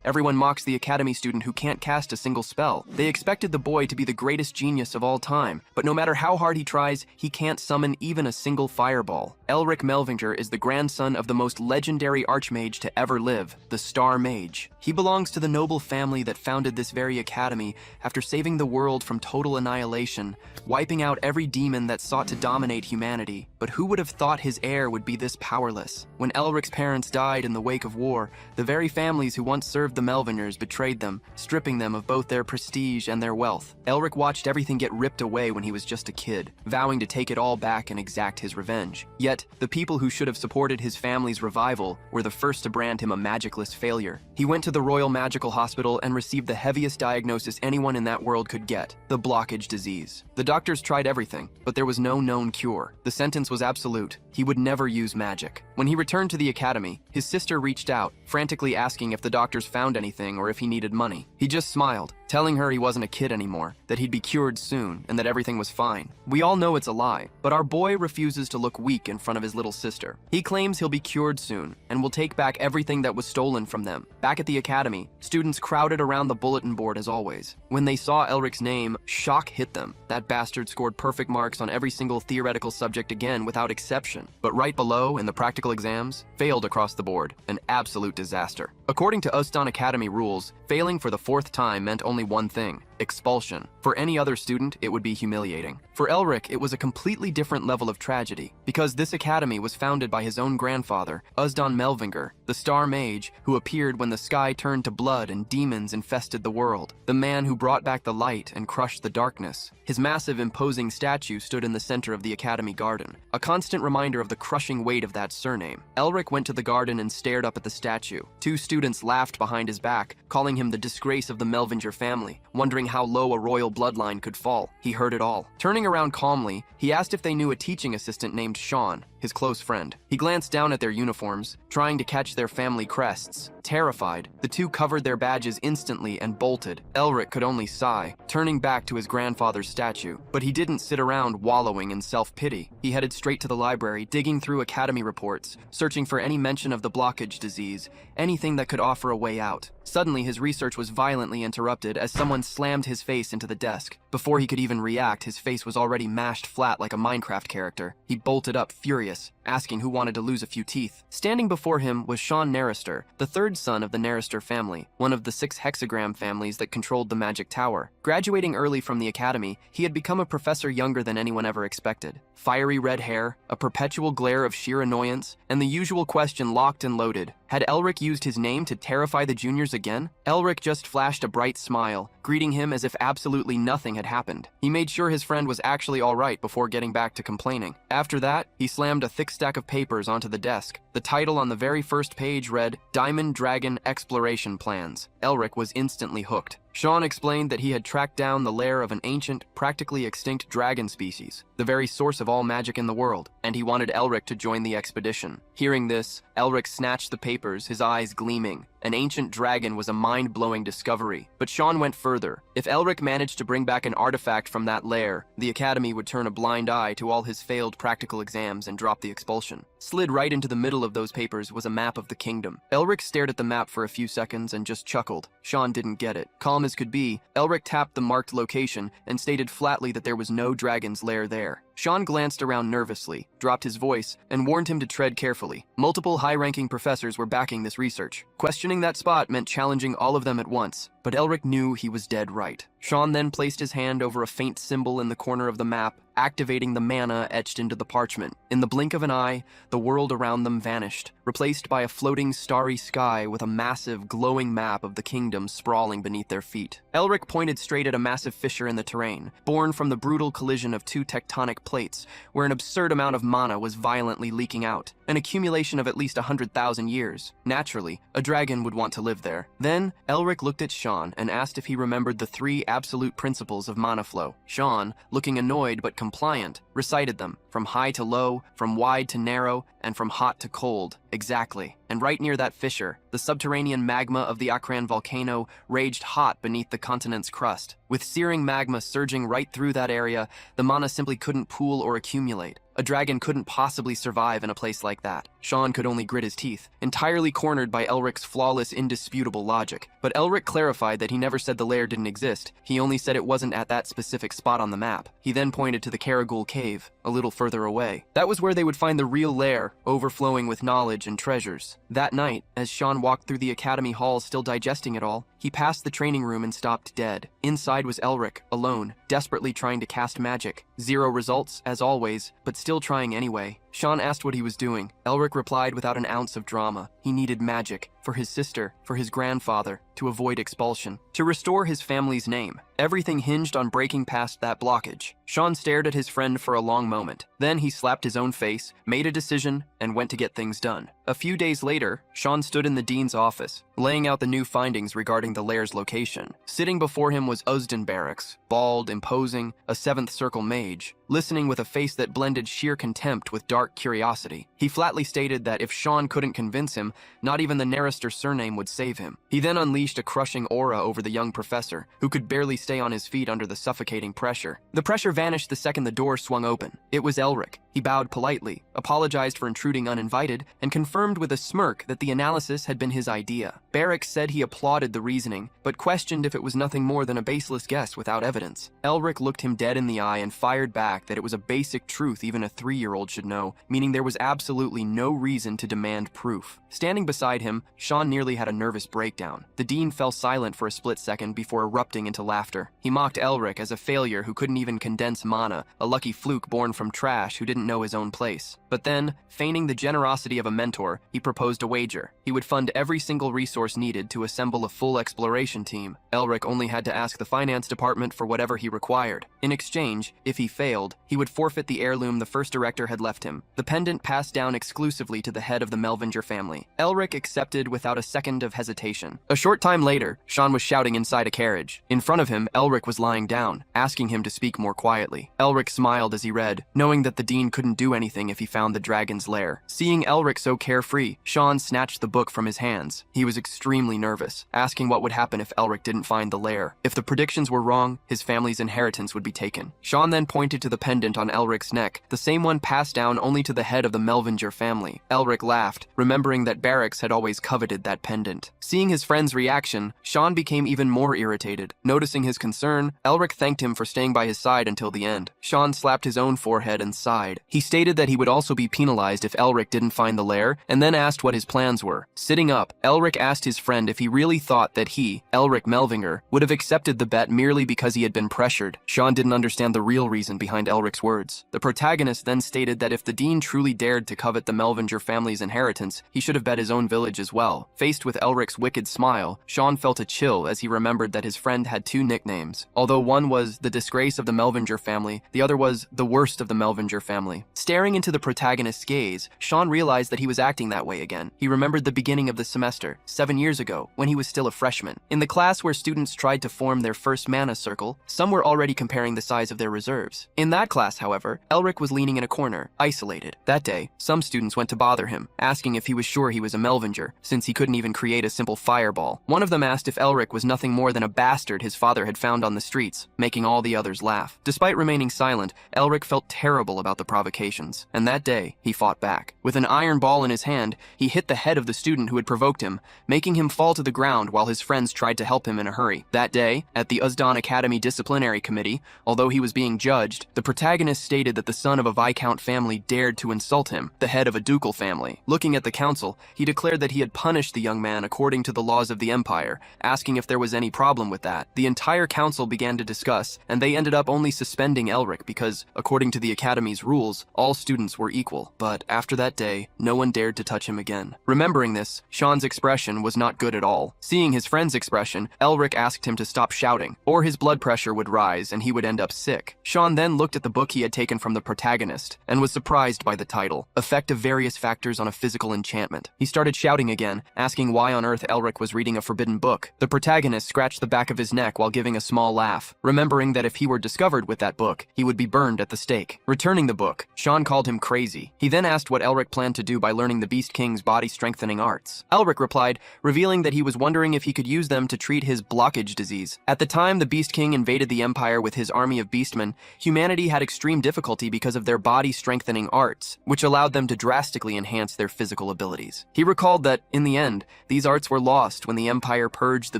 Everyone mocks the academy student who can't cast a single spell. They expected the boy to be the greatest genius of all time, but no matter how hard he tries, he can't summon even a single fireball. Elric Melvinger is the grandson of the most legendary archmage to ever live, the Star Mage. He belongs to the noble family that founded this very academy after saving the world from total annihilation, wiping out every demon that sought to dominate humanity. But who would have thought his heir would be this powerless? When Elric's parents died in the wake of war, the very families who once served the Melvingers betrayed them, stripping them of both their prestige and their wealth. Elric watched everything get ripped away when he was just a kid, vowing to take it all back and exact his revenge. Yet, the people who should have supported his family's revival were the first to brand him a magicless failure. He went to the Royal Magical Hospital and received the heaviest diagnosis anyone in that world could get, the blockage disease. The doctors tried everything, but there was no known cure. The sentence was absolute. He would never use magic. When he returned to the academy, his sister reached out, frantically asking if the doctors found anything or if he needed money. He just smiled, telling her he wasn't a kid anymore, that he'd be cured soon, and that everything was fine. We all know it's a lie, but our boy refuses to look weak in front of his little sister. He claims he'll be cured soon, and will take back everything that was stolen from them. Back at the academy, students crowded around the bulletin board as always. When they saw Elric's name, shock hit them. That bastard scored perfect marks on every single theoretical subject again without exception. But right below, in the practical exams, failed across the board. An absolute disaster. According to Ustan Academy rules, failing for the 4th time meant only one thing: expulsion. For any other student, it would be humiliating. For Elric, it was a completely different level of tragedy, because this academy was founded by his own grandfather, Usdan Melvinger, the Star Mage who appeared when the sky turned to blood and demons infested the world, the man who brought back the light and crushed the darkness. His massive, imposing statue stood in the center of the academy garden, a constant reminder of the crushing weight of that surname. Elric went to the garden and stared up at the statue. 2 students laughed behind his back, calling him the disgrace of the Melvinger family, wondering how low a royal bloodline could fall. He heard it all. Turning around calmly, he asked if they knew a teaching assistant named Sean, his close friend. He glanced down at their uniforms, trying to catch their family crests. Terrified, the 2 covered their badges instantly and bolted. Elric could only sigh, turning back to his grandfather's statue. But he didn't sit around wallowing in self-pity. He headed straight to the library, digging through academy reports, searching for any mention of the blockage disease, anything that could offer a way out. Suddenly, his research was violently interrupted as someone slammed his face into the desk. Before he could even react, his face was already mashed flat like a Minecraft character. He bolted up, furious, asking who wanted to lose a few teeth. Standing before him was Sean Narrister, the 3rd son of the Narrister family, one of the 6 hexagram families that controlled the Magic Tower. Graduating early from the academy, he had become a professor younger than anyone ever expected. Fiery red hair, a perpetual glare of sheer annoyance, and the usual question locked and loaded: had Elric used his name to terrify the juniors again? Elric just flashed a bright smile, greeting him as if absolutely nothing had happened. He made sure his friend was actually all right before getting back to complaining. After that, he slammed a thick stack of papers onto the desk. The title on the very first page read, "Diamond Dragon Exploration Plans." Elric was instantly hooked. Sean explained that he had tracked down the lair of an ancient, practically extinct dragon species, the very source of all magic in the world, and he wanted Elric to join the expedition. Hearing this, Elric snatched the papers, his eyes gleaming. An ancient dragon was a mind-blowing discovery, but Sean went further. If Elric managed to bring back an artifact from that lair, the academy would turn a blind eye to all his failed practical exams and drop the expulsion. Slid right into the middle of those papers was a map of the kingdom. Elric stared at the map for a few seconds and just chuckled. Sean didn't get it. Calm as could be, Elric tapped the marked location and stated flatly that there was no dragon's lair there. Sean glanced around nervously, dropped his voice, and warned him to tread carefully. Multiple high-ranking professors were backing this research. Questioning that spot meant challenging all of them at once, but Elric knew he was dead right. Sean then placed his hand over a faint symbol in the corner of the map, activating the mana etched into the parchment. In the blink of an eye, the world around them vanished, replaced by a floating starry sky with a massive, glowing map of the kingdom sprawling beneath their feet. Elric pointed straight at a massive fissure in the terrain, born from the brutal collision of 2 tectonic plates, where an absurd amount of mana was violently leaking out, an accumulation of at least 100,000 years. Naturally, a dragon would want to live there. Then, Elric looked at Sean and asked if he remembered the 3 absolute principles of mana flow. Sean, looking annoyed but compliant, recited them, from high to low, from wide to narrow, and from hot to cold. Exactly. And right near that fissure, the subterranean magma of the Akran volcano raged hot beneath the continent's crust. With searing magma surging right through that area, the mana simply couldn't pool or accumulate. A dragon couldn't possibly survive in a place like that. Sean could only grit his teeth, entirely cornered by Elric's flawless, indisputable logic. But Elric clarified that he never said the lair didn't exist. He only said it wasn't at that specific spot on the map. He then pointed to the Caragul cave, a little further away. That was where they would find the real lair, overflowing with knowledge and treasures. That night, as Sean walked through the academy halls still digesting it all, he passed the training room and stopped dead. Inside was Elric, alone, desperately trying to cast magic. 0 results, as always, but still trying anyway. Sean asked what he was doing. Elric replied without an ounce of drama. He needed magic, for his sister, for his grandfather, to avoid expulsion, to restore his family's name. Everything hinged on breaking past that blockage. Sean stared at his friend for a long moment. Then he slapped his own face, made a decision, and went to get things done. A few days later, Sean stood in the dean's office, laying out the new findings regarding the lair's location. Sitting before him was Usden Barracks, bald, imposing, a 7th Circle mage, listening with a face that blended sheer contempt with dark curiosity. He flatly stated that if Sean couldn't convince him, not even the Narrister surname would save him. He then unleashed a crushing aura over the young professor, who could barely stay on his feet under the suffocating pressure. The pressure vanished the second the door swung open. It was Elric. He bowed politely, apologized for intruding uninvited, and confirmed with a smirk that the analysis had been his idea. Barracks said he applauded the reasoning, but questioned if it was nothing more than a baseless guess without evidence. Elric looked him dead in the eye and fired back that it was a basic truth even a 3-year-old should know, meaning there was absolutely no reason to demand proof. Standing beside him, Sean nearly had a nervous breakdown. The dean fell silent for a split second before erupting into laughter. He mocked Elric as a failure who couldn't even condense mana, a lucky fluke born from trash who didn't know his own place. But then, feigning the generosity of a mentor, he proposed a wager. He would fund every single resource needed to assemble a full exploration team. Elric only had to ask the finance department for whatever he required. In exchange, if he failed, he would forfeit the heirloom the first director had left him, the pendant passed down exclusively to the head of the Melvinger family. Elric accepted without a second of hesitation. A short time later, Sean was shouting inside a carriage. In front of him, Elric was lying down, asking him to speak more quietly. Elric smiled as he read, knowing that the dean couldn't do anything if he found the dragon's lair. Seeing Elric so carefree, Sean snatched the book from his hands. He was extremely nervous, asking what would happen if Elric didn't find the lair. If the predictions were wrong, his family's inheritance would be taken. Sean then pointed to the pendant on Elric's neck, the same one passed down only to the head of the Melvinger family. Elric laughed, remembering that Barracks had always coveted that pendant. Seeing his friend's reaction, Sean became even more irritated. Noticing his concern, Elric thanked him for staying by his side until the end. Sean slapped his own forehead and sighed. He stated that he would also be penalized if Elric didn't find the lair, and then asked what his plans were. Sitting up, Elric asked his friend if he really thought that he, Elric Melvinger, would have accepted the bet merely because he had been pressured. Sean didn't understand the real reason behind Elric's words. The protagonist then stated that if the dean truly dared to covet the Melvinger family's inheritance, he should have bet his own village as well. Faced with Elric's wicked smile, Sean felt a chill as he remembered that his friend had 2 nicknames. Although one was the disgrace of the Melvinger family, the other was the worst of the Melvinger family. Staring into the protagonist's gaze, Sean realized that he was acting that way again. He remembered the beginning of the semester, 7 years ago, when he was still a freshman. In the class where students tried to form their first mana circle, some were already comparing the size of their reserves. In that class, however, Elric was leaning in a corner, isolated. That day, some students went to bother him, asking if he was sure he was a Melvinger, since he couldn't even create a simple fireball. One of them asked if Elric was nothing more than a bastard his father had found on the streets, making all the others laugh. Despite remaining silent, Elric felt terrible about the provocations, and that day, he fought back. With an iron ball in his hand, he hit the head of the student who had provoked him, making him fall to the ground while his friends tried to help him in a hurry. That day, at the Uzdan Academy Disciplinary Committee, although he was being judged, the protagonist stated that the son of a Viscount family dared to insult him, the head of a ducal family. Looking at the council, he declared that he had punished the young man according to the laws of the Empire, asking if there was any problem with that. The entire council began to discuss, and they ended up only suspending Elric because, according to the Academy's rules, all students were equal. But after that day, no one dared to touch him again. Remembering this, Sean's expression was was not good at all. Seeing his friend's expression, Elric asked him to stop shouting, or his blood pressure would rise and he would end up sick. Sean then looked at the book he had taken from the protagonist and was surprised by the title, Effect of Various Factors on a Physical Enchantment. He started shouting again, asking why on earth Elric was reading a forbidden book. The protagonist scratched the back of his neck while giving a small laugh, remembering that if he were discovered with that book, he would be burned at the stake. Returning the book, Sean called him crazy. He then asked what Elric planned to do by learning the Beast King's body-strengthening arts. Elric replied, revealing that he was wondering if he could use them to treat his blockage disease. At the time the Beast King invaded the Empire with his army of beastmen, humanity had extreme difficulty because of their body-strengthening arts, which allowed them to drastically enhance their physical abilities. He recalled that, in the end, these arts were lost when the Empire purged the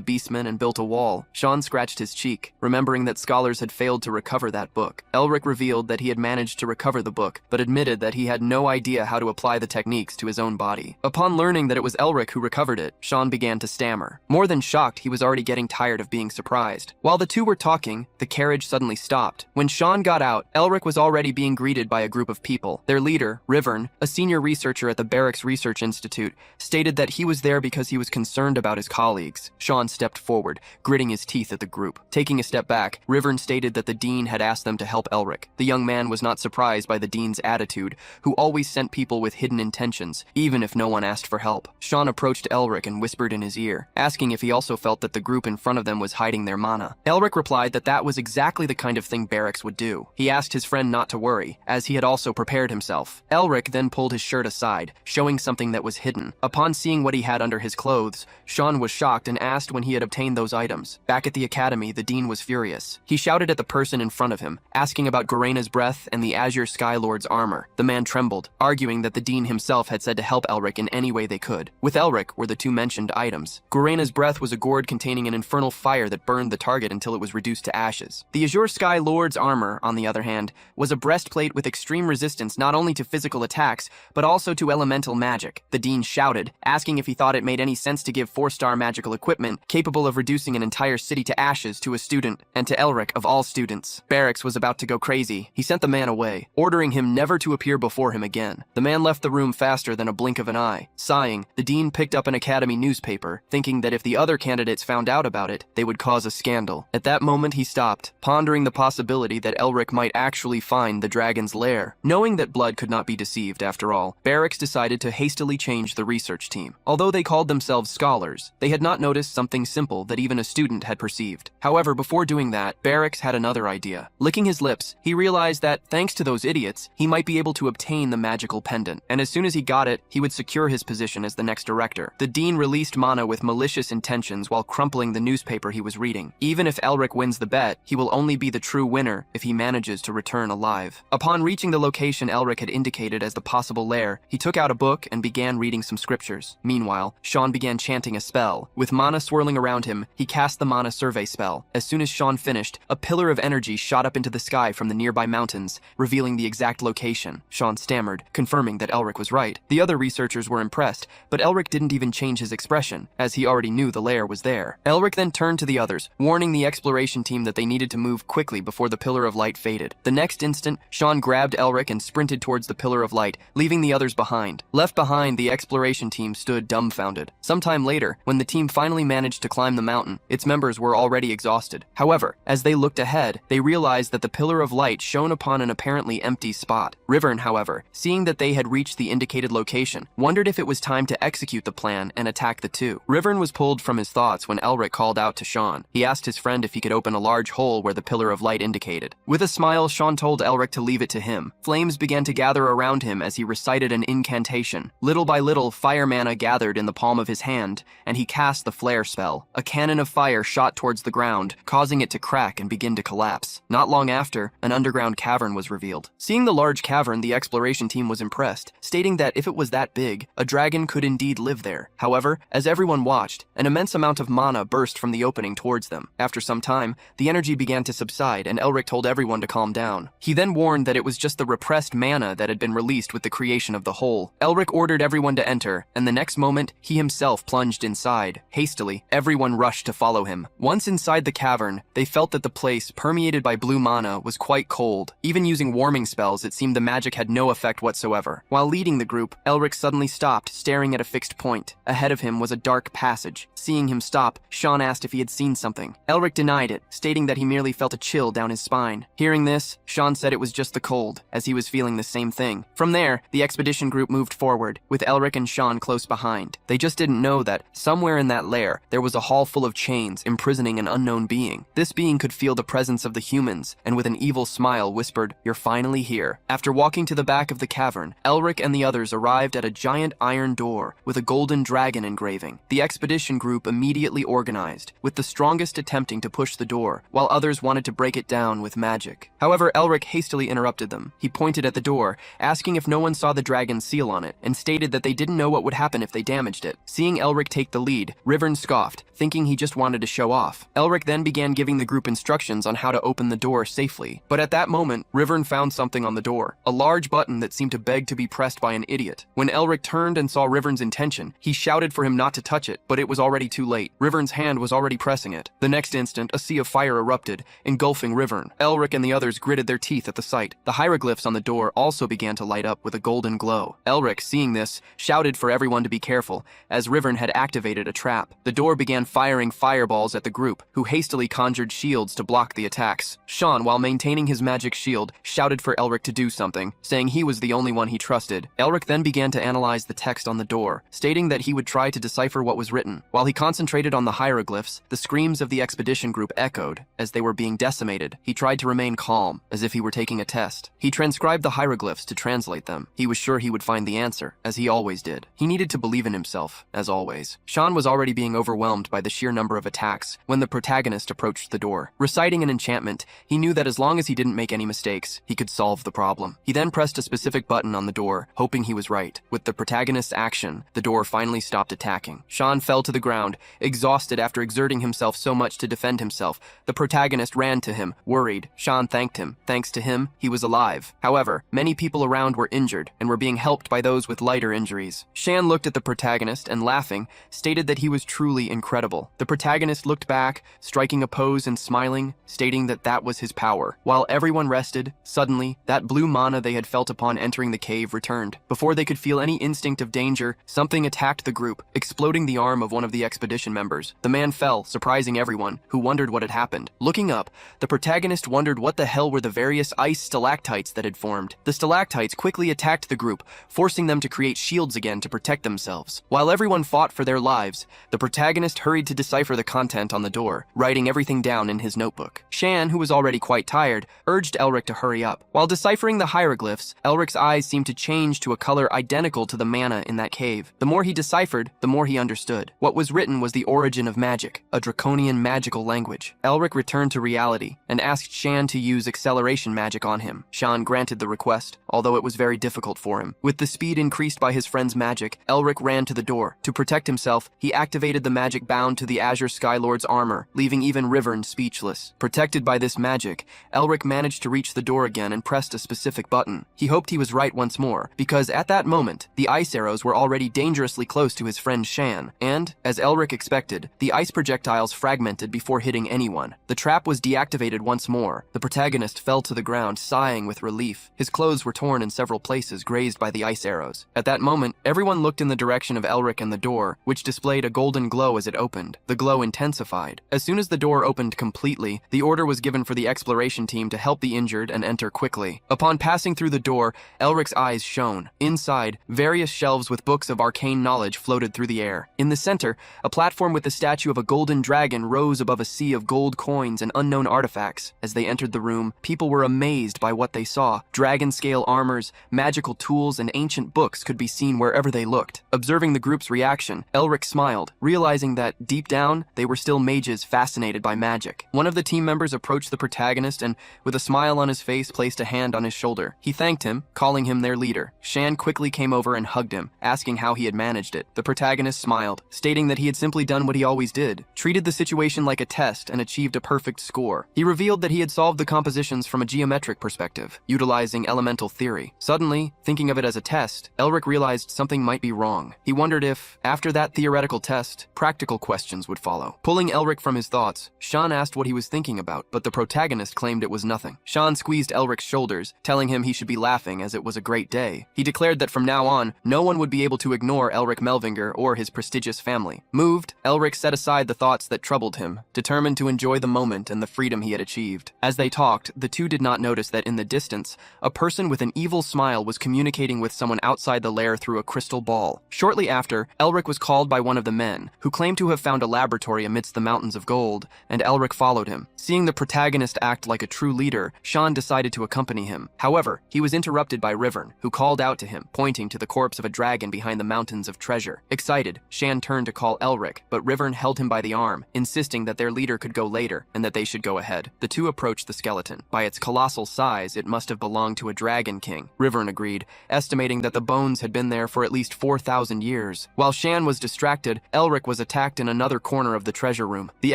beastmen and built a wall. Sean scratched his cheek, remembering that scholars had failed to recover that book. Elric revealed that he had managed to recover the book, but admitted that he had no idea how to apply the techniques to his own body. Upon learning that it was Elric who recovered it, Sean began to stammer. More than shocked, he was already getting tired of being surprised. While the two were talking, the carriage suddenly stopped. When Sean got out, Elric was already being greeted by a group of people. Their leader, Rivern, a senior researcher at the Barracks Research Institute, stated that he was there because he was concerned about his colleagues. Sean stepped forward, gritting his teeth at the group. Taking a step back, Rivern stated that the dean had asked them to help Elric. The young man was not surprised by the dean's attitude, who always sent people with hidden intentions, even if no one asked for help. Sean approached Elric and whispered in his ear, asking if he also felt that the group in front of them was hiding their mana. Elric replied that that was exactly the kind of thing Barracks would do. He asked his friend not to worry, as he had also prepared himself. Elric then pulled his shirt aside, showing something that was hidden. Upon seeing what he had under his clothes, Sean was shocked and asked when he had obtained those items. Back at the academy, the dean was furious. He shouted at the person in front of him, asking about Gorena's breath and the Azure Skylord's armor. The man trembled, arguing that the dean himself had said to help Elric in any way they could. With Elric were the two mentioned items. Gorena's breath was a gourd containing an infernal fire that burned the target until it was reduced to ashes. The Azure Skylord's armor, on the other hand, was a breastplate with extreme resistance not only to physical attacks, but also to elemental magic. The dean shouted, asking if he thought it made any sense to give 4-star magical equipment capable of reducing an entire city to ashes to a student, and to Elric of all students. Barracks was about to go crazy. He sent the man away, ordering him never to appear before him again. The man left the room faster than a blink of an eye. Sighing, the dean picked up an academy newspaper, thinking that if the other candidates found out about it, they would cause a scandal. At that moment he stopped, pondering the possibility that Elric might actually find the dragon's lair. Knowing that blood could not be deceived after all, Barracks decided to hastily change the research team. Although they called themselves scholars, they had not noticed something simple that even a student had perceived. However, before doing that, Barracks had another idea. Licking his lips, he realized that, thanks to those idiots, he might be able to obtain the magical pendant, and as soon as he got it, he would secure his position as the next director. The dean released mana with malicious intentions while crumpling the newspaper he was reading. Even if Elric wins the bet, he will only be the true winner if he manages to return alive. Upon reaching the location Elric had indicated as the possible lair, he took out a book and began reading some scriptures. Meanwhile, Sean began chanting a spell. With mana swirling around him, he cast the mana survey spell. As soon as Sean finished, a pillar of energy shot up into the sky from the nearby mountains, revealing the exact location. Sean stammered, confirming that Elric was right. The other researchers were impressed, but Elric didn't even change his expression, as he already knew the lair was there. Elric then turned to the others, warning the exploration team that they needed to move quickly before the pillar of light faded. The next instant, Sean grabbed Elric and sprinted towards the pillar of light, leaving the others behind. Left behind, the exploration team stood dumbfounded. Sometime later, when the team finally managed to climb the mountain, its members were already exhausted. However, as they looked ahead, they realized that the pillar of light shone upon an apparently empty spot. Rivern, however, seeing that they had reached the indicated location, wondered if it was time to execute the plan and attack the two. Rivern was pulled from his thoughts when Elric called out to Sean. He asked his friend if he could open a large hole where the pillar of light indicated. With a smile, Sean told Elric to leave it to him. Flames began to gather around him as he recited an incantation. Little by little, fire mana gathered in the palm of his hand, and he cast the flare spell. A cannon of fire shot towards the ground, causing it to crack and begin to collapse. Not long after, an underground cavern was revealed. Seeing the large cavern, the exploration team was impressed, stating that if it was that big, a dragon could indeed live there. However, as everyone watched, an immense amount of mana burst from the opening towards them. After some time, the energy began to subside, and Elric told everyone to calm down. He then warned that it was just the repressed mana that had been released with the creation of the hole. Elric ordered everyone to enter, and the next moment, he himself plunged inside. Hastily, everyone rushed to follow him. Once inside the cavern, they felt that the place, permeated by blue mana, was quite cold. Even using warming spells, it seemed the magic had no effect whatsoever. While leading the group, Elric suddenly stopped, staring at a fixed point. Ahead ahead of him was a dark passage. Seeing him stop, Sean asked if he had seen something. Elric denied it, stating that he merely felt a chill down his spine. Hearing this, Sean said it was just the cold, as he was feeling the same thing. From there, the expedition group moved forward, with Elric and Sean close behind. They just didn't know that, somewhere in that lair, there was a hall full of chains imprisoning an unknown being. This being could feel the presence of the humans, and with an evil smile whispered, "You're finally here." After walking to the back of the cavern, Elric and the others arrived at a giant iron door with a golden dragon engraving. The expedition group immediately organized, with the strongest attempting to push the door, while others wanted to break it down with magic. However, Elric hastily interrupted them. He pointed at the door, asking if no one saw the dragon's seal on it, and stated that they didn't know what would happen if they damaged it. Seeing Elric take the lead, Rivern scoffed, thinking he just wanted to show off. Elric then began giving the group instructions on how to open the door safely. But at that moment, Rivern found something on the door, a large button that seemed to beg to be pressed by an idiot. When Elric turned and saw Rivern's intention, he shouted for him not to touch it, but it was already too late. Rivern's hand was already pressing it. The next instant, a sea of fire erupted, engulfing Rivern. Elric and the others gritted their teeth at the sight. The hieroglyphs on the door also began to light up with a golden glow. Elric, seeing this, shouted for everyone to be careful, as Rivern had activated a trap. The door began firing fireballs at the group, who hastily conjured shields to block the attacks. Sean, while maintaining his magic shield, shouted for Elric to do something, saying he was the only one he trusted. Elric then began to analyze the text on the door, stating that he would try to decipher what was written. While he concentrated on the hieroglyphs, the screams of the expedition group echoed as they were being decimated. He tried to remain calm, as if he were taking a test. He transcribed the hieroglyphs to translate them. He was sure he would find the answer, as he always did. He needed to believe in himself, as always. Sean was already being overwhelmed by the sheer number of attacks when the protagonist approached the door. Reciting an enchantment, he knew that as long as he didn't make any mistakes, he could solve the problem. He then pressed a specific button on the door, hoping he was right. With the protagonist's action, the door finally stopped attacking. Sean fell to the ground, exhausted after exerting himself so much to defend himself. The protagonist ran to him, worried. Sean thanked him. Thanks to him, he was alive. However, many people around were injured and were being helped by those with lighter injuries. Shan looked at the protagonist and, laughing, stated that he was truly incredible. The protagonist looked back, striking a pose and smiling, stating that that was his power. While everyone rested, suddenly, that blue mana they had felt upon entering the cave returned. Before they could feel any instinct of danger, something attacked the group, exploding the arm of one of the expedition members. The man fell, surprising everyone, who wondered what had happened. Looking up, the protagonist wondered what the hell were the various ice stalactites that had formed. The stalactites quickly attacked the group, forcing them to create shields again to protect themselves. While everyone fought for their lives, the protagonist hurried to decipher the content on the door, writing everything down in his notebook. Shan, who was already quite tired, urged Elric to hurry up. While deciphering the hieroglyphs, Elric's eyes seemed to change to a color identical to the mana in that cave. The more he deciphered, the more he understood. What was written was the origin of magic, a draconian magical language. Elric returned to reality and asked Shan to use acceleration magic on him. Shan granted the request, although it was very difficult for him. With the speed increased by his friend's magic, Elric ran to the door. To protect himself, he activated the magic bound to the Azure Skylord's armor, leaving even Rivern speechless. Protected by this magic, Elric managed to reach the door again and pressed a specific button. He hoped he was right once more, because at that moment, the ice arrows were already dangerously close to his friend Shan, and, as Elric expected, the ice projectiles fragmented before hitting anyone. The trap was deactivated once more. The protagonist fell to the ground, sighing with relief. His clothes were torn in several places, grazed by the ice arrows. At that moment, everyone looked in the direction of Elric and the door, which displayed a golden glow as it opened. The glow intensified. As soon as the door opened completely, the order was given for the exploration team to help the injured and enter quickly. Upon passing through the door, Elric's eyes shone. Inside, various shelves with books of arcane knowledge floated through the air. In the center, a platform with the statue of a golden dragon rose above a sea of gold coins and unknown artifacts. As they entered the room, people were amazed by what they saw. Dragon-scale armors, magical tools, and ancient books could be seen wherever they looked. Observing the group's reaction, Elric smiled, realizing that, deep down, they were still mages fascinated by magic. One of the team members approached the protagonist and, with a smile on his face, placed a hand on his shoulder. He thanked him, calling him their leader. Shan quickly came over and hugged him, asking how he had managed it. The protagonist smiled, stating that he had simply done what he always did, treated the situation like a test and achieved a perfect score. He revealed that he had solved the compositions from a geometric perspective, utilizing elemental theory. Suddenly, thinking of it as a test, Elric realized something might be wrong. He wondered if, after that theoretical test, practical questions would follow. Pulling Elric from his thoughts, Sean asked what he was thinking about, but the protagonist claimed it was nothing. Sean squeezed Elric's shoulders, telling him he should be laughing as it was a great day. He declared that from now on, no one would be able to ignore Elric Melvinger anger or his prestigious family. Moved, Elric set aside the thoughts that troubled him, determined to enjoy the moment and the freedom he had achieved. As they talked, the two did not notice that in the distance, a person with an evil smile was communicating with someone outside the lair through a crystal ball. Shortly after, Elric was called by one of the men, who claimed to have found a laboratory amidst the mountains of gold, and Elric followed him. Seeing the protagonist act like a true leader, Sean decided to accompany him. However, he was interrupted by Rivern, who called out to him, pointing to the corpse of a dragon behind the mountains of treasure. Excited, Shan turned to call Elric, but Rivern held him by the arm, insisting that their leader could go later and that they should go ahead. The two approached the skeleton. By its colossal size, it must have belonged to a dragon king. Rivern agreed, estimating that the bones had been there for at least 4,000 years. While Shan was distracted, Elric was attacked in another corner of the treasure room. The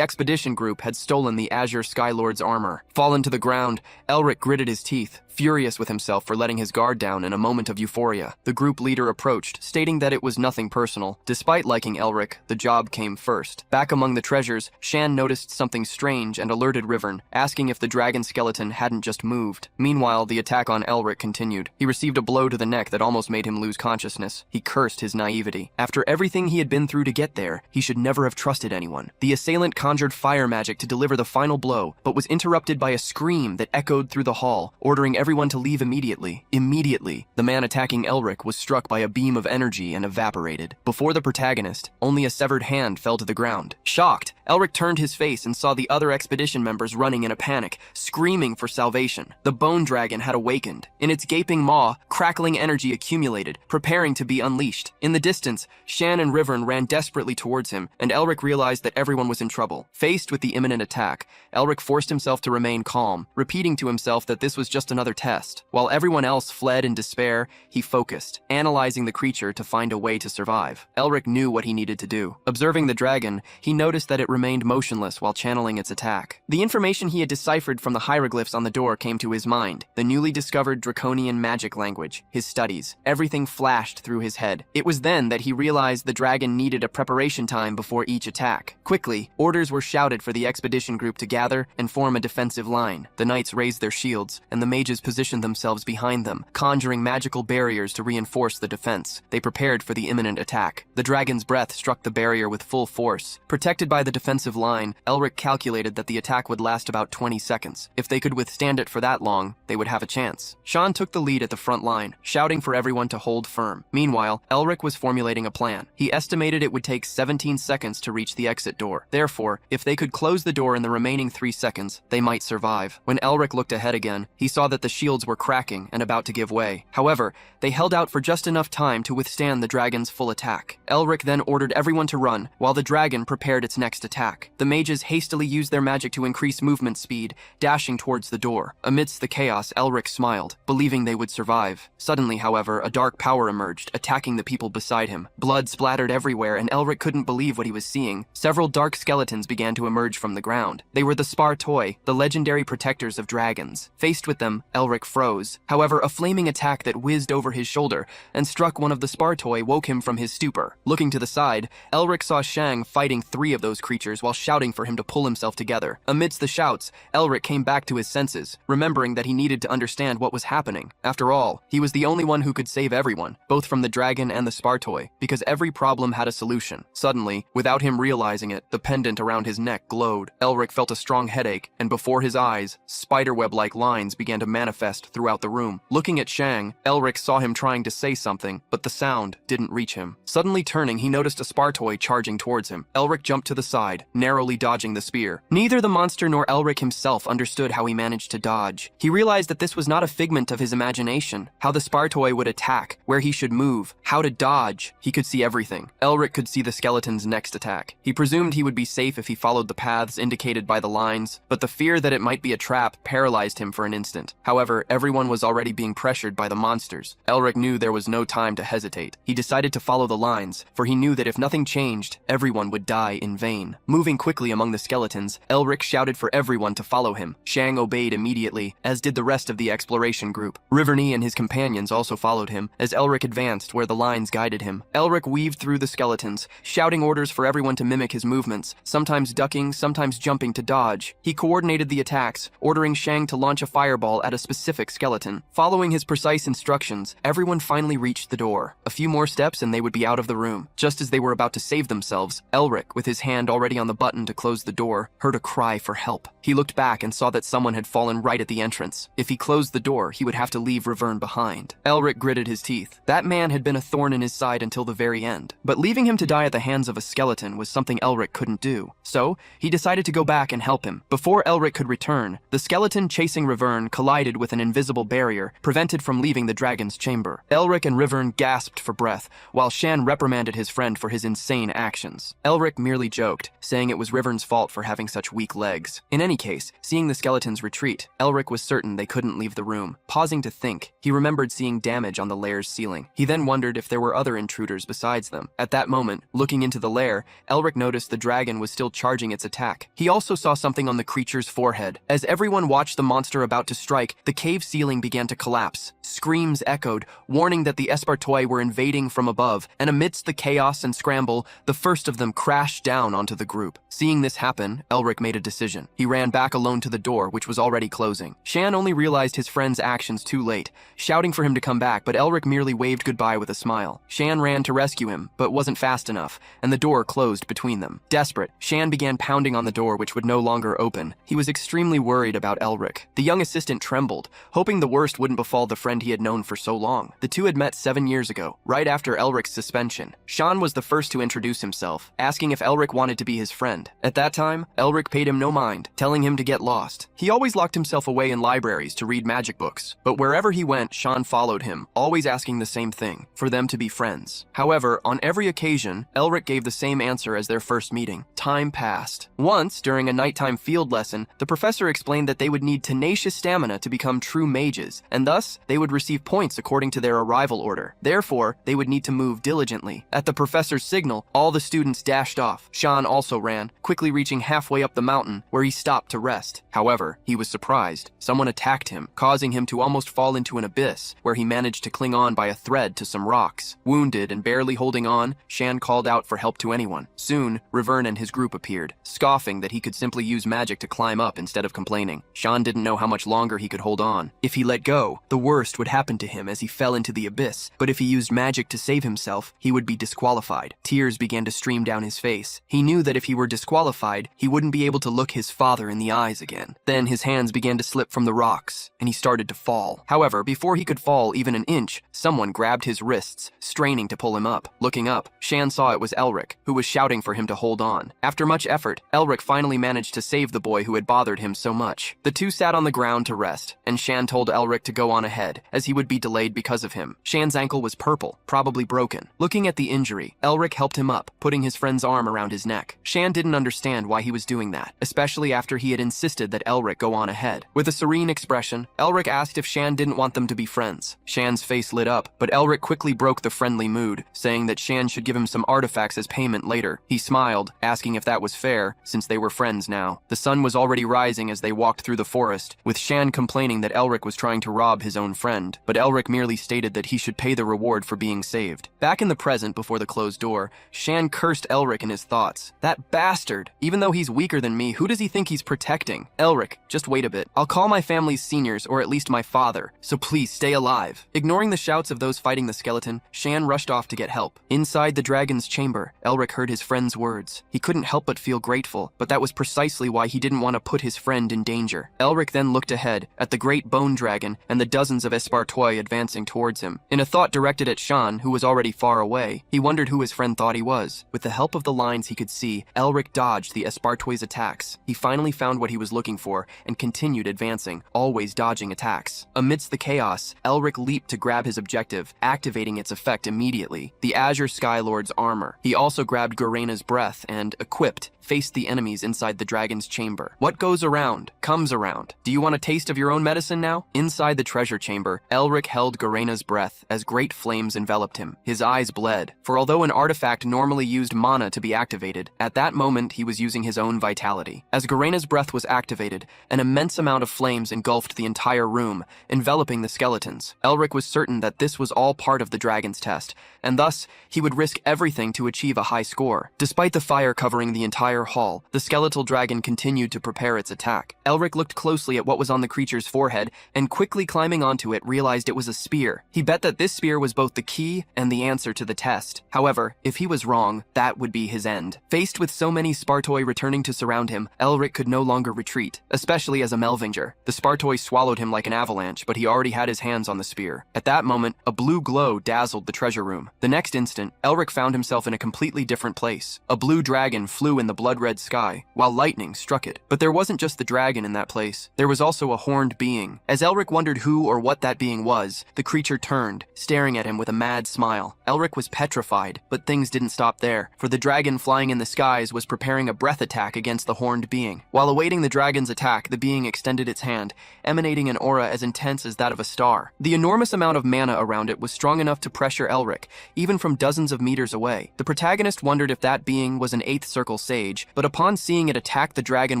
expedition group had stolen the Azure Skylord's armor. Fallen to the ground, Elric gritted his teeth, furious with himself for letting his guard down in a moment of euphoria. The group leader approached, stating that it was nothing personal. Despite liking Elric, the job came first. Back among the treasures, Shan noticed something strange and alerted Rivern, asking if the dragon skeleton hadn't just moved. Meanwhile, the attack on Elric continued. He received a blow to the neck that almost made him lose consciousness. He cursed his naivety. After everything he had been through to get there, he should never have trusted anyone. The assailant conjured fire magic to deliver the final blow, but was interrupted by a scream that echoed through the hall, ordering everyone to leave immediately. Immediately, the man attacking Elric was struck by a beam of energy and evaporated. Before the protagonist, only a severed hand fell to the ground. Shocked, Elric turned his face and saw the other expedition members running in a panic, screaming for salvation. The bone dragon had awakened. In its gaping maw, crackling energy accumulated, preparing to be unleashed. In the distance, Shan and Rivern ran desperately towards him, and Elric realized that everyone was in trouble. Faced with the imminent attack, Elric forced himself to remain calm, repeating to himself that this was just another test. While everyone else fled in despair, he focused, analyzing the creature to find a way to survive. Elric knew what he needed to do. Observing the dragon, he noticed that it remained motionless while channeling its attack. The information he had deciphered from the hieroglyphs on the door came to his mind. The newly discovered draconian magic language, his studies. Everything flashed through his head. It was then that he realized the dragon needed a preparation time before each attack. Quickly, orders were shouted for the expedition group to gather and form a defensive line. The knights raised their shields, and the mages positioned themselves behind them, conjuring magical barriers to reinforce the defense. They prepared for the imminent attack. The dragon's breath struck the barrier with full force. Protected by the defensive line, Elric calculated that the attack would last about 20 seconds. If they could withstand it for that long, they would have a chance. Sean took the lead at the front line, shouting for everyone to hold firm. Meanwhile, Elric was formulating a plan. He estimated it would take 17 seconds to reach the exit door. Therefore, if they could close the door in the remaining 3 seconds, they might survive. When Elric looked ahead again, he saw that the shields were cracking and about to give way. However, they held out for just enough time to withstand the dragon's full attack. Elric then ordered everyone to run, while the dragon prepared its next attack. The mages hastily used their magic to increase movement speed, dashing towards the door. Amidst the chaos, Elric smiled, believing they would survive. Suddenly, however, a dark power emerged, attacking the people beside him. Blood splattered everywhere, and Elric couldn't believe what he was seeing. Several dark skeletons began to emerge from the ground. They were the Spartoi, the legendary protectors of dragons. Faced with them, Elric froze. However, a flaming attack that whizzed over his shoulder and struck one of the Spartoi woke him from his stupor. Looking to the side, Elric saw Shang fighting 3 of those creatures while shouting for him to pull himself together. Amidst the shouts, Elric came back to his senses, remembering that he needed to understand what was happening. After all, he was the only one who could save everyone, both from the dragon and the Spartoi, because every problem had a solution. Suddenly, without him realizing it, the pendant around his neck glowed. Elric felt a strong headache, and before his eyes, spiderweb-like lines began to manifest throughout the room. Looking at Shang, Elric saw him trying to say something, but the sound didn't reach him. Suddenly turning, he noticed a Spartoi charging towards him. Elric jumped to the side, narrowly dodging the spear. Neither the monster nor Elric himself understood how he managed to dodge. He realized that this was not a figment of his imagination, how the Spartoi would attack, where he should move, how to dodge. He could see everything. Elric could see the skeleton's next attack. He presumed he would be safe if he followed the paths indicated by the lines, but the fear that it might be a trap paralyzed him for an instant. However, everyone was already being pressured by the monsters. Elric knew there was no time to hesitate. He decided to follow the lines, for he knew that if nothing changed, everyone would die in vain. Moving quickly among the skeletons, Elric shouted for everyone to follow him. Shang obeyed immediately, as did the rest of the exploration group. Riverny and his companions also followed him, as Elric advanced where the lines guided him. Elric weaved through the skeletons, shouting orders for everyone to mimic his movements, sometimes ducking, sometimes jumping to dodge. He coordinated the attacks, ordering Shang to launch a fireball at a specific skeleton. Following his precise instructions, everyone finally reached the door. A few more steps and they would be out of the room. Just as they were about to save themselves, Elric, with his hand already on the button to close the door, heard a cry for help. He looked back and saw that someone had fallen right at the entrance. If he closed the door, he would have to leave Riverne behind. Elric gritted his teeth. That man had been a thorn in his side until the very end. But leaving him to die at the hands of a skeleton was something Elric couldn't do. So, he decided to go back and help him. Before Elric could return, the skeleton chasing Riverne collided with an invisible barrier, prevented from leaving the dragon's chamber. Elric and Riverne gasped for breath, while Shan reprimanded his friend for his insane actions. Elric merely joked, saying it was Riverne's fault for having such weak legs. In any case, seeing the skeletons retreat, Elric was certain they couldn't leave the room. Pausing to think, he remembered seeing damage on the lair's ceiling. He then wondered if there were other intruders besides them. At that moment, looking into the lair, Elric noticed the dragon was still charging its attack. He also saw something on the creature's forehead. As everyone watched the monster about to strike, the cave ceiling began to collapse. Screams echoed, warning that the Espartoi were invading from above, and amidst the chaos and scramble, the first of them crashed down onto the group. Seeing this happen, Elric made a decision. He ran back alone to the door, which was already closing. Shan only realized his friend's actions too late, shouting for him to come back, but Elric merely waved goodbye with a smile. Shan ran to rescue him, but wasn't fast enough, and the door closed between them. Desperate, Shan began pounding on the door, which would no longer open. He was extremely worried about Elric. The young assistant trembled, hoping the worst wouldn't befall the friend he had known for so long. The two had met 7 years ago, right after Elric's suspension. Shan was the first to introduce himself, asking if Elric wanted to be his friend. At that time, Elric paid him no mind, telling him to get lost. He always locked himself away in libraries to read magic books, but wherever he went, Shan followed him, always asking the same thing, for them to be friends. However, on every occasion, Elric gave the same answer as their first meeting. Time passed. Once, during a nighttime field lesson, the professor explained that they would need tenacious stamina to become true mages, and thus, they would receive points according to their arrival order. Therefore, they would need to move diligently. At the professor's signal, all the students dashed off. Shan also ran, quickly reaching halfway up the mountain, where he stopped to rest. However, he was surprised. Someone attacked him, causing him to almost fall into an abyss, where he managed to cling on by a thread to some rocks. Wounded and barely holding on, Shan called out for help to anyone. Soon, Riverne and his group appeared, scoffing that he could simply use magic to climb up instead of complaining. Shan didn't know how much longer he could hold on. If he let go, the worst would happen to him as he fell into the abyss, but if he used magic to save himself, he would be disqualified. Tears began to stream down his face. He knew that if he were disqualified, he wouldn't be able to look his father in the eyes again. Then his hands began to slip from the rocks, and he started to fall. However, before he could fall even an inch, someone grabbed his wrists, straining to pull him up. Looking up, Shan saw it was Elric, who was shouting for him to hold on. After much effort, Elric finally managed to save the boy who had bothered him so much. The two sat on the ground to rest, and Shan told Elric to go on ahead, as he would be delayed because of him. Shan's ankle was purple, probably broken. Looking at the injury, Elric helped him up, putting his friend's arm around his neck. Shan didn't understand why he was doing that, especially after he had insisted that Elric go on ahead. With a serene expression, Elric asked if Shan didn't want them to be friends. Shan's face lit up, but Elric quickly broke the friendly mood, saying that Shan should give him some artifacts as payment later. He smiled, asking if that was fair, since they were friends now. The sun was already rising as they walked through the forest, with Shan complaining that Elric was trying to rob his own friend, but Elric merely stated that he should pay the reward for being saved. Back in the present before the closed door, Shan cursed Elric in his thoughts. That bastard! Even though he's weaker than me, who does he think he's protecting? Elric, just wait a bit. I'll call my family's seniors, or at least my father, so please stay alive. Ignoring the shouts of those fighting the skeleton, Shan rushed off to get help. Inside the dragon's chamber, Elric heard his friend's words. He couldn't help but feel grateful, but that was precisely why he didn't want to put his friend in danger. Elric then looked ahead, at the great bone dragon and the dozens of Espartoi advancing towards him. In a thought directed at Shan, who was already far away, he wondered who his friend thought he was. With the help of the lines he could see, Elric dodged the Espartoi's attacks. He finally found what he was looking for and continued advancing, always dodging attacks. Amidst the chaos, Elric leaped to grab his objective, activating its effect immediately, the Azure Skylord's armor. He also grabbed Gorena's breath and, equipped, faced the enemies inside the dragon's chamber. What goes around, comes around. Do you want a taste of your own medicine now? Inside the treasure chamber, Elric held Gorena's breath as great flames enveloped him. His eyes bled, for although an artifact normally used mana to be activated, at that moment he was using his own vitality. As Gorena's breath was activated, an immense amount of flames engulfed the entire room, enveloping the skeletons. Elric was certain that this was all part of the dragon's test, and thus he would risk everything to achieve a high score. Despite the fire covering the entire hall, the skeletal dragon continued to prepare its attack. Elric looked closely at what was on the creature's forehead forehead and quickly climbing onto it realized it was a spear. He bet that this spear was both the key and the answer to the test. However, if he was wrong, that would be his end. Faced with so many Spartoi returning to surround him, Elric could no longer retreat, especially as a Melvinger. The Spartoi swallowed him like an avalanche, but he already had his hands on the spear. At that moment, a blue glow dazzled the treasure room. The next instant, Elric found himself in a completely different place. A blue dragon flew in the blood-red sky, while lightning struck it. But there wasn't just the dragon in that place. There was also a horned being. As Elric wondered who or what that being was, the creature turned, staring at him with a mad smile. Elric was petrified, but things didn't stop there, for the dragon flying in the skies was preparing a breath attack against the horned being. While awaiting the dragon's attack, the being extended its hand, emanating an aura as intense as that of a star. The enormous amount of mana around it was strong enough to pressure Elric, even from dozens of meters away. The protagonist wondered if that being was an 8th Circle sage, but upon seeing it attack the dragon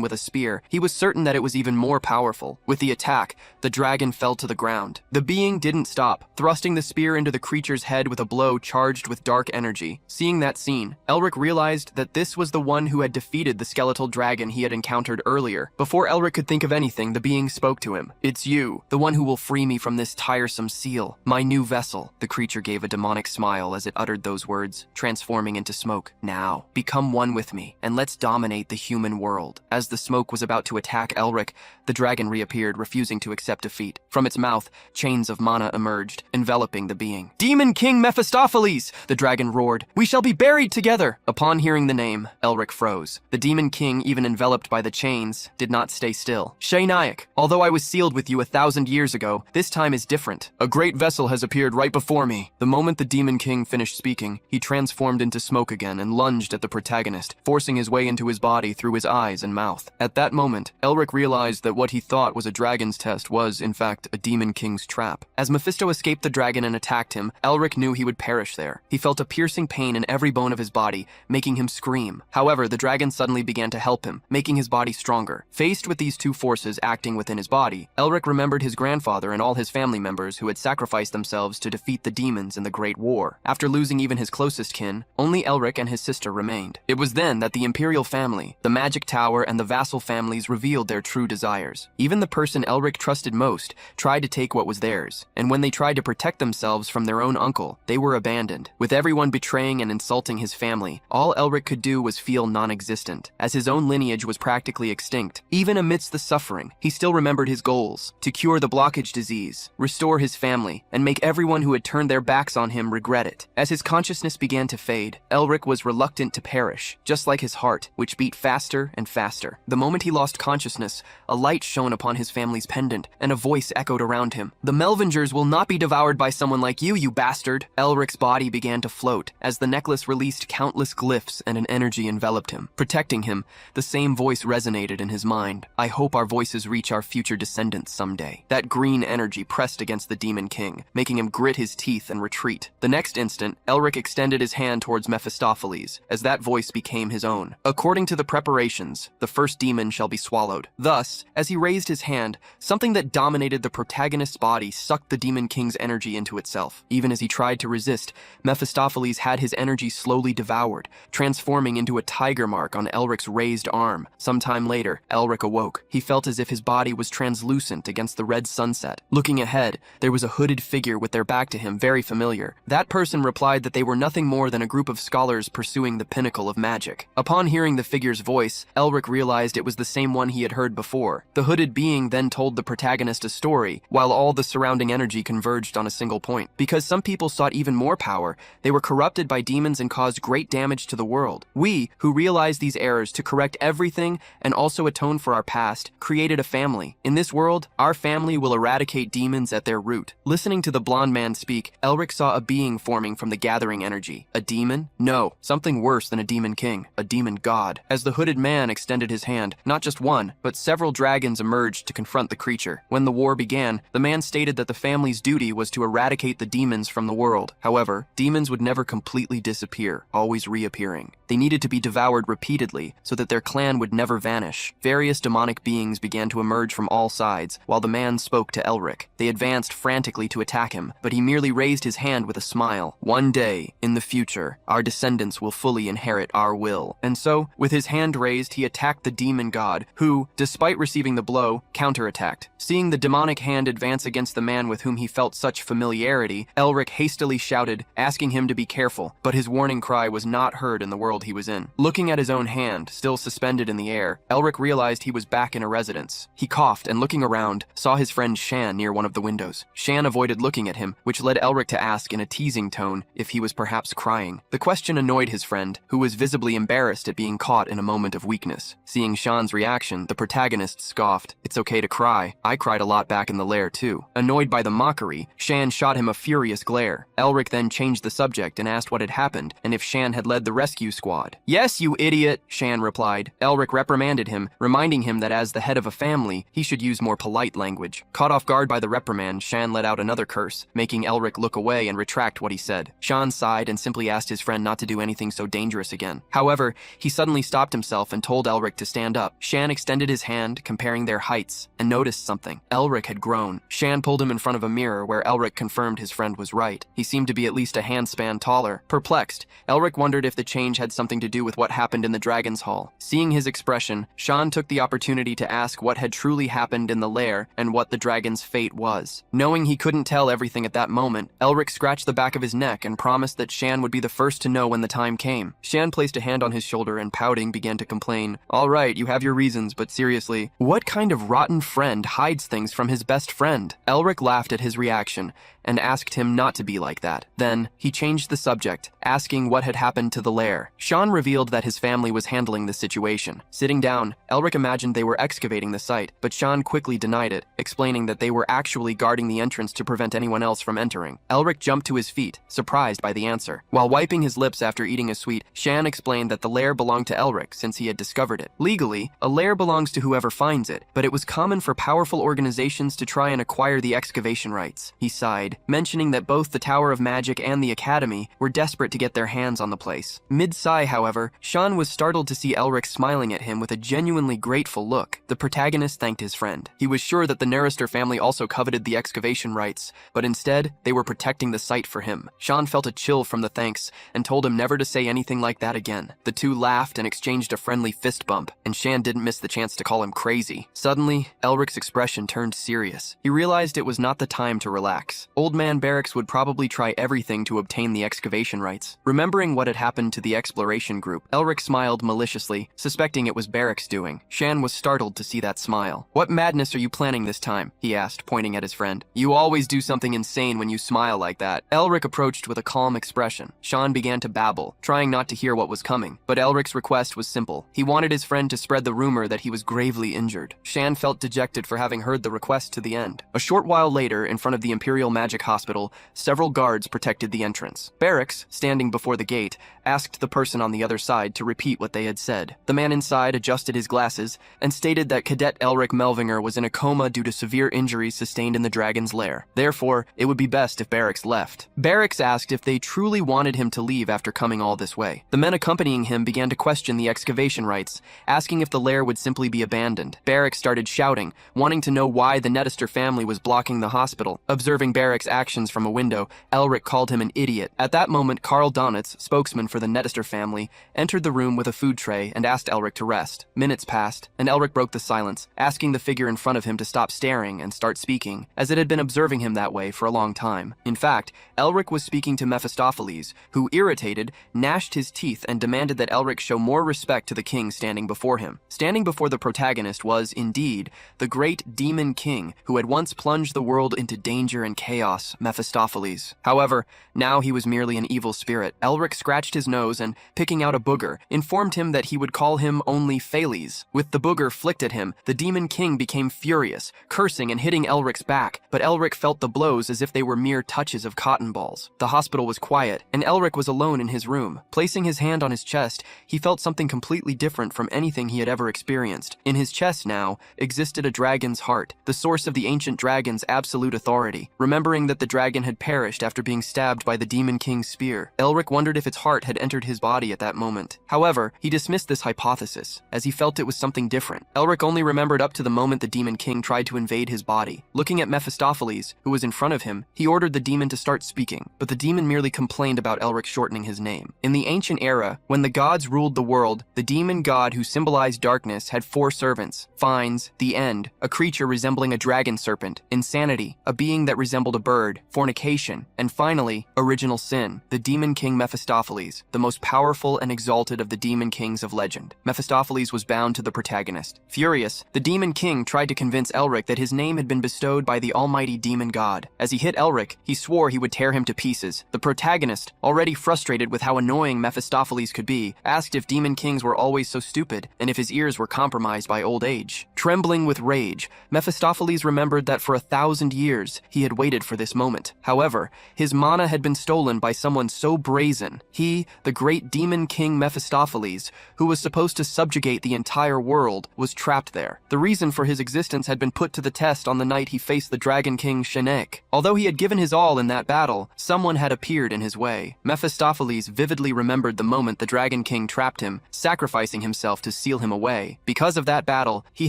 with a spear, he was certain that it was even more powerful. With the attack, the dragon fell to the ground. The being didn't stop, thrusting the spear into the creature's head with a blow charged with dark energy. Seeing that scene, Elric realized that this was the one who had defeated the skeletal dragon he had encountered earlier. Before Elric could think of anything, the being spoke to him. "It's you, the one who will free me from this tiresome seal, my new vessel." The creature gave a demonic smile as it uttered those words, transforming into smoke. "Now, become one with me, and let's dominate the human world." As the smoke was about to attack Elric, the dragon reappeared, refusing to accept defeat. From its mouth, chains of mana emerged, enveloping the being. "Demon King Mephistopheles!" the dragon roared. "We shall be buried together!" Upon hearing the name, Elric froze. The Demon King, even enveloped by the chains, did not stay still. "Shaynayak, although I was sealed with you 1,000 years ago, this time is different. A great vessel has appeared right before me." The moment the Demon King finished speaking, he transformed into smoke again and lunged at the protagonist, forcing his way into his body through his eyes and mouth. At that moment, Elric realized that what he thought was a dragon's test was, in fact, a Demon King's trap. As Mephisto escaped the dragon and attacked him, Elric knew he would perish there. He felt a piercing pain in every bone of his body, making him scream. However, the dragon suddenly began to help him, making his body stronger. Faced with these two forces acting within his body, Elric remembered his grandfather and all his family members who had sacrificed themselves to defeat the demons in the Great War. After losing even his closest kin, only Elric and his sister remained. It was then that the Imperial family, the Magic Tower, and the vassal families revealed their true desires. Even the person Elric trusted most tried to take what was theirs, and when they tried to protect themselves from their own uncle, they were abandoned. With everyone betraying and insulting his family, all Elric could do was feel non-existent, as his own lineage was practically extinct. Even amidst the suffering, he still remembered his goals: to cure the blockage disease, restore his family, and make everyone who had turned their backs on him regret it. As his consciousness began to fade, Elric was reluctant to perish, just like his heart, which beat faster and faster. The moment he lost consciousness, a light shone upon his family's pendant, and a voice echoed around him. "The Melvingers will not be devoured by someone like you bastard!" Elric's body began to float, as the necklace released countless glyphs and an energy enveloped him. Protecting him, the same voice resonated in his mind. "I hope our voices reach our future descendants someday." That green energy pressed against the Demon King, making him grit his teeth and retreat. The next instant, Elric extended his hand towards Mephistopheles, as that voice became his own. "According to the preparations, the first demon shall be swallowed." Thus, as he raised his hand, something that dominated the protagonist's body sucked the Demon King's energy into itself. Even as he tried to resist, Mephistopheles had his energy slowly devoured, transforming into a tiger mark on Elric's raised arm. Sometime later, Elric awoke. He felt as if his body was translucent against the red sunset. Looking ahead, there was a hooded figure with their back to him, very familiar. That person replied that they were nothing more than a group of scholars pursuing the pinnacle of magic. Upon hearing the figure's voice, Elric realized it was the same one he had heard before. The hooded being then told the protagonist a story, while all the surrounding energy converged on a single point. Because some people sought even more power, they were corrupted by demons and caused great damage to the world. We, who realized these errors to correct everything and also atone for our past, created a family. In this world, our family will eradicate demons at their root. Listening to the blonde man speak, Elric saw a being forming from the gathering energy. A demon? No, something worse than a demon king, a demon god. As the hooded man extended his hand, not just one, but several dragons emerged to confront the creature. When the war began, the man stated that the family's duty was to eradicate the demons from the world. However, demons would never completely disappear, always reappearing. They needed to be devoured repeatedly so that their clan would never vanish. Various demonic beings began to emerge from all sides, while the man spoke to Elric. They advanced frantically to attack him, but he merely raised his hand with a smile. "One day, in the future, our descendants will fully inherit our will." And so, with his hand raised, he attacked the demon god, who, despite receiving the blow, counterattacked. contact. Seeing the demonic hand advance against the man with whom he felt such familiarity, Elric hastily shouted, asking him to be careful, but his warning cry was not heard in the world he was in. Looking at his own hand, still suspended in the air, Elric realized he was back in a residence. He coughed and, looking around, saw his friend Shan near one of the windows. Shan avoided looking at him, which led Elric to ask in a teasing tone if he was perhaps crying. The question annoyed his friend, who was visibly embarrassed at being caught in a moment of weakness. Seeing Shan's reaction, the protagonist scoffed. "It's okay to cry. I cried a lot back in the lair too." Annoyed by the mockery, Shan shot him a furious glare. Elric then changed the subject and asked what had happened and if Shan had led the rescue squad. "Yes, you idiot," Shan replied. Elric reprimanded him, reminding him that as the head of a family, he should use more polite language. Caught off guard by the reprimand, Shan let out another curse, making Elric look away and retract what he said. Shan sighed and simply asked his friend not to do anything so dangerous again. However, he suddenly stopped himself and told Elric to stand up. Shan extended his hand, comparing their heights, and noticed something. Elric had grown. Shan pulled him in front of a mirror where Elric confirmed his friend was right. He seemed to be at least a handspan taller. Perplexed, Elric wondered if the change had something to do with what happened in the Dragon's Hall. Seeing his expression, Shan took the opportunity to ask what had truly happened in the lair and what the dragon's fate was. Knowing he couldn't tell everything at that moment, Elric scratched the back of his neck and promised that Shan would be the first to know when the time came. Shan placed a hand on his shoulder and, pouting, began to complain. "All right, you have your reasons, but seriously, what kind of rotten friend hides things from his best friend?" Elric laughed at his reaction and asked him not to be like that. Then, he changed the subject, asking what had happened to the lair. Shan revealed that his family was handling the situation. Sitting down, Elric imagined they were excavating the site, but Shan quickly denied it, explaining that they were actually guarding the entrance to prevent anyone else from entering. Elric jumped to his feet, surprised by the answer. While wiping his lips after eating a sweet, Shan explained that the lair belonged to Elric since he had discovered it. Legally, a lair belongs to whoever finds it, but it was common for powerful organizations to try and acquire the excavation rights. He sighed, mentioning that both the Tower of Magic and the Academy were desperate to get their hands on the place. Mid-sigh, however, Shan was startled to see Elric smiling at him with a genuinely grateful look. The protagonist thanked his friend. He was sure that the Nerrister family also coveted the excavation rights, but instead, they were protecting the site for him. Shan felt a chill from the thanks and told him never to say anything like that again. The two laughed and exchanged a friendly fist bump, and Shan didn't miss the chance to call him crazy. Suddenly, Elric's expression turned serious. He realized it was not the time to relax. Old Man Barracks would probably try everything to obtain the excavation rights. Remembering what had happened to the exploration group, Elric smiled maliciously, suspecting it was Barracks' doing. Shan was startled to see that smile. "What madness are you planning this time?" he asked, pointing at his friend. "You always do something insane when you smile like that." Elric approached with a calm expression. Shan began to babble, trying not to hear what was coming, but Elric's request was simple. He wanted his friend to spread the rumor that he was gravely injured. Shan felt dejected for having heard the request to the end. A short while later, in front of the Imperial Magic Hospital, several guards protected the entrance. Barracks, standing before the gate, asked the person on the other side to repeat what they had said. The man inside adjusted his glasses and stated that Cadet Elric Melvinger was in a coma due to severe injuries sustained in the dragon's lair. Therefore, it would be best if Barracks left. Barracks asked if they truly wanted him to leave after coming all this way. The men accompanying him began to question the excavation rights, asking if the lair would simply be abandoned. Barracks started shouting, wanting to know why the Nettister family was blocking the hospital. Observing Barracks' actions from a window, Elric called him an idiot. At that moment, Carl Donitz, spokesman for the Nettister family, entered the room with a food tray and asked Elric to rest. Minutes passed, and Elric broke the silence, asking the figure in front of him to stop staring and start speaking, as it had been observing him that way for a long time. In fact, Elric was speaking to Mephistopheles, who, irritated, gnashed his teeth and demanded that Elric show more respect to the king standing before him. Standing before the protagonist was, indeed, the great demon king who had once plunged the world into danger and chaos, Mephistopheles. However, now he was merely an evil spirit. Elric scratched his nose and, picking out a booger, informed him that he would call him only Pheles. With the booger flicked at him, the demon king became furious, cursing and hitting Elric's back, but Elric felt the blows as if they were mere touches of cotton balls. The hospital was quiet, and Elric was alone in his room. Placing his hand on his chest, he felt something completely different from anything he had ever experienced. In his chest now existed a dragon's heart, the source of the ancient dragon's absolute authority. Remembering that the dragon had perished after being stabbed by the demon king's spear, Elric wondered if its heart had entered his body at that moment. However, he dismissed this hypothesis, as he felt it was something different. Elric only remembered up to the moment the demon king tried to invade his body. Looking at Mephistopheles, who was in front of him, he ordered the demon to start speaking, but the demon merely complained about Elric shortening his name. In the ancient era, when the gods ruled the world, the demon god who symbolized darkness had 4 servants: Finds, the End, a creature resembling a dragon serpent, insanity, a being that resembled a bird, fornication, and finally, original sin, the demon king Mephistopheles, the most powerful and exalted of the demon kings of legend. Mephistopheles was bound to the protagonist. Furious, the demon king tried to convince Elric that his name had been bestowed by the almighty demon god. As he hit Elric, he swore he would tear him to pieces. The protagonist, already frustrated with how annoying Mephistopheles could be, asked if demon kings were always so stupid and if his ears were compromised by old age. Trembling with rage, Mephistopheles remembered that for 1,000 years he had waited for this moment. However, his mana had been stolen by someone so brazen. He, the great demon king Mephistopheles, who was supposed to subjugate the entire world, was trapped there. The reason for his existence had been put to the test on the night he faced the dragon king Shenek. Although he had given his all in that battle, someone had appeared in his way. Mephistopheles vividly remembered the moment the dragon king trapped him, sacrificing himself to seal him away. Because of that battle, he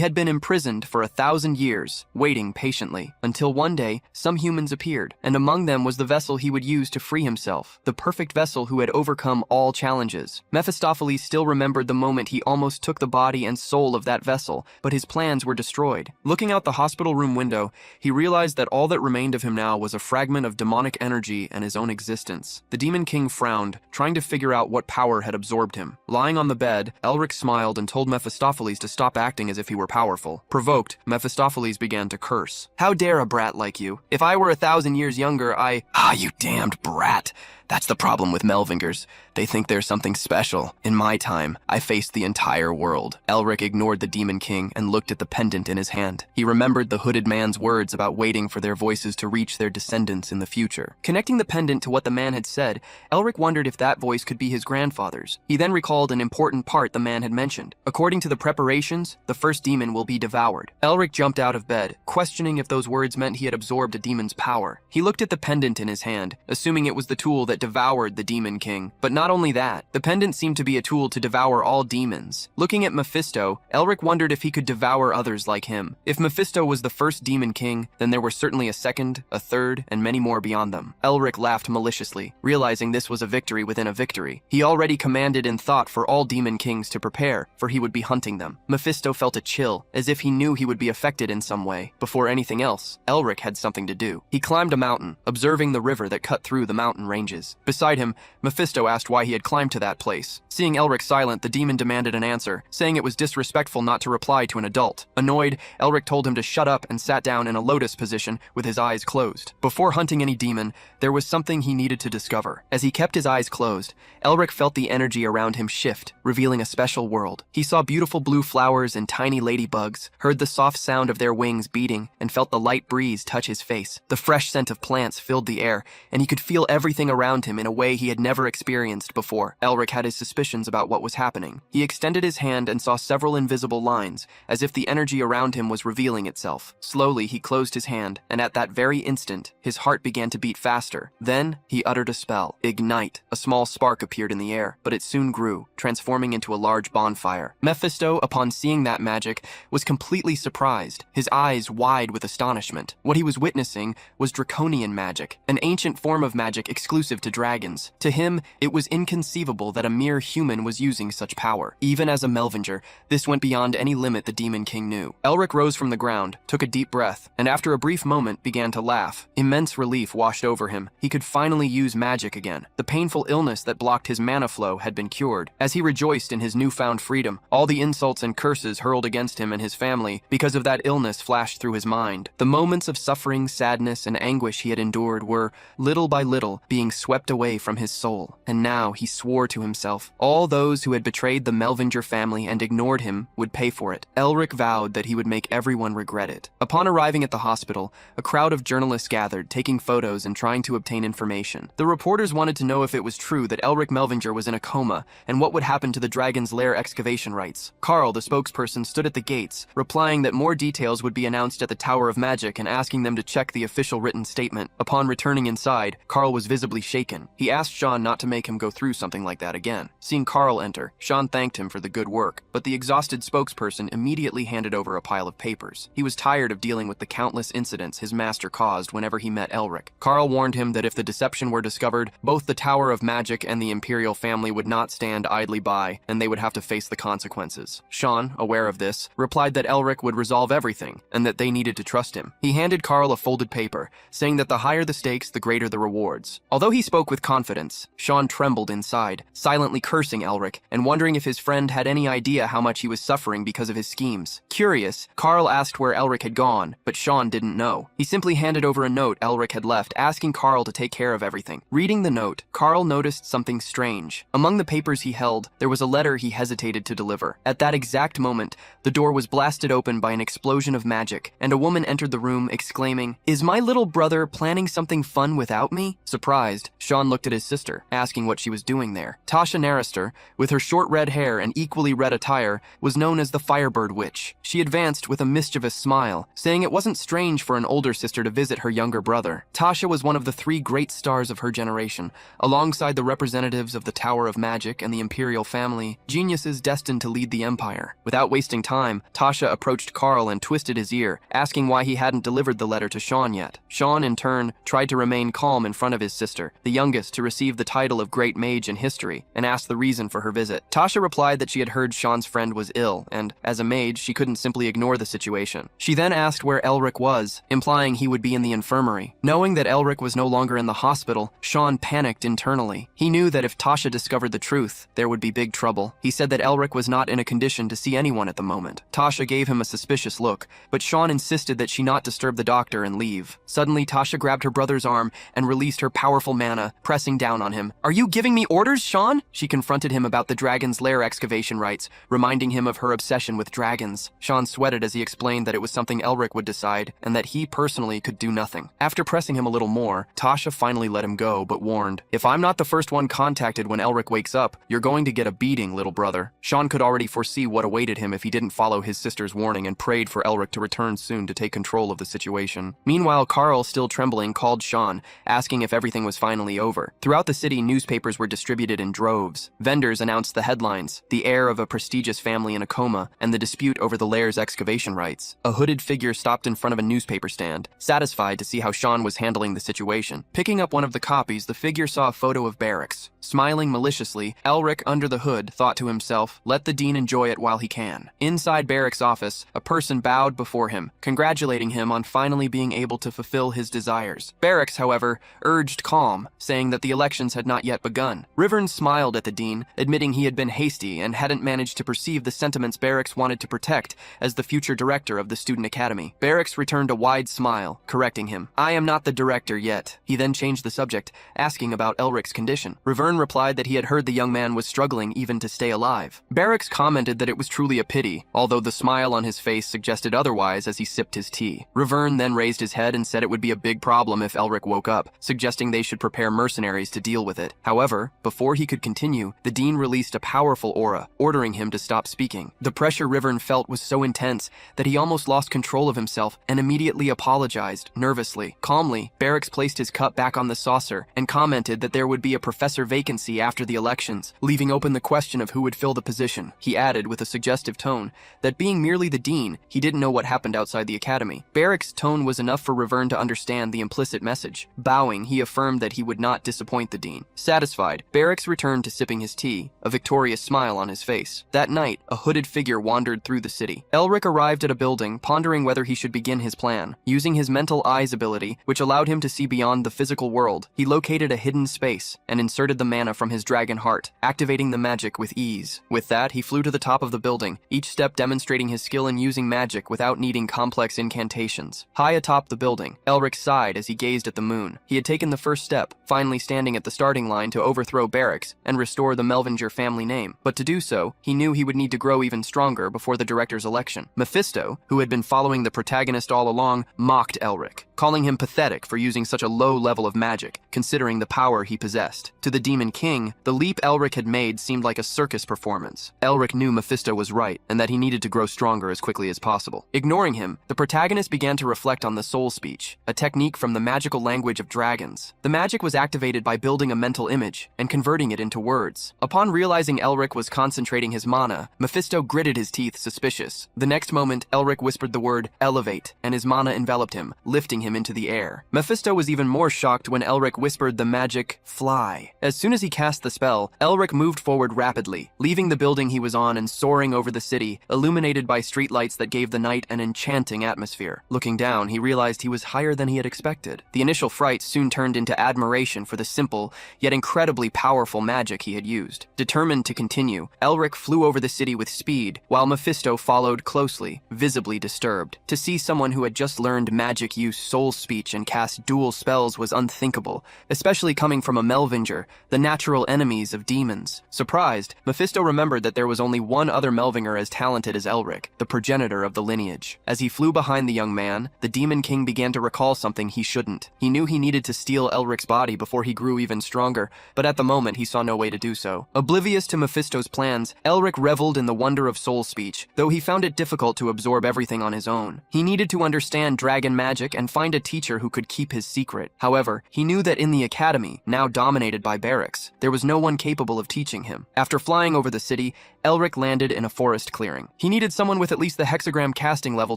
had been imprisoned for 1,000 years, waiting patiently, until one day, some humans appeared, and among them was the vessel he would use to free himself, the perfect vessel who had overcome all challenges. Mephistopheles still remembered the moment he almost took the body and soul of that vessel, but his plans were destroyed. Looking out the hospital room window, he realized that all that remained of him now was a fragment of demonic energy and his own existence. The demon king frowned, trying to figure out what power had absorbed him. Lying on the bed, Elric smiled and told Mephistopheles to stop acting as if he were powerful. Provoked, Mephistopheles began to curse. "How dare a brat like you? If I were 1,000 years younger, Ah, you damned brat. That's the problem with Melvingers. They think there's something special. In my time, I faced the entire world." Elric ignored the Demon King and looked at the pendant in his hand. He remembered the hooded man's words about waiting for their voices to reach their descendants in the future. Connecting the pendant to what the man had said, Elric wondered if that voice could be his grandfather's. He then recalled an important part the man had mentioned. According to the preparations, the first demon will be devoured. Elric jumped out of bed, questioning if those words meant he had absorbed a demon's power. He looked at the pendant in his hand, assuming it was the tool that devoured the Demon King. But not only that, the pendant seemed to be a tool to devour all demons. Looking at Mephisto, Elric wondered if he could devour others like him. If Mephisto was the first Demon King, then there were certainly a second, a third, and many more beyond them. Elric laughed maliciously, realizing this was a victory within a victory. He already commanded in thought for all Demon Kings to prepare, for he would be hunting them. Mephisto felt a chill, as if he knew he would be affected in some way. Before anything else, Elric had something to do. He climbed a mountain, observing the river that cut through the mountain ranges. Beside him, Mephisto asked why he had climbed to that place. Seeing Elric silent, the demon demanded an answer, saying it was disrespectful not to reply to an adult. Annoyed, Elric told him to shut up and sat down in a lotus position with his eyes closed. Before hunting any demon, there was something he needed to discover. As he kept his eyes closed, Elric felt the energy around him shift, revealing a special world. He saw beautiful blue flowers and tiny ladybugs, heard the soft sound of their wings beating, and felt the light breeze touch his face. The fresh scent of plants filled the air, and he could feel everything around him in a way he had never experienced before. Elric had his suspicions about what was happening. He extended his hand and saw several invisible lines, as if the energy around him was revealing itself. Slowly, he closed his hand, and at that very instant, his heart began to beat faster. Then, he uttered a spell. Ignite. A small spark appeared in the air, but it soon grew, transforming into a large bonfire. Mephisto, upon seeing that magic, was completely surprised, his eyes wide with astonishment. What he was witnessing was draconian magic, an ancient form of magic exclusive to dragons. To him, it was inconceivable that a mere human was using such power. Even as a Melvinger, this went beyond any limit the Demon King knew. Elric rose from the ground, took a deep breath, and after a brief moment began to laugh. Immense relief washed over him. He could finally use magic again. The painful illness that blocked his mana flow had been cured. As he rejoiced in his newfound freedom, all the insults and curses hurled against him and his family because of that illness flashed through his mind. The moments of suffering, sadness, and anguish he had endured were, little by little, being swept away from his soul. And now he swore to himself, all those who had betrayed the Melvinger family and ignored him would pay for it. Elric vowed that he would make everyone regret it. Upon arriving at the hospital, a crowd of journalists gathered, taking photos and trying to obtain information. The reporters wanted to know if it was true that Elric Melvinger was in a coma and what would happen to the Dragon's Lair excavation rights. Carl, the spokesperson, stood at the gates, replying that more details would be announced at the Tower of Magic and asking them to check the official written statement. Upon returning inside, Carl was visibly shaken shaken. He asked Sean not to make him go through something like that again. Seeing Carl enter, Sean thanked him for the good work, but the exhausted spokesperson immediately handed over a pile of papers. He was tired of dealing with the countless incidents his master caused whenever he met Elric. Carl warned him that if the deception were discovered, both the Tower of Magic and the Imperial family would not stand idly by, and they would have to face the consequences. Sean, aware of this, replied that Elric would resolve everything, and that they needed to trust him. He handed Carl a folded paper, saying that the higher the stakes, the greater the rewards. Although he spoke with confidence, Sean trembled inside, silently cursing Elric, and wondering if his friend had any idea how much he was suffering because of his schemes. Curious, Carl asked where Elric had gone, but Sean didn't know. He simply handed over a note Elric had left, asking Carl to take care of everything. Reading the note, Carl noticed something strange. Among the papers he held, there was a letter he hesitated to deliver. At that exact moment, the door was blasted open by an explosion of magic, and a woman entered the room, exclaiming, "Is my little brother planning something fun without me?" Surprised, Sean looked at his sister, asking what she was doing there. Tasha Narrister, with her short red hair and equally red attire, was known as the Firebird Witch. She advanced with a mischievous smile, saying it wasn't strange for an older sister to visit her younger brother. Tasha was one of the three great stars of her generation, alongside the representatives of the Tower of Magic and the Imperial family, geniuses destined to lead the Empire. Without wasting time, Tasha approached Carl and twisted his ear, asking why he hadn't delivered the letter to Sean yet. Sean, in turn, tried to remain calm in front of his sister, the youngest to receive the title of Great Mage in history, and asked the reason for her visit. Tasha replied that she had heard Sean's friend was ill, and, as a mage, she couldn't simply ignore the situation. She then asked where Elric was, implying he would be in the infirmary. Knowing that Elric was no longer in the hospital, Sean panicked internally. He knew that if Tasha discovered the truth, there would be big trouble. He said that Elric was not in a condition to see anyone at the moment. Tasha gave him a suspicious look, but Sean insisted that she not disturb the doctor and leave. Suddenly, Tasha grabbed her brother's arm and released her powerful mana, pressing down on him. "Are you giving me orders, Sean?" She confronted him about the dragon's lair excavation rights, reminding him of her obsession with dragons. Sean sweated as he explained that it was something Elric would decide, and that he personally could do nothing. After pressing him a little more, Tasha finally let him go, but warned, "If I'm not the first one contacted when Elric wakes up, you're going to get a beating, little brother." Sean could already foresee what awaited him if he didn't follow his sister's warning and prayed for Elric to return soon to take control of the situation. Meanwhile, Carl, still trembling, called Sean, asking if everything was finally over. Throughout the city, newspapers were distributed in droves. Vendors announced the headlines: the heir of a prestigious family in a coma, and the dispute over the lair's excavation rights. A hooded figure stopped in front of a newspaper stand, satisfied to see how Sean was handling the situation. Picking up one of the copies, the figure saw a photo of Barracks. Smiling maliciously, Elric, under the hood, thought to himself, let the dean enjoy it while he can. Inside Barracks' office, a person bowed before him, congratulating him on finally being able to fulfill his desires. Barracks, however, urged calm, saying that the elections had not yet begun. Rivern smiled at the dean, admitting he had been hasty and hadn't managed to perceive the sentiments Barracks wanted to protect as the future director of the student academy. Barracks returned a wide smile, correcting him. "I am not the director yet." He then changed the subject, asking about Elric's condition. Rivern replied that he had heard the young man was struggling even to stay alive. Barracks commented that it was truly a pity, although the smile on his face suggested otherwise as he sipped his tea. Rivern then raised his head and said it would be a big problem if Elric woke up, suggesting they should prepare mercenaries to deal with it. However, before he could continue, the dean released a powerful aura, ordering him to stop speaking. The pressure Rivern felt was so intense that he almost lost control of himself and immediately apologized, nervously. Calmly, Barracks placed his cup back on the saucer and commented that there would be a professor vacancy after the elections, leaving open the question of who would fill the position. He added, with a suggestive tone, that being merely the dean, he didn't know what happened outside the academy. Barracks' tone was enough for Rivern to understand the implicit message. Bowing, he affirmed that he would not disappoint the dean. Satisfied, Barracks returned to sipping his tea, a victorious smile on his face. That night, a hooded figure wandered through the city. Elric arrived at a building, pondering whether he should begin his plan. Using his mental eyes ability, which allowed him to see beyond the physical world, he located a hidden space and inserted the mana from his dragon heart, activating the magic with ease. With that, he flew to the top of the building, each step demonstrating his skill in using magic without needing complex incantations. High atop the building, Elric sighed as he gazed at the moon. He had taken the first step, finally standing at the starting line to overthrow Barracks and restore the Melvinger family name. But to do so, he knew he would need to grow even stronger before the director's election. Mephisto, who had been following the protagonist all along, mocked Elric. calling him pathetic for using such a low level of magic, considering the power he possessed. To the Demon King, the leap Elric had made seemed like a circus performance. Elric knew Mephisto was right, and that he needed to grow stronger as quickly as possible. Ignoring him, the protagonist began to reflect on the soul speech, a technique from the magical language of dragons. The magic was activated by building a mental image and converting it into words. Upon realizing Elric was concentrating his mana, Mephisto gritted his teeth, suspicious. The next moment, Elric whispered the word elevate, and his mana enveloped him, lifting him into the air. Mephisto was even more shocked when Elric whispered the magic fly. As soon as he cast the spell, Elric moved forward rapidly, leaving the building he was on and soaring over the city, illuminated by streetlights that gave the night an enchanting atmosphere. Looking down, he realized he was higher than he had expected. The initial fright soon turned into admiration for the simple, yet incredibly powerful magic he had used. Determined to continue, Elric flew over the city with speed, while Mephisto followed closely, visibly disturbed. To see someone who had just learned magic use soul speech and cast dual spells was unthinkable, especially coming from a Melvinger, the natural enemies of demons. Surprised, Mephisto remembered that there was only one other Melvinger as talented as Elric, the progenitor of the lineage. As he flew behind the young man, the Demon King began to recall something he shouldn't. He knew he needed to steal Elric's body before he grew even stronger, but at the moment he saw no way to do so. Oblivious to Mephisto's plans, Elric reveled in the wonder of soul speech, though he found it difficult to absorb everything on his own. He needed to understand dragon magic and find a teacher who could keep his secret. However, he knew that in the academy, now dominated by barracks, there was no one capable of teaching him. After flying over the city, Elric landed in a forest clearing. He needed someone with at least the hexagram casting level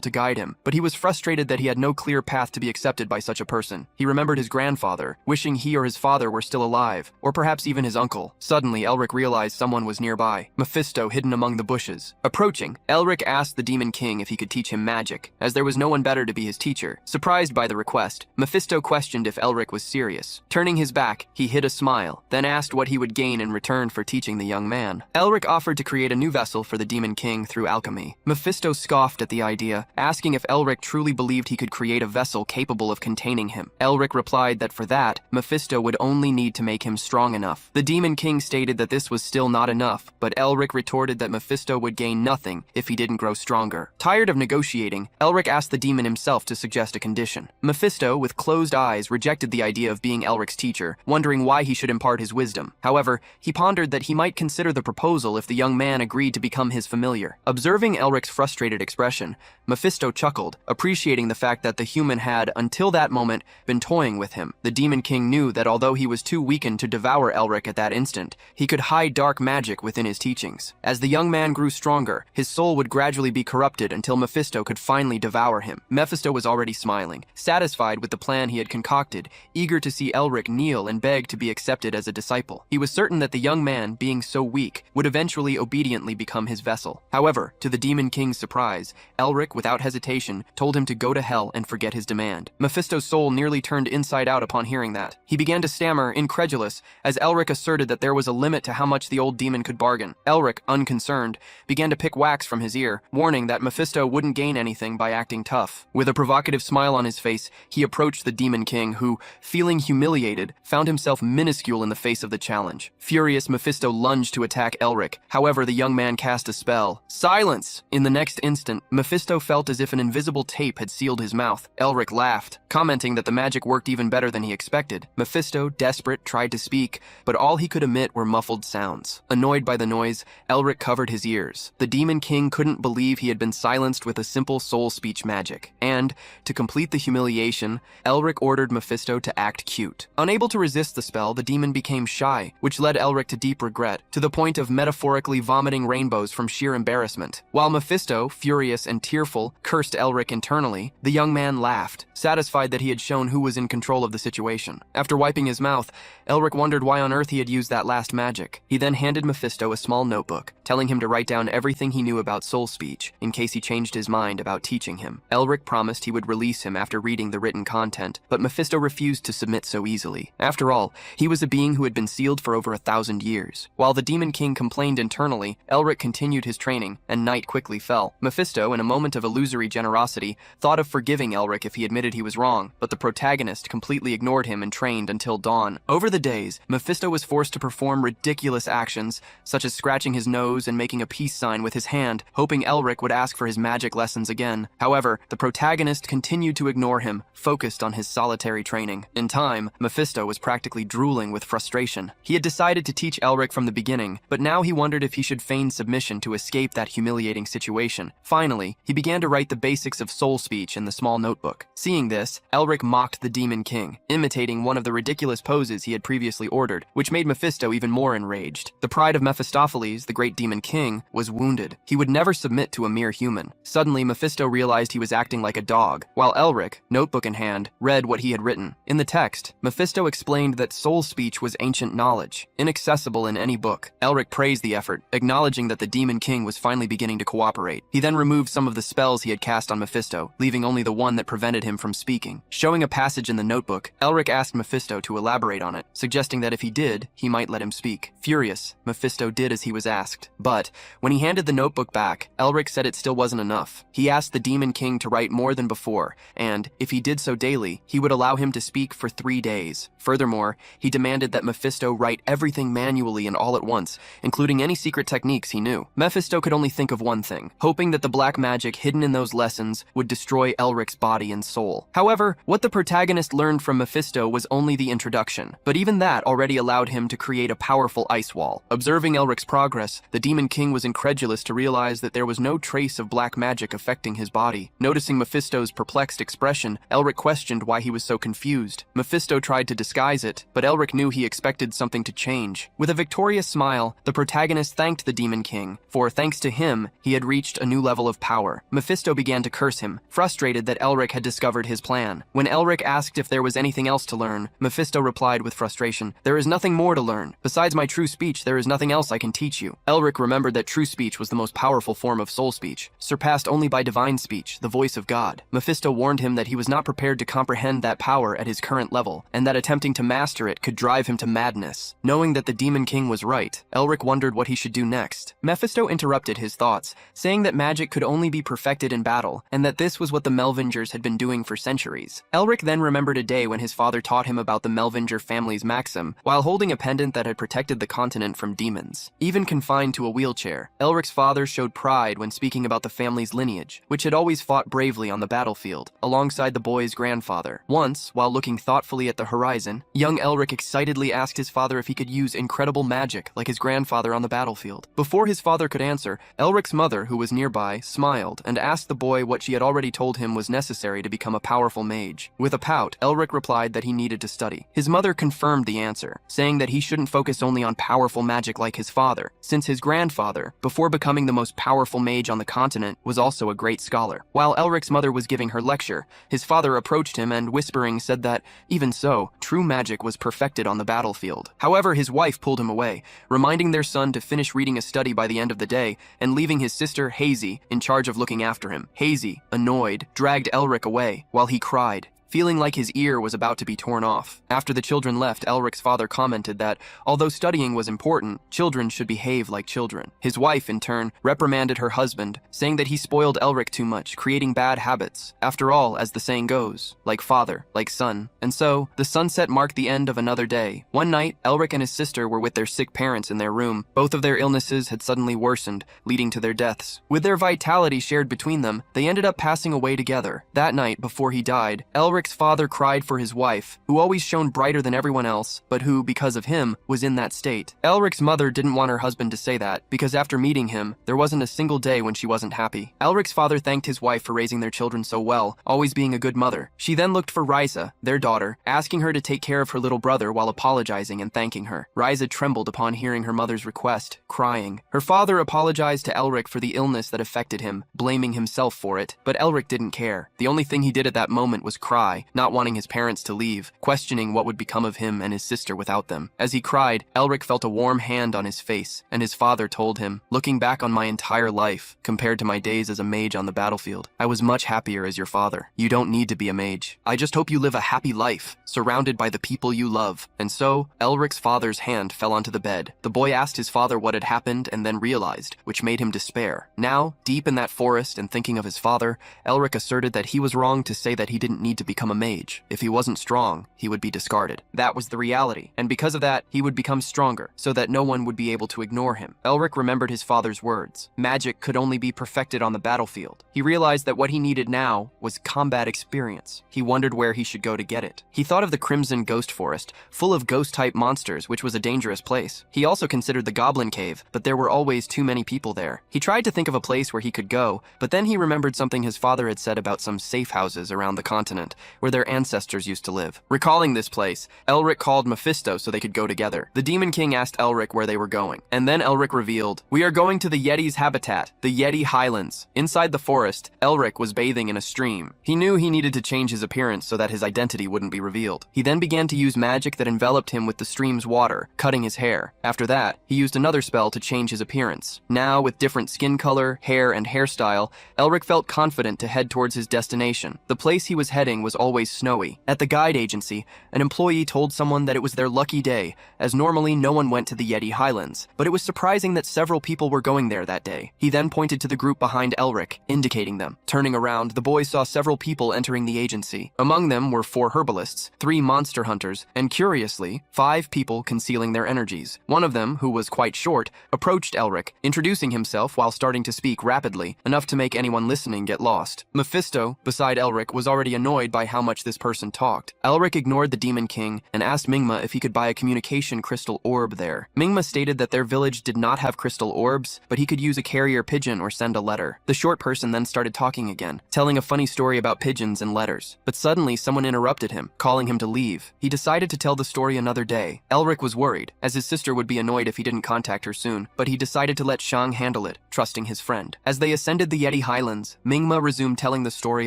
to guide him, but he was frustrated that he had no clear path to be accepted by such a person. He remembered his grandfather, wishing he or his father were still alive, or perhaps even his uncle. Suddenly, Elric realized someone was nearby, Mephisto hidden among the bushes. Approaching, Elric asked the Demon King if he could teach him magic, as there was no one better to be his teacher. Surprised by the request, Mephisto questioned if Elric was serious. Turning his back, he hid a smile, then asked what he would gain in return for teaching the young man. Elric offered to create a new vessel for the Demon King through alchemy. Mephisto scoffed at the idea, asking if Elric truly believed he could create a vessel capable of containing him. Elric replied that for that, Mephisto would only need to make him strong enough. The Demon King stated that this was still not enough, but Elric retorted that Mephisto would gain nothing if he didn't grow stronger. Tired of negotiating, Elric asked the demon himself to suggest a condition. Mephisto, with closed eyes, rejected the idea of being Elric's teacher, wondering why he should impart his wisdom. However, he pondered that he might consider the proposal if the young man agreed to become his familiar. Observing Elric's frustrated expression, Mephisto chuckled, appreciating the fact that the human had, until that moment, been toying with him. The Demon King knew that although he was too weakened to devour Elric at that instant, he could hide dark magic within his teachings. As the young man grew stronger, his soul would gradually be corrupted until Mephisto could finally devour him. Mephisto was already smiling, satisfied with the plan he had concocted, eager to see Elric kneel and beg to be accepted as a disciple. He was certain that the young man, being so weak, would eventually obediently become his vessel. However, to the Demon King's surprise, Elric, without hesitation, told him to go to hell and forget his demand. Mephisto's soul nearly turned inside out upon hearing that. He began to stammer, incredulous, as Elric asserted that there was a limit to how much the old demon could bargain. Elric, unconcerned, began to pick wax from his ear, warning that Mephisto wouldn't gain anything by acting tough. With a provocative smile on his face, he approached the Demon King who, feeling humiliated, found himself minuscule in the face of the challenge. Furious, Mephisto lunged to attack Elric. However, the young man cast a spell. Silence! In the next instant, Mephisto felt as if an invisible tape had sealed his mouth. Elric laughed, commenting that the magic worked even better than he expected. Mephisto, desperate, tried to speak, but all he could emit were muffled sounds. Annoyed by the noise, Elric covered his ears. The Demon King couldn't believe he had been silenced with a simple soul speech magic, and, to complete the humiliation, Elric ordered Mephisto to act cute. Unable to resist the spell, the demon became shy, which led Elric to deep regret, to the point of metaphorically vomiting rainbows from sheer embarrassment. While Mephisto, furious and tearful, cursed Elric internally, the young man laughed, satisfied that he had shown who was in control of the situation. After wiping his mouth, Elric wondered why on earth he had used that last magic. He then handed Mephisto a small notebook, telling him to write down everything he knew about soul speech, in case he changed his mind about teaching him. Elric promised he would release him after reading the written content, but Mephisto refused to submit so easily. After all, he was a being who had been sealed for over 1,000 years. While the Demon King complained internally Finally, Elric continued his training, and night quickly fell. Mephisto, in a moment of illusory generosity, thought of forgiving Elric if he admitted he was wrong, but the protagonist completely ignored him and trained until dawn. Over the days, Mephisto was forced to perform ridiculous actions, such as scratching his nose and making a peace sign with his hand, hoping Elric would ask for his magic lessons again. However, the protagonist continued to ignore him, focused on his solitary training. In time, Mephisto was practically drooling with frustration. He had decided to teach Elric from the beginning, but now he wondered if he should feign submission to escape that humiliating situation. Finally, he began to write the basics of soul speech in the small notebook. Seeing this, Elric mocked the Demon King, imitating one of the ridiculous poses he had previously ordered, which made Mephisto even more enraged. The pride of Mephistopheles, the great Demon King, was wounded. He would never submit to a mere human. Suddenly, Mephisto realized he was acting like a dog, while Elric, notebook in hand, read what he had written. In the text, Mephisto explained that soul speech was ancient knowledge, inaccessible in any book. Elric praised the effort, acknowledging that the Demon King was finally beginning to cooperate. He then removed some of the spells he had cast on Mephisto, leaving only the one that prevented him from speaking. Showing a passage in the notebook, Elric asked Mephisto to elaborate on it, suggesting that if he did, he might let him speak. Furious, Mephisto did as he was asked. But when he handed the notebook back, Elric said it still wasn't enough. He asked the Demon King to write more than before, and, if he did so daily, he would allow him to speak for 3 days. Furthermore, he demanded that Mephisto write everything manually and all at once, including any secret techniques he knew. Mephisto could only think of one thing, hoping that the black magic hidden in those lessons would destroy Elric's body and soul. However, what the protagonist learned from Mephisto was only the introduction, but even that already allowed him to create a powerful ice wall. Observing Elric's progress, the Demon King was incredulous to realize that there was no trace of black magic affecting his body. Noticing Mephisto's perplexed expression, Elric questioned why he was so confused. Mephisto tried to disguise it, but Elric knew he expected something to change. With a victorious smile, the protagonist thanked the Demon King, for thanks to him, he had reached a new level of power. Mephisto began to curse him, frustrated that Elric had discovered his plan. When Elric asked if there was anything else to learn, Mephisto replied with frustration, "There is nothing more to learn. Besides my true speech, there is nothing else I can teach you." Elric remembered that true speech was the most powerful form of soul speech, surpassed only by divine speech, the voice of God. Mephisto warned him that he was not prepared to comprehend that power at his current level, and that attempting to master it could drive him to madness. Knowing that the Demon King was right, Elric wondered what he should do next. Mephisto interrupted his thoughts, saying that magic could only be perfected in battle, and that this was what the Melvingers had been doing for centuries. Elric then remembered a day when his father taught him about the Melvinger family's maxim, while holding a pendant that had protected the continent from demons. Even confined to a wheelchair, Elric's father showed pride when speaking about the family's lineage, which had always fought bravely on the battlefield, alongside the boy's grandfather. Once, while looking thoughtfully at the horizon, young Elric excitedly asked his father if he could use incredible magic like his grandfather on the battlefield. Before his father could answer, Elric's mother, who was nearby, smiled and asked the boy what she had already told him was necessary to become a powerful mage. With a pout, Elric replied that he needed to study. His mother confirmed the answer, saying that he shouldn't focus only on powerful magic like his father, since his grandfather, before becoming the most powerful mage on the continent, was also a great scholar. While Elric's mother was giving her lecture, his father approached him and, whispering, said that, even so, true magic was perfected on the battlefield. However, his wife pulled him away, reminding their son to finish reading a study by the end of the day, and leaving his sister, Hazy, in charge of looking after him. Hazy, annoyed, dragged Elric away, while he cried, feeling like his ear was about to be torn off. After the children left, Elric's father commented that, although studying was important, children should behave like children. His wife, in turn, reprimanded her husband, saying that he spoiled Elric too much, creating bad habits. After all, as the saying goes, like father, like son. And so, the sunset marked the end of another day. One night, Elric and his sister were with their sick parents in their room. Both of their illnesses had suddenly worsened, leading to their deaths. With their vitality shared between them, they ended up passing away together. That night, before he died, Elric's father cried for his wife, who always shone brighter than everyone else, but who, because of him, was in that state. Elric's mother didn't want her husband to say that, because after meeting him, there wasn't a single day when she wasn't happy. Elric's father thanked his wife for raising their children so well, always being a good mother. She then looked for Ryza, their daughter, asking her to take care of her little brother while apologizing and thanking her. Ryza trembled upon hearing her mother's request, crying. Her father apologized to Elric for the illness that affected him, blaming himself for it, but Elric didn't care. The only thing he did at that moment was cry. cry, not wanting his parents to leave, questioning what would become of him and his sister without them. As he cried, Elric felt a warm hand on his face, and his father told him, "Looking back on my entire life, compared to my days as a mage on the battlefield, I was much happier as your father. You don't need to be a mage. I just hope you live a happy life, surrounded by the people you love." And so, Elric's father's hand fell onto the bed. The boy asked his father what had happened and then realized, which made him despair. Now, deep in that forest and thinking of his father, Elric asserted that he was wrong to say that he didn't need to become a mage. If he wasn't strong, he would be discarded. That was the reality, and because of that, he would become stronger, so that no one would be able to ignore him. Elric remembered his father's words. Magic could only be perfected on the battlefield. He realized that what he needed now was combat experience. He wondered where he should go to get it. He thought of the Crimson Ghost Forest, full of ghost-type monsters, which was a dangerous place. He also considered the Goblin Cave, but there were always too many people there. He tried to think of a place where he could go, but then he remembered something his father had said about some safe houses around the continent, where their ancestors used to live. Recalling this place, Elric called Mephisto so they could go together. The Demon King asked Elric where they were going, and then Elric revealed, "We are going to the Yeti's habitat, the Yeti Highlands." Inside the forest, Elric was bathing in a stream. He knew he needed to change his appearance so that his identity wouldn't be revealed. He then began to use magic that enveloped him with the stream's water, cutting his hair. After that, he used another spell to change his appearance. Now, with different skin color, hair, and hairstyle, Elric felt confident to head towards his destination. The place he was heading was always snowy. At the guide agency, an employee told someone that it was their lucky day, as normally no one went to the Yeti Highlands. But it was surprising that several people were going there that day. He then pointed to the group behind Elric, indicating them. Turning around, the boy saw several people entering the agency. Among them were 4 herbalists, 3 monster hunters, and curiously, 5 people concealing their energies. One of them, who was quite short, approached Elric, introducing himself while starting to speak rapidly, enough to make anyone listening get lost. Mephisto, beside Elric, was already annoyed by how much this person talked. Elric ignored the Demon King and asked Mingma if he could buy a communication crystal orb there. Mingma stated that their village did not have crystal orbs, but he could use a carrier pigeon or send a letter. The short person then started talking again, telling a funny story about pigeons and letters. But suddenly someone interrupted him, calling him to leave. He decided to tell the story another day. Elric was worried, as his sister would be annoyed if he didn't contact her soon, but he decided to let Shang handle it, trusting his friend. As they ascended the Yeti Highlands, Mingma resumed telling the story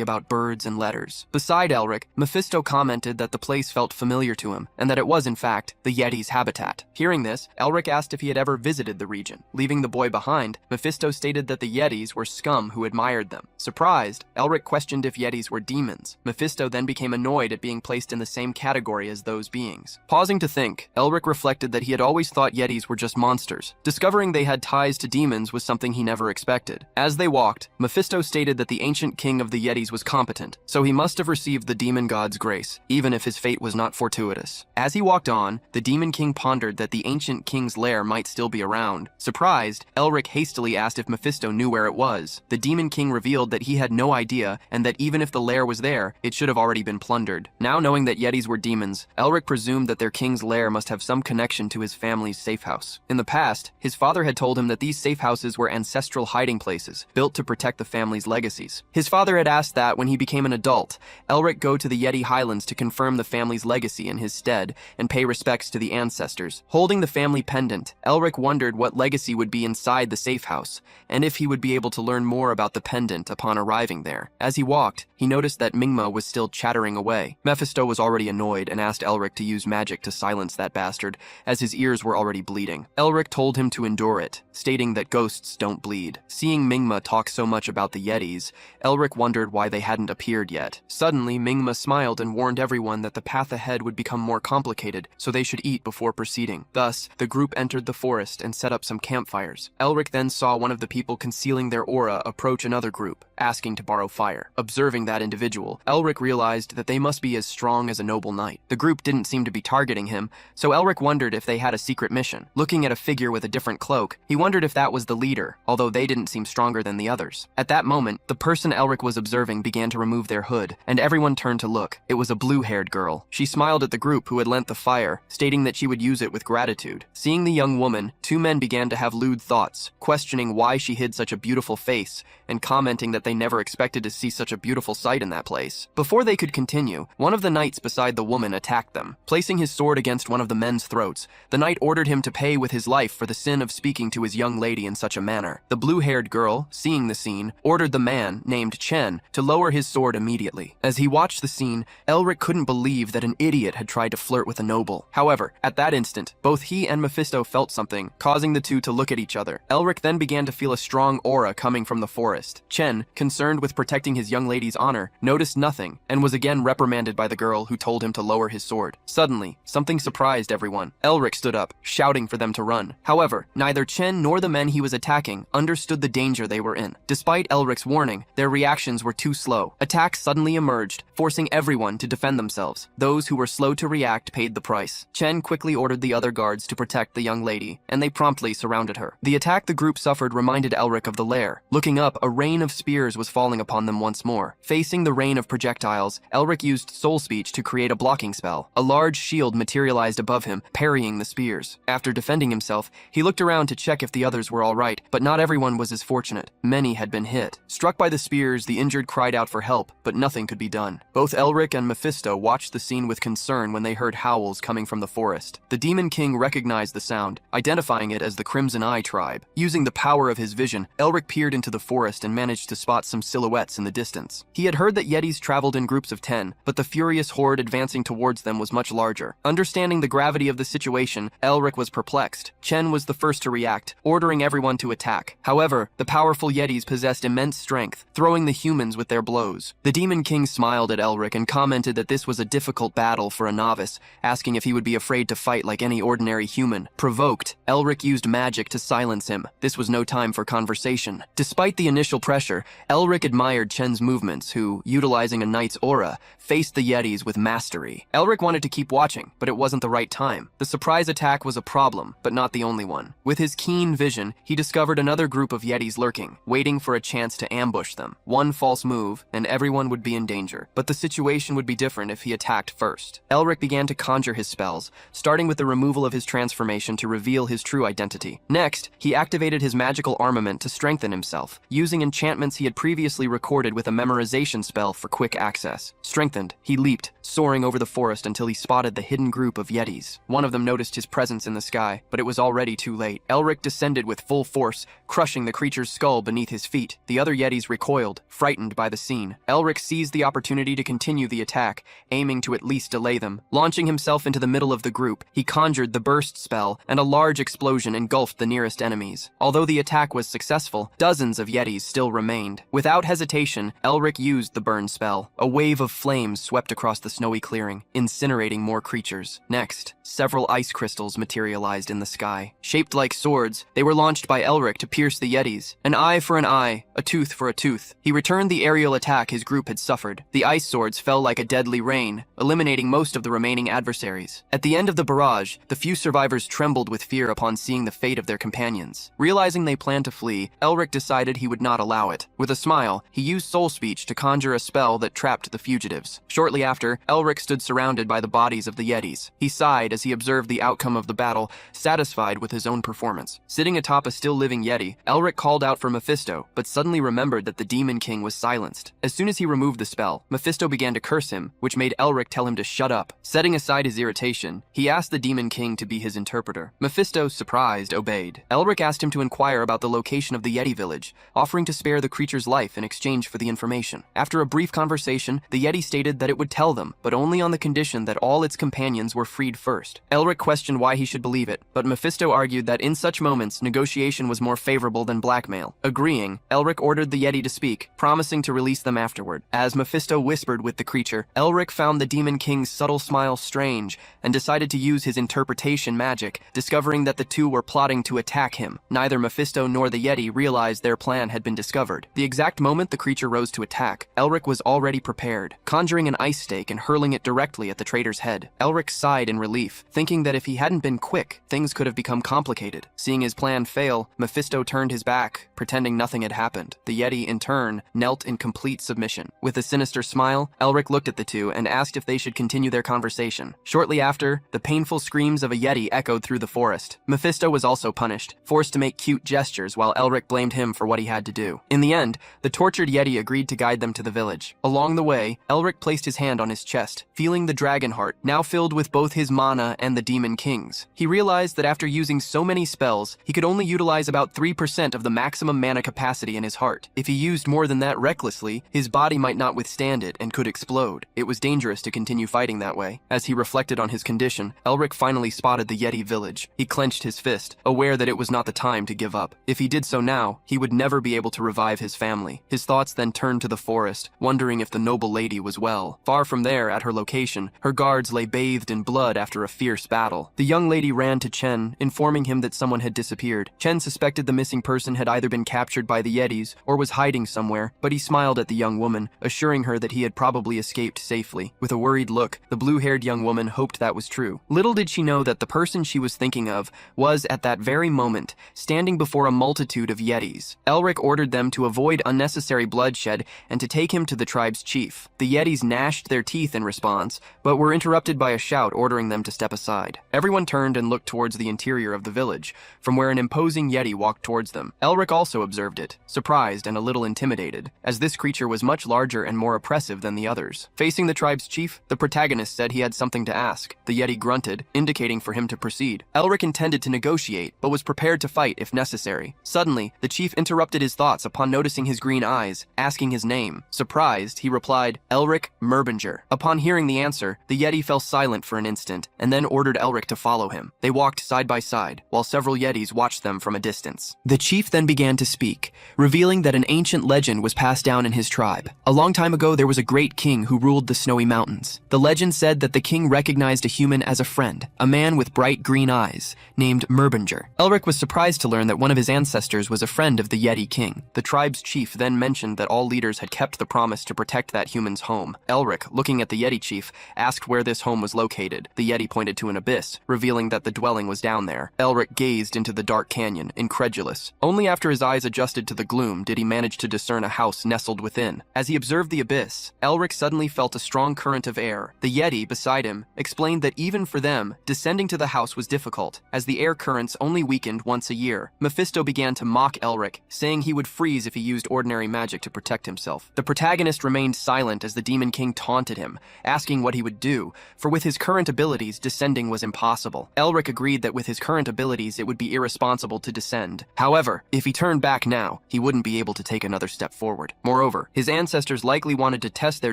about birds and letters. Beside Elric, Mephisto commented that the place felt familiar to him, and that it was, in fact, the Yeti's habitat. Hearing this, Elric asked if he had ever visited the region. Leaving the boy behind, Mephisto stated that the Yetis were scum who admired them. Surprised, Elric questioned if Yetis were demons. Mephisto then became annoyed at being placed in the same category as those beings. Pausing to think, Elric reflected that he had always thought Yetis were just monsters. Discovering they had ties to demons was something he never expected. As they walked, Mephisto stated that the ancient king of the Yetis was competent, so he must have received the demon god's grace, even if his fate was not fortuitous. As he walked on, the Demon King pondered that the ancient king's lair might still be around. Surprised, Elric hastily asked if Mephisto knew where it was. The Demon King revealed that he had no idea, and that even if the lair was there, it should have already been plundered. Now knowing that Yetis were demons, Elric presumed that their king's lair must have some connection to his family's safe house. In the past, his father had told him that these safe houses were ancestral hiding places, built to protect the family's legacies. His father had asked that, when he became an adult, Elric go to the Yeti Highlands to confirm the family's legacy in his stead and pay respects to the ancestors. Holding the family pendant, Elric wondered what legacy would be inside the safe house, and if he would be able to learn more about the pendant upon arriving there. As he walked, he noticed that Mingma was still chattering away. Mephisto was already annoyed and asked Elric to use magic to silence that bastard, as his ears were already bleeding. Elric told him to endure it, stating that ghosts don't bleed. Seeing Mingma talk so much about the Yetis, Elric wondered why they hadn't appeared yet. Suddenly, Mingma smiled and warned everyone that the path ahead would become more complicated, so they should eat before proceeding. Thus, the group entered the forest and set up some campfires. Elric then saw one of the people concealing their aura approach another group, asking to borrow fire. Observing that individual, Elric realized that they must be as strong as a noble knight. The group didn't seem to be targeting him, so Elric wondered if they had a secret mission. Looking at a figure with a different cloak, he wondered if that was the leader, although they didn't seem stronger than the others. At that moment, the person Elric was observing began to remove their hood, and everyone turned to look. It was a blue-haired girl. She smiled at the group who had lent the fire, stating that she would use it with gratitude. Seeing the young woman, 2 men began to have lewd thoughts, questioning why she hid such a beautiful face, and commenting that they never expected to see such a beautiful sight in that place. Before they could continue, one of the knights beside the woman attacked them. Placing his sword against one of the men's throats, the knight ordered him to pay with his life for the sin of speaking to his young lady in such a manner. The blue-haired girl, seeing the scene, ordered the man, named Chen, to lower his sword immediately. As he he watched the scene, Elric couldn't believe that an idiot had tried to flirt with a noble. However, at that instant, both he and Mephisto felt something, causing the two to look at each other. Elric then began to feel a strong aura coming from the forest. Chen, concerned with protecting his young lady's honor, noticed nothing and was again reprimanded by the girl who told him to lower his sword. Suddenly, something surprised everyone. Elric stood up, shouting for them to run. However, neither Chen nor the men he was attacking understood the danger they were in. Despite Elric's warning, their reactions were too slow. Attacks suddenly emerged, forcing everyone to defend themselves. Those who were slow to react paid the price. Chen quickly ordered the other guards to protect the young lady, and they promptly surrounded her. The attack the group suffered reminded Elric of the lair. Looking up, a rain of spears was falling upon them once more. Facing the rain of projectiles, Elric used soul speech to create a blocking spell. A large shield materialized above him, parrying the spears. After defending himself, he looked around to check if the others were all right, but not everyone was as fortunate. Many had been hit. Struck by the spears, the injured cried out for help, but nothing could be done. Both Elric and Mephisto watched the scene with concern when they heard howls coming from the forest. The Demon King recognized the sound, identifying it as the Crimson Eye tribe. Using the power of his vision, Elric peered into the forest and managed to spot some silhouettes in the distance. He had heard that Yetis traveled in groups of 10, but the furious horde advancing towards them was much larger. Understanding the gravity of the situation, Elric was perplexed. Chen was the first to react, ordering everyone to attack. However, the powerful Yetis possessed immense strength, throwing the humans with their blows. The Demon King smiled at Elric and commented that this was a difficult battle for a novice, asking if he would be afraid to fight like any ordinary human. Provoked, Elric used magic to silence him. This was no time for conversation. Despite the initial pressure, Elric admired Chen's movements, who, utilizing a knight's aura, faced the Yetis with mastery. Elric wanted to keep watching, but it wasn't the right time. The surprise attack was a problem, but not the only one. With his keen vision, he discovered another group of Yetis lurking, waiting for a chance to ambush them. One false move, and everyone would be in danger. But the situation would be different if he attacked first. Elric began to conjure his spells, starting with the removal of his transformation to reveal his true identity. Next, he activated his magical armament to strengthen himself, using enchantments he had previously recorded with a memorization spell for quick access. Strengthened, he leaped, soaring over the forest until he spotted the hidden group of Yetis. One of them noticed his presence in the sky, but it was already too late. Elric descended with full force, crushing the creature's skull beneath his feet. The other Yetis recoiled, frightened by the scene. Elric seized the opportunity to continue the attack, aiming to at least delay them. Launching himself into the middle of the group, he conjured the burst spell, and a large explosion engulfed the nearest enemies. Although the attack was successful, dozens of Yetis still remained. Without hesitation, Elric used the burn spell. A wave of flames swept across the snowy clearing, incinerating more creatures. Next, several ice crystals materialized in the sky. Shaped like swords, they were launched by Elric to pierce the Yetis. An eye for an eye, a tooth for a tooth. He returned the aerial attack his group had suffered. The ice swords fell like a deadly rain, eliminating most of the remaining adversaries. At the end of the barrage, the few survivors trembled with fear upon seeing the fate of their companions. Realizing they planned to flee, Elric decided he would not allow it. With a smile, he used soul speech to conjure a spell that trapped the fugitives. Shortly after, Elric stood surrounded by the bodies of the Yetis. He sighed as he observed the outcome of the battle, satisfied with his own performance. Sitting atop a still-living Yeti, Elric called out for Mephisto, but suddenly remembered that the Demon King was silenced. As soon as he removed the spell, Mephisto began to curse him, which made Elric tell him to shut up. Setting aside his irritation, he asked the Demon King to be his interpreter. Mephisto, surprised, obeyed. Elric asked him to inquire about the location of the Yeti village, offering to spare the creature's life in exchange for the information. After a brief conversation, the Yeti stated that it would tell them, but only on the condition that all its companions were freed first. Elric questioned why he should believe it, but Mephisto argued that in such moments, negotiation was more favorable than blackmail. Agreeing, Elric ordered the Yeti to speak, promising to release them afterward. As Mephisto whispered with the creature, Elric found the Demon King's subtle smile strange and decided to use his interpretation magic, discovering that the two were plotting to attack him. Neither Mephisto nor the Yeti realized their plan had been discovered. The exact moment the creature rose to attack, Elric was already prepared, conjuring an ice stake and hurling it directly at the traitor's head. Elric sighed in relief, thinking that if he hadn't been quick, things could have become complicated. Seeing his plan fail, Mephisto turned his back, pretending nothing had happened. The Yeti, in turn, knelt in complete submission. With a sinister smile, Elric looked at the two and asked if they should continue their conversation. Shortly after, the painful screams of a Yeti echoed through the forest. Mephisto was also punished, forced to make cute gestures while Elric blamed him for what he had to do. In the end, the tortured Yeti agreed to guide them to the village. Along the way, Elric placed his hand on his chest, feeling the dragon heart, now filled with both his mana and the Demon King's. He realized that after using so many spells, he could only utilize about 3% of the maximum mana capacity in his heart. If he used more than that recklessly, his body might not withstand stand it and could explode. It was dangerous to continue fighting that way. As he reflected on his condition, Elric finally spotted the Yeti village. He clenched his fist, aware that it was not the time to give up. If he did so now, he would never be able to revive his family. His thoughts then turned to the forest, wondering if the noble lady was well. Far from there, at her location, her guards lay bathed in blood after a fierce battle. The young lady ran to Chen, informing him that someone had disappeared. Chen suspected the missing person had either been captured by the Yetis or was hiding somewhere, but he smiled at the young woman, assuring her that he had probably escaped safely. With a worried look, the blue-haired young woman hoped that was true. Little did she know that the person she was thinking of was, at that very moment, standing before a multitude of Yetis. Elric ordered them to avoid unnecessary bloodshed and to take him to the tribe's chief. The Yetis gnashed their teeth in response, but were interrupted by a shout ordering them to step aside. Everyone turned and looked towards the interior of the village, from where an imposing Yeti walked towards them. Elric also observed it, surprised and a little intimidated, as this creature was much larger and more oppressive than the others. Facing the tribe's chief, the protagonist said he had something to ask. The Yeti grunted, indicating for him to proceed. Elric intended to negotiate, but was prepared to fight if necessary. Suddenly, the chief interrupted his thoughts upon noticing his green eyes, asking his name. Surprised, he replied, Elric Merbinger. Upon hearing the answer, the Yeti fell silent for an instant, and then ordered Elric to follow him. They walked side by side, while several Yetis watched them from a distance. The chief then began to speak, revealing that an ancient legend was passed down in his tribe. A long time ago, there was a great king who ruled the snowy mountains. The legend said that the king recognized a human as a friend, a man with bright green eyes, named Merbinger. Elric was surprised to learn that one of his ancestors was a friend of the Yeti king. The tribe's chief then mentioned that all leaders had kept the promise to protect that human's home. Elric, looking at the Yeti chief, asked where this home was located. The Yeti pointed to an abyss, revealing that the dwelling was down there. Elric gazed into the dark canyon, incredulous. Only after his eyes adjusted to the gloom did he manage to discern a house nestled within. As he observed the abyss, Elric suddenly felt a strong current of air. The Yeti, beside him, explained that even for them, descending to the house was difficult, as the air currents only weakened once a year. Mephisto began to mock Elric, saying he would freeze if he used ordinary magic to protect himself. The protagonist remained silent as the Demon King taunted him, asking what he would do, for with his current abilities, descending was impossible. Elric agreed that with his current abilities, it would be irresponsible to descend. However, if he turned back now, he wouldn't be able to take another step forward. Moreover, his ancestors likely wanted to test their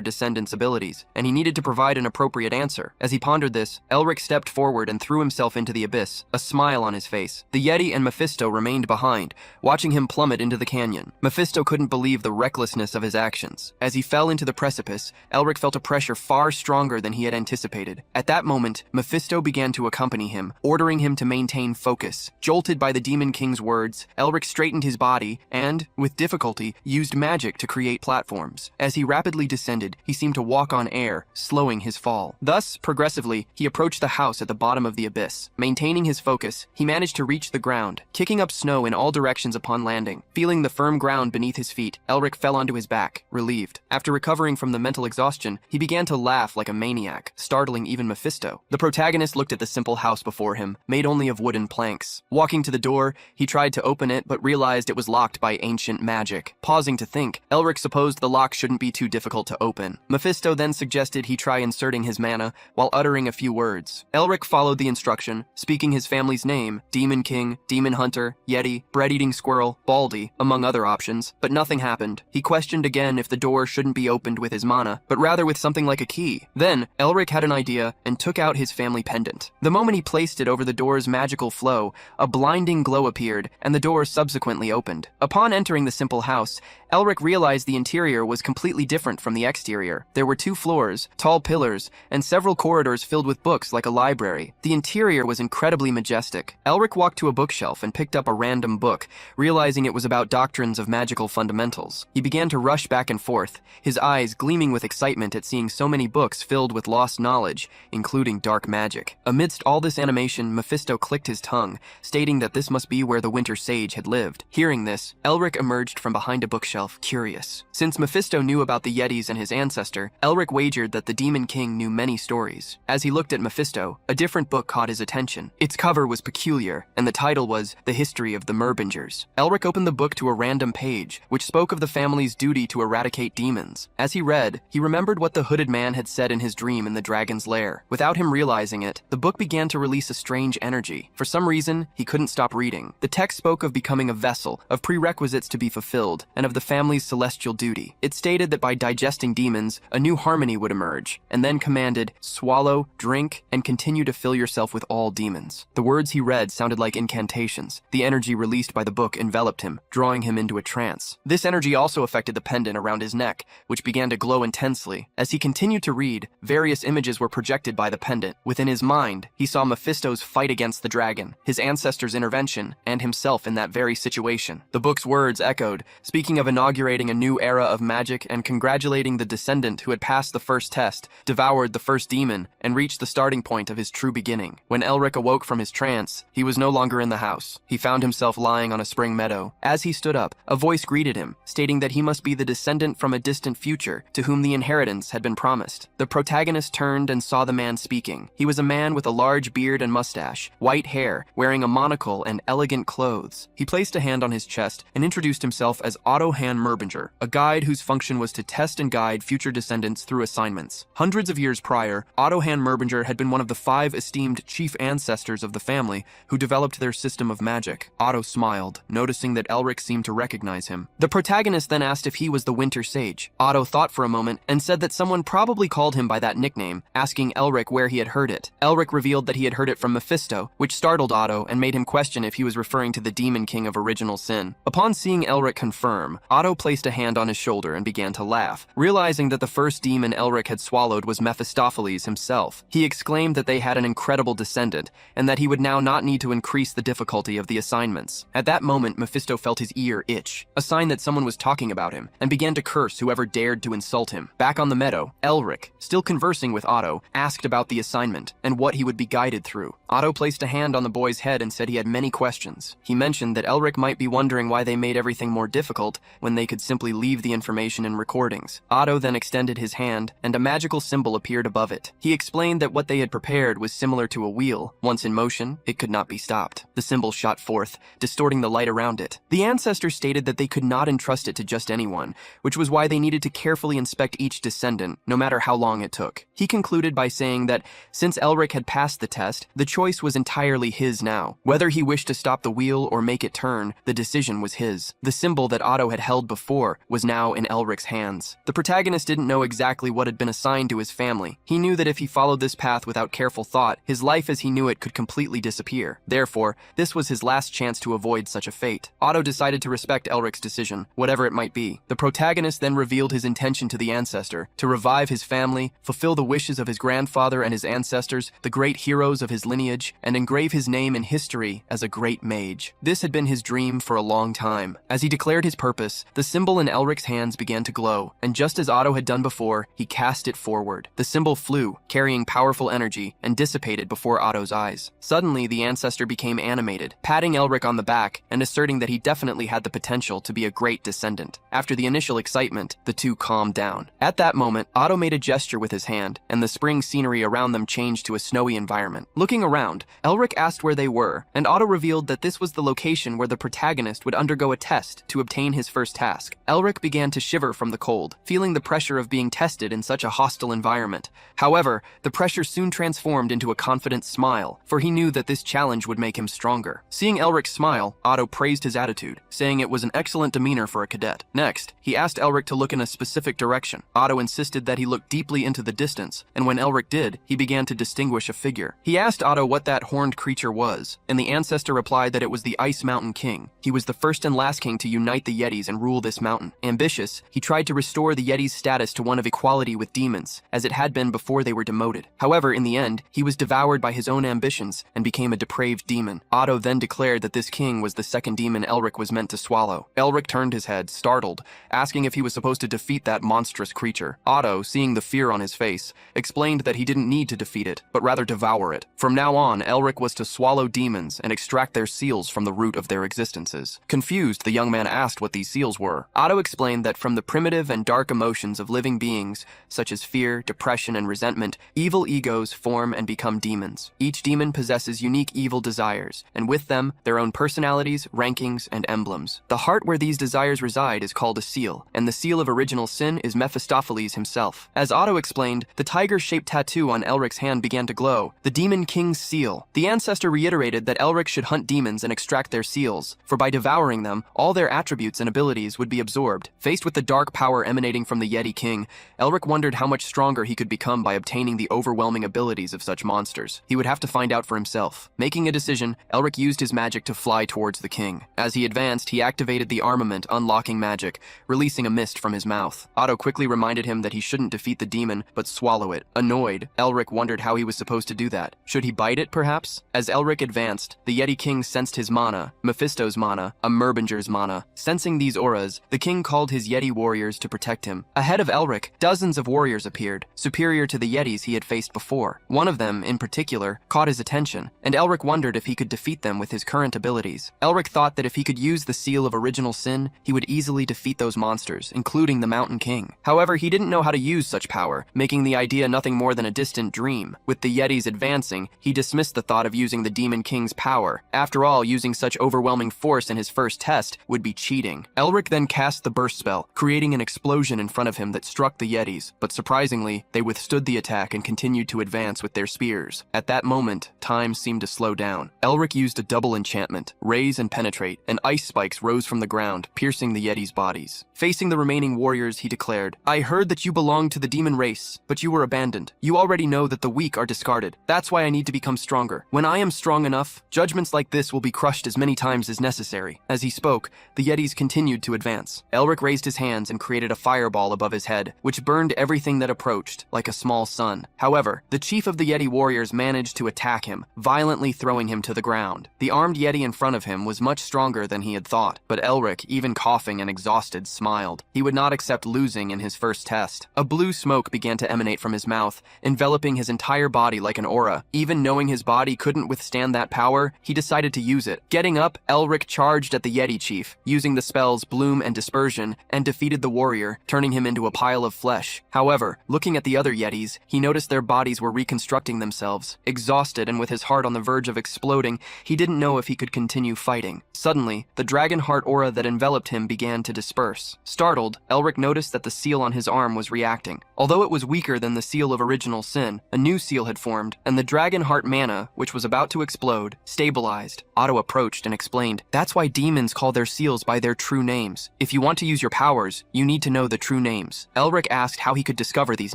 descendants' abilities, and he needed to provide an appropriate answer. As he pondered this, Elric stepped forward and threw himself into the abyss, a smile on his face. The Yeti and Mephisto remained behind, watching him plummet into the canyon. Mephisto couldn't believe the recklessness of his actions. As he fell into the precipice, Elric felt a pressure far stronger than he had anticipated. At that moment, Mephisto began to accompany him, ordering him to maintain focus. Jolted by the Demon King's words, Elric straightened his body and, with difficulty, used magic to create platforms. As he rapidly descended, he seemed to walk on air, slowing his fall. Thus, progressively, he approached the house at the bottom of the abyss. Maintaining his focus, he managed to reach the ground, kicking up snow in all directions upon landing. Feeling the firm ground beneath his feet, Elric fell onto his back, relieved. After recovering from the mental exhaustion, he began to laugh like a maniac, startling even Mephisto. The protagonist looked at the simple house before him, made only of wooden planks. Walking to the door, he tried to open it but realized it was locked by ancient magic. Pausing to think, Elric supposed the lock shouldn't be too difficult to open. Mephisto then suggested he try inserting his mana while uttering a few words. Elric followed the instruction, speaking his family's name, Demon King, Demon Hunter, Yeti, Bread-Eating Squirrel, Baldy, among other options, but nothing happened. He questioned again if the door shouldn't be opened with his mana, but rather with something like a key. Then, Elric had an idea and took out his family pendant. The moment he placed it over the door's magical flow, a blinding glow appeared, and the door subsequently opened. Upon entering the simple house, Elric realized the interior was completely different from the exterior. There were 2 floors, tall pillars, and several corridors filled with books like a library. The interior was incredibly majestic. Elric walked to a bookshelf and picked up a random book, realizing it was about doctrines of magical fundamentals. He began to rush back and forth, his eyes gleaming with excitement at seeing so many books filled with lost knowledge, including dark magic. Amidst all this animation, Mephisto clicked his tongue, stating that this must be where the Winter Sage had lived. Hearing this, Elric emerged from behind a bookshelf, curious. Since Mephisto knew about the Yetis and his ancestor, Elric wagered that the Demon King knew many stories. As he looked at Mephisto, a different book caught his attention. Its cover was peculiar, and the title was The History of the Merbingers. Elric opened the book to a random page, which spoke of the family's duty to eradicate demons. As he read, he remembered what the hooded man had said in his dream in the dragon's lair. Without him realizing it, the book began to release a strange energy. For some reason, he couldn't stop reading. The text spoke of becoming a vessel, of prerequisites to be fulfilled, and of the family's celestial duty. It stated that by digesting demons, a new harmony would emerge, and then commanded, "Swallow, drink, and continue to fill yourself with all demons." The words he read sounded like incantations. The energy released by the book enveloped him, drawing him into a trance. This energy also affected the pendant around his neck, which began to glow intensely. As he continued to read, various images were projected by the pendant. Within his mind, he saw Mephisto's fight against the dragon, his ancestors' intervention, and himself in that very situation. The book's words echoed, speaking of inaugurating a new era of magic and congratulating the descendant who had passed the first test, devoured the first demon, and reached the starting point of his true beginning. When Elric awoke from his trance, he was no longer in the house. He found himself lying on a spring meadow. As he stood up, a voice greeted him, stating that he must be the descendant from a distant future to whom the inheritance had been promised. The protagonist turned and saw the man speaking. He was a man with a large beard and mustache, white hair, wearing a monocle and elegant clothes. He placed a hand on his chest and introduced himself as Otto Han Merbinger, a guide whose function was to test and guide future descendants through assignments. Hundreds of years prior, Otto Han Merbinger had been one of the 5 esteemed chief ancestors of the family who developed their system of magic. Otto smiled, noticing that Elric seemed to recognize him. The protagonist then asked if he was the Winter Sage. Otto thought for a moment and said that someone probably called him by that nickname, asking Elric where he had heard it. Elric revealed that he had heard it from Mephisto, which startled Otto and made him question if he was referring to the Demon King of Original Sin. Upon seeing Elric confirm, Otto placed a hand on his shoulder and began to laugh, realizing that the first demon Elric had swallowed was Mephistopheles himself. He exclaimed that they had an incredible descendant, and that he would now not need to increase the difficulty of the assignments. At that moment, Mephisto felt his ear itch, a sign that someone was talking about him, and began to curse whoever dared to insult him. Back on the meadow, Elric, still conversing with Otto, asked about the assignment and what he would be guided through. Otto placed a hand on the boy's head and said he had many questions. He mentioned that Elric might be wondering why they made everything more difficult when they could simply leave the information in recordings. Otto then extended his hand, and a magical symbol appeared above it. He explained that what they had prepared was similar to a wheel. Once in motion, it could not be stopped. The symbol shot forth, distorting the light around it. The ancestors stated that they could not entrust it to just anyone, which was why they needed to carefully inspect each descendant, no matter how long it took. He concluded by saying that since Elric had passed the test, the choice was entirely his now. Whether he wished to stop the wheel or make it turn, the decision was his. The symbol that Otto had held before was now in Elric's hands. The protagonist didn't know exactly what had been assigned to his family. He knew that if he followed this path without careful thought, his life as he knew it could completely disappear. Therefore, this was his last chance to avoid such a fate. Otto decided to respect Elric's decision, whatever it might be. The protagonist then revealed his intention to the ancestor, to revive his family, fulfill the wishes of his grandfather and his ancestors, the great heroes of his lineage, and engrave his name in history as a great mage. This had been his dream for a long time. As he declared his purpose, the symbol in Elric's hands began to glow, and just as Otto had done before, he cast it forward. The symbol flew, carrying powerful energy, and dissipated before Otto's eyes. Suddenly, the ancestor became animated, patting Elric on the back and asserting that he definitely had the potential to be a great descendant. After the initial excitement, the two calmed down. At that moment, Otto made a gesture with his hand, and the spring scenery around them changed to a snowy environment. Looking around, Elric asked where they were, and Otto revealed that this was the location where the protagonist would undergo a test to obtain his first task. Elric began to shiver from the cold, feeling the pressure of being tested in such a hostile environment. However, the pressure soon transformed into a confident smile, for he knew that this challenge would make him stronger. Seeing Elric smile, Otto praised his attitude, saying it was an excellent demeanor for a cadet. Next, he asked Elric to look in a specific direction. Otto insisted that he look deeply into the distance, and when Elric did, he began to distinguish a figure. He asked Otto what that horned creature was, and the ancestor replied that it was the Ice Mountain King. He was the first and last king to unite the Yetis and rule this mountain. Ambitious, he tried to restore the Yetis' status to one of equality with demons, as it had been before they were demoted. However, in the end, he was devoured by his own ambitions and became a depraved demon. Otto then declared that this king was the second demon Elric was meant to swallow. Elric turned his head, startled, asking if he was supposed to defeat that monstrous creature. Otto, seeing the fear on his face, explained that he didn't need to defeat it, but rather devour it. From now on, Elric was to swallow demons and extract their seals from the root of their existences. Confused, the young man asked what these seals were. Otto explained that from the primitive and dark emotions of living beings, such as fear, depression, and resentment, evil egos form and become demons. Each demon possesses unique evil desires, and with them, their own personalities, rankings, and emblems. The heart where these desires reside is called a seal, and the seal of original sin is Mephistopheles himself. As Otto explained, the tiger-shaped tattoo on Elric's hand began to glow, the Demon King's seal. The ancestor reiterated that Elric should hunt demons and extract their seals, for by devouring them, all their attributes and abilities would be absorbed. Faced with the dark power emanating emanating from the Yeti King, Elric wondered how much stronger he could become by obtaining the overwhelming abilities of such monsters. He would have to find out for himself. Making a decision, Elric used his magic to fly towards the king. As he advanced, he activated the armament, unlocking magic, releasing a mist from his mouth. Otto quickly reminded him that he shouldn't defeat the demon, but swallow it. Annoyed, Elric wondered how he was supposed to do that. Should he bite it, perhaps? As Elric advanced, the Yeti King sensed his mana, Mephisto's mana, a Merbinger's mana. Sensing these auras, the king called his Yeti warriors to protect him. Ahead of Elric, dozens of warriors appeared, superior to the Yetis he had faced before. One of them, in particular, caught his attention, and Elric wondered if he could defeat them with his current abilities. Elric thought that if he could use the Seal of Original Sin, he would easily defeat those monsters, including the Mountain King. However, he didn't know how to use such power, making the idea nothing more than a distant dream. With the Yetis advancing, he dismissed the thought of using the Demon King's power. After all, using such overwhelming force in his first test would be cheating. Elric then cast the burst spell, creating an explosion in front of him that struck the Yetis, but surprisingly, they withstood the attack and continued to advance with their spears. At that moment, time seemed to slow down. Elric used a double enchantment, Raise and Penetrate, and ice spikes rose from the ground, piercing the Yetis' bodies. Facing the remaining warriors, he declared, "I heard that you belonged to the demon race, but you were abandoned. You already know that the weak are discarded. That's why I need to become stronger. When I am strong enough, judgments like this will be crushed as many times as necessary." As he spoke, the Yetis continued to advance. Elric raised his hands and created a fireball above his head, which burned everything that approached, like a small sun. However, the chief of the Yeti warriors managed to attack him, violently throwing him to the ground. The armed Yeti in front of him was much stronger than he had thought, but Elric, even coughing and exhausted, smiled. He would not accept losing in his first test. A blue smoke began to emanate from his mouth, enveloping his entire body like an aura. Even knowing his body couldn't withstand that power, he decided to use it. Getting up, Elric charged at the Yeti chief, using the spells Bloom and Dispersion, and defeated the warrior, turning him into a pile of flesh. However, looking at the other Yetis, he noticed their bodies were reconstructing themselves. Exhausted and with his heart on the verge of exploding, he didn't know if he could continue fighting. Suddenly, the dragon heart aura that enveloped him began to disperse. Startled, Elric noticed that the seal on his arm was reacting. Although it was weaker than the Seal of Original Sin, a new seal had formed, and the dragon heart mana, which was about to explode, stabilized. Otto approached and explained, "That's why demons call their seals by their true names. If you want to use your powers, you need to know the true names." Elric asked how he could discover these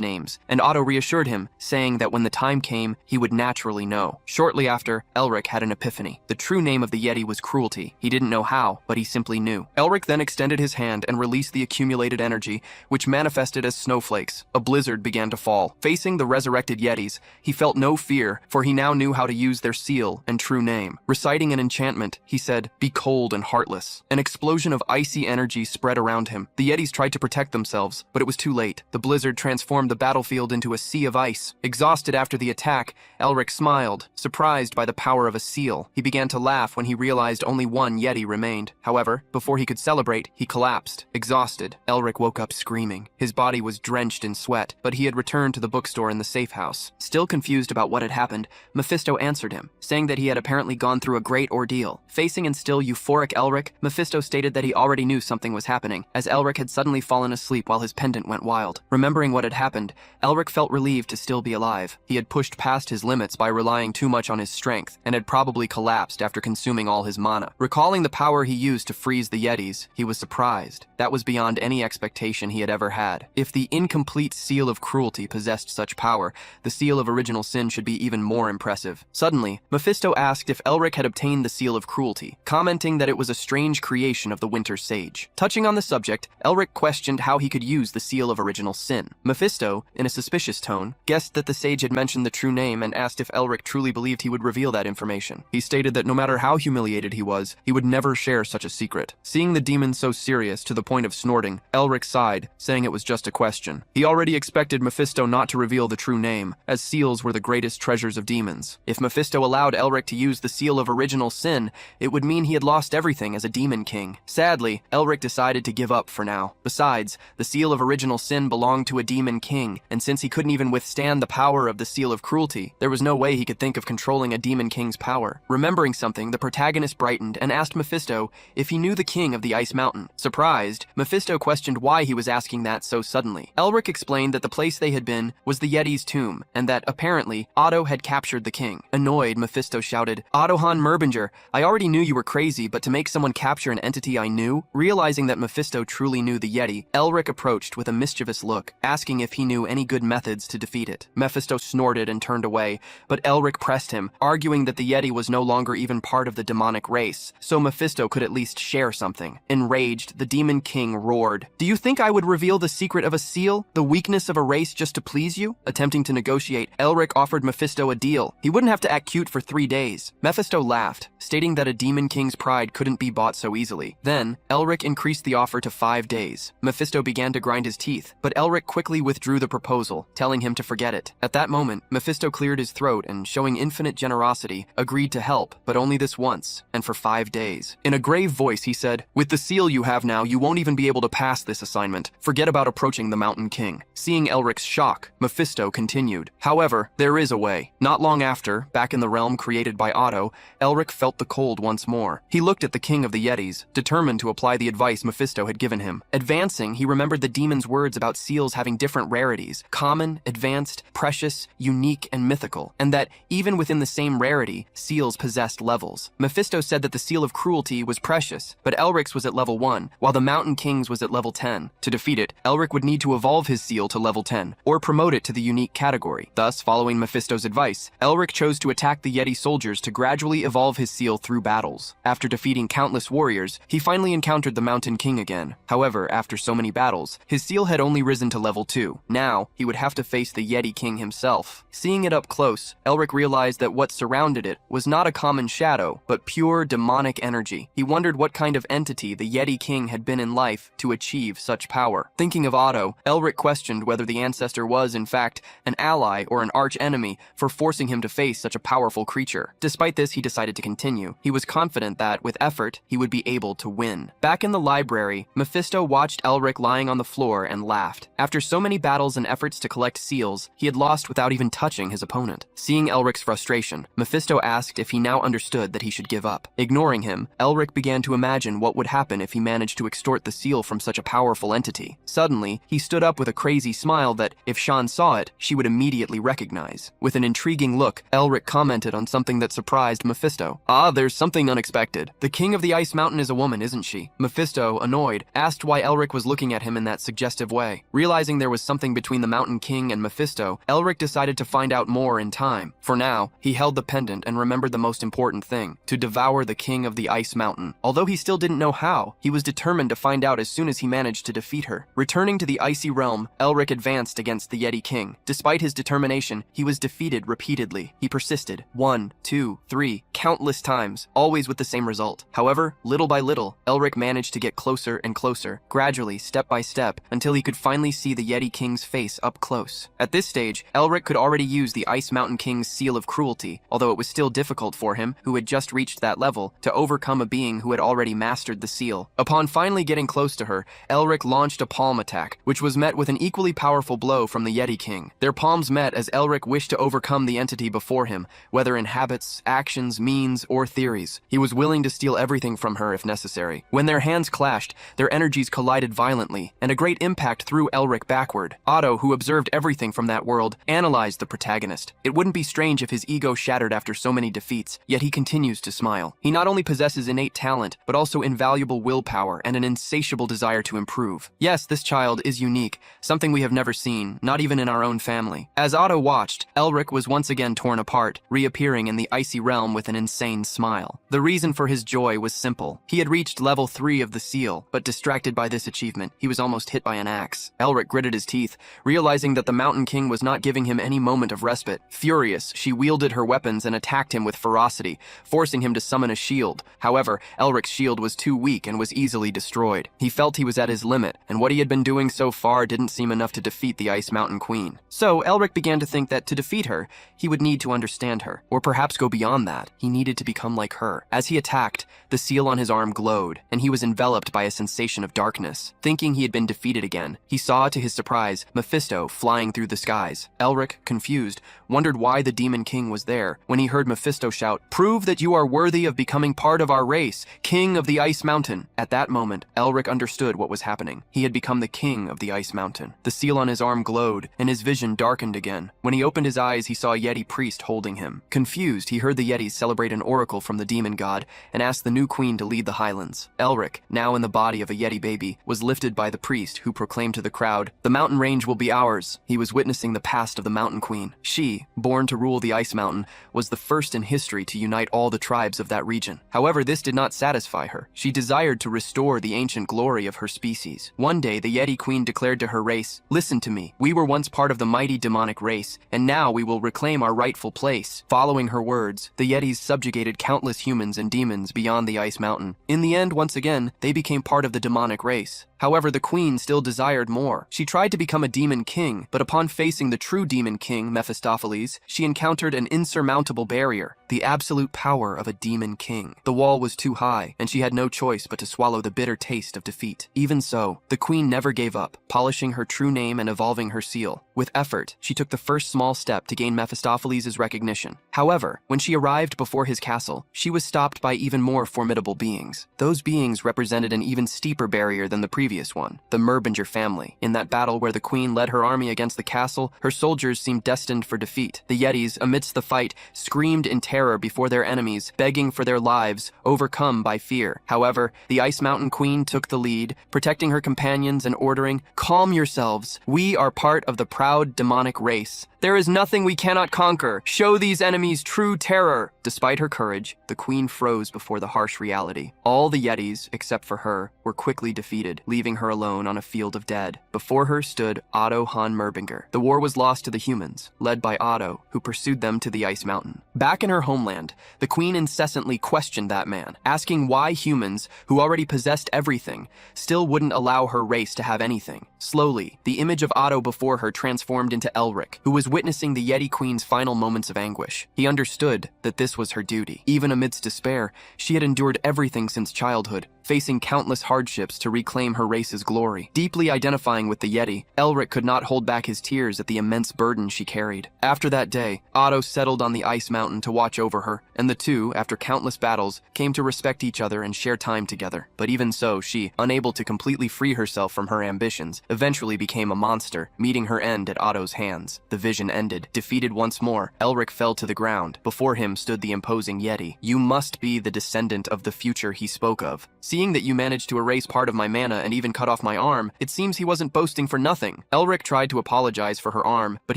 names, and Otto reassured him, saying that when the time came, he would naturally know. Shortly after, Elric had an epiphany. The true name of the Yeti was Cruelty. He didn't know how, but he simply knew. Elric then extended his hand and released the accumulated energy, which manifested as snowflakes. A blizzard began to fall. Facing the resurrected Yetis, he felt no fear, for he now knew how to use their seal and true name. Reciting an enchantment, he said, "Be cold and heartless." An explosion of icy energy spread around him. The Yetis tried to protect themselves, but it was too late. The blizzard transformed the battlefield into a sea of ice. Exhausted after the attack, Elric smiled, surprised by the power of a seal. He began to laugh when he realized only one Yeti remained. However, before he could celebrate, he collapsed. Exhausted, Elric woke up screaming. His body was drenched in sweat, but he had returned to the bookstore in the safe house. Still confused about what had happened, Mephisto answered him, saying that he had apparently gone through a great ordeal. Facing and still euphoric Elric, Mephisto stated that he already knew something was happening, as Elric had suddenly fallen asleep while his pendant went wild. Remembering what had happened, Elric felt relieved to still be alive. He had pushed past his limits by relying too much on his strength, and had probably collapsed after consuming all his mana. Recalling the power he used to freeze the Yetis, he was surprised. That was beyond any expectation he had ever had. If the incomplete Seal of Cruelty possessed such power, the Seal of Original Sin should be even more impressive. Suddenly, Mephisto asked if Elric had obtained the Seal of Cruelty, commenting that it was a strange creation of the Winter Sage. Touching on the subject, Elric questioned how he could use the Seal of Original Sin. Mephisto, in a suspicious tone, guessed that the sage had mentioned the true name and asked if Elric truly believed he would reveal that information. He stated that no matter how humiliated he was, he would never share such a secret. Seeing the demon so serious to the point of snorting, Elric sighed, saying it was just a question. He already expected Mephisto not to reveal the true name, as seals were the greatest treasures of demons. If Mephisto allowed Elric to use the Seal of Original Sin, it would mean he had lost everything as a demon king. Sadly, Elric decided to give up for now. Besides, the Seal of Original Sin belonged to a demon king, and since he couldn't even withstand the power of the Seal of Cruelty, there was no way he could think of controlling a demon king's power. Remembering something, the protagonist brightened and asked Mephisto if he knew the king of the Ice Mountain. Surprised, Mephisto questioned why he was asking that so suddenly. Elric explained that the place they had been was the Yeti's tomb, and that, apparently, Otto had captured the king. Annoyed, Mephisto shouted, "Ottohan Merbinger, I already knew you were crazy, but to make someone capture an entity I knew?" Realizing that Mephisto truly knew the Yeti, Elric Elric approached with a mischievous look, asking if he knew any good methods to defeat it. Mephisto snorted and turned away, but Elric pressed him, arguing that the Yeti was no longer even part of the demonic race, so Mephisto could at least share something. Enraged, the Demon King roared, "Do you think I would reveal the secret of a seal, the weakness of a race, just to please you?" Attempting to negotiate, Elric offered Mephisto a deal. He wouldn't have to act cute for 3 days. Mephisto laughed, stating that a Demon King's pride couldn't be bought so easily. Then, Elric increased the offer to 5 days. Mephisto began to grind his teeth, but Elric quickly withdrew the proposal, telling him to forget it. At that moment, Mephisto cleared his throat and, showing infinite generosity, agreed to help, but only this once, and for 5 days. In a grave voice, he said, "With the seal you have now, you won't even be able to pass this assignment. Forget about approaching the Mountain King." Seeing Elric's shock, Mephisto continued, "However, there is a way." Not long after, back in the realm created by Otto, Elric felt the cold once more. He looked at the King of the Yetis, determined to apply the advice Mephisto had given him. Advancing, he remembered the demon's words about seals having different rarities: common, advanced, precious, unique, and mythical, and that, even within the same rarity, seals possessed levels. Mephisto said that the seal of cruelty was precious, but Elric's was at level 1, while the Mountain King's was at level 10. To defeat it, Elric would need to evolve his seal to level 10, or promote it to the unique category. Thus, following Mephisto's advice, Elric chose to attack the Yeti soldiers to gradually evolve his seal through battles. After defeating countless warriors, he finally encountered the Mountain King again. However, after so many battles, his seal had only risen to level 2. Now, he would have to face the Yeti King himself. Seeing it up close, Elric realized that what surrounded it was not a common shadow, but pure demonic energy. He wondered what kind of entity the Yeti King had been in life to achieve such power. Thinking of Otto, Elric questioned whether the ancestor was, in fact, an ally or an arch-enemy for forcing him to face such a powerful creature. Despite this, he decided to continue. He was confident that, with effort, he would be able to win. Back in the library, Mephisto watched Elric lying on the floor and laughed. After so many battles and efforts to collect seals, he had lost without even touching his opponent. Seeing Elric's frustration, Mephisto asked if he now understood that he should give up. Ignoring him, Elric began to imagine what would happen if he managed to extort the seal from such a powerful entity. Suddenly, he stood up with a crazy smile that, if Shan saw it, she would immediately recognize. With an intriguing look, Elric commented on something that surprised Mephisto. "Ah, there's something unexpected. The King of the Ice Mountain is a woman, isn't she?" Mephisto, annoyed, asked why Elric was looking at him in that suggestive way. Realizing there was something between the Mountain King and Mephisto, Elric decided to find out more in time. For now, he held the pendant and remembered the most important thing: to devour the King of the Ice Mountain. Although he still didn't know how, he was determined to find out as soon as he managed to defeat her. Returning to the icy realm, Elric advanced against the Yeti King. Despite his determination, he was defeated repeatedly. He persisted 1, 2, 3, countless times, always with the same result. However, little by little, Elric managed to get closer and closer, gradually, step by step, until he could finally see the Yeti King's face up close. At this stage, Elric could already use the Ice Mountain King's seal of cruelty, although it was still difficult for him, who had just reached that level, to overcome a being who had already mastered the seal. Upon finally getting close to her, Elric launched a palm attack, which was met with an equally powerful blow from the Yeti King. Their palms met as Elric wished to overcome the entity before him, whether in habits, actions, means, or theories. He was willing to steal everything from her if necessary. When their hands clashed, their energies collided violently, and a great impact threw Elric backward. Otto, who observed everything from that world, analyzed the protagonist. It wouldn't be strange if his ego shattered after so many defeats, yet he continues to smile. He not only possesses innate talent, but also invaluable willpower and an insatiable desire to improve. Yes, this child is unique, something we have never seen, not even in our own family. As Otto watched, Elric was once again torn apart, reappearing in the icy realm with an insane smile. The reason for his joy was simple. He had reached level 3 of the seal, but distracted by this achievement, he was almost hit by an axe. Elric gritted his teeth, realizing that the Mountain King was not giving him any moment of respite. Furious, she wielded her weapons and attacked him with ferocity, forcing him to summon a shield. However, Elric's shield was too weak and was easily destroyed. He felt he was at his limit, and what he had been doing so far didn't seem enough to defeat the Ice Mountain Queen. So Elric began to think that to defeat her, he would need to understand her, or perhaps go beyond that. He needed to become like her. As he attacked, the seal on his arm glowed, and he was enveloped by a sensation of darkness. Thinking he had been defeated again, he saw, to his surprise, Mephisto flying through the skies. Elric, confused, wondered why the Demon King was there, when he heard Mephisto shout, "Prove that you are worthy of becoming part of our race, King of the Ice Mountain." At that moment, Elric understood what was happening. He had become the King of the Ice Mountain. The seal on his arm glowed, and his vision darkened again. When he opened his eyes, he saw a Yeti priest holding him. Confused, he heard the Yetis celebrate an oracle from the demon god, and asked the new queen to lead the Highlands. Elric, now in the body of a Yeti baby, was lifted interrupted by the priest, who proclaimed to the crowd, "The mountain range will be ours." He was witnessing the past of the Mountain Queen. She, born to rule the Ice Mountain, was the first in history to unite all the tribes of that region. However, this did not satisfy her. She desired to restore the ancient glory of her species. One day, the Yeti Queen declared to her race, "Listen to me. We were once part of the mighty demonic race, and now we will reclaim our rightful place." Following her words, the Yetis subjugated countless humans and demons beyond the Ice Mountain. In the end, once again, they became part of the demonic race. However, the queen still desired more. She tried to become a demon king, but upon facing the true demon king, Mephistopheles, she encountered an insurmountable barrier, the absolute power of a demon king. The wall was too high, and she had no choice but to swallow the bitter taste of defeat. Even so, the queen never gave up, polishing her true name and evolving her seal. With effort, she took the first small step to gain Mephistopheles' recognition. However, when she arrived before his castle, she was stopped by even more formidable beings. Those beings represented an even steeper barrier than the previous one, the Merbinger family. In that battle where the queen led her army against the castle, her soldiers seemed destined for defeat. The Yetis, amidst the fight, screamed in terror before their enemies, begging for their lives, overcome by fear. However, the Ice Mountain Queen took the lead, protecting her companions and ordering, "Calm yourselves. We are part of the proud demonic race. There is nothing we cannot conquer. Show these enemies true terror." Despite her courage, the queen froze before the harsh reality. All the Yetis, except for her, were quickly defeated, leaving her alone on a field of dead. Before her stood Otto von Merbinger. The war was lost to the humans, led by Otto, who pursued them to the Ice Mountain. Back in her homeland, the queen incessantly questioned that man, asking why humans, who already possessed everything, still wouldn't allow her race to have anything. Slowly, the image of Otto before her transformed into Elric, who was witnessing the Yeti Queen's final moments of anguish. He understood that this was her duty. Even amidst despair, she had endured everything since childhood, facing countless hardships to reclaim her race's glory. Deeply identifying with the Yeti, Elric could not hold back his tears at the immense burden she carried. After that day, Otto settled on the Ice Mountain to watch over her, and the two, after countless battles, came to respect each other and share time together. But even so, she, unable to completely free herself from her ambitions, eventually became a monster, meeting her end at Otto's hands. The vision ended. Defeated once more, Elric fell to the ground. Before him stood the imposing Yeti. "You must be the descendant of the future he spoke of. Seeing that you managed to erase part of my mana and even cut off my arm, it seems he wasn't boasting for nothing." Elric tried to apologize for her arm, but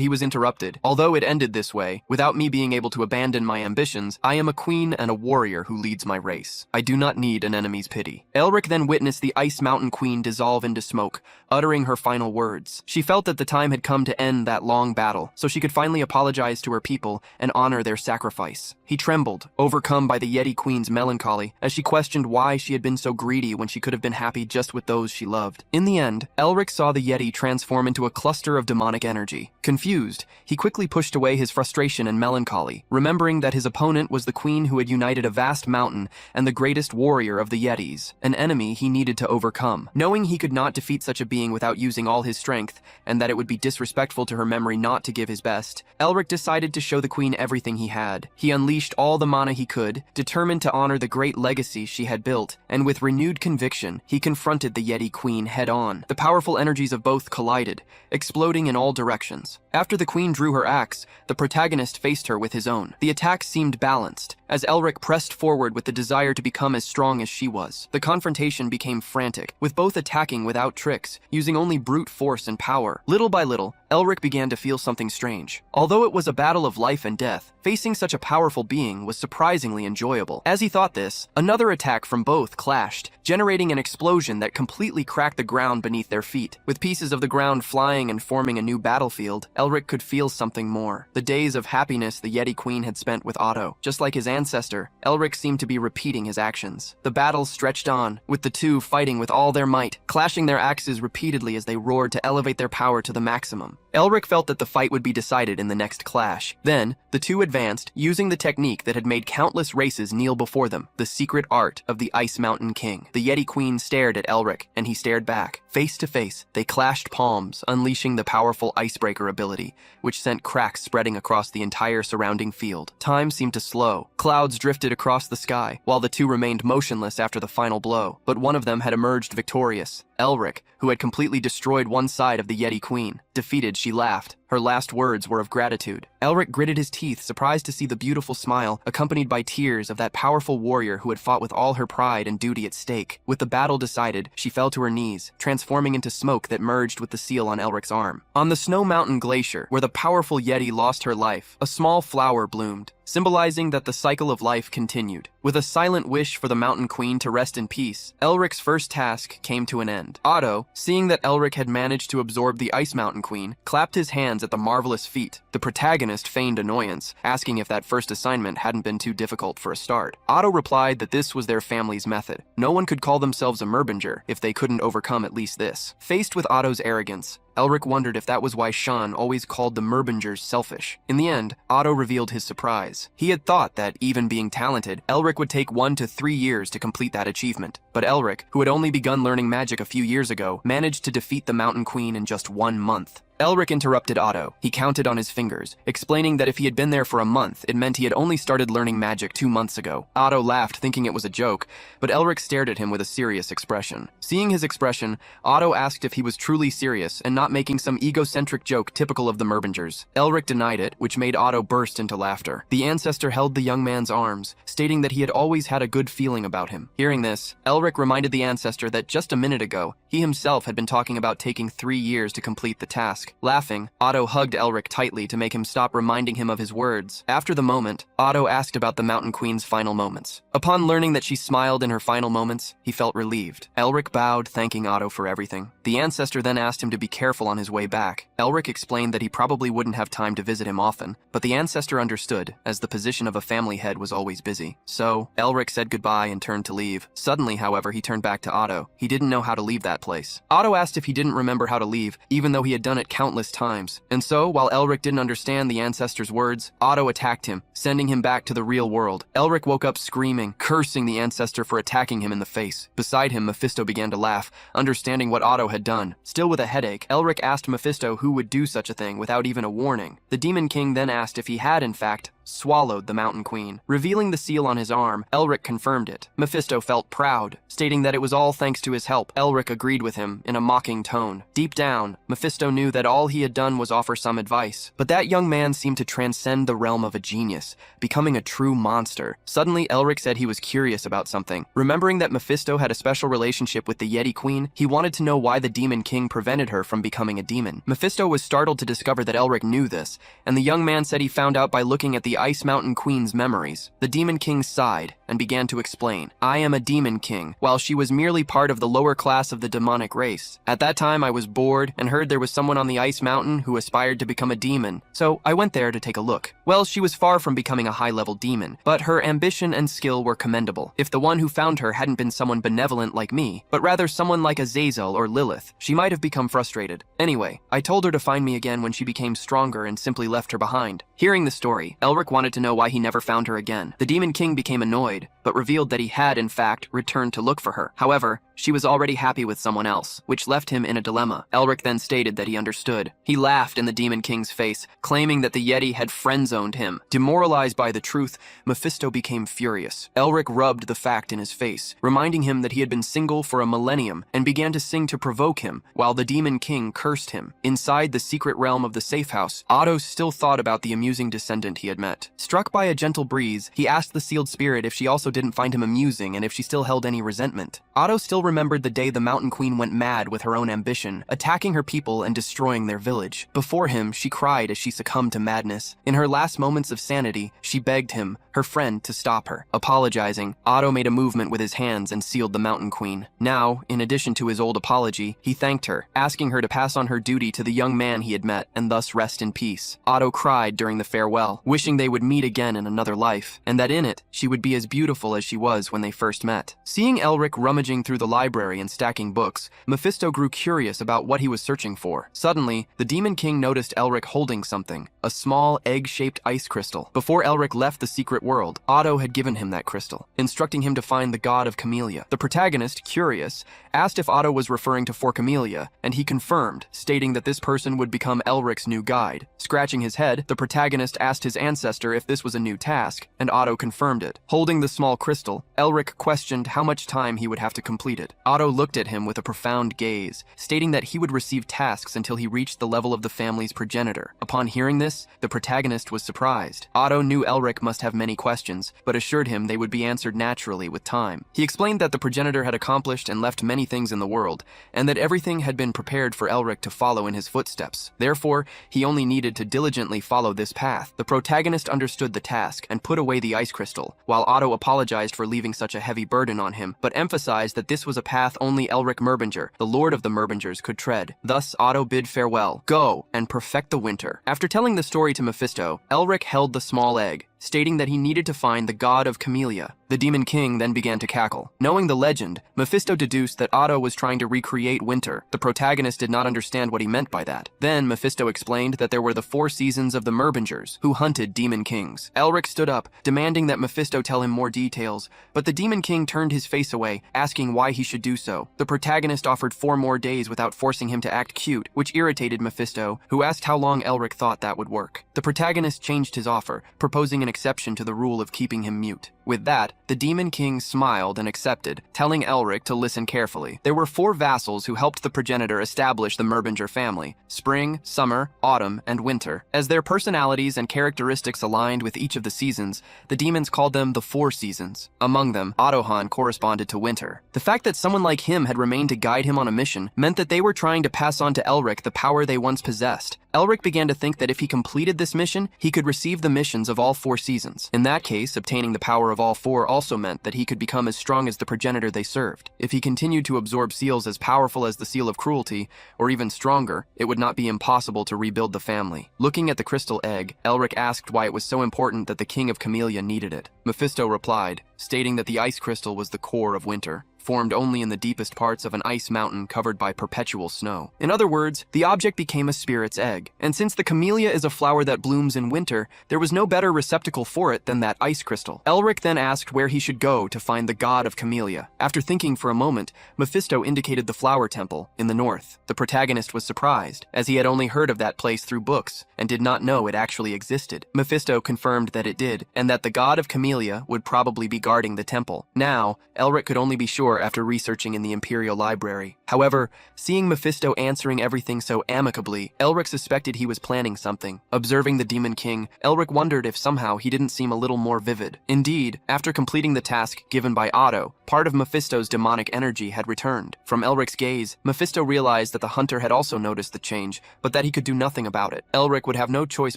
he was interrupted. "Although it ended this way, without me being able to abandon my ambitions, I am a queen and a warrior who leads my race. I do not need an enemy's pity." Elric then witnessed the Ice Mountain Queen dissolve into smoke, uttering her final words. She felt that the time had come to end that long battle, so she could finally apologize to her people and honor their sacrifice. He trembled, overcome by the Yeti Queen's melancholy, as she questioned why she had been so greedy when she could have been happy just with those she loved. In the end, Elric saw the Yeti transform into a cluster of demonic energy. Confused, he quickly pushed away his frustration and melancholy, remembering that his opponent was the queen who had united a vast mountain and the greatest warrior of the Yetis, an enemy he needed to overcome. Knowing he could not defeat such a being without using all his strength, and that it would be disrespectful to her memory not to give his best, Elric decided to show the queen everything he had. He unleashed all the mana he could, determined to honor the great legacy she had built, and with renewed conviction, he confronted the Yeti Queen head-on. The powerful energies of both collided, exploding in all directions. After the queen drew her axe, the protagonist faced her with his own. The attack seemed balanced, as Elric pressed forward with the desire to become as strong as she was. The confrontation became frantic, with both attacking without tricks, using only brute force and power. Little by little, Elric began to feel something strange. Although it was a battle of life and death, facing such a powerful being was surprisingly enjoyable. As he thought this, another attack from both clashed, generating an explosion that completely cracked the ground beneath their feet. With pieces of the ground flying and forming a new battlefield, Elric could feel something more. The days of happiness the Yeti Queen had spent with Otto. Just like his ancestor, Elric seemed to be repeating his actions. The battle stretched on, with the two fighting with all their might, clashing their axes repeatedly as they roared to elevate their power to the maximum. Elric felt that the fight would be decided in the next clash. Then, the two advanced, using the technique that had made countless races kneel before them, the secret art of the Ice Mountain King. The Yeti Queen stared at Elric, and he stared back. Face to face, they clashed palms, unleashing the powerful Icebreaker ability, which sent cracks spreading across the entire surrounding field. Time seemed to slow. Clouds drifted across the sky, while the two remained motionless after the final blow. But one of them had emerged victorious. Elric, who had completely destroyed one side of the Yeti Queen. Defeated, she laughed. Her last words were of gratitude. Elric gritted his teeth, surprised to see the beautiful smile, accompanied by tears of that powerful warrior who had fought with all her pride and duty at stake. With the battle decided, she fell to her knees, transforming into smoke that merged with the seal on Elric's arm. On the Snow Mountain Glacier, where the powerful Yeti lost her life, a small flower bloomed, symbolizing that the cycle of life continued. With a silent wish for the Mountain Queen to rest in peace, Elric's first task came to an end. Otto, seeing that Elric had managed to absorb the Ice Mountain Queen, clapped his hands at the marvelous feat. The protagonist feigned annoyance, asking if that first assignment hadn't been too difficult for a start. Otto replied that this was their family's method. No one could call themselves a Merbinger if they couldn't overcome at least this. Faced with Otto's arrogance, Elric wondered if that was why Sean always called the Merbingers selfish. In the end, Otto revealed his surprise. He had thought that, even being talented, Elric would take 1 to 3 years to complete that achievement. But Elric, who had only begun learning magic a few years ago, managed to defeat the Mountain Queen in just 1 month. Elric interrupted Otto. He counted on his fingers, explaining that if he had been there for a month, it meant he had only started learning magic 2 months ago. Otto laughed, thinking it was a joke, but Elric stared at him with a serious expression. Seeing his expression, Otto asked if he was truly serious and not making some egocentric joke typical of the Merbingers. Elric denied it, which made Otto burst into laughter. The ancestor held the young man's arms, stating that he had always had a good feeling about him. Hearing this, Elric reminded the ancestor that just a minute ago, he himself had been talking about taking 3 years to complete the task. Laughing, Otto hugged Elric tightly to make him stop reminding him of his words. After the moment, Otto asked about the Mountain Queen's final moments. Upon learning that she smiled in her final moments, he felt relieved. Elric bowed, thanking Otto for everything. The ancestor then asked him to be careful on his way back. Elric explained that he probably wouldn't have time to visit him often, but the ancestor understood, as the position of a family head was always busy. So, Elric said goodbye and turned to leave. Suddenly, however, he turned back to Otto. He didn't know how to leave that place. Otto asked if he didn't remember how to leave, even though he had done it countless times. And so, while Elric didn't understand the ancestor's words, Otto attacked him, sending him back to the real world. Elric woke up screaming, cursing the ancestor for attacking him in the face. Beside him, Mephisto began to laugh, understanding what Otto had done. Still with a headache, Elric asked Mephisto who would do such a thing without even a warning. The Demon King then asked if he had, in fact, swallowed the Mountain Queen. Revealing the seal on his arm, Elric confirmed it. Mephisto felt proud, stating that it was all thanks to his help. Elric agreed with him in a mocking tone. Deep down, Mephisto knew that all he had done was offer some advice. But that young man seemed to transcend the realm of a genius, becoming a true monster. Suddenly, Elric said he was curious about something. Remembering that Mephisto had a special relationship with the Yeti Queen, he wanted to know why the Demon King prevented her from becoming a demon. Mephisto was startled to discover that Elric knew this, and the young man said he found out by looking at the Ice Mountain Queen's memories. The Demon King sighed and began to explain. I am a Demon King, while she was merely part of the lower class of the demonic race. At that time, I was bored and heard there was someone on the Ice Mountain who aspired to become a demon, so I went there to take a look. Well, she was far from becoming a high-level demon, but her ambition and skill were commendable. If the one who found her hadn't been someone benevolent like me, but rather someone like Azazel or Lilith, she might have become frustrated. Anyway, I told her to find me again when she became stronger and simply left her behind. Hearing the story, Elric wanted to know why he never found her again. The Demon King became annoyed, but revealed that he had, in fact, returned to look for her. However, she was already happy with someone else, which left him in a dilemma. Elric then stated that he understood. He laughed in the Demon King's face, claiming that the Yeti had friend-zoned him. Demoralized by the truth, Mephisto became furious. Elric rubbed the fact in his face, reminding him that he had been single for a millennium, and began to sing to provoke him, while the Demon King cursed him. Inside the secret realm of the safe house, Otto still thought about the amusing descendant he had met. Struck by a gentle breeze, he asked the sealed spirit if she also didn't find him amusing and if she still held any resentment. Otto still remembered the day the Mountain Queen went mad with her own ambition, attacking her people and destroying their village. Before him, she cried as she succumbed to madness. In her last moments of sanity, she begged him, her friend, to stop her. Apologizing, Otto made a movement with his hands and sealed the Mountain Queen. Now, in addition to his old apology, he thanked her, asking her to pass on her duty to the young man he had met and thus rest in peace. Otto cried during the farewell, wishing they would meet again in another life, and that in it, she would be as beautiful as she was when they first met. Seeing Elric rummaging through the library and stacking books, Mephisto grew curious about what he was searching for. Suddenly, the Demon King noticed Elric holding something, a small egg-shaped ice crystal. Before Elric left the secret world, Otto had given him that crystal, instructing him to find the god of Camellia. The protagonist, curious, asked if Otto was referring to Camellia, and he confirmed, stating that this person would become Elric's new guide. Scratching his head, the protagonist asked his ancestor asked her if this was a new task, and Otto confirmed it. Holding the small crystal, Elric questioned how much time he would have to complete it. Otto looked at him with a profound gaze, stating that he would receive tasks until he reached the level of the family's progenitor. Upon hearing this, the protagonist was surprised. Otto knew Elric must have many questions, but assured him they would be answered naturally with time. He explained that the progenitor had accomplished and left many things in the world, and that everything had been prepared for Elric to follow in his footsteps. Therefore, he only needed to diligently follow this path. The protagonist understood the task and put away the ice crystal, while Otto apologized for leaving such a heavy burden on him, but emphasized that this was a path only Elric Merbinger, the Lord of the Merbingers, could tread. Thus, Otto bid farewell. Go and perfect the winter. After telling the story to Mephisto, Elric held the small egg, stating that he needed to find the god of Camellia. The Demon King then began to cackle. Knowing the legend, Mephisto deduced that Otto was trying to recreate winter. The protagonist did not understand what he meant by that. Then Mephisto explained that there were the 4 seasons of the Merbingers, who hunted Demon Kings. Elric stood up, demanding that Mephisto tell him more details, but the Demon King turned his face away, asking why he should do so. The protagonist offered 4 more days without forcing him to act cute, which irritated Mephisto, who asked how long Elric thought that would work. The protagonist changed his offer, proposing an exception to the rule of keeping him mute. With that, the Demon King smiled and accepted, telling Elric to listen carefully. There were 4 vassals who helped the progenitor establish the Merbinger family: spring, summer, autumn, and winter. As their personalities and characteristics aligned with each of the seasons, the demons called them the 4 seasons. Among them, Ottohan corresponded to winter. The fact that someone like him had remained to guide him on a mission meant that they were trying to pass on to Elric the power they once possessed. Elric began to think that if he completed this mission, he could receive the missions of all 4 seasons. In that case, obtaining the power of all 4 also meant that he could become as strong as the progenitor they served. If he continued to absorb seals as powerful as the seal of cruelty, or even stronger, it would not be impossible to rebuild the family. Looking at the crystal egg, Elric asked why it was so important that the King of Camellia needed it. Mephisto replied, stating that the ice crystal was the core of winter, formed only in the deepest parts of an ice mountain covered by perpetual snow. In other words, the object became a spirit's egg. And since the camellia is a flower that blooms in winter, there was no better receptacle for it than that ice crystal. Elric then asked where he should go to find the god of Camellia. After thinking for a moment, Mephisto indicated the flower temple in the north. The protagonist was surprised, as he had only heard of that place through books and did not know it actually existed. Mephisto confirmed that it did, and that the god of Camellia would probably be guarding the temple. Now, Elric could only be sure after researching in the Imperial Library. However, seeing Mephisto answering everything so amicably, Elric suspected he was planning something. Observing the Demon King, Elric wondered if somehow he didn't seem a little more vivid. Indeed, after completing the task given by Otto, part of Mephisto's demonic energy had returned. From Elric's gaze, Mephisto realized that the hunter had also noticed the change, but that he could do nothing about it. Elric would have no choice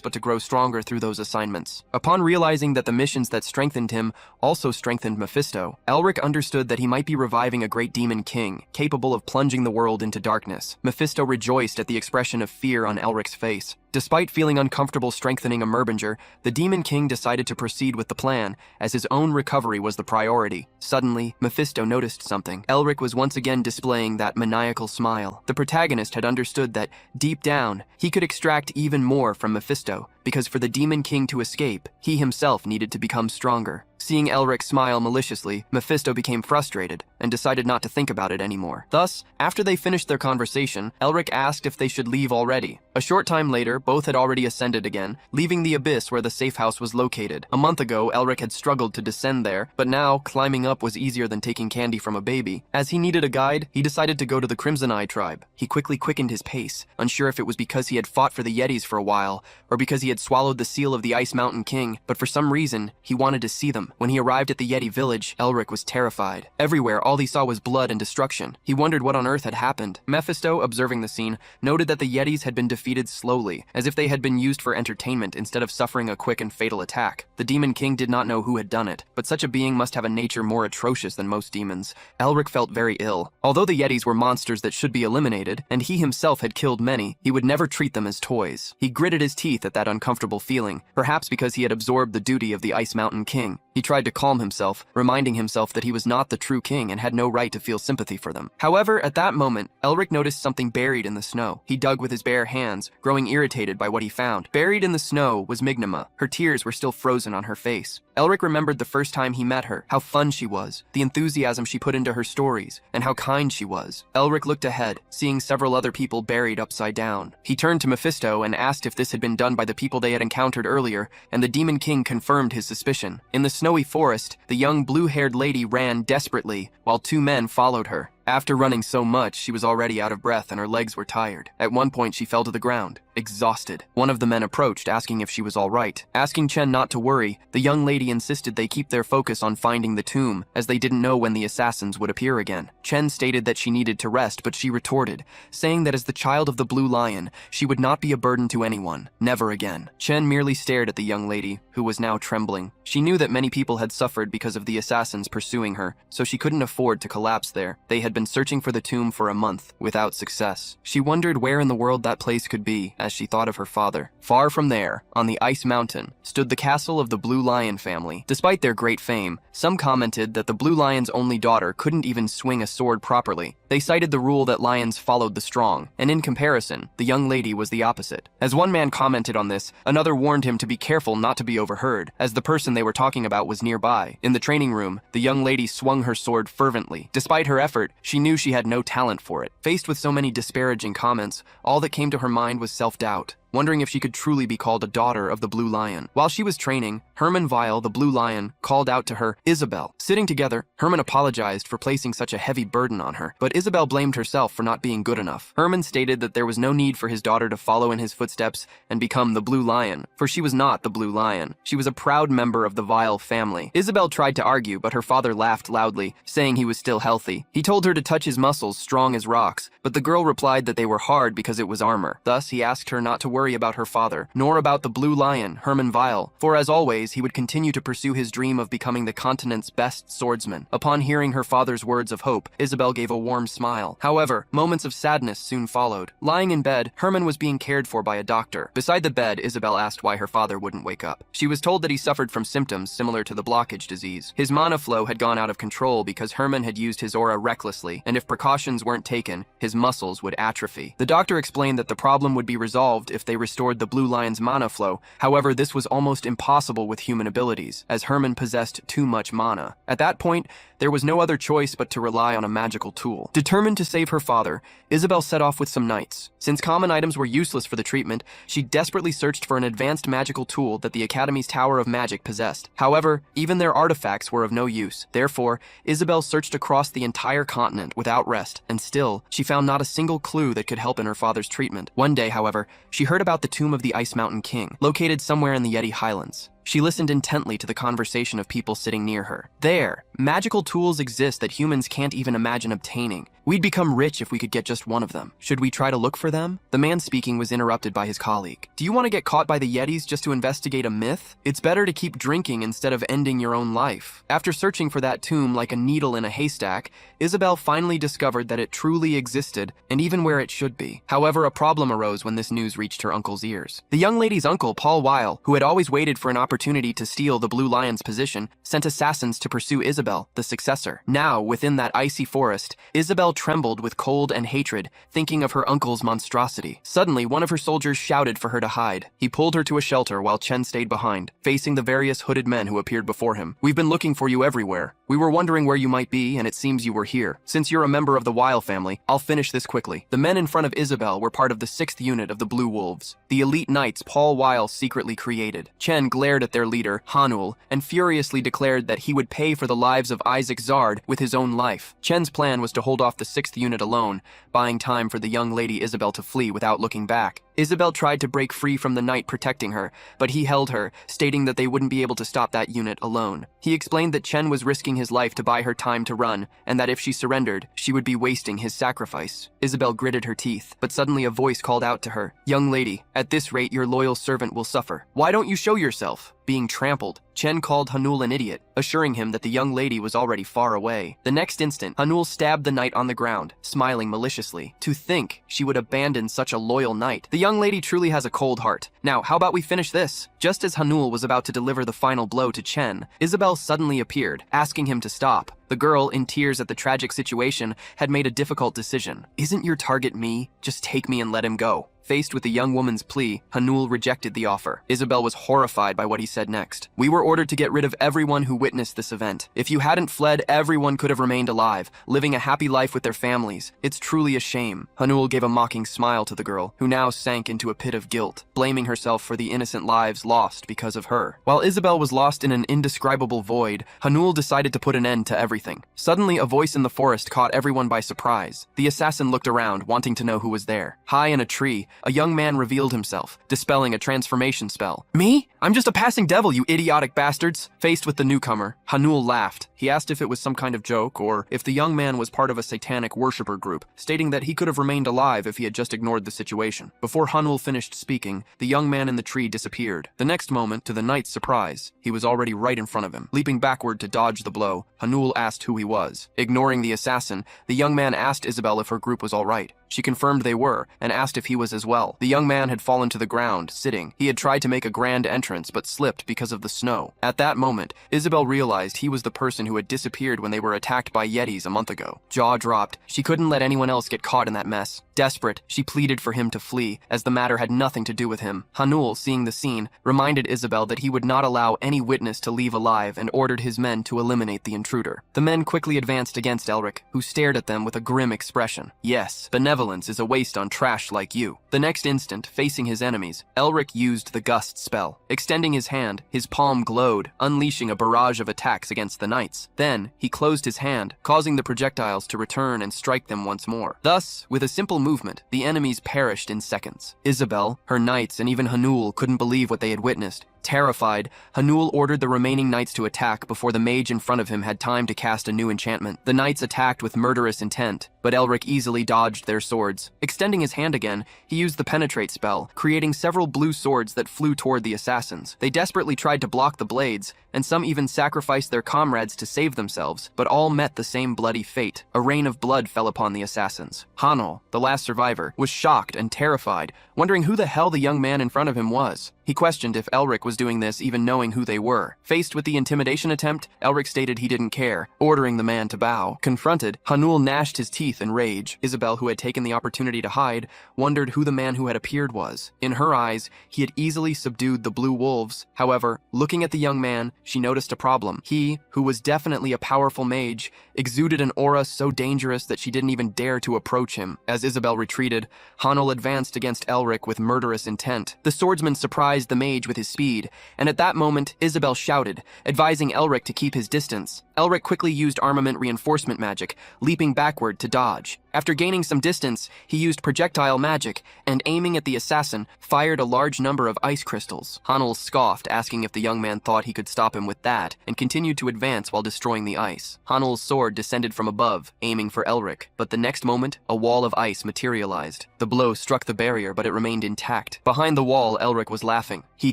but to grow stronger through those assignments. Upon realizing that the missions that strengthened him also strengthened Mephisto, Elric understood that he might be reviving a great demon king, capable of plunging the world into darkness. Mephisto rejoiced at the expression of fear on Elric's face. Despite feeling uncomfortable strengthening a Merbinger, the Demon King decided to proceed with the plan, as his own recovery was the priority. Suddenly, Mephisto noticed something. Elric was once again displaying that maniacal smile. The protagonist had understood that, deep down, he could extract even more from Mephisto, because for the Demon King to escape, he himself needed to become stronger. Seeing Elric smile maliciously, Mephisto became frustrated and decided not to think about it anymore. Thus, after they finished their conversation, Elric asked if they should leave already. A short time later, both had already ascended again, leaving the abyss where the safe house was located. A month ago, Elric had struggled to descend there, but now, climbing up was easier than taking candy from a baby. As he needed a guide, he decided to go to the Crimson Eye tribe. He quickly quickened his pace, unsure if it was because he had fought for the Yetis for a while, or because he had swallowed the seal of the Ice Mountain King, but for some reason, he wanted to see them. When he arrived at the Yeti village, Elric was terrified. Everywhere, all he saw was blood and destruction. He wondered what on earth had happened. Mephisto, observing the scene, noted that the Yetis had been defeated slowly, as if they had been used for entertainment instead of suffering a quick and fatal attack. The Demon King did not know who had done it, but such a being must have a nature more atrocious than most demons. Elric felt very ill. Although the Yetis were monsters that should be eliminated, and he himself had killed many, he would never treat them as toys. He gritted his teeth at that uncomfortable feeling, perhaps because he had absorbed the duty of the Ice Mountain King. He tried to calm himself, reminding himself that he was not the true king and had no right to feel sympathy for them. However, at that moment, Elric noticed something buried in the snow. He dug with his bare hands, growing irritated by what he found. Buried in the snow was Mignoma. Her tears were still frozen on her face. Elric remembered the first time he met her, how fun she was, the enthusiasm she put into her stories, and how kind she was. Elric looked ahead, seeing several other people buried upside down. He turned to Mephisto and asked if this had been done by the people they had encountered earlier, and the Demon King confirmed his suspicion. In the snowy forest, the young blue-haired lady ran desperately, while two men followed her. After running so much, she was already out of breath and her legs were tired. At one point, she fell to the ground, exhausted. One of the men approached, asking if she was all right. Asking Chen not to worry, the young lady insisted they keep their focus on finding the tomb, as they didn't know when the assassins would appear again. Chen stated that she needed to rest, but she retorted, saying that as the child of the Blue Lion, she would not be a burden to anyone. Never again. Chen merely stared at the young lady, who was now trembling. She knew that many people had suffered because of the assassins pursuing her, so she couldn't afford to collapse there. They had been searching for the tomb for a month, without success. She wondered where in the world that place could be, as she thought of her father. Far from there, on the ice mountain, stood the castle of the Blue Lion family. Despite their great fame, some commented that the Blue Lion's only daughter couldn't even swing a sword properly. They cited the rule that lions followed the strong, and in comparison, the young lady was the opposite. As one man commented on this, another warned him to be careful not to be overheard, as the person they were talking about was nearby. In the training room, the young lady swung her sword fervently. Despite her effort, she knew she had no talent for it. Faced with so many disparaging comments, all that came to her mind was self-doubt, wondering if she could truly be called a daughter of the Blue Lion. While she was training, Herman Weil, the Blue Lion, called out to her, Isabel. Sitting together, Herman apologized for placing such a heavy burden on her, but Isabel blamed herself for not being good enough. Herman stated that there was no need for his daughter to follow in his footsteps and become the Blue Lion, for she was not the Blue Lion. She was a proud member of the Weil family. Isabel tried to argue, but her father laughed loudly, saying he was still healthy. He told her to touch his muscles strong as rocks, but the girl replied that they were hard because it was armor. Thus, he asked her not to worry about her father, nor about the Blue Lion, Herman Weil, for as always, he would continue to pursue his dream of becoming the continent's best swordsman. Upon hearing her father's words of hope, Isabel gave a warm smile. However, moments of sadness soon followed. Lying in bed, Herman was being cared for by a doctor. Beside the bed, Isabel asked why her father wouldn't wake up. She was told that he suffered from symptoms similar to the blockage disease. His mana flow had gone out of control because Herman had used his aura recklessly, and if precautions weren't taken, his muscles would atrophy. The doctor explained that the problem would be resolved if they restored the Blue Lion's mana flow. However, this was almost impossible with human abilities, as Herman possessed too much mana. At that point, there was no other choice but to rely on a magical tool. Determined to save her father, Isabel set off with some knights. Since common items were useless for the treatment, she desperately searched for an advanced magical tool that the Academy's Tower of Magic possessed. However, even their artifacts were of no use. Therefore, Isabel searched across the entire continent without rest, and still, she found not a single clue that could help in her father's treatment. One day, however, she heard about the tomb of the Ice Mountain King, located somewhere in the Yeti Highlands. She listened intently to the conversation of people sitting near her. There, magical tools exist that humans can't even imagine obtaining. We'd become rich if we could get just one of them. Should we try to look for them? The man speaking was interrupted by his colleague. Do you want to get caught by the Yetis just to investigate a myth? It's better to keep drinking instead of ending your own life. After searching for that tomb like a needle in a haystack, Isabel finally discovered that it truly existed, and even where it should be. However, a problem arose when this news reached her uncle's ears. The young lady's uncle, Paul Weil, who had always waited for an opportunity to steal the Blue Lion's position, sent assassins to pursue Isabel, the successor. Now, within that icy forest, Isabel trembled with cold and hatred, thinking of her uncle's monstrosity. Suddenly, one of her soldiers shouted for her to hide. He pulled her to a shelter while Chen stayed behind, facing the various hooded men who appeared before him. We've been looking for you everywhere. We were wondering where you might be, and it seems you were here. Since you're a member of the Weil family, I'll finish this quickly. The men in front of Isabel were part of the 6th unit of the Blue Wolves, the elite knights Paul Weil secretly created. Chen glared at their leader, Hanul, and furiously declared that he would pay for the lives of Isaac Zard with his own life. Chen's plan was to hold off the 6th unit alone, buying time for the young lady Isabel to flee without looking back. Isabel tried to break free from the knight protecting her, but he held her, stating that they wouldn't be able to stop that unit alone. He explained that Chen was risking his life to buy her time to run, and that if she surrendered, she would be wasting his sacrifice. Isabel gritted her teeth, but suddenly a voice called out to her, "Young lady, at this rate your loyal servant will suffer. Why don't you show yourself?" Being trampled, Chen called Hanul an idiot, assuring him that the young lady was already far away. The next instant, Hanul stabbed the knight on the ground, smiling maliciously. To think she would abandon such a loyal knight. The young lady truly has a cold heart. Now, how about we finish this? Just as Hanul was about to deliver the final blow to Chen, Isabel suddenly appeared, asking him to stop. The girl, in tears at the tragic situation, had made a difficult decision. Isn't your target me? Just take me and let him go. Faced with the young woman's plea, Hanul rejected the offer. Isabel was horrified by what he said next. We were ordered to get rid of everyone who witnessed this event. If you hadn't fled, everyone could have remained alive, living a happy life with their families. It's truly a shame. Hanul gave a mocking smile to the girl, who now sank into a pit of guilt, blaming herself for the innocent lives lost because of her. While Isabel was lost in an indescribable void, Hanul decided to put an end to everything. Suddenly, a voice in the forest caught everyone by surprise. The assassin looked around, wanting to know who was there. High in a tree, a young man revealed himself, dispelling a transformation spell. Me? I'm just a passing devil, you idiotic bastards! Faced with the newcomer, Hanul laughed. He asked if it was some kind of joke, or if the young man was part of a satanic worshipper group, stating that he could have remained alive if he had just ignored the situation. Before Hanul finished speaking, the young man in the tree disappeared. The next moment, to the knight's surprise, he was already right in front of him. Leaping backward to dodge the blow, Hanul asked who he was. Ignoring the assassin, the young man asked Isabel if her group was all right. She confirmed they were, and asked if he was as well. The young man had fallen to the ground, sitting. He had tried to make a grand entrance, but slipped because of the snow. At that moment, Isabel realized he was the person who had disappeared when they were attacked by Yetis a month ago. Jaw dropped. She couldn't let anyone else get caught in that mess. Desperate, she pleaded for him to flee, as the matter had nothing to do with him. Hanul, seeing the scene, reminded Isabel that he would not allow any witness to leave alive and ordered his men to eliminate the intruder. The men quickly advanced against Elric, who stared at them with a grim expression. Yes, benevolence is a waste on trash like you. The next instant, facing his enemies, Elric used the Gust spell. Extending his hand, his palm glowed, unleashing a barrage of attacks against the knights. Then, he closed his hand, causing the projectiles to return and strike them once more. Thus, with a simple movement, the enemies perished in seconds. Isabel, her knights, and even Hanul couldn't believe what they had witnessed. Terrified, Hanul ordered the remaining knights to attack before the mage in front of him had time to cast a new enchantment. The knights attacked with murderous intent, but Elric easily dodged their swords. Extending his hand again, he used the penetrate spell, creating several blue swords that flew toward the assassins. They desperately tried to block the blades, and some even sacrificed their comrades to save themselves, but all met the same bloody fate. A rain of blood fell upon the assassins. Hanul, the last survivor, was shocked and terrified, wondering who the hell the young man in front of him was. He questioned if Elric was doing this even knowing who they were. Faced with the intimidation attempt, Elric stated he didn't care, ordering the man to bow. Confronted, Hanul gnashed his teeth in rage. Isabel, who had taken the opportunity to hide, wondered who the man who had appeared was. In her eyes, he had easily subdued the blue wolves. However, looking at the young man, she noticed a problem. He, who was definitely a powerful mage, exuded an aura so dangerous that she didn't even dare to approach him. As Isabel retreated, Hanul advanced against Elric with murderous intent. The swordsman surprised the mage with his speed, and at that moment, Isabel shouted, advising Elric to keep his distance. Elric quickly used armament reinforcement magic, leaping backward to dodge. After gaining some distance, he used projectile magic, and aiming at the assassin, fired a large number of ice crystals. Hanul scoffed, asking if the young man thought he could stop him with that, and continued to advance while destroying the ice. Hanul's sword descended from above, aiming for Elric, but the next moment, a wall of ice materialized. The blow struck the barrier, but it remained intact. Behind the wall, Elric was laughing. He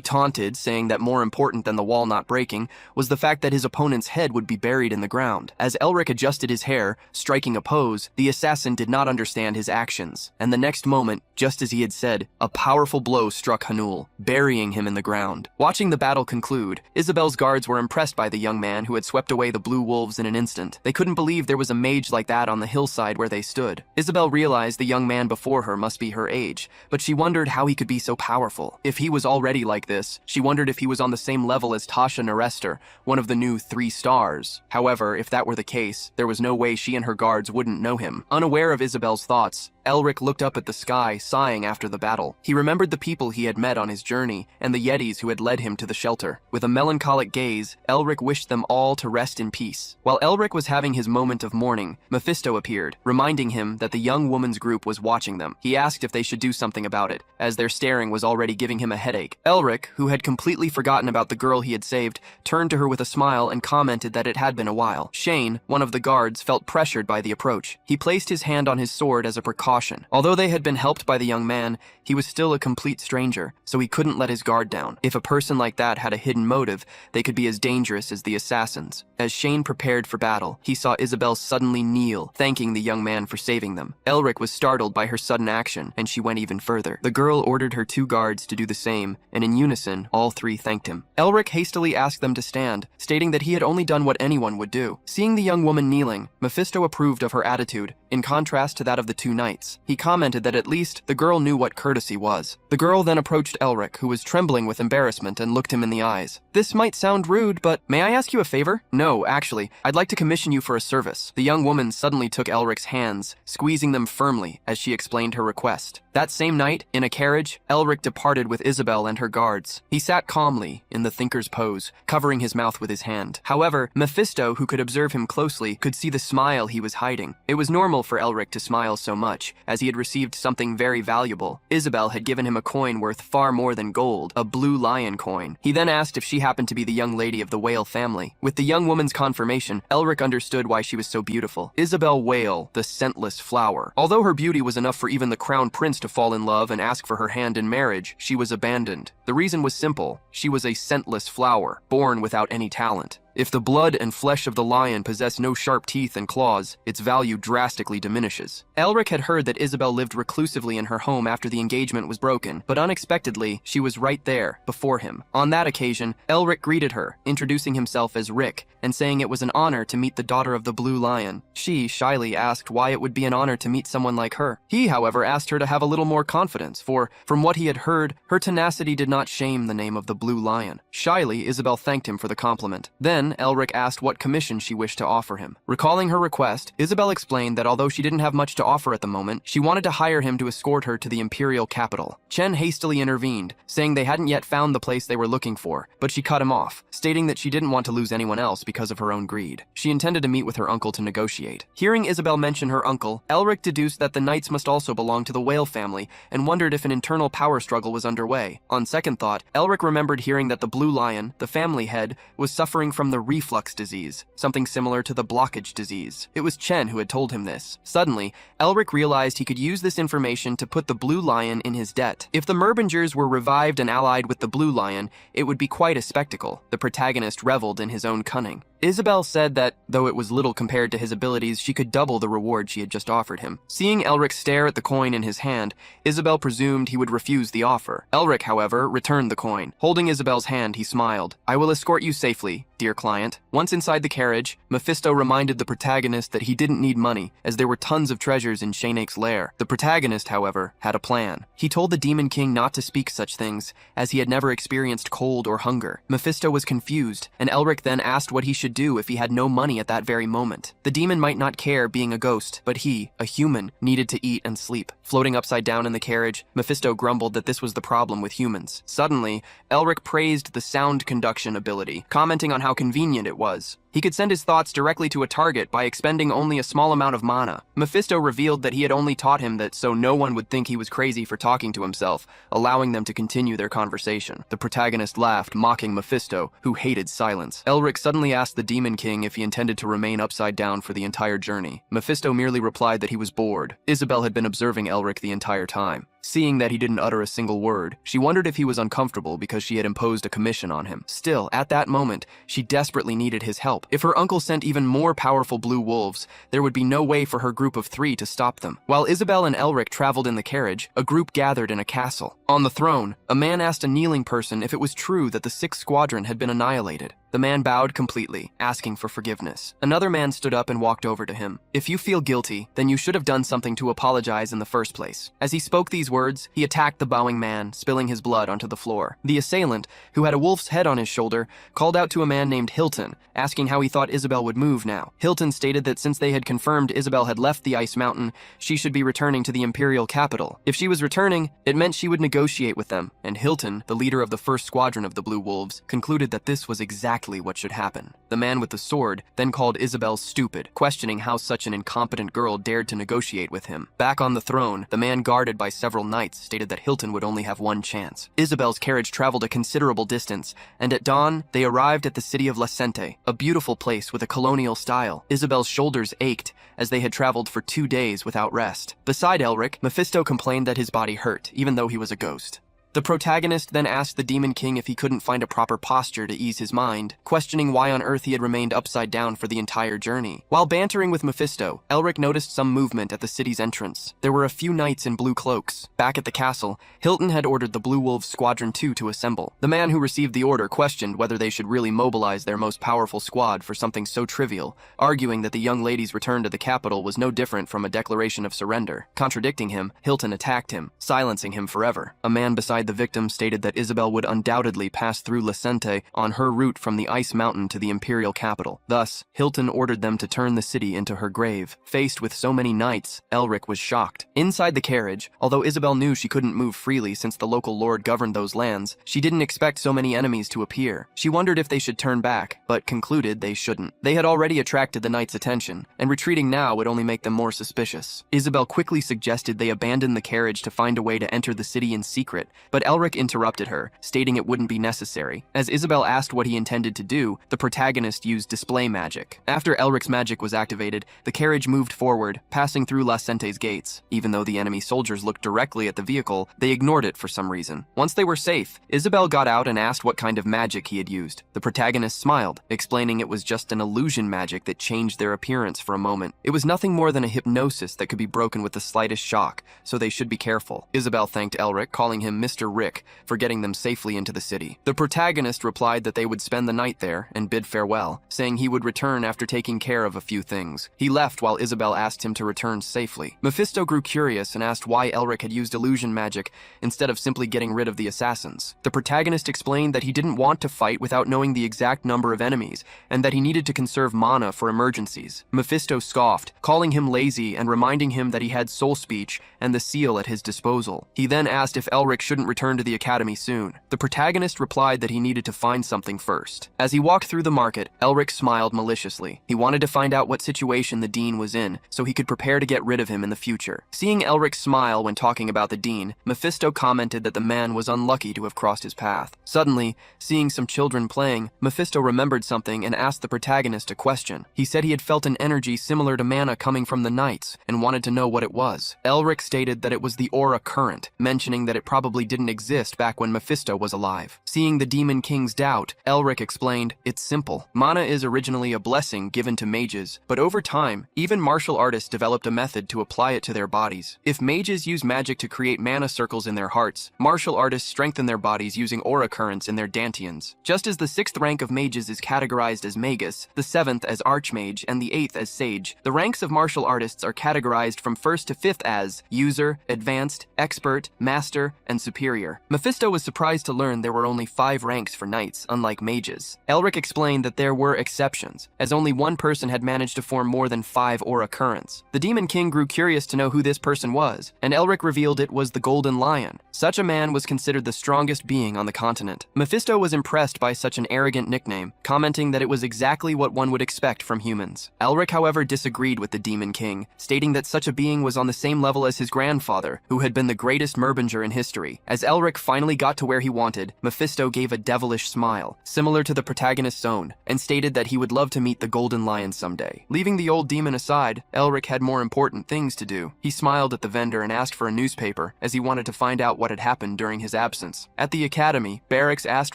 taunted, saying that more important than the wall not breaking was the fact that his opponent's head would be buried in the ground. As Elric adjusted his hair, striking a pose, the assassin did not understand his actions, and the next moment, just as he had said, a powerful blow struck Hanul, burying him in the ground. Watching the battle conclude, Isabel's guards were impressed by the young man who had swept away the blue wolves in an instant. They couldn't believe there was a mage like that on the hillside where they stood. Isabel realized the young man before her must be her age, but she wondered how he could be so powerful. If he was already like this, she wondered if he was on the same level as Tasha Nerester, one of the new 3 stars. However, if that were the case, there was no way she and her guards wouldn't know him. Unaware of Isabel's thoughts, Elric looked up at the sky, sighing after the battle. He remembered the people he had met on his journey, and the Yetis who had led him to the shelter. With a melancholic gaze, Elric wished them all to rest in peace. While Elric was having his moment of mourning, Mephisto appeared, reminding him that the young woman's group was watching them. He asked if they should do something about it, as their staring was already giving him a headache. Elric, who had completely forgotten about the girl he had saved, turned to her with a smile and commented that it had been a while. Shane, one of the guards, felt pressured by the approach. He placed his hand on his sword as a precaution. Although they had been helped by the young man, he was still a complete stranger, so he couldn't let his guard down. If a person like that had a hidden motive, they could be as dangerous as the assassins. As Shane prepared for battle, he saw Isabel suddenly kneel, thanking the young man for saving them. Elric was startled by her sudden action, and she went even further. The girl ordered her 2 guards to do the same, and in unison, all 3 thanked him. Elric hastily asked them to stand, stating that he had only done what anyone would do. Seeing the young woman kneeling, Mephisto approved of her attitude, in contrast to that of the 2 knights. He commented that at least the girl knew what courtesy was. The girl then approached Elric, who was trembling with embarrassment, and looked him in the eyes. "This might sound rude, but may I ask you a favor?" "No, actually, I'd like to commission you for a service." The young woman suddenly took Elric's hands, squeezing them firmly as she explained her request. That same night, in a carriage, Elric departed with Isabel and her guards. He sat calmly, in the thinker's pose, covering his mouth with his hand. However, Mephisto, who could observe him closely, could see the smile he was hiding. It was normal for Elric to smile so much, as he had received something very valuable. Isabel had given him a coin worth far more than gold, a blue lion coin. He then asked if she happened to be the young lady of the whale family. With the young woman's confirmation, Elric understood why she was so beautiful. Isabel Whale, the scentless flower. Although her beauty was enough for even the crown prince to fall in love and ask for her hand in marriage, she was abandoned. The reason was simple. She was a scentless flower, born without any talent. If the blood and flesh of the lion possess no sharp teeth and claws, its value drastically diminishes. Elric had heard that Isabel lived reclusively in her home after the engagement was broken, but unexpectedly, she was right there, before him. On that occasion, Elric greeted her, introducing himself as Rick, and saying it was an honor to meet the daughter of the Blue Lion. She shyly asked why it would be an honor to meet someone like her. He, however, asked her to have a little more confidence, for, from what he had heard, her tenacity did not shame the name of the Blue Lion. Shyly, Isabel thanked him for the compliment. Then, Elric asked what commission she wished to offer him. Recalling her request, Isabel explained that although she didn't have much to offer at the moment, she wanted to hire him to escort her to the imperial capital. Chen hastily intervened, saying they hadn't yet found the place they were looking for, but she cut him off, stating that she didn't want to lose anyone else because of her own greed. She intended to meet with her uncle to negotiate. Hearing Isabel mention her uncle, Elric deduced that the knights must also belong to the whale family, and wondered if an internal power struggle was underway. On second thought, Elric remembered hearing that the Blue Lion, the family head, was suffering from the reflux disease, something similar to the blockage disease. It was Chen who had told him this. Suddenly, Elric realized he could use this information to put the Blue Lion in his debt. If the Merbingers were revived and allied with the Blue Lion, it would be quite a spectacle. The protagonist reveled in his own cunning. Isabel said that, though it was little compared to his abilities, she could double the reward she had just offered him. Seeing Elric stare at the coin in his hand, Isabel presumed he would refuse the offer. Elric, however, returned the coin. Holding Isabel's hand, he smiled. "I will escort you safely, dear client." Once inside the carriage, Mephisto reminded the protagonist that he didn't need money, as there were tons of treasures in Shaneake's lair. The protagonist, however, had a plan. He told the Demon King not to speak such things, as he had never experienced cold or hunger. Mephisto was confused, and Elric then asked what he should do if he had no money at that very moment. The demon might not care being a ghost, but he, a human, needed to eat and sleep. Floating upside down in the carriage, Mephisto grumbled that this was the problem with humans. Suddenly, Elric praised the sound conduction ability, commenting on how convenient it was. He could send his thoughts directly to a target by expending only a small amount of mana. Mephisto revealed that he had only taught him that so no one would think he was crazy for talking to himself, allowing them to continue their conversation. The protagonist laughed, mocking Mephisto, who hated silence. Elric suddenly asked the Demon King if he intended to remain upside down for the entire journey. Mephisto merely replied that he was bored. Isabel had been observing Elric the entire time. Seeing that he didn't utter a single word, she wondered if he was uncomfortable because she had imposed a commission on him. Still, at that moment, she desperately needed his help. If her uncle sent even more powerful blue wolves, there would be no way for her group of 3 to stop them. While Isabel and Elric traveled in the carriage, a group gathered in a castle. On the throne, a man asked a kneeling person if it was true that the 6th Squadron had been annihilated. The man bowed completely, asking for forgiveness. Another man stood up and walked over to him. "If you feel guilty, then you should have done something to apologize in the first place." As he spoke these words, he attacked the bowing man, spilling his blood onto the floor. The assailant, who had a wolf's head on his shoulder, called out to a man named Hilton, asking how he thought Isabel would move now. Hilton stated that since they had confirmed Isabel had left the Ice Mountain, she should be returning to the imperial capital. If she was returning, it meant she would negotiate with them, and Hilton, the leader of the 1st Squadron of the Blue Wolves, concluded that this was exactly what should happen. The man with the sword then called Isabel stupid, questioning how such an incompetent girl dared to negotiate with him. Back on the throne, the man guarded by several knights stated that Hilton would only have one chance. Isabel's carriage traveled a considerable distance, and at dawn, they arrived at the city of La Sente, a beautiful beautiful place with a colonial style. Isabel's shoulders ached as they had traveled for 2 days without rest. Beside Elric, Mephisto complained that his body hurt, even though he was a ghost. The protagonist then asked the Demon King if he couldn't find a proper posture to ease his mind, questioning why on earth he had remained upside down for the entire journey. While bantering with Mephisto, Elric noticed some movement at the city's entrance. There were a few knights in blue cloaks. Back at the castle, Hilton had ordered the Blue Wolves Squadron 2 to assemble. The man who received the order questioned whether they should really mobilize their most powerful squad for something so trivial, arguing that the young lady's return to the capital was no different from a declaration of surrender. Contradicting him, Hilton attacked him, silencing him forever. A man beside the victim stated that Isabel would undoubtedly pass through Lecente on her route from the Ice Mountain to the imperial capital. Thus, Hilton ordered them to turn the city into her grave. Faced with so many knights, Elric was shocked. Inside the carriage, although Isabel knew she couldn't move freely since the local lord governed those lands, she didn't expect so many enemies to appear. She wondered if they should turn back, but concluded they shouldn't. They had already attracted the knights' attention, and retreating now would only make them more suspicious. Isabel quickly suggested they abandon the carriage to find a way to enter the city in secret, but Elric interrupted her, stating it wouldn't be necessary. As Isabel asked what he intended to do, the protagonist used display magic. After Elric's magic was activated, the carriage moved forward, passing through Lacente's gates. Even though the enemy soldiers looked directly at the vehicle, they ignored it for some reason. Once they were safe, Isabel got out and asked what kind of magic he had used. The protagonist smiled, explaining it was just an illusion magic that changed their appearance for a moment. It was nothing more than a hypnosis that could be broken with the slightest shock, so they should be careful. Isabel thanked Elric, calling him Mr. Rick, for getting them safely into the city. The protagonist replied that they would spend the night there and bid farewell, saying he would return after taking care of a few things. He left while Isabel asked him to return safely. Mephisto grew curious and asked why Elric had used illusion magic instead of simply getting rid of the assassins. The protagonist explained that he didn't want to fight without knowing the exact number of enemies, and that he needed to conserve mana for emergencies. Mephisto scoffed, calling him lazy and reminding him that he had soul speech and the seal at his disposal. He then asked if Elric shouldn't return to the academy soon. The protagonist replied that he needed to find something first. As he walked through the market, Elric smiled maliciously. He wanted to find out what situation the dean was in, so he could prepare to get rid of him in the future. Seeing Elric smile when talking about the dean, Mephisto commented that the man was unlucky to have crossed his path. Suddenly, seeing some children playing, Mephisto remembered something and asked the protagonist a question. He said he had felt an energy similar to mana coming from the knights, and wanted to know what it was. Elric stated that it was the aura current, mentioning that it probably didn't exist back when Mephisto was alive. Seeing the Demon King's doubt, Elric explained, "It's simple. Mana is originally a blessing given to mages, but over time, even martial artists developed a method to apply it to their bodies. If mages use magic to create mana circles in their hearts, martial artists strengthen their bodies using aura currents in their dantians. Just as the 6th rank of mages is categorized as magus, the 7th as archmage, and the 8th as sage, the ranks of martial artists are categorized from 1st to 5th as user, advanced, expert, master, and superior." Mephisto was surprised to learn there were only 5 ranks for knights, unlike mages. Elric explained that there were exceptions, as only one person had managed to form more than 5 aura currents. The Demon King grew curious to know who this person was, and Elric revealed it was the Golden Lion. Such a man was considered the strongest being on the continent. Mephisto was impressed by such an arrogant nickname, commenting that it was exactly what one would expect from humans. Elric, however, disagreed with the Demon King, stating that such a being was on the same level as his grandfather, who had been the greatest Merbinger in history. As Elric finally got to where he wanted, Mephisto gave a devilish smile, similar to the protagonist's own, and stated that he would love to meet the Golden Lion someday. Leaving the old demon aside, Elric had more important things to do. He smiled at the vendor and asked for a newspaper, as he wanted to find out what had happened during his absence. At the academy, Barracks asked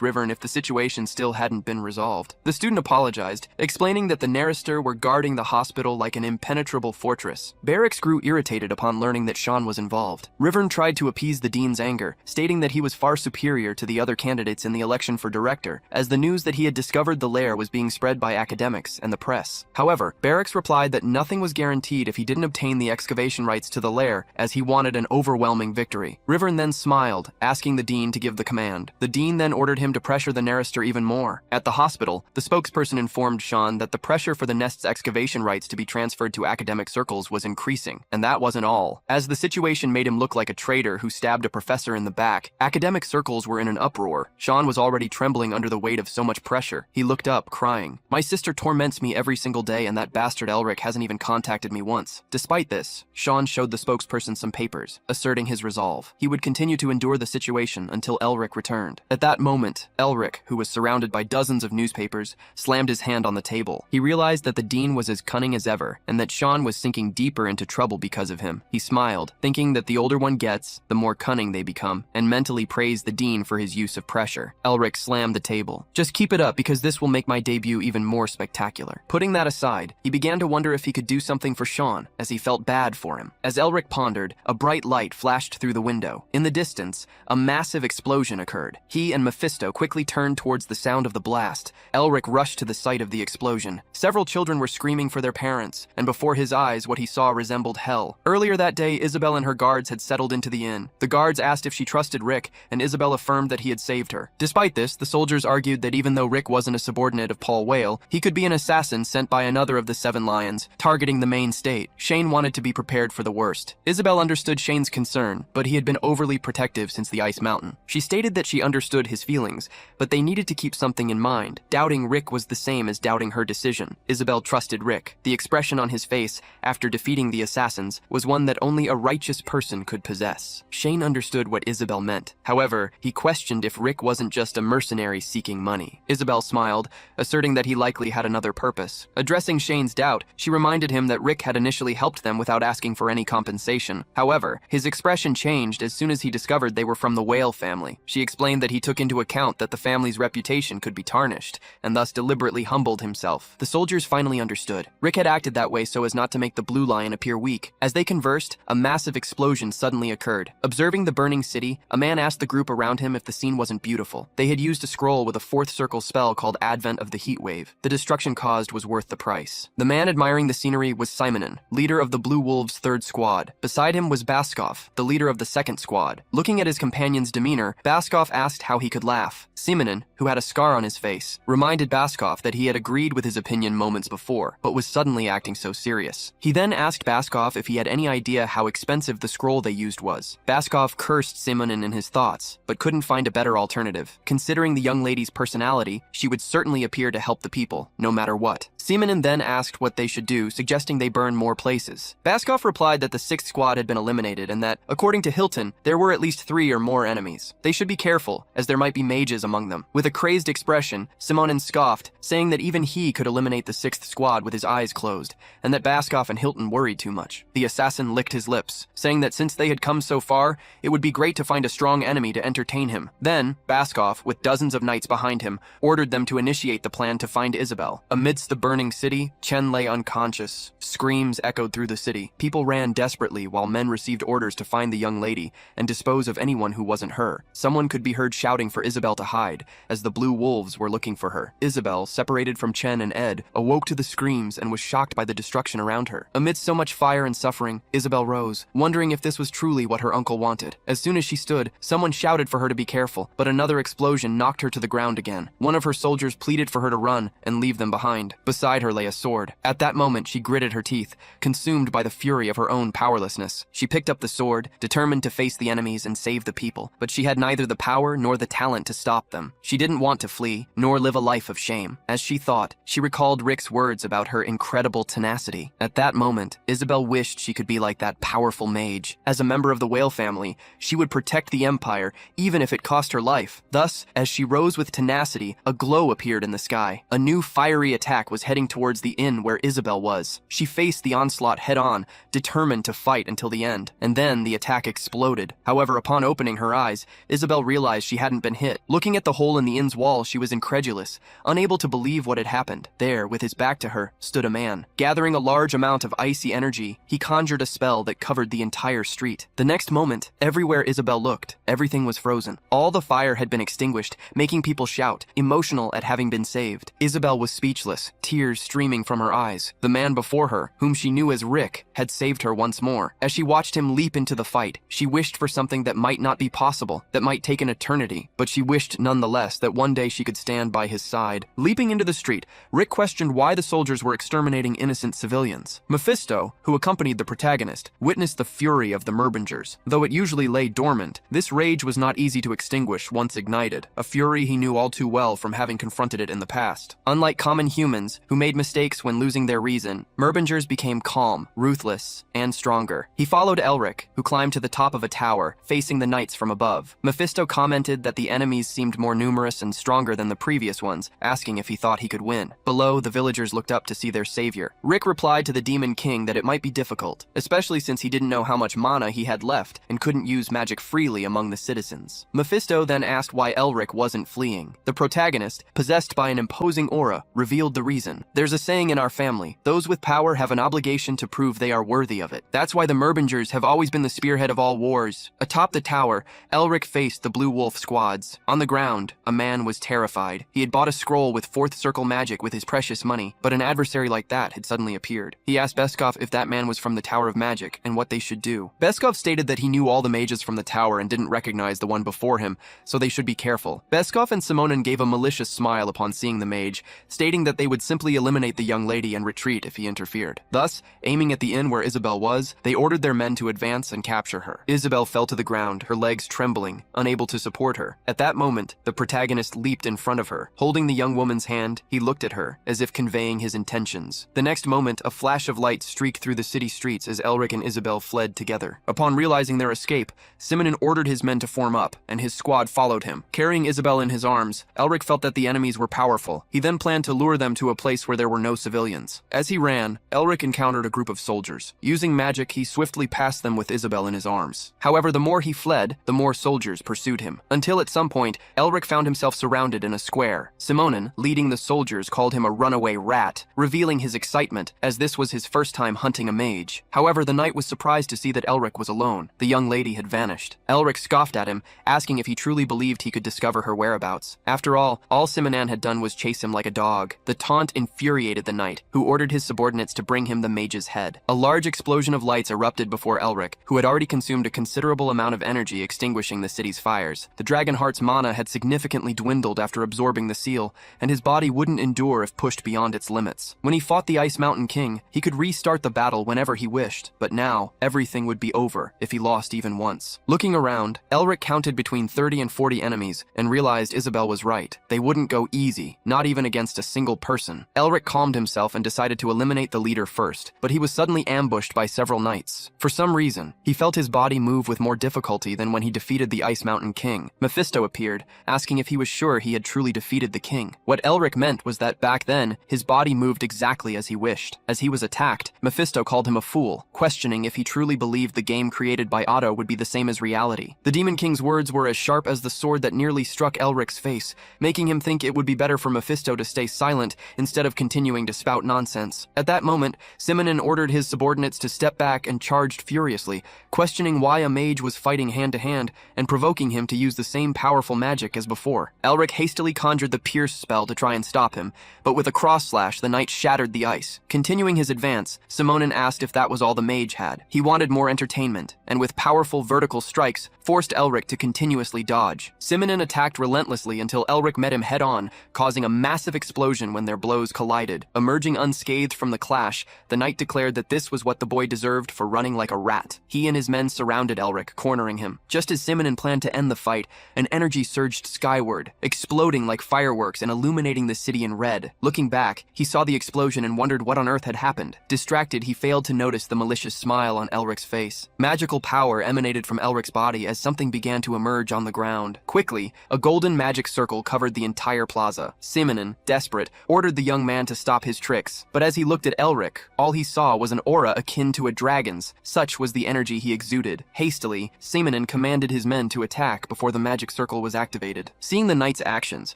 Rivern if the situation still hadn't been resolved. The student apologized, explaining that the Nerister were guarding the hospital like an impenetrable fortress. Barracks grew irritated upon learning that Sean was involved. Rivern tried to appease the dean's anger, stating that he was far superior to the other candidates in the election for director, as the news that he had discovered the lair was being spread by academics and the press. However, Barracks replied that nothing was guaranteed if he didn't obtain the excavation rights to the lair, as he wanted an overwhelming victory. Rivern then smiled, asking the dean to give the command. The dean then ordered him to pressure the Nerister even more. At the hospital, the spokesperson informed Sean that the pressure for the nest's excavation rights to be transferred to academic circles was increasing, and that wasn't all, as the situation made him look like a traitor who stabbed a professor in the back. Academic circles were in an uproar. Sean was already trembling under the weight of so much pressure. He looked up, crying. My sister torments me every single day, and that bastard Elric hasn't even contacted me once. Despite this, Sean showed the spokesperson some papers, asserting his resolve. He would continue to endure the situation until Elric returned. At that moment, Elric, who was surrounded by dozens of newspapers, slammed his hand on the table. He realized that the dean was as cunning as ever, and that Sean was sinking deeper into trouble because of him. He smiled, thinking that the older one gets, the more cunning they become, and mentally praised the dean for his use of pressure. Elric slammed the table. Just keep it up, because this will make my debut even more spectacular. Putting that aside, he began to wonder if he could do something for Sean, as he felt bad for him. As Elric pondered, a bright light flashed through the window. In the distance, a massive explosion occurred. He and Mephisto quickly turned towards the sound of the blast. Elric rushed to the site of the explosion. Several children were screaming for their parents, and before his eyes, what he saw resembled hell. Earlier that day, Isabel and her guards had settled into the inn. The guards asked if she trusted Rick, and Isabel affirmed that he had saved her. Despite this, the soldiers argued that even though Rick wasn't a subordinate of Paul Whale, he could be an assassin sent by another of the Seven Lions, targeting the main state. Shane wanted to be prepared for the worst. Isabel understood Shane's concern, but he had been overly protective since the Ice Mountain. She stated that she understood his feelings, but they needed to keep something in mind. Doubting Rick was the same as doubting her decision. Isabel trusted Rick. The expression on his face after defeating the assassins was one that only a righteous person could possess. Shane understood what Isabel meant. However, he questioned if Rick wasn't just a mercenary seeking money. Isabel smiled, asserting that he likely had another purpose. Addressing Shane's doubt, she reminded him that Rick had initially helped them without asking for any compensation. However, his expression changed as soon as he discovered they were from the Whale family. She explained that he took into account that the family's reputation could be tarnished, and thus deliberately humbled himself. The soldiers finally understood. Rick had acted that way so as not to make the Blue Lion appear weak. As they conversed, a massive explosion suddenly occurred. Observing the burning city, a man asked the group around him if the scene wasn't beautiful. They had used a scroll with a fourth circle spell called Advent of the Heat Wave. The destruction caused was worth the price. The man admiring the scenery was Simonin, leader of the Blue Wolves' third squad. Beside him was Baskov, the leader of the second squad. Looking at his companion's demeanor, Baskov asked how he could laugh. Simonin, who had a scar on his face, reminded Baskov that he had agreed with his opinion moments before, but was suddenly acting so serious. He then asked Baskov if he had any idea how expensive the scroll they used was. Baskov cursed Simonin in his thoughts, but couldn't find a better alternative. Considering the young lady's personality, she would certainly appear to help the people, no matter what. Simonin then asked what they should do, suggesting they burn more places. Baskov replied that the sixth squad had been eliminated and that, according to Hilton, there were at least 3 or more enemies. They should be careful, as there might be mages among them. With a crazed expression, Simonin scoffed, saying that even he could eliminate the sixth squad with his eyes closed, and that Baskov and Hilton worried too much. The assassin licked his lips, saying that since they had come so far, it would be great to find a strong enemy to entertain him. Then, Baskov, with dozens of knights behind him, ordered them to initiate the plan to find Isabel. Amidst the burning city, Chen lay unconscious. Screams echoed through the city. People ran desperately while men received orders to find the young lady and dispose of anyone who wasn't her. Someone could be heard shouting for Isabel to hide, as the Blue Wolves were looking for her. Isabel, separated from Chen and Ed, awoke to the screams and was shocked by the destruction around her. Amidst so much fire and suffering, Isabel rose, wondering if this was truly what her uncle wanted. As soon as she stood, someone shouted for her to be careful, but another explosion knocked her to the ground again. One of her soldiers pleaded for her to run and leave them behind. Beside her lay a sword. At that moment, she gritted her teeth, consumed by the fury of her own powerlessness. She picked up the sword, determined to face the enemies and save the people, but she had neither the power nor the talent to stop them. She didn't want to flee, nor live a life of shame. As she thought, she recalled Rick's words about her incredible tenacity. At that moment, Isabel wished she could be like that powerful mage. As a member of the Whale family, she would protect the Empire, even if it cost her life. Thus, as she rose with tenacity, a glow appeared in the sky. A new fiery attack was heading towards the inn where Isabel was. She faced the onslaught head-on, determined to fight until the end. And then the attack exploded. However, upon opening her eyes, Isabel realized she hadn't been hit. Looking at the hole in the inn's wall, she was incredulous, unable to believe what had happened. There, with his back to her, stood a man. Gathering a large amount of icy energy, he conjured a spell that covered the entire street. The next moment, everywhere Isabel looked, everything was frozen. All the fire had been extinguished, making people shout, emotional at having been saved. Isabel was speechless, tears streaming from her eyes. The man before her, whom she knew as Rick, had saved her once more. As she watched him leap into the fight, she wished for something that might not be possible, that might take an eternity, but she wished nonetheless that one day she could stand by his side. Leaping into the street, Rick questioned why the soldiers were exterminating innocent civilians. Mephisto, who accompanied the protagonist, witnessed the fury of the Merbingers. Though it usually lay dormant, determined. This rage was not easy to extinguish once ignited, a fury he knew all too well from having confronted it in the past. Unlike common humans, who made mistakes when losing their reason, Merbingers became calm, ruthless, and stronger. He followed Elric, who climbed to the top of a tower, facing the knights from above. Mephisto commented that the enemies seemed more numerous and stronger than the previous ones, asking if he thought he could win. Below, the villagers looked up to see their savior. Rick replied to the Demon King that it might be difficult, especially since he didn't know how much mana he had left and couldn't use magic freely among the citizens. Mephisto then asked why Elric wasn't fleeing. The protagonist, possessed by an imposing aura, revealed the reason. There's a saying in our family, those with power have an obligation to prove they are worthy of it. That's why the Merbingers have always been the spearhead of all wars. Atop the tower, Elric faced the Blue Wolf squads. On the ground, a man was terrified. He had bought a scroll with fourth circle magic with his precious money, but an adversary like that had suddenly appeared. He asked Beskov if that man was from the Tower of Magic and what they should do. Beskov stated that he knew all the mages from the tower and didn't recognize the one before him, so they should be careful. Beskov and Simonin gave a malicious smile upon seeing the mage, stating that they would simply eliminate the young lady and retreat if he interfered. Thus, aiming at the inn where Isabel was, they ordered their men to advance and capture her. Isabel fell to the ground, her legs trembling, unable to support her. At that moment, the protagonist leaped in front of her. Holding the young woman's hand, he looked at her, as if conveying his intentions. The next moment, a flash of light streaked through the city streets as Elric and Isabel fled together. Upon realizing their escape, Simonin ordered his men to form up, and his squad followed him. Carrying Isabel in his arms, Elric felt that the enemies were powerful. He then planned to lure them to a place where there were no civilians. As he ran, Elric encountered a group of soldiers. Using magic, he swiftly passed them with Isabel in his arms. However, the more he fled, the more soldiers pursued him. Until at some point, Elric found himself surrounded in a square. Simonin, leading the soldiers, called him a runaway rat, revealing his excitement, as this was his first time hunting a mage. However, the knight was surprised to see that Elric was alone. The young lady had vanished. Elric scoffed at him, asking if he truly believed he could discover her whereabouts. After all Simonin had done was chase him like a dog. The taunt infuriated the knight, who ordered his subordinates to bring him the mage's head. A large explosion of lights erupted before Elric, who had already consumed a considerable amount of energy extinguishing the city's fires. The Dragonheart's mana had significantly dwindled after absorbing the seal, and his body wouldn't endure if pushed beyond its limits. When he fought the Ice Mountain King, he could restart the battle whenever he wished, but now, everything would be over if he lost even once. Looking around, Elric counted between 30 and 40 enemies and realized Isabel was right. They wouldn't go easy, not even against a single person. Elric calmed himself and decided to eliminate the leader first, but he was suddenly ambushed by several knights. For some reason, he felt his body move with more difficulty than when he defeated the Ice Mountain King. Mephisto appeared, asking if he was sure he had truly defeated the king. What Elric meant was that back then, his body moved exactly as he wished. As he was attacked, Mephisto called him a fool, questioning if he truly believed the game created by Otto would be the same as reality. The Demon King's words were as sharp as the sword that nearly struck Elric's face, making him think it would be better for Mephisto to stay silent instead of continuing to spout nonsense. At that moment, Simonin ordered his subordinates to step back and charged furiously, questioning why a mage was fighting hand-to-hand and provoking him to use the same powerful magic as before. Elric hastily conjured the Pierce spell to try and stop him, but with a cross slash, the knight shattered the ice. Continuing his advance, Simonin asked if that was all the mage had. He wanted more entertainment, and with powerful vertical strikes, forced Elric to continuously dodge. Simonin attacked relentlessly until Elric met him head-on, causing a massive explosion when their blows collided. Emerging unscathed from the clash, the knight declared that this was what the boy deserved for running like a rat. He and his men surrounded Elric, cornering him. Just as Simonin planned to end the fight, an energy surged skyward, exploding like fireworks and illuminating the city in red. Looking back, he saw the explosion and wondered what on earth had happened. Distracted, he failed to notice the malicious smile on Elric's face. Magical power emanated from Elric's body as something began to emerge on the ground. Quickly, a golden magic circle covered the entire plaza. Simonin, desperate, ordered the young man to stop his tricks, but as he looked at Elric, all he saw was an aura akin to a dragon's. Such was the energy he exuded. Hastily, Simonin commanded his men to attack before the magic circle was activated. Seeing the knight's actions,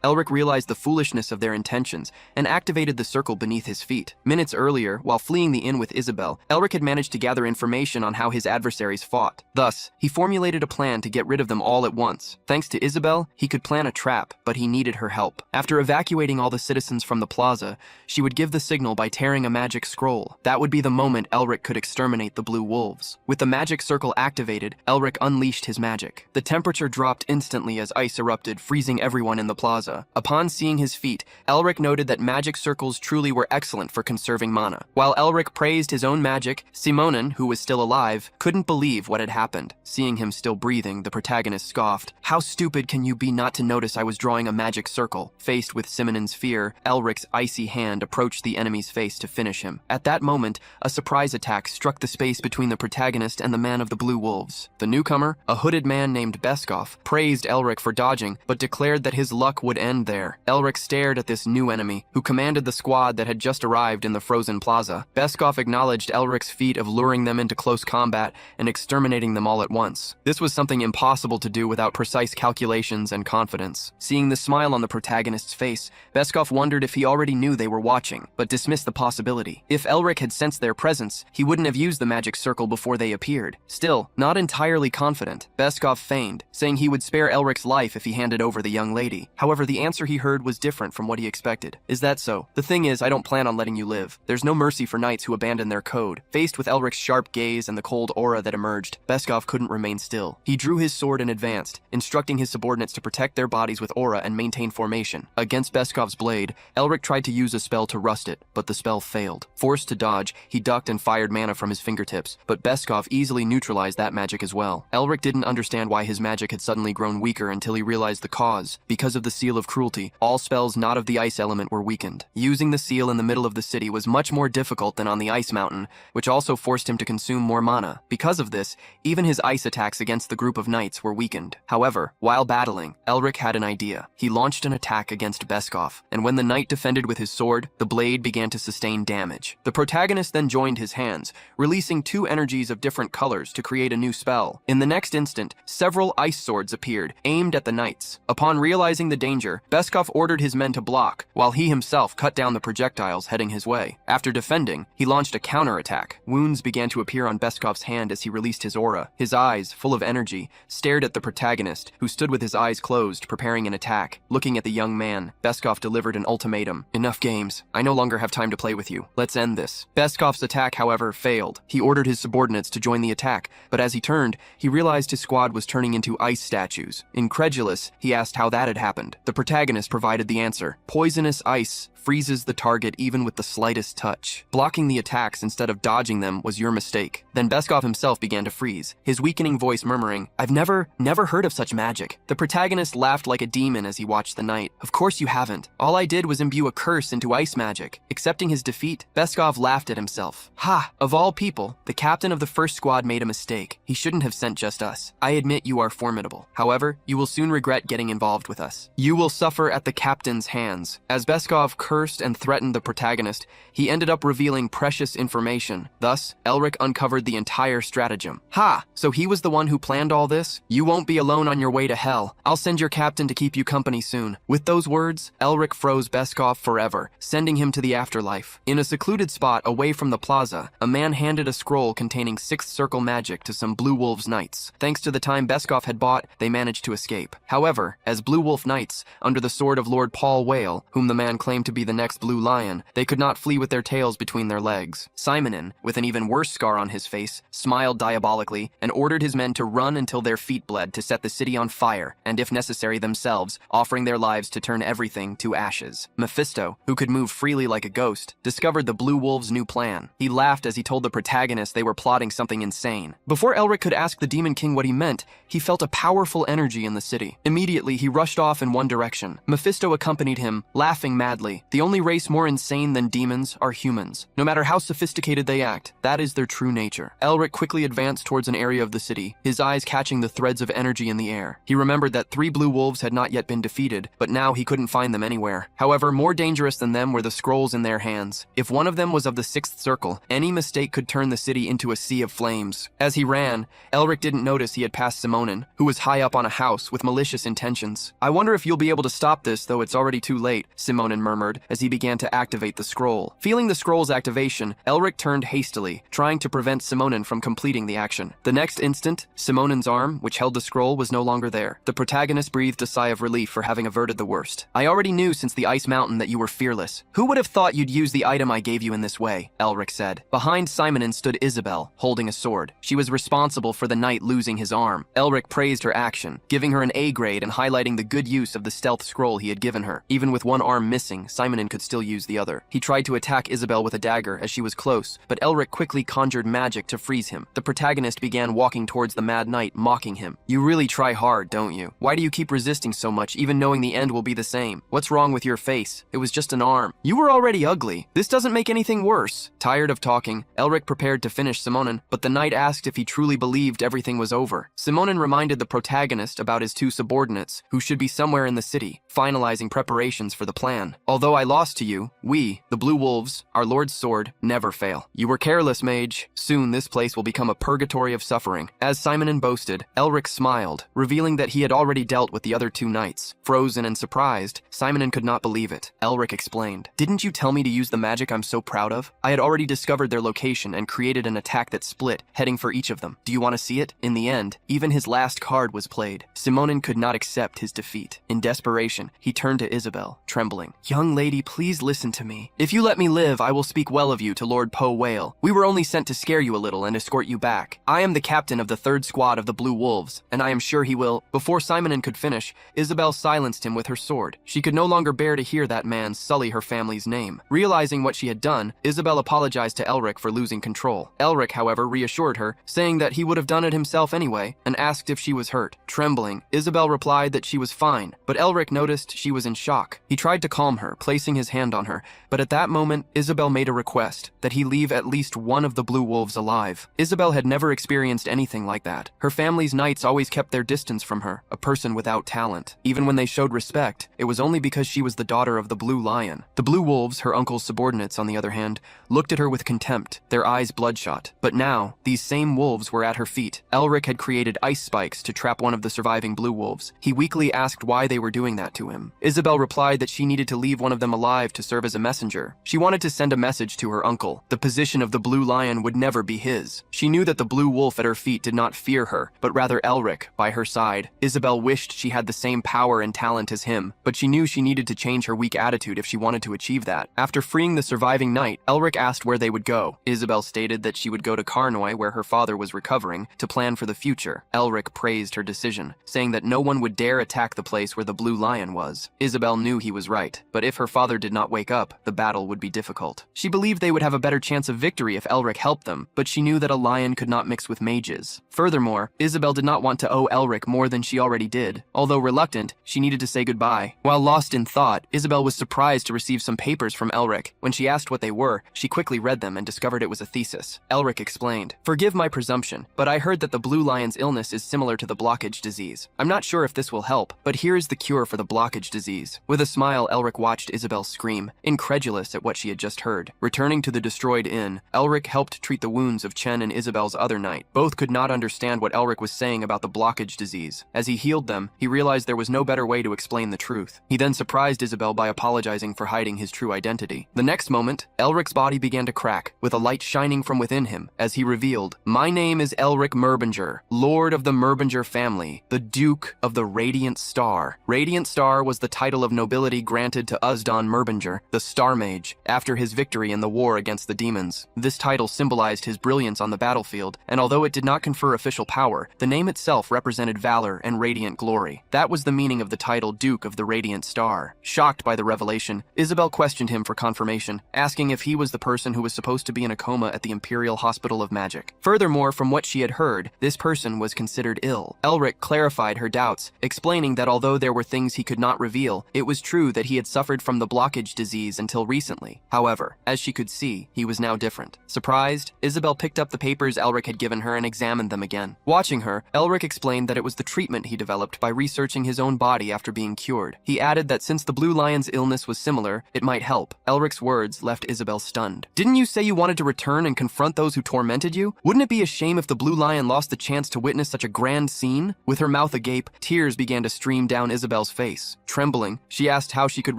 Elric realized the foolishness of their intentions and activated the circle beneath his feet. Minutes earlier, while fleeing the inn with Isabel, Elric had managed to gather information on how his adversaries fought. Thus, he formulated a plan to get rid of them all at once. Thanks to Isabel, he could plan a trap, but he needed her help. After evacuating all the citizens from the plaza, she would give the signal by tearing a magic scroll. That would be the moment Elric could exterminate the Blue Wolves. With the magic circle activated, Elric unleashed his magic. The temperature dropped instantly as ice erupted, freezing everyone in the plaza. Upon seeing his feat, Elric noted that magic circles truly were excellent for conserving mana. While Elric praised his own magic, Simonin, who was still alive, couldn't believe what had happened. Seeing him him still breathing, the protagonist scoffed. How stupid can you be not to notice I was drawing a magic circle? Faced with Simonon's fear, Elric's icy hand approached the enemy's face to finish him. At that moment, a surprise attack struck the space between the protagonist and the man of the blue wolves. The newcomer, a hooded man named Beskov, praised Elric for dodging, but declared that his luck would end there. Elric stared at this new enemy, who commanded the squad that had just arrived in the frozen plaza. Beskov acknowledged Elric's feat of luring them into close combat and exterminating them all at once. This was something impossible to do without precise calculations and confidence. Seeing the smile on the protagonist's face, Beskov wondered if he already knew they were watching, but dismissed the possibility. If Elric had sensed their presence, he wouldn't have used the magic circle before they appeared. Still, not entirely confident, Beskov feigned, saying he would spare Elric's life if he handed over the young lady. However, the answer he heard was different from what he expected. Is that so? The thing is, I don't plan on letting you live. There's no mercy for knights who abandon their code. Faced with Elric's sharp gaze and the cold aura that emerged, Beskov couldn't remain still. He drew his sword and advanced, instructing his subordinates to protect their bodies with aura and maintain formation. Against Beskov's blade, Elric tried to use a spell to rust it, but the spell failed. Forced to dodge, he ducked and fired mana from his fingertips, but Beskov easily neutralized that magic as well. Elric didn't understand why his magic had suddenly grown weaker until he realized the cause. Because of the Seal of Cruelty, all spells not of the ice element were weakened. Using the seal in the middle of the city was much more difficult than on the ice mountain, which also forced him to consume more mana. Because of this, even his ice attacks against the group of knights were weakened. However, while battling, Elric had an idea. He launched an attack against Beskov, and when the knight defended with his sword, the blade began to sustain damage. The protagonist then joined his hands, releasing two energies of different colors to create a new spell. In the next instant, several ice swords appeared, aimed at the knights. Upon realizing the danger, Beskov ordered his men to block, while he himself cut down the projectiles heading his way. After defending, he launched a counterattack. Wounds began to appear on Beskov's hand as he released his aura. His eyes, full of energy, stared at the protagonist, who stood with his eyes closed, preparing an attack. Looking at the young man, Beskov delivered an ultimatum. Enough games. I no longer have time to play with you. Let's end this. Beskov's attack, however, failed. He ordered his subordinates to join the attack, but as he turned, he realized his squad was turning into ice statues. Incredulous, he asked how that had happened. The protagonist provided the answer. Poisonous ice freezes the target even with the slightest touch. Blocking the attacks instead of dodging them was your mistake. Then Beskov himself began to freeze, his weakening voice murmuring, I've never heard of such magic. The protagonist laughed like a demon as he watched the knight. Of course you haven't. All I did was imbue a curse into ice magic. Accepting his defeat, Beskov laughed at himself. Ha! Of all people, the captain of the first squad made a mistake. He shouldn't have sent just us. I admit you are formidable. However, you will soon regret getting involved with us. You will suffer at the captain's hands. As Beskov cursed and threatened the protagonist, he ended up revealing precious information. Thus, Elric uncovered the entire stratagem. Ha! So he was the one who planned all this? You won't be alone on your way to hell. I'll send your captain to keep you company soon. With those words, Elric froze Beskov forever, sending him to the afterlife. In a secluded spot away from the plaza, a man handed a scroll containing sixth circle magic to some Blue Wolves knights. Thanks to the time Beskov had bought, they managed to escape. However, as Blue Wolf knights, under the sword of Lord Paul Whale, whom the man claimed to be the next Blue Lion, they could not flee with their tails between their legs. Simonon, with an even worse scar on his face, smiled diabolically and ordered his men to run until their feet bled to set the city on fire, and if necessary themselves, offering their lives to turn everything to ashes. Mephisto, who could move freely like a ghost, discovered the Blue Wolves' new plan. He laughed as he told the protagonist they were plotting something insane. Before Elric could ask the Demon King what he meant, he felt a powerful energy in the city. Immediately, he rushed off in one direction. Mephisto accompanied him, laughing madly. The only race more insane than demons are humans. No matter how sophisticated they act, that is their true nature. Elric quickly advanced towards an area of the city, his eyes catching the threads of energy in the air. He remembered that 3 Blue Wolves had not yet been defeated, but now he couldn't find them anywhere. However, more dangerous than them were the scrolls in their hands. If one of them was of the 6th circle, any mistake could turn the city into a sea of flames. As he ran, Elric didn't notice he had passed Simonon, who was high up on a house with malicious intentions. I wonder if you'll be able to stop this, though it's already too late, Simonon murmured as he began to activate the scroll. Feeling the scroll's activation, Elric turned hastily, trying to prevent Simonon from completing the action. The next instant, Simonon's arm, which held the scroll, was no longer there. The protagonist breathed a sigh of relief for having averted the worst. I already knew since the Ice Mountain that you were fearless. Who would have thought you'd use the item I gave you in this way? Elric said. Behind Simonon stood Isabel, holding a sword. She was responsible for the knight losing his arm. Elric praised her action, giving her an A grade and highlighting the good use of the stealth scroll he had given her. Even with one arm missing, Simonon could still use the other. He tried to attack Isabel with a dagger as she was close, but Elric quickly conjured magic to freeze him. The protagonist began walking towards the Mad Knight, mocking him. You really try hard, don't you? Why do you keep resisting so much, even knowing the end will be the same? What's wrong with your face? It was just an arm. You were already ugly. This doesn't make anything worse. Tired of talking, Elric prepared to finish Simonin, but the knight asked if he truly believed everything was over. Simonin reminded the protagonist about his two subordinates, who should be somewhere in the city, finalizing preparations for the plan. Although I lost to you, we, the Blue Wolves, our Lord's sword, never fail. You were careless, mage. Soon this place will become a purgatory of suffering. As Simonin boasted, Elric smiled, revealing that he had already dealt with the other two knights. Frozen and surprised, Simonin could not believe it. Elric explained, "Didn't you tell me to use the magic I'm so proud of? I had already discovered their location and created an attack that split, heading for each of them. Do you want to see it?" In the end, even his last card was played. Simonin could not accept his defeat. In desperation, he turned to Isabel, trembling. "Young lady, please listen to me. If you let me live, I will speak well of you to Lord Poe Whale. We were only sent to scare you a little and escort you back. I am the captain of the 3rd Squad of the Blue Wolves, and I am sure he will—" Before Simonin could finish, Isabel silenced him with her sword. She could no longer bear to hear that man sully her family's name. Realizing what she had done, Isabel apologized to Elric for losing control. Elric, however, reassured her, saying that he would have done it himself anyway, and asked if she was hurt. Trembling, Isabel replied that she was fine, but Elric noticed she was in shock. He tried to calm her, placing his hand on her, but at that moment, Isabel made a request that he leave at least one of the Blue Wolves alive. Isabel had never experienced anything like that. Her family's knights always kept their distance from her, a person without talent. Even when they showed respect, it was only because she was the daughter of the Blue Lion. The Blue Wolves, her uncle's subordinates on the other hand, looked at her with contempt, their eyes bloodshot. But now, these same wolves were at her feet. Elric had created ice spikes to trap one of the surviving Blue Wolves. He weakly asked why they were doing that to him. Isabel replied that she needed to leave one of them alive to serve as a messenger. She wanted to send a message to her uncle. The position of the Blue Lion would never be his. She knew that the Blue Wolf at her feet did not fear her, but rather Elric by her side. Isabel wished she had the same power and talent as him, but she knew she needed to change her weak attitude if she wanted to achieve that. After freeing the surviving knight, Elric asked where they would go. Isabel stated that she would go to Carnoy, where her father was recovering, to plan for the future. Elric praised her decision, saying that no one would dare attack the place where the Blue Lion was. Isabel knew he was right, but if her father did not wake up, the battle would be difficult. She believed they would have a better chance of victory if Elric helped them, but she knew that a lion could not mix with mages. Furthermore, Isabel did not want to owe Elric more than she already did. Although reluctant, she needed to say goodbye. While lost in thought, Isabel was surprised to receive some papers from Elric. When she asked what they were, she quickly read them and discovered it was a thesis. Elric explained, "Forgive my presumption, but I heard that the Blue Lion's illness is similar to the blockage disease. I'm not sure if this will help, but here is the cure for the blockage disease." With a smile, Elric watched Isabel scream, incredulous at what she had just heard. Returning to the destroyed inn, Elric helped treat the wounds of Chen and Isabel's other knight. Both could not understand what Elric was saying about the blockage disease. As he healed them, he realized there was no better way to explain the truth. He then surprised Isabel by apologizing for hiding his true identity. The next moment, Elric's body began to crack, with a light shining from within him, as he revealed, "My name is Elric Merbinger, Lord of the Merbinger family, the Duke of the Radiant Star." Radiant Star was the title of nobility granted to Uzdan Merbinger, the Star Mage, after his victory in the war against the demons. This title symbolized his brilliance on the battlefield, and although it did not confer official power, the name itself represented valor and radiant glory. That was the meaning of the title Duke of the Radiant Star. Shocked by the revelation, Isabel questioned him for confirmation, asking if he was the person who was supposed to be in a coma at the Imperial Hospital of Magic. Furthermore, from what she had heard, this person was considered ill. Elric clarified her doubts, explaining that although there were things he could not reveal, it was true that he had suffered from the blockage disease until recently. However, as she could see, he was now different. Surprised, Isabel picked up the papers Elric had given her and examined them again. Watching her, Elric explained that it was the treatment he developed by researching his own body after being cured. He added that since the Blue Lion's illness was similar, it might help. Elric's words left Isabel stunned. "Didn't you say you wanted to return and confront those who tormented you? Wouldn't it be a shame if the Blue Lion lost the chance to witness such a grand scene?" With her mouth agape, tears began to stream down Isabel's face. Trembling, she asked how she could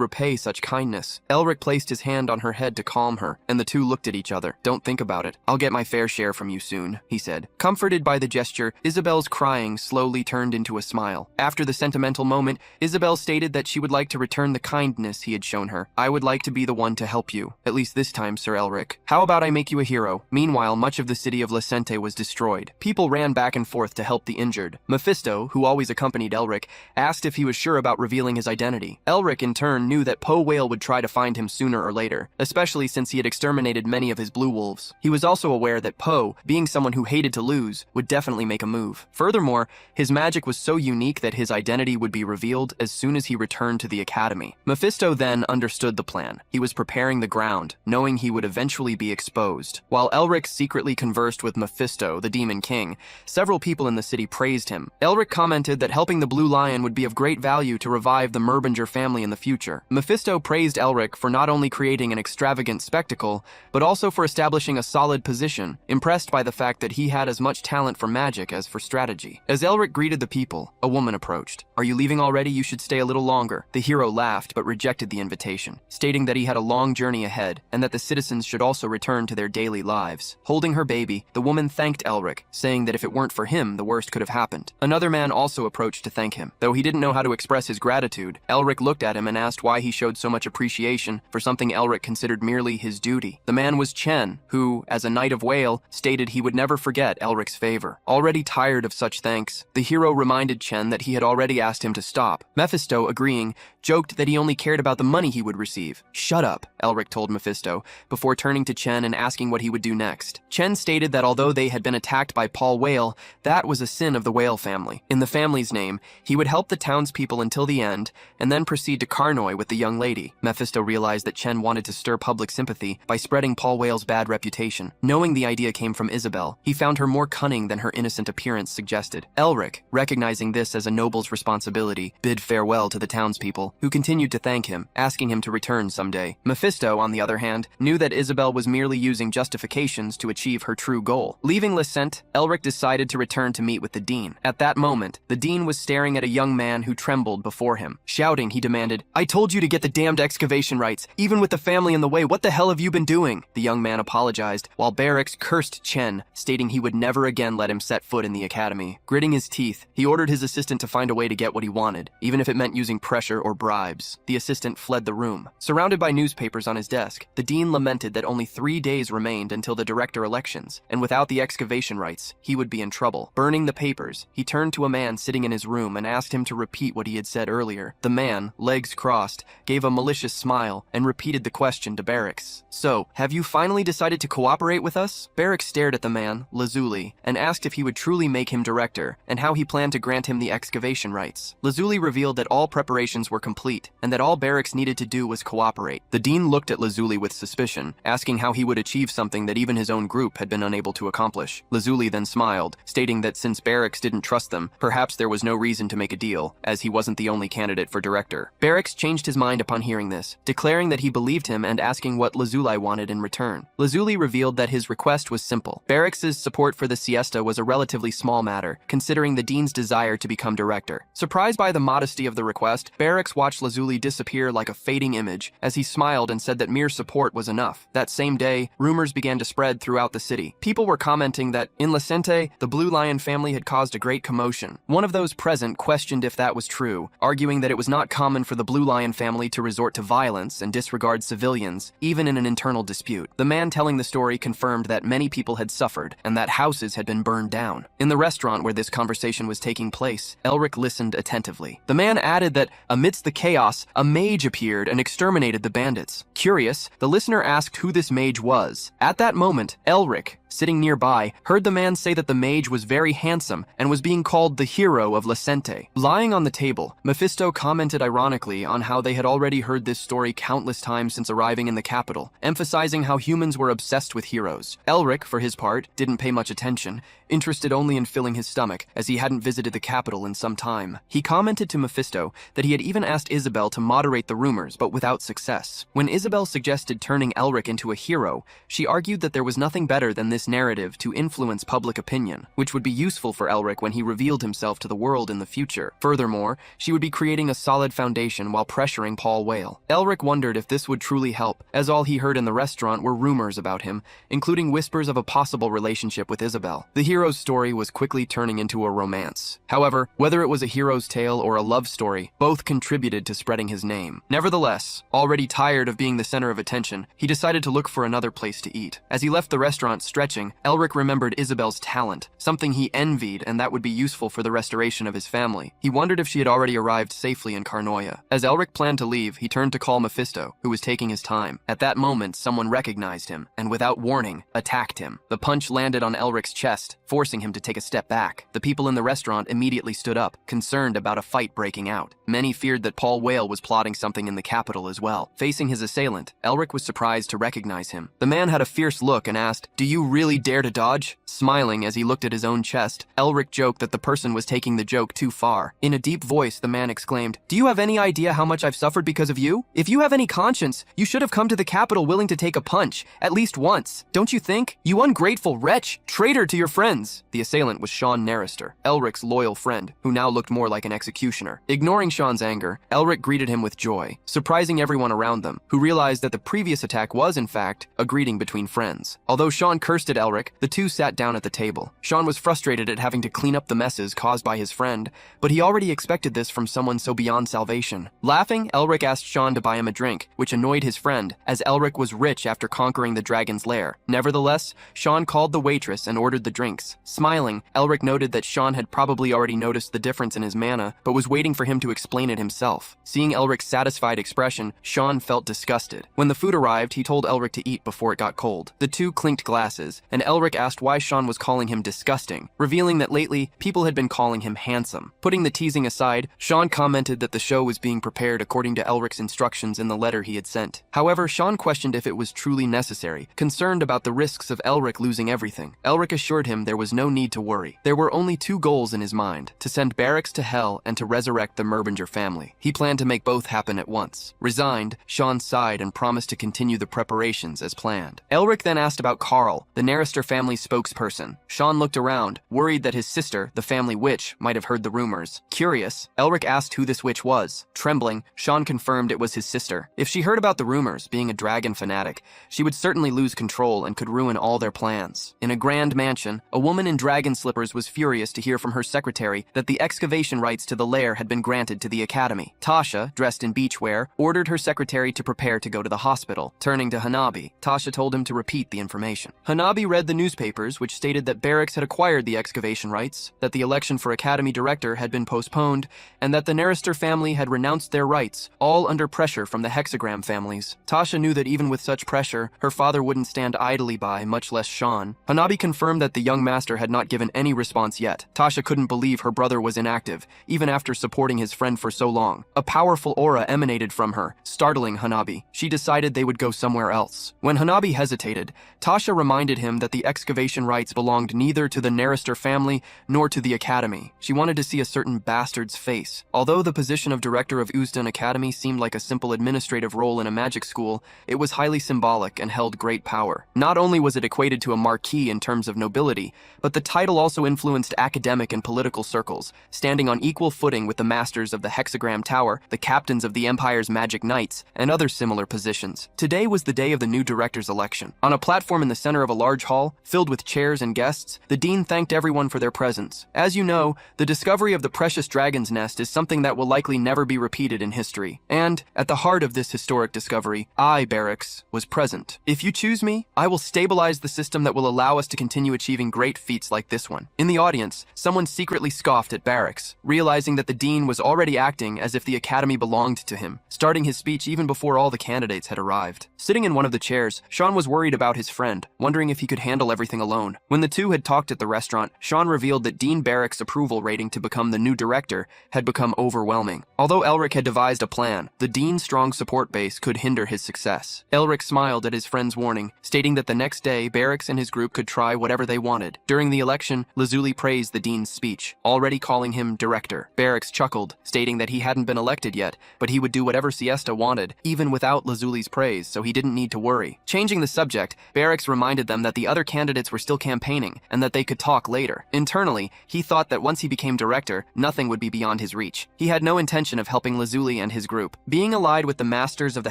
repay such kindness. Elric placed his hand on her head to calm her, and the two looked at each other. "Don't think about it. I'll get my fair share from you soon," he said. Comforted by the gesture, Isabel's crying slowly turned into a smile. After the sentimental moment, Isabel stated that she would like to return the kindness he had shown her. "I would like to be the one to help you, at least this time, Sir Elric. How about I make you a hero?" Meanwhile, much of the city of Lasente was destroyed. People ran back and forth to help the injured. Mephisto, who always accompanied Elric, asked if he was sure about revealing his identity. Elric, in turn, knew that Poe Whale would try to find him sooner or later, especially since he had exterminated many of his blue wolves. He was also aware that Poe, being someone who hated to lose, would definitely make a move. Furthermore, his magic was so unique that his identity would be revealed as soon as he returned to the academy. Mephisto then understood the plan. He was preparing the ground, knowing he would eventually be exposed. While Elric secretly conversed with Mephisto, the Demon King, several people in the city praised him. Elric commented that helping the Blue Lion would be of great value to revive the Merbinger family in the future. Mephisto praised Elric for not only creating an extravagant spectacle, but also for establishing a solid position, impressed by the fact that he had as much talent for magic as for strategy. As Elric greeted the people, a woman approached. "Are you leaving already? You should stay a little longer." The hero laughed but rejected the invitation, stating that he had a long journey ahead and that the citizens should also return to their daily lives. Holding her baby, the woman thanked Elric, saying that if it weren't for him, the worst could have happened. Another man also approached to thank him. Though he didn't know how to express his gratitude, Elric looked at him and asked why he showed so much appreciation for something Elric considered merely his duty. The man was Chen, who, as a Knight of Whale, stated he would never forget Elric's favor. Already tired of such thanks, the hero reminded Chen that he had already asked him to stop. Mephisto, agreeing, joked that he only cared about the money he would receive. "Shut up," Elric told Mephisto, before turning to Chen and asking what he would do next. Chen stated that although they had been attacked by Paul Whale, that was a sin of the Whale family. In the family's name, he would help the townspeople until the end, and then proceed to Karnoi with the young lady. Mephisto realized that Chen wanted to stir public sympathy by spreading Paul Whale's bad reputation. Knowing the idea came from Isabel, he found her more cunning than her innocent appearance suggested. Elric, recognizing this as a noble's responsibility, bid farewell to the townspeople, who continued to thank him, asking him to return someday. Mephisto, on the other hand, knew that Isabel was merely using justifications to achieve her true goal. Leaving Licent, Elric decided to return to meet with the Dean. At that moment, the Dean was staring at a young man who trembled before him. Shouting, he demanded, "I told you to get the damned excavation rights, even with the family in the way. What the hell have you been doing?" The young man apologized, while Barracks cursed Chen, stating he would never again let him set foot in the academy. Gritting his teeth, he ordered his assistant to find a way to get what he wanted, even if it meant using pressure or bribes. The assistant fled the room. Surrounded by newspapers on his desk, the Dean lamented that only 3 days remained until the director elections, and without the excavation rights, he would be in trouble. Burning the papers, he turned to a man sitting in his room and asked him to repeat what he had said earlier. The man, legs crossed, gave a malicious smile and repeated the question to Barracks. "So, have you finally decided to cooperate with us?" Barracks stared at the man, Lazuli, and asked if he would truly make him director, and how he planned to grant him the excavation rights. Lazuli revealed that all preparations were complete, and that all Barracks needed to do was cooperate. The Dean looked at Lazuli with suspicion, asking how he would achieve something that even his own group had been unable to accomplish. Lazuli then smiled, stating that since Barracks didn't trust them, perhaps there was no reason to make a deal, as he wasn't the only candidate for director. Barracks changed his mind upon hearing this, declaring that he believed him and asking what Lazuli wanted in return. Lazuli revealed that his request was simple. Barracks's support for the siesta was a relatively small matter, considering the Dean's desire to become director. Surprised by the modesty of the request, Barracks watched Lazuli disappear like a fading image, as he smiled and said that mere support was enough. That same day, rumors began to spread throughout the city. People were commenting that, in Licente, the Blue Lion family had caused a great commotion. One of those present questioned if that was true, arguing that it was not common for the Blue Lion family to resort to violence and disregard civilians, even in an internal dispute. The man telling the story confirmed that many people had suffered, and that houses had been burned down. In the restaurant where this conversation was taking place, Elric listened attentively. The man added that, amidst the chaos, a mage appeared and exterminated the bandits. Curious, the listener asked who this mage was. At that moment, Elric, sitting nearby, heard the man say that the mage was very handsome and was being called the hero of Licente. Lying on the table, Mephisto commented ironically on how they had already heard this story countless times since arriving in the capital, emphasizing how humans were obsessed with heroes. Elric, for his part, didn't pay much attention, interested only in filling his stomach, as he hadn't visited the capital in some time. He commented to Mephisto that he had even asked Isabel to moderate the rumors, but without success. When Isabel suggested turning Elric into a hero, she argued that there was nothing better than this narrative to influence public opinion, which would be useful for Elric when he revealed himself to the world in the future. Furthermore, she would be creating a solid foundation while pressuring Paul Whale. Elric wondered if this would truly help, as all he heard in the restaurant were rumors about him, including whispers of a possible relationship with Isabel. The hero's story was quickly turning into a romance. However, whether it was a hero's tale or a love story, both contributed to spreading his name. Nevertheless, already tired of being the center of attention, he decided to look for another place to eat. As he left the restaurant, stretching sketching, Elric remembered Isabel's talent, something he envied and that would be useful for the restoration of his family. He wondered if she had already arrived safely in Carnoia. As Elric planned to leave, he turned to call Mephisto, who was taking his time. At that moment, someone recognized him, and without warning, attacked him. The punch landed on Elric's chest, forcing him to take a step back. The people in the restaurant immediately stood up, concerned about a fight breaking out. Many feared that Paul Whale was plotting something in the capital as well. Facing his assailant, Elric was surprised to recognize him. The man had a fierce look and asked, "Do you really dare to dodge?" Smiling as he looked at his own chest, Elric joked that the person was taking the joke too far. In a deep voice, the man exclaimed, "Do you have any idea how much I've suffered because of you? If you have any conscience, you should have come to the capital willing to take a punch, at least once. Don't you think? You ungrateful wretch, traitor to your friends." The assailant was Sean Narrister, Elric's loyal friend, who now looked more like an executioner. Ignoring Sean's anger, Elric greeted him with joy, surprising everyone around them, who realized that the previous attack was, in fact, a greeting between friends. Although Sean cursed at Elric, the two sat down at the table. Sean was frustrated at having to clean up the messes caused by his friend, but he already expected this from someone so beyond salvation. Laughing, Elric asked Sean to buy him a drink, which annoyed his friend, as Elric was rich after conquering the dragon's lair. Nevertheless, Sean called the waitress and ordered the drinks. Smiling, Elric noted that Sean had probably already noticed the difference in his mana, but was waiting for him to explain it himself. Seeing Elric's satisfied expression, Sean felt disgusted. When the food arrived, he told Elric to eat before it got cold. The two clinked glasses, and Elric asked why Sean was calling him disgusting, revealing that lately, people had been calling him handsome. Putting the teasing aside, Sean commented that the show was being prepared according to Elric's instructions in the letter he had sent. However, Sean questioned if it was truly necessary, concerned about the risks of Elric losing everything. Elric assured him there was no need to worry. There were only two goals in his mind, to send Barracks to hell and to resurrect the Merbinger family. He planned to make both happen at once. Resigned, Sean sighed and promised to continue the preparations as planned. Elric then asked about Carl, the Narrister family's spokesperson. Sean looked around, worried that his sister, the family witch, might have heard the rumors. Curious, Elric asked who this witch was. Trembling, Sean confirmed it was his sister. If she heard about the rumors, being a dragon fanatic, she would certainly lose control and could ruin all their plans. In a grand mansion, a woman in dragon slippers was furious to hear from her secretary that the excavation rights to the lair had been granted to the academy. Tasha, dressed in beachwear, ordered her secretary to prepare to go to the hospital. Turning to Hanabi, Tasha told him to repeat the information. Hanabi read the newspapers, which stated that Barracks had acquired the excavation rights, that the election for academy director had been postponed, and that the Narrister family had renounced their rights, all under pressure from the hexagram families. Tasha knew that even with such pressure, her father wouldn't stand idly by, much less Sean. Hanabi confirmed that the young master had not given any response yet. Tasha couldn't believe her brother was inactive, even after supporting his friend for so long. A powerful aura emanated from her, startling Hanabi. She decided they would go somewhere else. When Hanabi hesitated, Tasha reminded him that the excavation rights belonged neither to the Narrister family nor to the academy. She wanted to see a certain bastard's face. Although the position of director of Uzdon Academy seemed like a simple administrative role in a magic school, it was highly symbolic and held great power. Not only was it equated to a marquis in terms of nobility, but the title also influenced academic and political circles, standing on equal footing with the masters of the Hexagram Tower, the captains of the Empire's Magic Knights, and other similar positions. Today was the day of the new director's election. On a platform in the center of a large hall, filled with chairs and guests, the dean thanked everyone for their presence. As you know, the discovery of the precious dragon's nest is something that will likely never be repeated in history. And, at the heart of this historic discovery, I, Barracks, was present. If you choose me, I will stabilize the system that will allow us to continue achieving great feats like this one. In the audience, someone secretly scoffed at Barracks, realizing that the dean was already acting as if the academy belonged to him, starting his speech even before all the candidates had arrived. Sitting in one of the chairs, Sean was worried about his friend, wondering if he could handle everything alone. When the two had talked at the restaurant, Sean revealed that Dean Barracks' approval rating to become the new director had become overwhelming. Although Elric had devised a plan, the dean's strong support base could hinder his success. Elric smiled at his friend's warning, stating that the next day, Barracks and his group could try whatever they wanted. During the election, Lazuli praised the dean's speech, already calling him director. Barracks chuckled, stating that he hadn't been elected yet, but he would do whatever Siesta wanted, even without Lazuli's praise, so he didn't need to worry. Changing the subject, Barracks reminded them that the other candidates were still campaigning, and that they could talk later. Internally, he thought that once he became director, nothing would be beyond his reach. He had no intention of helping Lazuli and his group. Being allied with the masters of the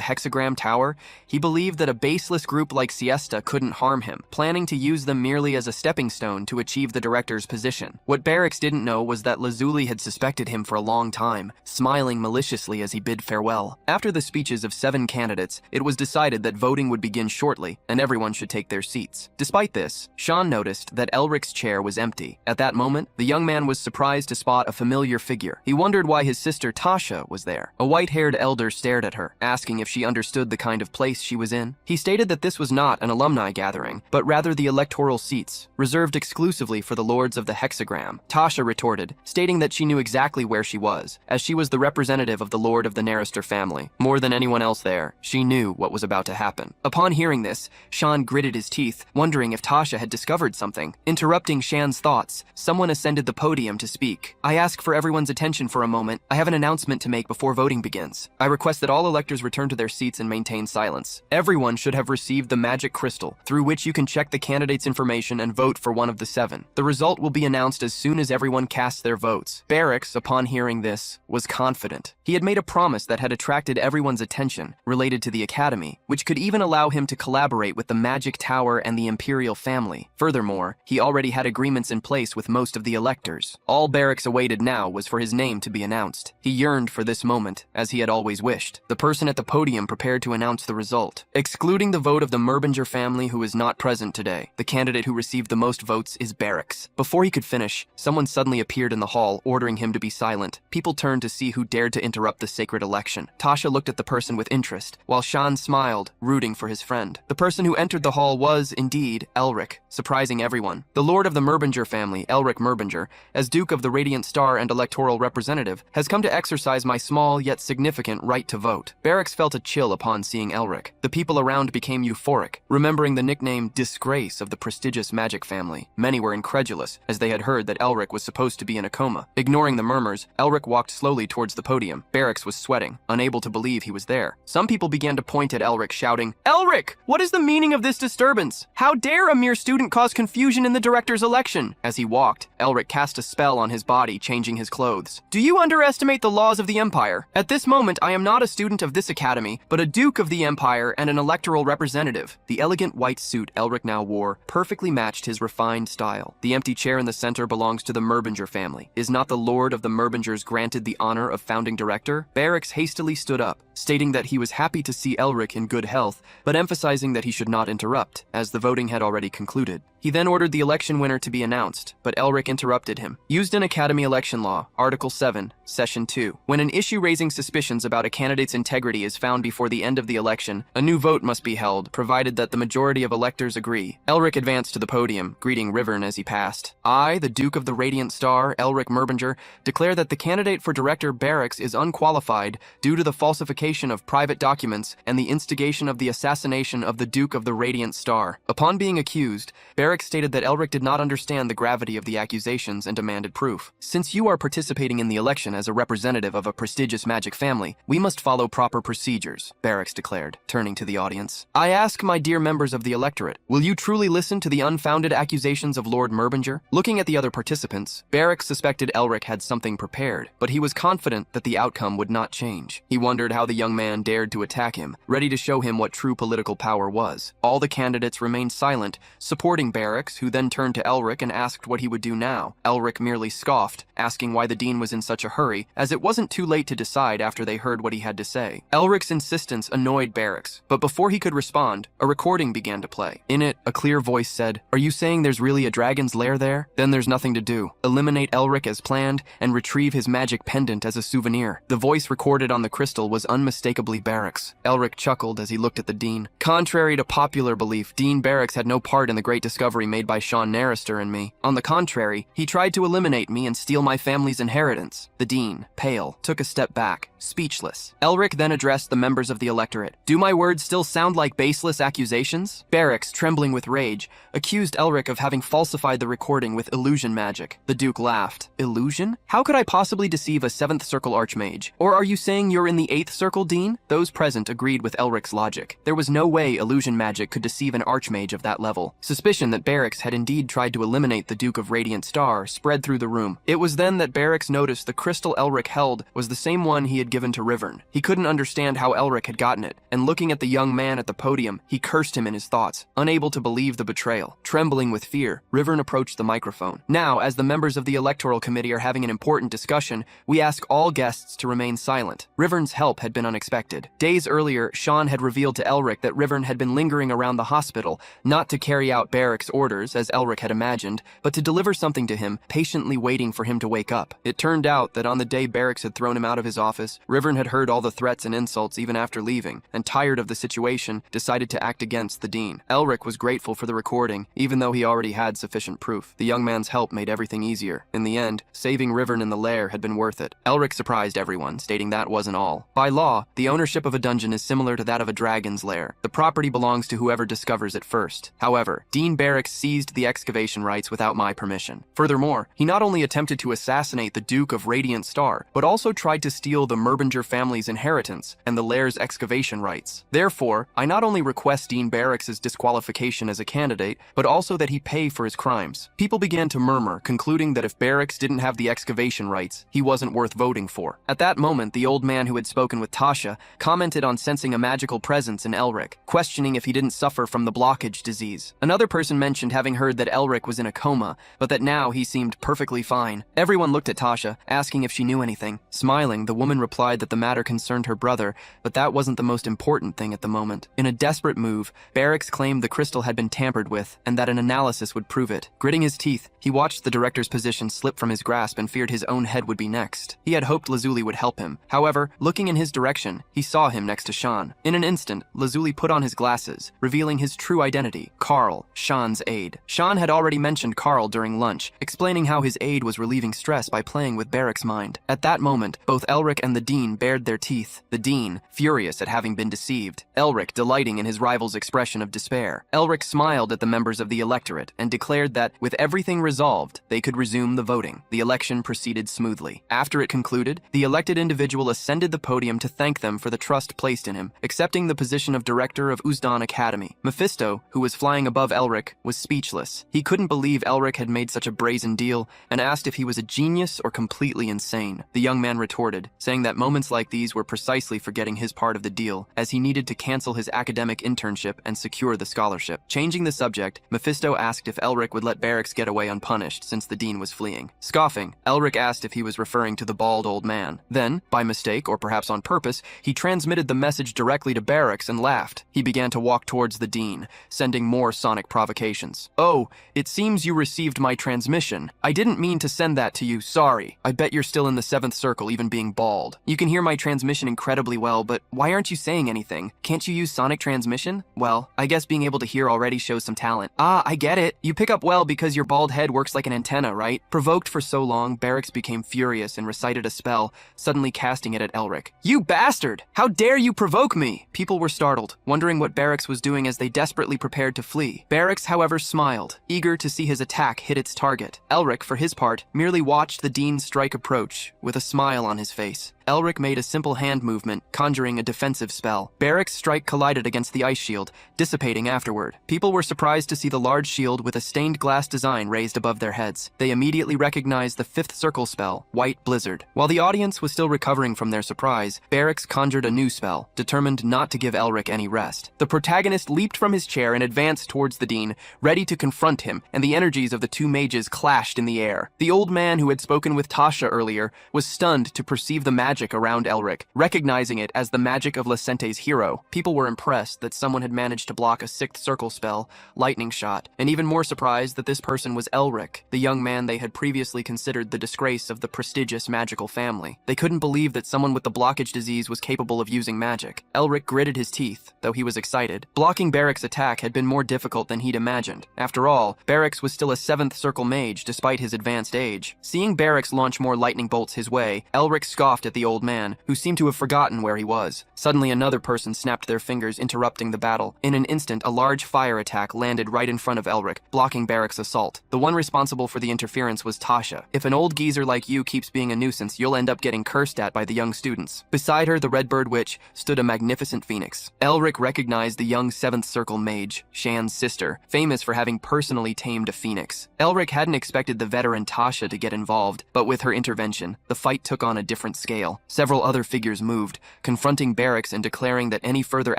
Hexagram Tower, he believed that a baseless group like Siesta couldn't harm him, planning to use them merely as a stepping stone to achieve the director's position. What Barracks didn't know was that Lazuli had suspected him for a long time, smiling maliciously as he bid farewell. After the speeches of 7 candidates, it was decided that voting would begin shortly, and everyone should take their seats. Berix. Despite this, Sean noticed that Elric's chair was empty. At that moment, the young man was surprised to spot a familiar figure. He wondered why his sister Tasha was there. A white-haired elder stared at her, asking if she understood the kind of place she was in. He stated that this was not an alumni gathering, but rather the electoral seats, reserved exclusively for the lords of the hexagram. Tasha retorted, stating that she knew exactly where she was, as she was the representative of the lord of the Narrister family. More than anyone else there, she knew what was about to happen. Upon hearing this, Sean gritted his teeth, wondering if Tasha had discovered something. Interrupting Shan's thoughts, someone ascended the podium to speak. I ask for everyone's attention for a moment. I have an announcement to make before voting begins. I request that all electors return to their seats and maintain silence. Everyone should have received the magic crystal, through which you can check the candidate's information and vote for one of the 7. The result will be announced as soon as everyone casts their votes. Berix, upon hearing this, was confident. He had made a promise that had attracted everyone's attention, related to the Academy, which could even allow him to collaborate with the Magic Tower and the Imperial family. Furthermore, he already had agreements in place with most of the electors. All Berix awaited now was for his name to be announced. He yearned for this moment, as he had always wished. The person at the podium prepared to announce the result. Excluding the vote of the Merbinger family, who is not present today, the candidate who received the most votes is Berix. Before he could finish, someone suddenly appeared in the hall, ordering him to be silent. People turned to see who dared to interrupt the sacred election. Tasha looked at the person with interest, while Sean smiled, rooting for his friend. The person who entered the hall was, indeed, Elric, surprising everyone. The lord of the Merbinger family, Elric Merbinger, as Duke of the Radiant Star and electoral representative, has come to exercise my small yet significant right to vote. Berix felt a chill upon seeing Elric. The people around became euphoric, remembering the nickname Disgrace of the prestigious magic family. Many were incredulous, as they had heard that Elric was supposed to be in a coma. Ignoring the murmurs, Elric walked slowly towards the podium. Berix was sweating, unable to believe he was there. Some people began to point at Elric, shouting, "Elric, what is the meaning of this disturbance? How dare a mere student cause confusion in the director's election?" As he walked, Elric cast a spell on his body, changing his clothes. "Do you underestimate the laws of the Empire? At this moment, I am not a student of this academy, but a Duke of the Empire and an electoral representative." The elegant white suit Elric now wore perfectly matched his refined style. The empty chair in the center belongs to the Merbinger family. Is not the lord of the Merbingers granted the honor of founding director? Berix hastily stood up, stating that he was happy to see Elric in good health, but emphasizing that he should not interrupt, as the voting had already concluded. He then ordered the election winner to be announced, but Elric interrupted him. Used in Academy Election Law, Article 7, Session 2. When an issue raising suspicions about a candidate's integrity is found before the end of the election, a new vote must be held, provided that the majority of electors agree. Elric advanced to the podium, greeting Rivern as he passed. I, the Duke of the Radiant Star, Elric Merbinger, declare that the candidate for Director Berix is unqualified due to the falsification of private documents and the instigation of the assassination of the Duke of the Radiant Star. Upon being accused, Berix stated that Elric did not understand the gravity of the accusations and demanded proof. Since you are participating in the election as a representative of a prestigious magic family, we must follow proper procedures, Berix declared, turning to the audience. I ask my dear members of the electorate, will you truly listen to the unfounded accusations of Lord Merbinger? Looking at the other participants, Berix suspected Elric had something prepared, but he was confident that the outcome would not change. He wondered how the young man dared to attack him, ready to show him what true political power was. All the candidates remained silent, supporting Berix, who then turned to Elric and asked what he would do now. Elric merely scoffed, asking why the dean was in such a hurry, as it wasn't too late to decide after they heard what he had to say. Elric's insistence annoyed Berix, but before he could respond, a recording began to play. In it, a clear voice said, "Are you saying there's really a dragon's lair there? Then there's nothing to do. Eliminate Elric as planned and retrieve his magic pendant as a souvenir." The voice recorded on the crystal was unmistakably Berix. Elric chuckled as he looked at the dean. Contrary to popular belief, Dean Berix had no part in the great discovery made by Sean Narrister and me. On the contrary, he tried to eliminate me and steal my family's inheritance. The dean, pale, took a step back, speechless. Elric then addressed the members of the electorate. Do my words still sound like baseless accusations? Berix, trembling with rage, accused Elric of having falsified the recording with illusion magic. The Duke laughed. Illusion? How could I possibly deceive a 7th Circle Archmage? Or are you saying you're in the 8th Circle, Dean? Those present agreed with Elric's logic. There was no way illusion magic could deceive an Archmage of that level. Suspicion that Berix had indeed tried to eliminate the Duke of Radiant Star spread through the room. It was then that Berix noticed the crystal Elric held was the same one he had had given to Rivern. He couldn't understand how Elric had gotten it, and looking at the young man at the podium, he cursed him in his thoughts, unable to believe the betrayal. Trembling with fear, Rivern approached the microphone. Now, as the members of the Electoral Committee are having an important discussion, we ask all guests to remain silent. Rivern's help had been unexpected. Days earlier, Sean had revealed to Elric that Rivern had been lingering around the hospital, not to carry out Barrick's orders, as Elric had imagined, but to deliver something to him, patiently waiting for him to wake up. It turned out that on the day Barracks had thrown him out of his office, Rivern had heard all the threats and insults even after leaving, and tired of the situation, decided to act against the dean. Elric was grateful for the recording, even though he already had sufficient proof. The young man's help made everything easier. In the end, saving Rivern in the lair had been worth it. Elric surprised everyone, stating that wasn't all. By law, the ownership of a dungeon is similar to that of a dragon's lair. The property belongs to whoever discovers it first. However, Dean Barracks seized the excavation rights without my permission. Furthermore, he not only attempted to assassinate the Duke of Radiant Star, but also tried to steal the Merbinger family's inheritance and the lair's excavation rights. Therefore, I not only request Dean Barracks' disqualification as a candidate, but also that he pay for his crimes. People began to murmur, concluding that if Barracks didn't have the excavation rights, he wasn't worth voting for. At that moment, the old man who had spoken with Tasha commented on sensing a magical presence in Elric, questioning if he didn't suffer from the blockage disease. Another person mentioned having heard that Elric was in a coma, but that now he seemed perfectly fine. Everyone looked at Tasha, asking if she knew anything. Smiling, the woman replied that the matter concerned her brother, but that wasn't the most important thing at the moment. In a desperate move, Barracks claimed the crystal had been tampered with, and that an analysis would prove it. Gritting his teeth, he watched the director's position slip from his grasp and feared his own head would be next. He had hoped Lazuli would help him. However, looking in his direction, he saw him next to Sean. In an instant, Lazuli put on his glasses, revealing his true identity, Carl, Sean's aide. Sean had already mentioned Carl during lunch, explaining how his aide was relieving stress by playing with Barrick's mind. At that moment, both Elric and the Dean bared their teeth, the Dean furious at having been deceived, Elric delighting in his rival's expression of despair. Elric smiled at the members of the electorate and declared that, with everything resolved, they could resume the voting. The election proceeded smoothly. After it concluded, the elected individual ascended the podium to thank them for the trust placed in him, accepting the position of director of Uzdan Academy. Mephisto, who was flying above Elric, was speechless. He couldn't believe Elric had made such a brazen deal and asked if he was a genius or completely insane. The young man retorted, saying that moments like these were precisely for getting his part of the deal, as he needed to cancel his academic internship and secure the scholarship. Changing the subject, Mephisto asked if Elric would let Barracks get away unpunished since the dean was fleeing. Scoffing, Elric asked if he was referring to the bald old man. Then, by mistake or perhaps on purpose, he transmitted the message directly to Barracks and laughed. He began to walk towards the dean, sending more sonic provocations. "Oh, it seems you received my transmission. I didn't mean to send that to you, sorry. I bet you're still in the 7th circle, even being bald. You can hear my transmission incredibly well, but why aren't you saying anything? Can't you use sonic transmission? Well, I guess being able to hear already shows some talent. Ah, I get it. You pick up well because your bald head works like an antenna, right?" Provoked for so long, Barracks became furious and recited a spell, suddenly casting it at Elric. "You bastard! How dare you provoke me?" People were startled, wondering what Barracks was doing as they desperately prepared to flee. Barracks, however, smiled, eager to see his attack hit its target. Elric, for his part, merely watched the dean's strike approach, with a smile on his face. Elric made a simple hand movement, conjuring a defensive spell. Barracks' strike collided against the ice shield, dissipating afterward. People were surprised to see the large shield with a stained glass design raised above their heads. They immediately recognized the 5th circle spell, White Blizzard. While the audience was still recovering from their surprise, Barracks conjured a new spell, determined not to give Elric any rest. The protagonist leaped from his chair and advanced towards the dean, ready to confront him, and the energies of the two mages clashed in the air. The old man who had spoken with Tasha earlier was stunned to perceive the magic around Elric, recognizing it as the magic of Lacente's hero. People were impressed that someone had managed to block a 6th circle spell, Lightning Shot, and even more surprised that this person was Elric, the young man they had previously considered the disgrace of the prestigious magical family. They couldn't believe that someone with the blockage disease was capable of using magic. Elric gritted his teeth, though he was excited. Blocking Barracks' attack had been more difficult than he'd imagined. After all, Barracks was still a 7th circle mage despite his advanced age. Seeing Barracks launch more lightning bolts his way, Elric scoffed at the old man, who seemed to have forgotten where he was. Suddenly another person snapped their fingers, interrupting the battle. In an instant, a large fire attack landed right in front of Elric, blocking Barracks' assault. The one responsible for the interference was Tasha. "If an old geezer like you keeps being a nuisance, you'll end up getting cursed at by the young students." Beside her, the Redbird Witch, stood a magnificent phoenix. Elric recognized the young 7th circle mage, Shan's sister, famous for having personally tamed a phoenix. Elric hadn't expected the veteran Tasha to get involved, but with her intervention, the fight took on a different scale. wall. Several other figures moved, confronting Barracks and declaring that any further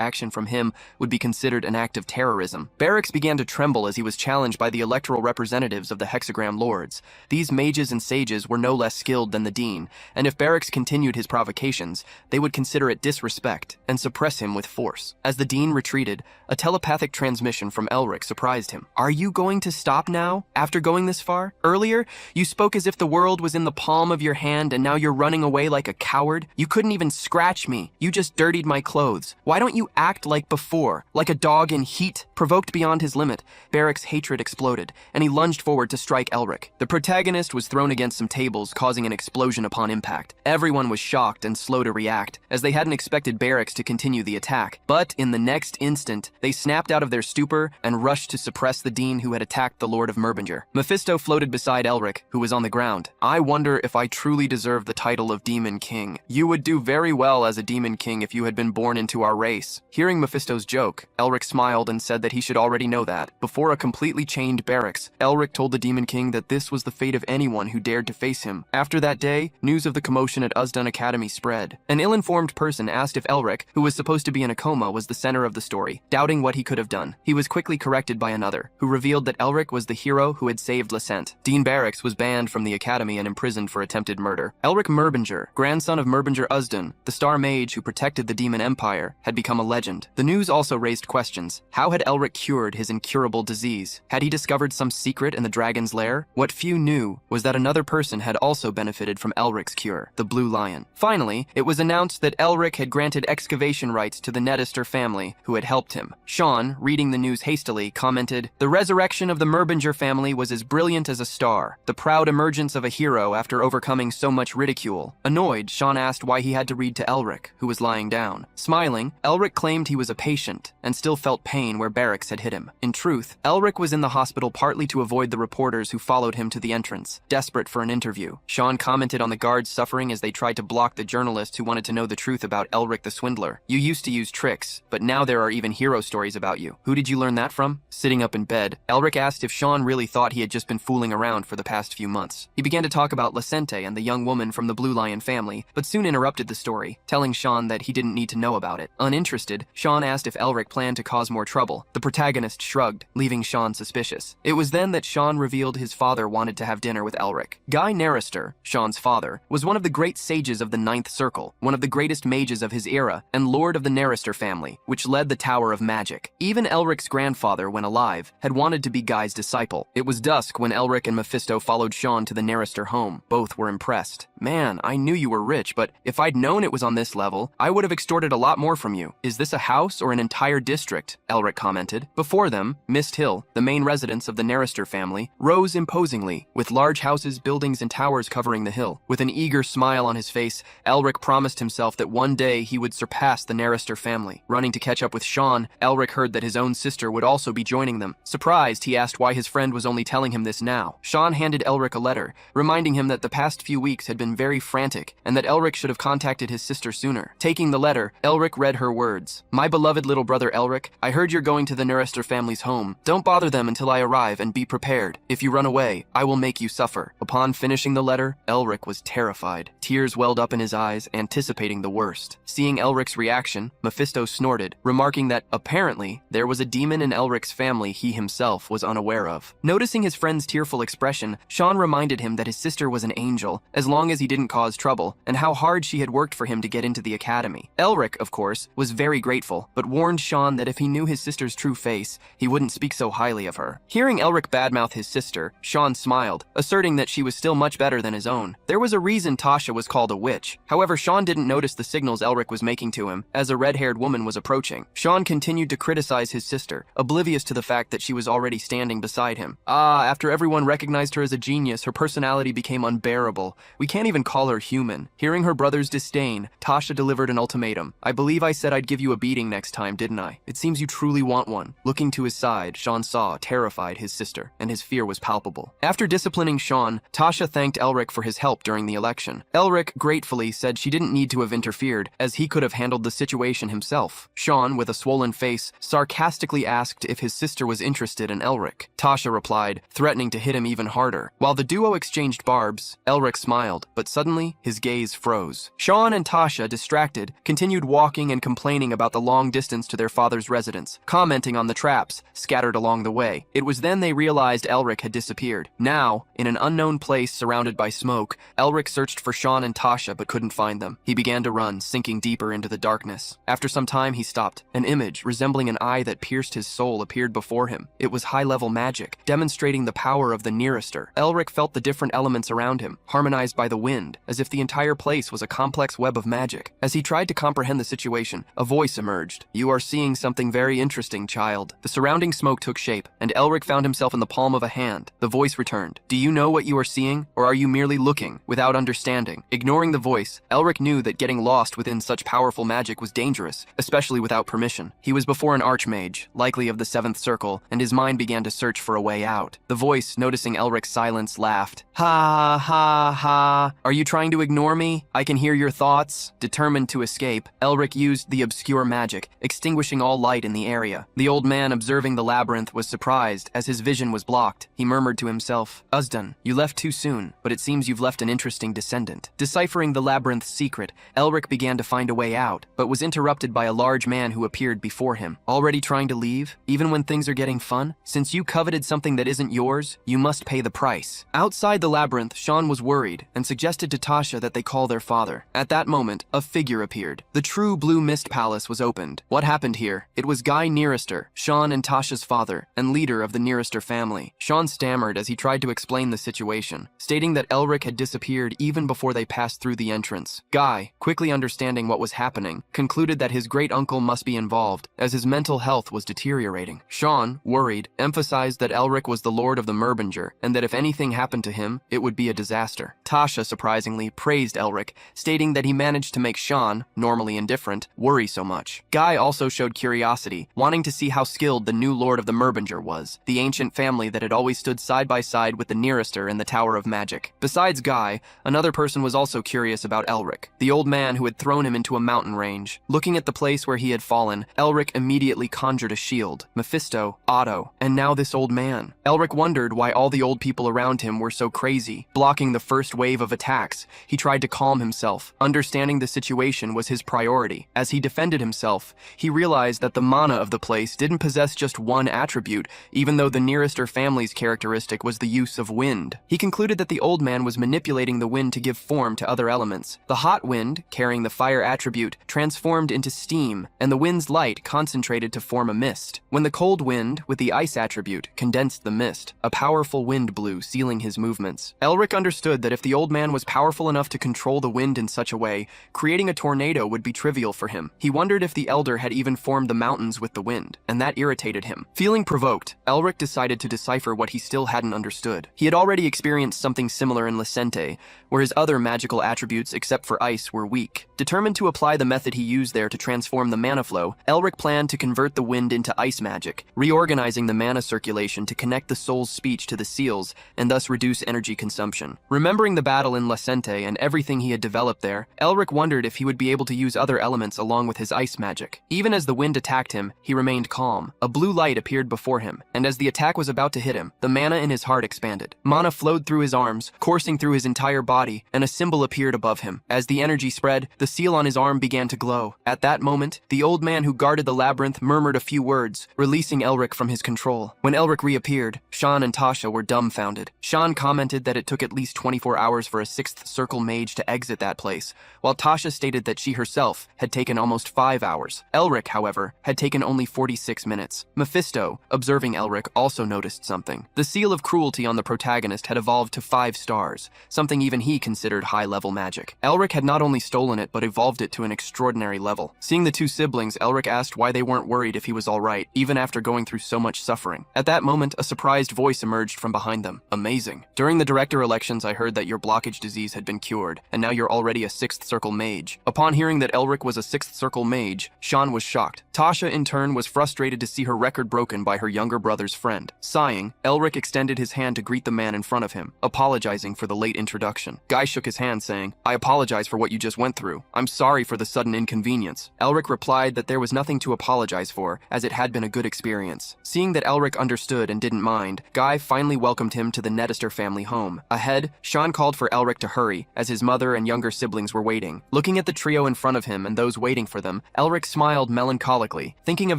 action from him would be considered an act of terrorism. Barracks began to tremble as he was challenged by the electoral representatives of the Hexagram Lords. These mages and sages were no less skilled than the Dean, and if Barracks continued his provocations, they would consider it disrespect and suppress him with force. As the Dean retreated, a telepathic transmission from Elric surprised him. "Are you going to stop now, after going this far? Earlier, you spoke as if the world was in the palm of your hand, and now you're running away like a coward. You couldn't even scratch me. You just dirtied my clothes. Why don't you act like before, like a dog in heat?" Provoked beyond his limit, Barracks' hatred exploded, and he lunged forward to strike Elric. The protagonist was thrown against some tables, causing an explosion upon impact. Everyone was shocked and slow to react, as they hadn't expected Barracks to continue the attack. But in the next instant, they snapped out of their stupor and rushed to suppress the Dean who had attacked the Lord of Merbinger. Mephisto floated beside Elric, who was on the ground. "I wonder if I truly deserve the title of Demon King. You would do very well as a Demon King if you had been born into our race." Hearing Mephisto's joke, Elric smiled and said that he should already know that. Before a completely chained Barracks, Elric told the Demon King that this was the fate of anyone who dared to face him. After that day, news of the commotion at Uzdun Academy spread. An ill-informed person asked if Elric, who was supposed to be in a coma, was the center of the story, doubting what he could have done. He was quickly corrected by another, who revealed that Elric was the hero who had saved Lysent. Dean Barracks was banned from the academy and imprisoned for attempted murder. Elric Merbinger, grandson of Merbinger Uzdun, the star mage who protected the Demon Empire, had become a legend. The news also raised questions. How had Elric cured his incurable disease? Had he discovered some secret in the dragon's lair? What few knew was that another person had also benefited from Elric's cure, the Blue Lion. Finally, it was announced that Elric had granted excavation rights to the Nettister family, who had helped him. Sean, reading the news hastily, commented, "The resurrection of the Merbinger family was as brilliant as a star, the proud emergence of a hero after overcoming so much ridicule." Annoyed, Sean asked why he had to read to Elric, who was lying down. Smiling, Elric claimed he was a patient, and still felt pain where Barracks had hit him. In truth, Elric was in the hospital partly to avoid the reporters who followed him to the entrance, desperate for an interview. Sean commented on the guards suffering as they tried to block the journalists who wanted to know the truth about Elric the Swindler. "You used to use tricks, but now there are even hero stories about you. Who did you learn that from?" Sitting up in bed, Elric asked if Sean really thought he had just been fooling around for the past few months. He began to talk about Lysent and the young woman from the Blue Lion family, but soon interrupted the story, telling Sean that he didn't need to know about it. Uninterested, Sean asked if Elric planned to cause more trouble. The protagonist shrugged, leaving Sean suspicious. It was then that Sean revealed his father wanted to have dinner with Elric. Guy Narrister, Sean's father, was one of the great sages of the Ninth Circle, one of the greatest mages of his era, and lord of the Narrister family, which led the Tower of Magic. Even Elric's grandfather, when alive, had wanted to be Guy's disciple. It was dusk when Elric and Mephisto followed Sean to the Narrister home. Both were impressed. "Man, I knew you were rich, but if I'd known it was on this level, I would have extorted a lot more from you. Is this a house or an entire district?" Elric commented. Before them, Mist Hill, the main residence of the Narrister family, rose imposingly, with large houses, buildings, and towers covering the hill. With an eager smile on his face, Elric promised himself that one day he would surpass the Narrister family. Running to catch up with Sean, Elric heard that his own sister would also be joining them. Surprised, he asked why his friend was only telling him this now. Sean handed Elric a letter, reminding him that the past few weeks had been very frantic, and that Elric should have contacted his sister sooner. Taking the letter, Elric read her words. "My beloved little brother Elric, I heard you're going to the Narrister family's home. Don't bother them until I arrive, and be prepared. If you run away, I will make you suffer." Upon finishing the letter, Elric was terrified. Tears welled up in his eyes, anticipating the worst. Seeing Elric's reaction, Mephisto snorted, remarking that, apparently, there was a demon in Elric's family he himself was unaware of. Noticing his friend's tearful expression, Sean reminded him that his sister was an angel, as long as he didn't cause trouble, and how hard she had worked for him to get into the academy. Elric, of course, was very grateful, but warned Sean that if he knew his sister's true face, he wouldn't speak so highly of her. Hearing Elric badmouth his sister, Sean smiled, asserting that she was still much better than his own. There was a reason Tasha was called a witch. However, Sean didn't notice the signals Elric was making to him as a red-haired woman was approaching. Sean continued to criticize his sister, oblivious to the fact that she was already standing beside him. After everyone recognized her as a genius, her personality became unbearable. We can't even call her human. Hearing her brother's disdain, Tasha delivered an ultimatum. "I believe I said I'd give you a beating next time, didn't I? It seems you truly want one." Looking to his side, Sean saw, terrified, his sister, and his fear was palpable. After disciplining Sean, Tasha thanked Elric for his help during the election. Elric gratefully said she didn't need to have interfered, as he could have handled the situation himself. Sean, with a swollen face, sarcastically asked if his sister was interested in Elric. Tasha replied, threatening to hit him even harder. While the duo exchanged barbs, Elric smiled, but suddenly his gaze eyes froze. Sean and Tasha, distracted, continued walking and complaining about the long distance to their father's residence, commenting on the traps scattered along the way. It was then they realized Elric had disappeared. Now, in an unknown place surrounded by smoke, Elric searched for Sean and Tasha but couldn't find them. He began to run, sinking deeper into the darkness. After some time, he stopped. An image resembling an eye that pierced his soul appeared before him. It was high-level magic, demonstrating the power of the Nearester. Elric felt the different elements around him, harmonized by the wind, as if the entire place was a complex web of magic. As he tried to comprehend the situation, a voice emerged. "You are seeing something very interesting, child." The surrounding smoke took shape, and Elric found himself in the palm of a hand. The voice returned. "Do you know what you are seeing, or are you merely looking, without understanding?" Ignoring the voice, Elric knew that getting lost within such powerful magic was dangerous, especially without permission. He was before an archmage, likely of the Seventh Circle, and his mind began to search for a way out. The voice, noticing Elric's silence, laughed. "Ha ha ha. Are you trying to ignore me? I can hear your thoughts." Determined to escape, Elric used the obscure magic, extinguishing all light in the area. The old man, observing the labyrinth, was surprised as his vision was blocked. He murmured to himself, "Uzdan, you left too soon, but it seems you've left an interesting descendant." Deciphering the labyrinth's secret, Elric began to find a way out, but was interrupted by a large man who appeared before him. "Already trying to leave? Even when things are getting fun? Since you coveted something that isn't yours, you must pay the price." Outside the labyrinth, Sean was worried and suggested to Tasha that they call their father. At that moment, a figure appeared. The true Blue Mist Palace was opened. What happened here? It was Guy Nearester, Sean and Tasha's father, and leader of the Nearester family. Sean stammered as he tried to explain the situation, stating that Elric had disappeared even before they passed through the entrance. Guy, quickly understanding what was happening, concluded that his great-uncle must be involved, as his mental health was deteriorating. Sean, worried, emphasized that Elric was the Lord of the Merbinger, and that if anything happened to him, it would be a disaster. Tasha, surprisingly, praised Elric, stating that he managed to make Sean, normally indifferent, worry so much. Guy also showed curiosity, wanting to see how skilled the new Lord of the Merbinger was, the ancient family that had always stood side by side with the Nearester in the Tower of Magic. Besides Guy, another person was also curious about Elric, the old man who had thrown him into a mountain range. Looking at the place where he had fallen, Elric immediately conjured a shield, Mephisto, Otto, and now this old man. Elric wondered why all the old people around him were so crazy, blocking the first wave of attacks. He tried to calm himself. Understanding the situation was his priority. As he defended himself, he realized that the mana of the place didn't possess just one attribute, even though the Nearester family's characteristic was the use of wind. He concluded that the old man was manipulating the wind to give form to other elements. The hot wind, carrying the fire attribute, transformed into steam, and the wind's light concentrated to form a mist. When the cold wind, with the ice attribute, condensed the mist, a powerful wind blew, sealing his movements. Elric understood that if the old man was powerful enough to control the wind in such a way, creating a tornado would be trivial for him. He wondered if the elder had even formed the mountains with the wind, and that irritated him. Feeling provoked, Elric decided to decipher what he still hadn't understood. He had already experienced something similar in Lysente, where his other magical attributes except for ice were weak. Determined to apply the method he used there to transform the mana flow, Elric planned to convert the wind into ice magic, reorganizing the mana circulation to connect the soul's speech to the seals and thus reduce energy consumption. Remembering the battle in Lysente and everything he had developed there, Elric wondered if he would be able to use other elements along with his ice magic. Even as the wind attacked him, he remained calm. A blue light appeared before him, and as the attack was about to hit him, the mana in his heart expanded. Mana flowed through his arms, coursing through his entire body, and a symbol appeared above him. As the energy spread, the seal on his arm began to glow. At that moment, the old man who guarded the labyrinth murmured a few words, releasing Elric from his control. When Elric reappeared, Sean and Tasha were dumbfounded. Sean commented that it took at least 24 hours for a Sixth Circle mage to exit that place, while Tasha stated that she herself had taken almost 5 hours. Elric, however, had taken only 46 minutes. Mephisto, observing Elric, also noticed something. The seal of cruelty on the protagonist had evolved to 5 stars, something even he considered high-level magic. Elric had not only stolen it, but evolved it to an extraordinary level. Seeing the two siblings, Elric asked why they weren't worried if he was alright, even after going through so much suffering. At that moment, a surprised voice emerged from behind them. "Amazing. During the director elections, I heard that your blockage disease had been cured, and now you're already a Sixth Circle mage." Upon hearing that Elric was a Sixth Circle mage, Sean was shocked. Tasha, in turn, was frustrated to see her record broken by her younger brother's friend. Sighing, Elric extended his hand to greet the man in front of him, apologizing for the late introduction. Guy shook his hand, saying, "I apologize for what you just went through. I'm sorry for the sudden inconvenience." Elric replied that there was nothing to apologize for, as it had been a good experience. Seeing that Elric understood and didn't mind, Guy finally welcomed him to the Nettester family home. Ahead, Sean called for Elric to hurry, as his mother mother and younger siblings were waiting. Looking at the trio in front of him and those waiting for them, Elric smiled melancholically, thinking of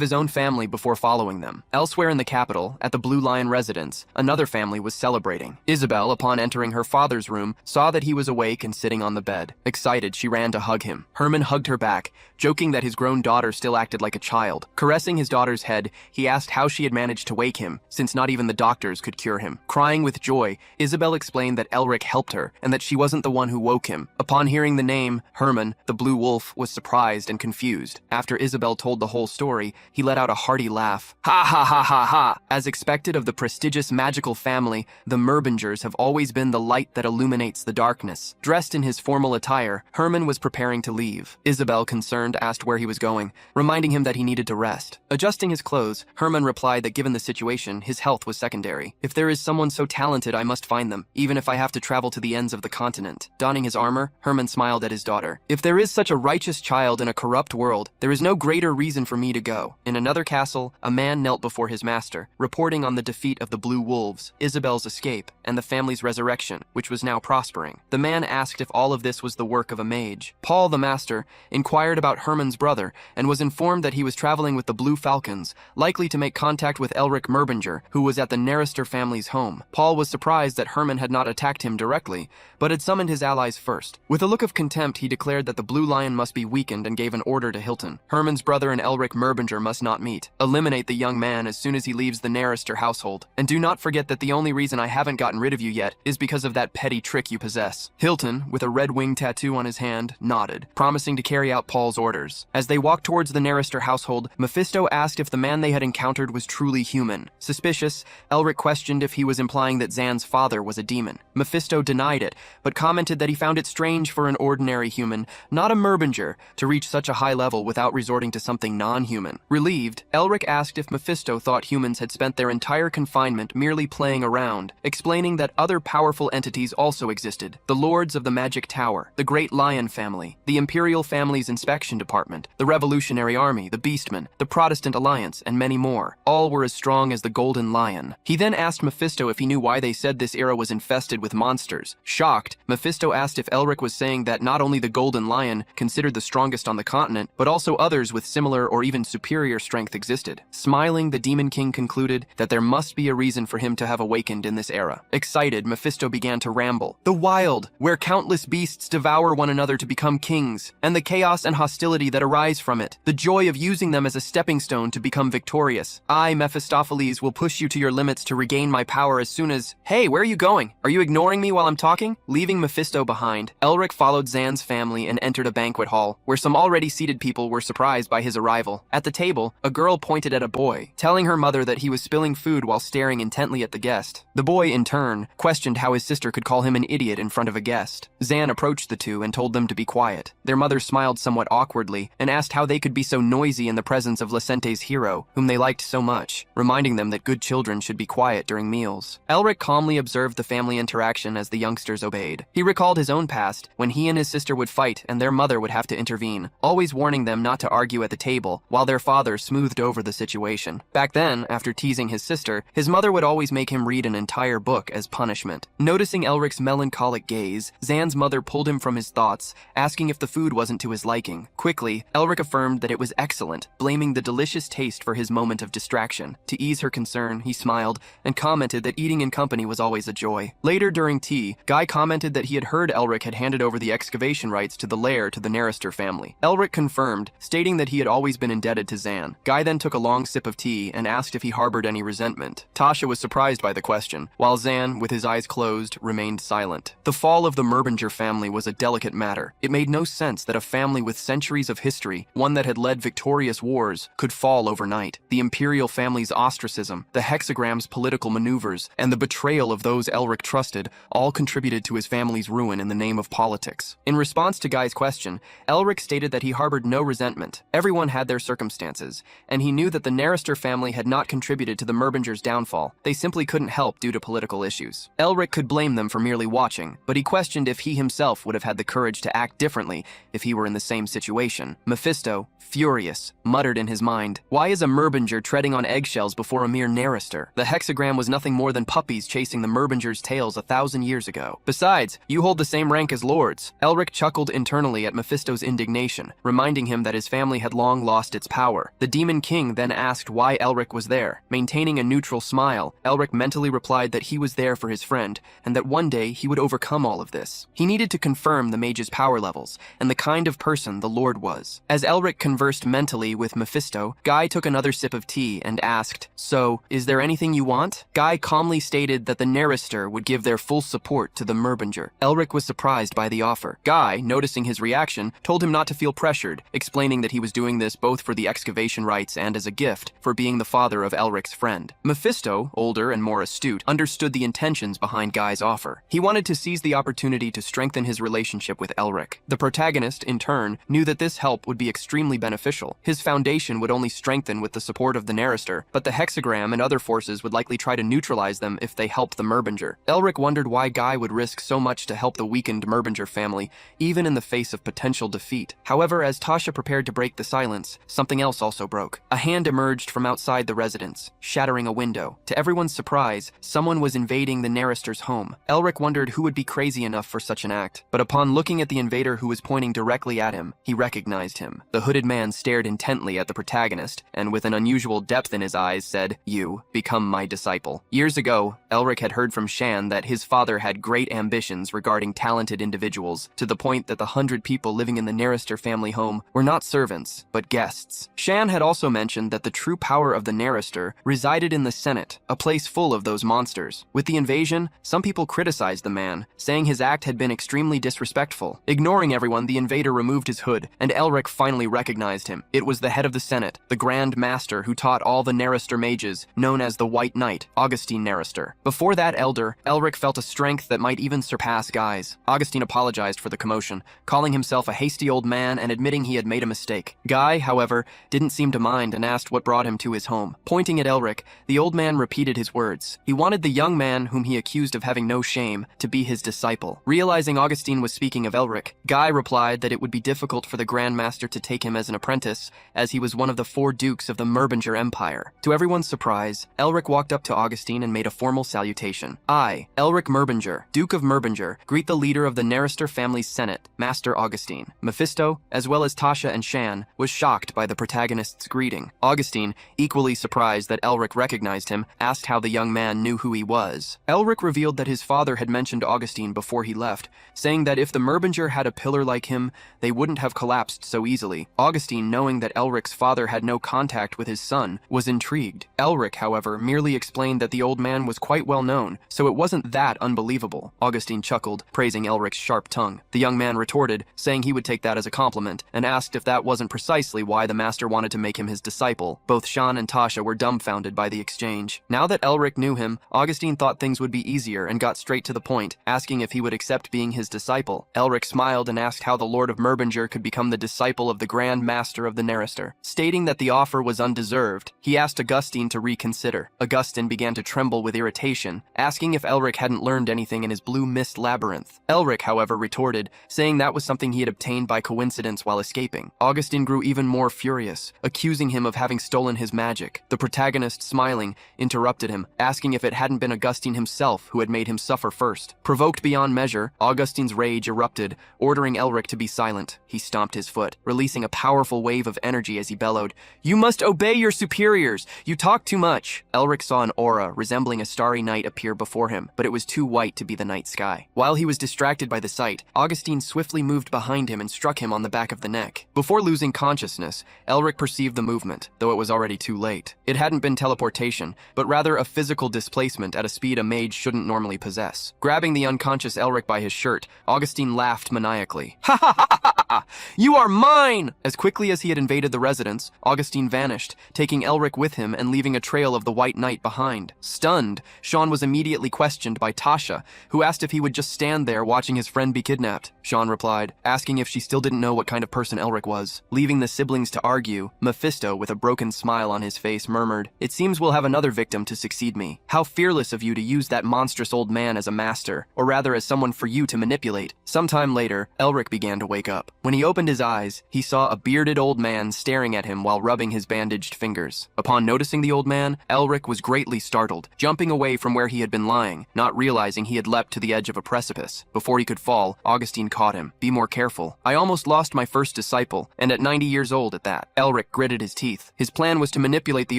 his own family before following them. Elsewhere in the capital, at the Blue Lion residence, another family was celebrating. Isabel, upon entering her father's room, saw that he was awake and sitting on the bed. Excited, she ran to hug him. Herman hugged her back, joking that his grown daughter still acted like a child. Caressing his daughter's head, he asked how she had managed to wake him, since not even the doctors could cure him. Crying with joy, Isabel explained that Elric helped her, and that she wasn't the one who woke him. Upon hearing the name, Herman, the Blue Wolf, was surprised and confused. After Isabel told the whole story, he let out a hearty laugh. Ha ha ha ha ha! As expected of the prestigious magical family, the Merbingers have always been the light that illuminates the darkness. Dressed in his formal attire, Herman was preparing to leave. Isabel, concerned, asked where he was going, reminding him that he needed to rest. Adjusting his clothes, Herman replied that given the situation, his health was secondary. If there is someone so talented, I must find them, even if I have to travel to the ends of the continent. Donning his armor, Herman smiled at his daughter. If there is such a righteous child in a corrupt world, there is no greater reason for me to go. In another castle, a man knelt before his master, reporting on the defeat of the Blue Wolves, Isabel's escape, and the family's resurrection, which was now prospering. The man asked if all of this was the work of a mage. Paul, the master, inquired about Herman's brother, and was informed that he was traveling with the Blue Falcons, likely to make contact with Elric Merbinger, who was at the Narrister family's home. Paul was surprised that Herman had not attacked him directly, but had summoned his allies first. With a look of contempt, he declared that the Blue Lion must be weakened and gave an order to Hilton. Herman's brother and Elric Merbinger must not meet. Eliminate the young man as soon as he leaves the Narrister household. And do not forget that the only reason I haven't gotten rid of you yet is because of that petty trick you possess. Hilton, with a red wing tattoo on his hand, nodded, promising to carry out Paul's orders. As they walked towards the Narrister household, Mephisto asked if the man they had encountered was truly human. Suspicious, Elric questioned if he was implying that Zan's father was a demon. Mephisto denied it, but commented that he found it strange for an ordinary human, not a Merbinger, to reach such a high level without resorting to something non-human. Relieved, Elric asked if Mephisto thought humans had spent their entire confinement merely playing around, explaining that other powerful entities also existed: the Lords of the Magic Tower, the Great Lion family, the Imperial Family's Inspection Department, the Revolutionary Army, the Beastmen, the Protestant Alliance, and many more. All were as strong as the Golden Lion. He then asked Mephisto if he knew why they said this era was infested with monsters. Shocked, Mephisto asked if Elric was saying that not only the Golden Lion, considered the strongest on the continent, but also others with similar or even superior strength existed. Smiling, the Demon King concluded that there must be a reason for him to have awakened in this era. Excited, Mephisto began to ramble. The wild, where countless beasts devour one another to become kings, and the chaos and hostility that arise from it. The joy of using them as a stepping stone to become victorious. I, Mephistopheles, will push you to your limits to regain my power as soon as— Hey, where are you going? Are you ignoring me while I'm talking? Leaving Mephisto behind, Elric followed Zan's family and entered a banquet hall, where some already seated people were surprised by his arrival. At the table, a girl pointed at a boy, telling her mother that he was spilling food while staring intently at the guest. The boy, in turn, questioned how his sister could call him an idiot in front of a guest. Zan approached the two and told them to be quiet. Their mother smiled somewhat awkwardly and asked how they could be so noisy in the presence of Lacente's hero, whom they liked so much, reminding them that good children should be quiet during meals. Elric calmly observed the family interaction as the youngsters obeyed. He recalled his own past, when he and his sister would fight and their mother would have to intervene, always warning them not to argue at the table, while their father smoothed over the situation. Back then, after teasing his sister, his mother would always make him read an entire book as punishment. Noticing Elric's melancholic gaze, Zan's mother pulled him from his thoughts, asking if the food wasn't to his liking. Quickly, Elric affirmed that it was excellent, blaming the delicious taste for his moment of distraction. To ease her concern, he smiled and commented that eating in company was always a joy. Later during tea, Guy commented that he had heard Elric had handed over the excavation rights to the lair to the Narrister family. Elric confirmed, stating that he had always been indebted to Zan. Guy then took a long sip of tea and asked if he harbored any resentment. Tasha was surprised by the question, while Zan, with his eyes closed, remained silent. The fall of the Merbinger family was a delicate matter. It made no sense that a family with centuries of history, one that had led victorious wars, could fall overnight. The Imperial family's ostracism, the Hexagram's political maneuvers, and the betrayal of those Elric trusted all contributed to his family's ruin in the name of politics. In response to Guy's question, Elric stated that he harbored no resentment. Everyone had their circumstances, and he knew that the Narrister family had not contributed to the Merbingers' downfall. They simply couldn't help due to political issues. Elric could blame them for merely watching, but he questioned if he himself would have had the courage to act differently if he were in the same situation. Mephisto, furious, muttered in his mind, "Why is a Merbinger treading on eggshells before a mere Narrister? The Hexagram was nothing more than puppies chasing the Merbingers' tails 1,000 years ago. Besides, you hold the same same rank as lords. Elric chuckled internally at Mephisto's indignation, reminding him that his family had long lost its power. The Demon King then asked why Elric was there. Maintaining a neutral smile, Elric mentally replied that he was there for his friend, and that one day he would overcome all of this. He needed to confirm the mage's power levels, and the kind of person the Lord was. As Elric conversed mentally with Mephisto, Guy took another sip of tea and asked, "So, is there anything you want?" Guy calmly stated that the Narrister would give their full support to the Merbinger. Elric was surprised by the offer. Guy, noticing his reaction, told him not to feel pressured, explaining that he was doing this both for the excavation rights and as a gift for being the father of Elric's friend. Mephisto, older and more astute, understood the intentions behind Guy's offer. He wanted to seize the opportunity to strengthen his relationship with Elric. The protagonist, in turn, knew that this help would be extremely beneficial. His foundation would only strengthen with the support of the Narrister, but the hexagram and other forces would likely try to neutralize them if they helped the Merbinger. Elric wondered why Guy would risk so much to help the weakened Merbinger family, even in the face of potential defeat. However, as Tasha prepared to break the silence, something else also broke. A hand emerged from outside the residence, shattering a window. To everyone's surprise, someone was invading the Narrister's home. Elric wondered who would be crazy enough for such an act, but upon looking at the invader who was pointing directly at him, he recognized him. The hooded man stared intently at the protagonist, and with an unusual depth in his eyes said, "You, become my disciple." Years ago, Elric had heard from Shan that his father had great ambitions regarding talented individuals, to the point that the 100 people living in the Narrister family home were not servants, but guests. Shan had also mentioned that the true power of the Narrister resided in the Senate, a place full of those monsters. With the invasion, some people criticized the man, saying his act had been extremely disrespectful. Ignoring everyone, the invader removed his hood, and Elric finally recognized him. It was the head of the Senate, the Grand Master who taught all the Narrister mages, known as the White Knight, Augustine Narrister. Before that elder, Elric felt a strength that might even surpass Guy's. Augustine apologized for the commotion, calling himself a hasty old man and admitting he had made a mistake. Guy, however, didn't seem to mind and asked what brought him to his home. Pointing at Elric, the old man repeated his words. He wanted the young man, whom he accused of having no shame, to be his disciple. Realizing Augustine was speaking of Elric, Guy replied that it would be difficult for the Grand Master to take him as an apprentice, as he was one of the 4 dukes of the Merbinger Empire. To everyone's surprise, Elric walked up to Augustine and made a formal salutation. "I, Elric Merbinger, Duke of Merbinger, greet the leader of the Narrister family's Senate, Master Augustine." Mephisto, as well as Tasha and Shan, was shocked by the protagonist's greeting. Augustine, equally surprised that Elric recognized him, asked how the young man knew who he was. Elric revealed that his father had mentioned Augustine before he left, saying that if the Merbinger had a pillar like him, they wouldn't have collapsed so easily. Augustine, knowing that Elric's father had no contact with his son, was intrigued. Elric, however, merely explained that the old man was quite well known, so it wasn't that unbelievable. Augustine chuckled, praising Elric's sharp tongue. The young man retorted, saying he would take that as a compliment, and asked if that wasn't precisely why the master wanted to make him his disciple. Both Shan and Tasha were dumbfounded by the exchange. Now that Elric knew him, Augustine thought things would be easier and got straight to the point, asking if he would accept being his disciple. Elric smiled and asked how the Lord of Merbinger could become the disciple of the Grand Master of the Narrister. Stating that the offer was undeserved, he asked Augustine to reconsider. Augustine began to tremble with irritation, asking if Elric hadn't learned anything in his blue mist labyrinth. Elric, however, retorted, saying that was something he had obtained by coincidence while escaping. Augustine grew even more furious, accusing him of having stolen his magic. The protagonist, smiling, interrupted him, asking if it hadn't been Augustine himself who had made him suffer first. Provoked beyond measure, Augustine's rage erupted, ordering Elric to be silent. He stomped his foot, releasing a powerful wave of energy as he bellowed, "You must obey your superiors! You talk too much!" Elric saw an aura resembling a starry night appear before him, but it was too white to be the night sky. While he was distracted by the sight, Augustine swiftly moved behind him and struck him on the back of the neck. Before losing consciousness, Elric perceived the movement, though it was already too late. It hadn't been teleportation, but rather a physical displacement at a speed a mage shouldn't normally possess. Grabbing the unconscious Elric by his shirt, Augustine laughed maniacally. "Ha ha ha ha ha! You are mine!" As quickly as he had invaded the residence, Augustine vanished, taking Elric with him and leaving a trail of the White Knight behind. Stunned, Sean was immediately questioned by Tasha, who asked if he would just stand there watching his friend be kidnapped. Sean replied, asking if she still didn't know what kind of person Elric was. Leaving the siblings to argue, Mephisto, with a broken smile on his face, murmured, "It seems we'll have another victim to succeed me. How fearless of you to use that monstrous old man as a master, or rather as someone for you to manipulate." Sometime later, Elric began to wake up. When he opened his eyes, he saw a bearded old man staring at him while rubbing his bandaged fingers. Upon noticing the old man, Elric was greatly startled, jumping away from where he had been lying, not realizing he had leapt to the edge of a precipice. Before Before he could fall, Augustine caught him. Be more careful. I almost lost my first disciple, and at 90 years old at that. Elric gritted his teeth. His plan was to manipulate the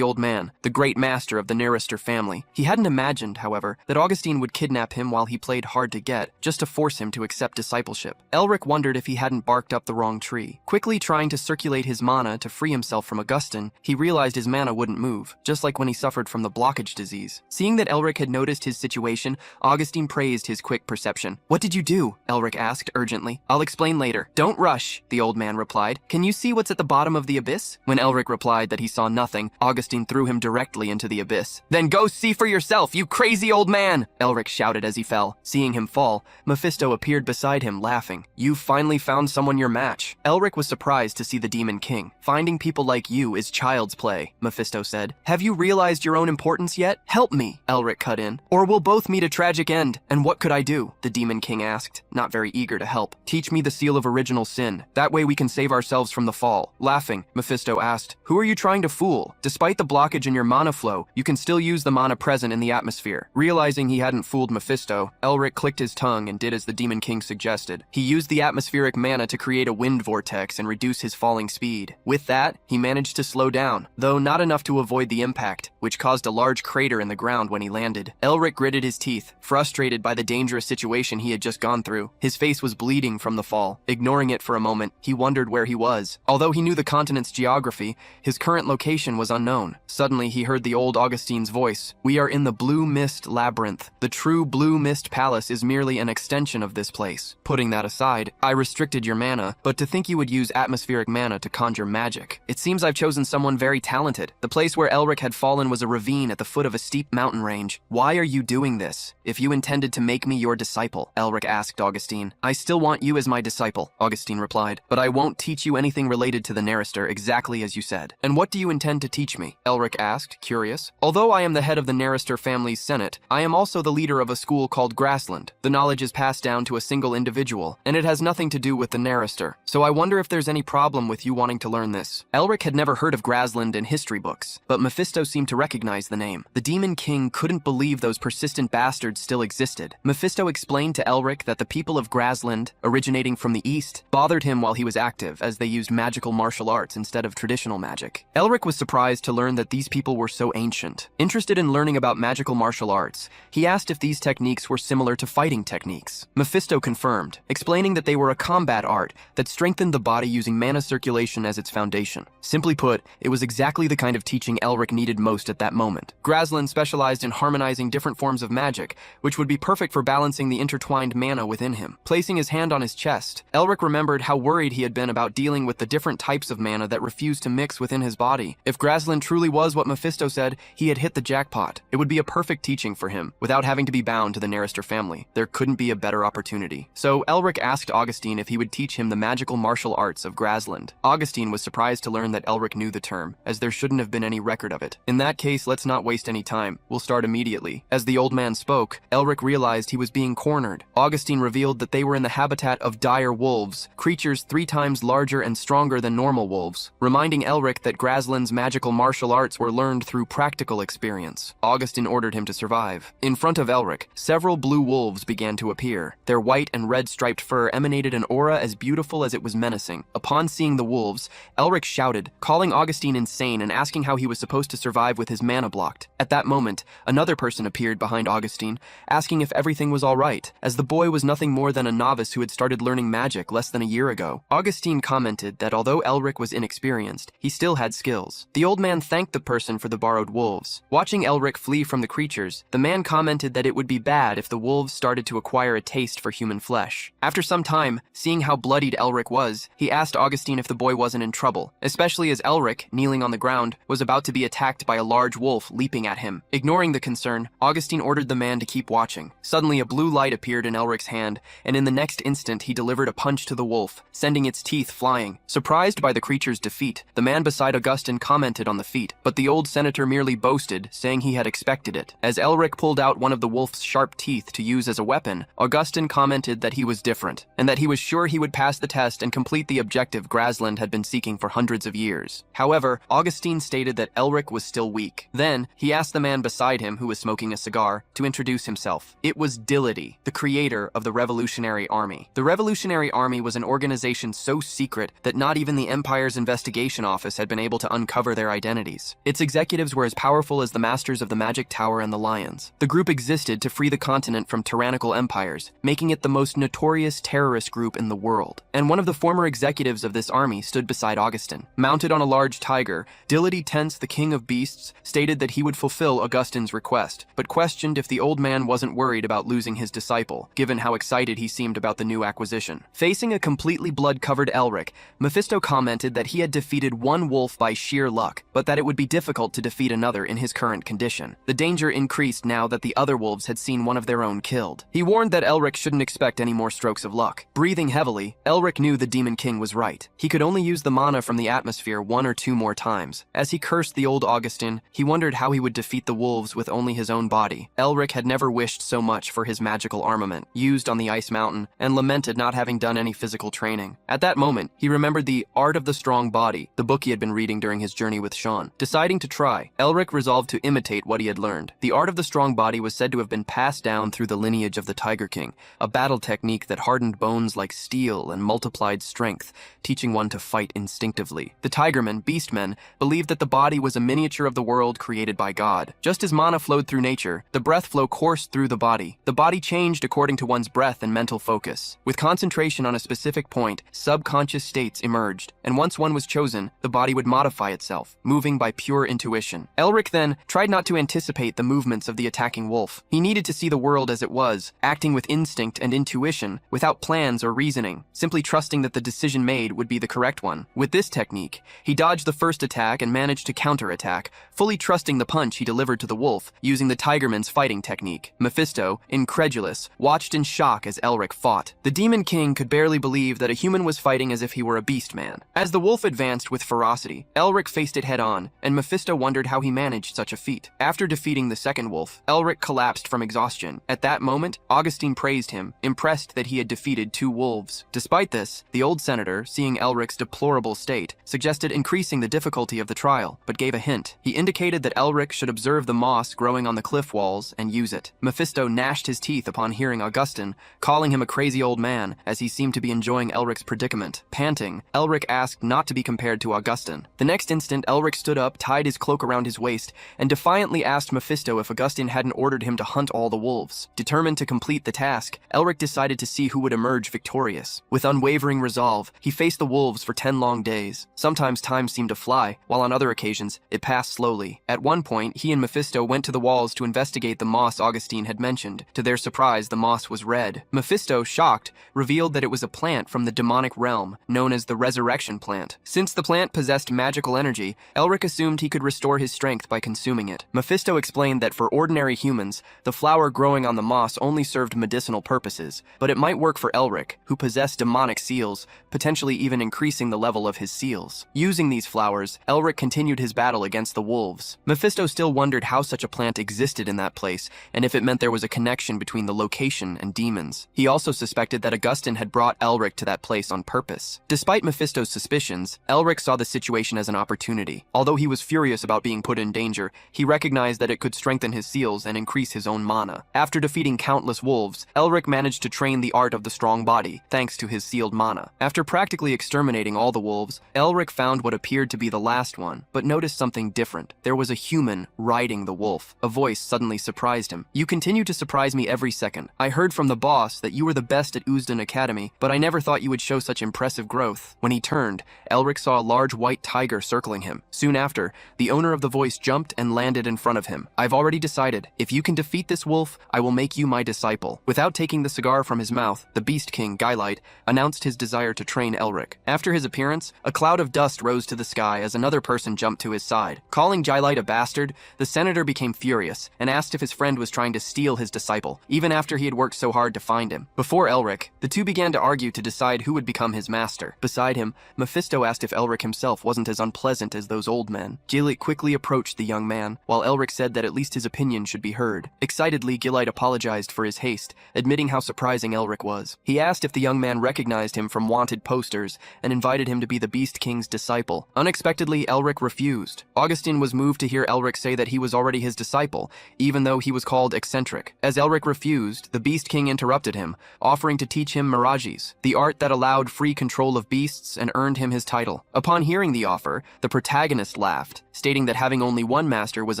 old man, the great master of the Nerister family. He hadn't imagined, however, that Augustine would kidnap him while he played hard to get, just to force him to accept discipleship. Elric wondered if he hadn't barked up the wrong tree. Quickly trying to circulate his mana to free himself from Augustine, he realized his mana wouldn't move, just like when he suffered from the blockage disease. Seeing that Elric had noticed his situation, Augustine praised his quick perception. "What did you do?" Elric asked urgently. "I'll explain later." "Don't rush," the old man replied. "Can you see what's at the bottom of the abyss?" When Elric replied that he saw nothing, Augustine threw him directly into the abyss. "Then go see for yourself, you crazy old man!" Elric shouted as he fell. Seeing him fall, Mephisto appeared beside him, laughing. "You've finally found someone your match." Elric was surprised to see the Demon King. "Finding people like you is child's play," Mephisto said. "Have you realized your own importance yet? Help me," Elric cut in, "or we'll both meet a tragic end." "And what could I do?" the Demon King asked, not very eager to help. "Teach me the seal of original sin. That way we can save ourselves from the fall." Laughing, Mephisto asked, "Who are you trying to fool? Despite the blockage in your mana flow, you can still use the mana present in the atmosphere." Realizing he hadn't fooled Mephisto, Elric clicked his tongue and did as the Demon King suggested. He used the atmospheric mana to create a wind vortex and reduce his falling speed. With that, he managed to slow down, though not enough to avoid the impact, which caused a large crater in the ground when he landed. Elric gritted his teeth, frustrated by the dangerous situation he had just gone through. His face was bleeding from the fall. Ignoring it for a moment, he wondered where he was. Although he knew the continent's geography, his current location was unknown. Suddenly, he heard the old Augustine's voice. "We are in the Blue Mist Labyrinth. The true Blue Mist Palace is merely an extension of this place. Putting that aside, I restricted your mana, but to think you would use atmospheric mana to conjure magic. It seems I've chosen someone very talented. The place where Elric had fallen was a ravine at the foot of a steep mountain range. Why are you doing this? If you intended to make me your disciple," Elric asked Augustine. "I still want you as my disciple," Augustine replied, "but I won't teach you anything related to the Nerister exactly as you said." "And what do you intend to teach me?" Elric asked, curious. "Although I am the head of the Nerister family's senate, I am also the leader of a school called Grassland. The knowledge is passed down to a single individual, and it has nothing to do with the Nerister. So I wonder if there's any problem with you wanting to learn this." Elric had never heard of Grassland in history books, but Mephisto seemed to recognize the name. The Demon King couldn't believe those persistent bastards still existed. Mephisto explained to Elric that the people of Grassland, originating from the east, bothered him while he was active, as they used magical martial arts instead of traditional magic. Elric was surprised to learn that these people were so ancient. Interested in learning about magical martial arts, he asked if these techniques were similar to fighting techniques. Mephisto confirmed, explaining that they were a combat art that strengthened the body using mana circulation as its foundation. Simply put, it was exactly the kind of teaching Elric needed most at that moment. Grassland specialized in harmonizing different forms of magic, which would be perfect for balancing the intertwined mana within him. Placing his hand on his chest, Elric remembered how worried he had been about dealing with the different types of mana that refused to mix within his body. If Grassland truly was what Mephisto said, he had hit the jackpot. It would be a perfect teaching for him, without having to be bound to the Nerister family. There couldn't be a better opportunity. So Elric asked Augustine if he would teach him the magical martial arts of Grassland. Augustine was surprised to learn that Elric knew the term, as there shouldn't have been any record of it. "In that case, let's not waste any time. We'll start immediately." As the old man spoke, Elric realized he was being cornered. Augustine revealed that they were in the habitat of dire wolves, creatures 3 times larger and stronger than normal wolves, reminding Elric that Grassland's magical martial arts were learned through practical experience. Augustine ordered him to survive. In front of Elric, several blue wolves began to appear. Their white and red striped fur emanated an aura as beautiful as it was menacing. Upon seeing the wolves, Elric shouted, calling Augustine insane and asking how he was supposed to survive with his mana blocked. At that moment, another person appeared behind Augustine, asking if everything was all right, as the boy was nothing more than a novice who had started learning magic less than a year ago. Augustine commented that although Elric was inexperienced, he still had skills. The old man thanked the person for the borrowed wolves. Watching Elric flee from the creatures, the man commented that it would be bad if the wolves started to acquire a taste for human flesh. After some time, seeing how bloodied Elric was, he asked Augustine if the boy wasn't in trouble, especially as Elric, kneeling on the ground, was about to be attacked by a large wolf leaping at him. Ignoring the concern, Augustine ordered the man to keep watching. Suddenly, a blue light appeared in Elric's hand, and in the next instant he delivered a punch to the wolf, sending its teeth flying. Surprised by the creature's defeat, the man beside Augustine commented on the feat, but the old senator merely boasted, saying he had expected it. As Elric pulled out one of the wolf's sharp teeth to use as a weapon, Augustine commented that he was different, and that he was sure he would pass the test and complete the objective Grassland had been seeking for hundreds of years. However, Augustine stated that Elric was still weak. Then, he asked the man beside him, who was smoking a cigar, to introduce himself. It was Dillity, the creator leader of the Revolutionary Army. The Revolutionary Army was an organization so secret that not even the Empire's investigation office had been able to uncover their identities. Its executives were as powerful as the Masters of the Magic Tower and the Lions. The group existed to free the continent from tyrannical empires, making it the most notorious terrorist group in the world. And one of the former executives of this army stood beside Augustin. Mounted on a large tiger, Diligity Tense, the king of beasts, stated that he would fulfill Augustin's request, but questioned if the old man wasn't worried about losing his disciple, given how excited he seemed about the new acquisition. Facing a completely blood-covered Elric, Mephisto commented that he had defeated one wolf by sheer luck, but that it would be difficult to defeat another in his current condition. The danger increased now that the other wolves had seen one of their own killed. He warned that Elric shouldn't expect any more strokes of luck. Breathing heavily, Elric knew the Demon King was right. He could only use the mana from the atmosphere 1 or 2 more times. As he cursed the old Augustin, he wondered how he would defeat the wolves with only his own body. Elric had never wished so much for his magical armament, used on the Ice Mountain, and lamented not having done any physical training. At that moment, he remembered the Art of the Strong Body, the book he had been reading during his journey with Sean. Deciding to try, Elric resolved to imitate what he had learned. The Art of the Strong Body was said to have been passed down through the lineage of the Tiger King, a battle technique that hardened bones like steel and multiplied strength, teaching one to fight instinctively. The Tigermen, Beastmen, believed that the body was a miniature of the world created by God. Just as mana flowed through nature, the breath flow coursed through the body. The body changed according to one's breath and mental focus. With concentration on a specific point, subconscious states emerged, and once one was chosen, the body would modify itself, moving by pure intuition. Elric then tried not to anticipate the movements of the attacking wolf. He needed to see the world as it was, acting with instinct and intuition, without plans or reasoning, simply trusting that the decision made would be the correct one. With this technique, he dodged the first attack and managed to counterattack, fully trusting the punch he delivered to the wolf, using the Tigerman's fighting technique. Mephisto, incredulous, watched in shock as Elric fought. The Demon King could barely believe that a human was fighting as if he were a beast man. As the wolf advanced with ferocity, Elric faced it head-on, and Mephisto wondered how he managed such a feat. After defeating the second wolf, Elric collapsed from exhaustion. At that moment, Augustine praised him, impressed that he had defeated 2 wolves. Despite this, the old senator, seeing Elric's deplorable state, suggested increasing the difficulty of the trial, but gave a hint. He indicated that Elric should observe the moss growing on the cliff walls and use it. Mephisto gnashed his teeth upon hearing Augustine, calling him a crazy old man, as he seemed to be enjoying Elric's predicament. Panting, Elric asked not to be compared to Augustine. The next instant, Elric stood up, tied his cloak around his waist, and defiantly asked Mephisto if Augustine hadn't ordered him to hunt all the wolves. Determined to complete the task, Elric decided to see who would emerge victorious. With unwavering resolve, he faced the wolves for 10 long days. Sometimes time seemed to fly, while on other occasions, it passed slowly. At one point, he and Mephisto went to the walls to investigate the moss Augustine had mentioned. To their surprise, the moss was red. Mephisto, shocked, revealed that it was a plant from the demonic realm, known as the Resurrection Plant. Since the plant possessed magical energy, Elric assumed he could restore his strength by consuming it. Mephisto explained that for ordinary humans, the flower growing on the moss only served medicinal purposes, but it might work for Elric, who possessed demonic seals, potentially even increasing the level of his seals. Using these flowers, Elric continued his battle against the wolves. Mephisto still wondered how such a plant existed in that place, and if it meant there was a connection between the location and demons. He also suspected that Augustine had brought Elric to that place on purpose. Despite Mephisto's suspicions, Elric saw the situation as an opportunity. Although he was furious about being put in danger, he recognized that it could strengthen his seals and increase his own mana. After defeating countless wolves, Elric managed to train the Art of the Strong Body, thanks to his sealed mana. After practically exterminating all the wolves, Elric found what appeared to be the last one, but noticed something different. There was a human riding the wolf. A voice suddenly surprised him. "You continue to surprise me every second. I heard from the boss that you were the best at Uzdan Academy, but I never thought you would show such impressive growth." When he turned, Elric saw a large white tiger circling him. Soon after, the owner of the voice jumped and landed in front of him. "I've already decided. If you can defeat this wolf, I will make you my disciple." Without taking the cigar from his mouth, the Beast King, Guylite, announced his desire to train Elric. After his appearance, a cloud of dust rose to the sky as another person jumped to his side. Calling Guylite a bastard, the senator became furious and asked if his friend was trying to steal his disciple, even after he had worked so hard to find him. Before Elric, the two began to argue to decide who would become his master. Beside him, Mephisto asked if Elric himself wasn't as unpleasant as those old men. Guylite quickly approached the young man, while Elric said that at least his opinion should be heard. Excitedly, Guylite apologized for his haste, admitting how surprising Elric was. He asked if the young man recognized him from wanted posters and invited him to be the Beast King's disciple. Unexpectedly, Elric refused. Augustine was moved to hear Elric say that he was already his disciple, even though he was called eccentric. As Elric refused, the Beast Beast King interrupted him, offering to teach him mirages, the art that allowed free control of beasts and earned him his title. Upon hearing the offer, the protagonist laughed, stating that having only one master was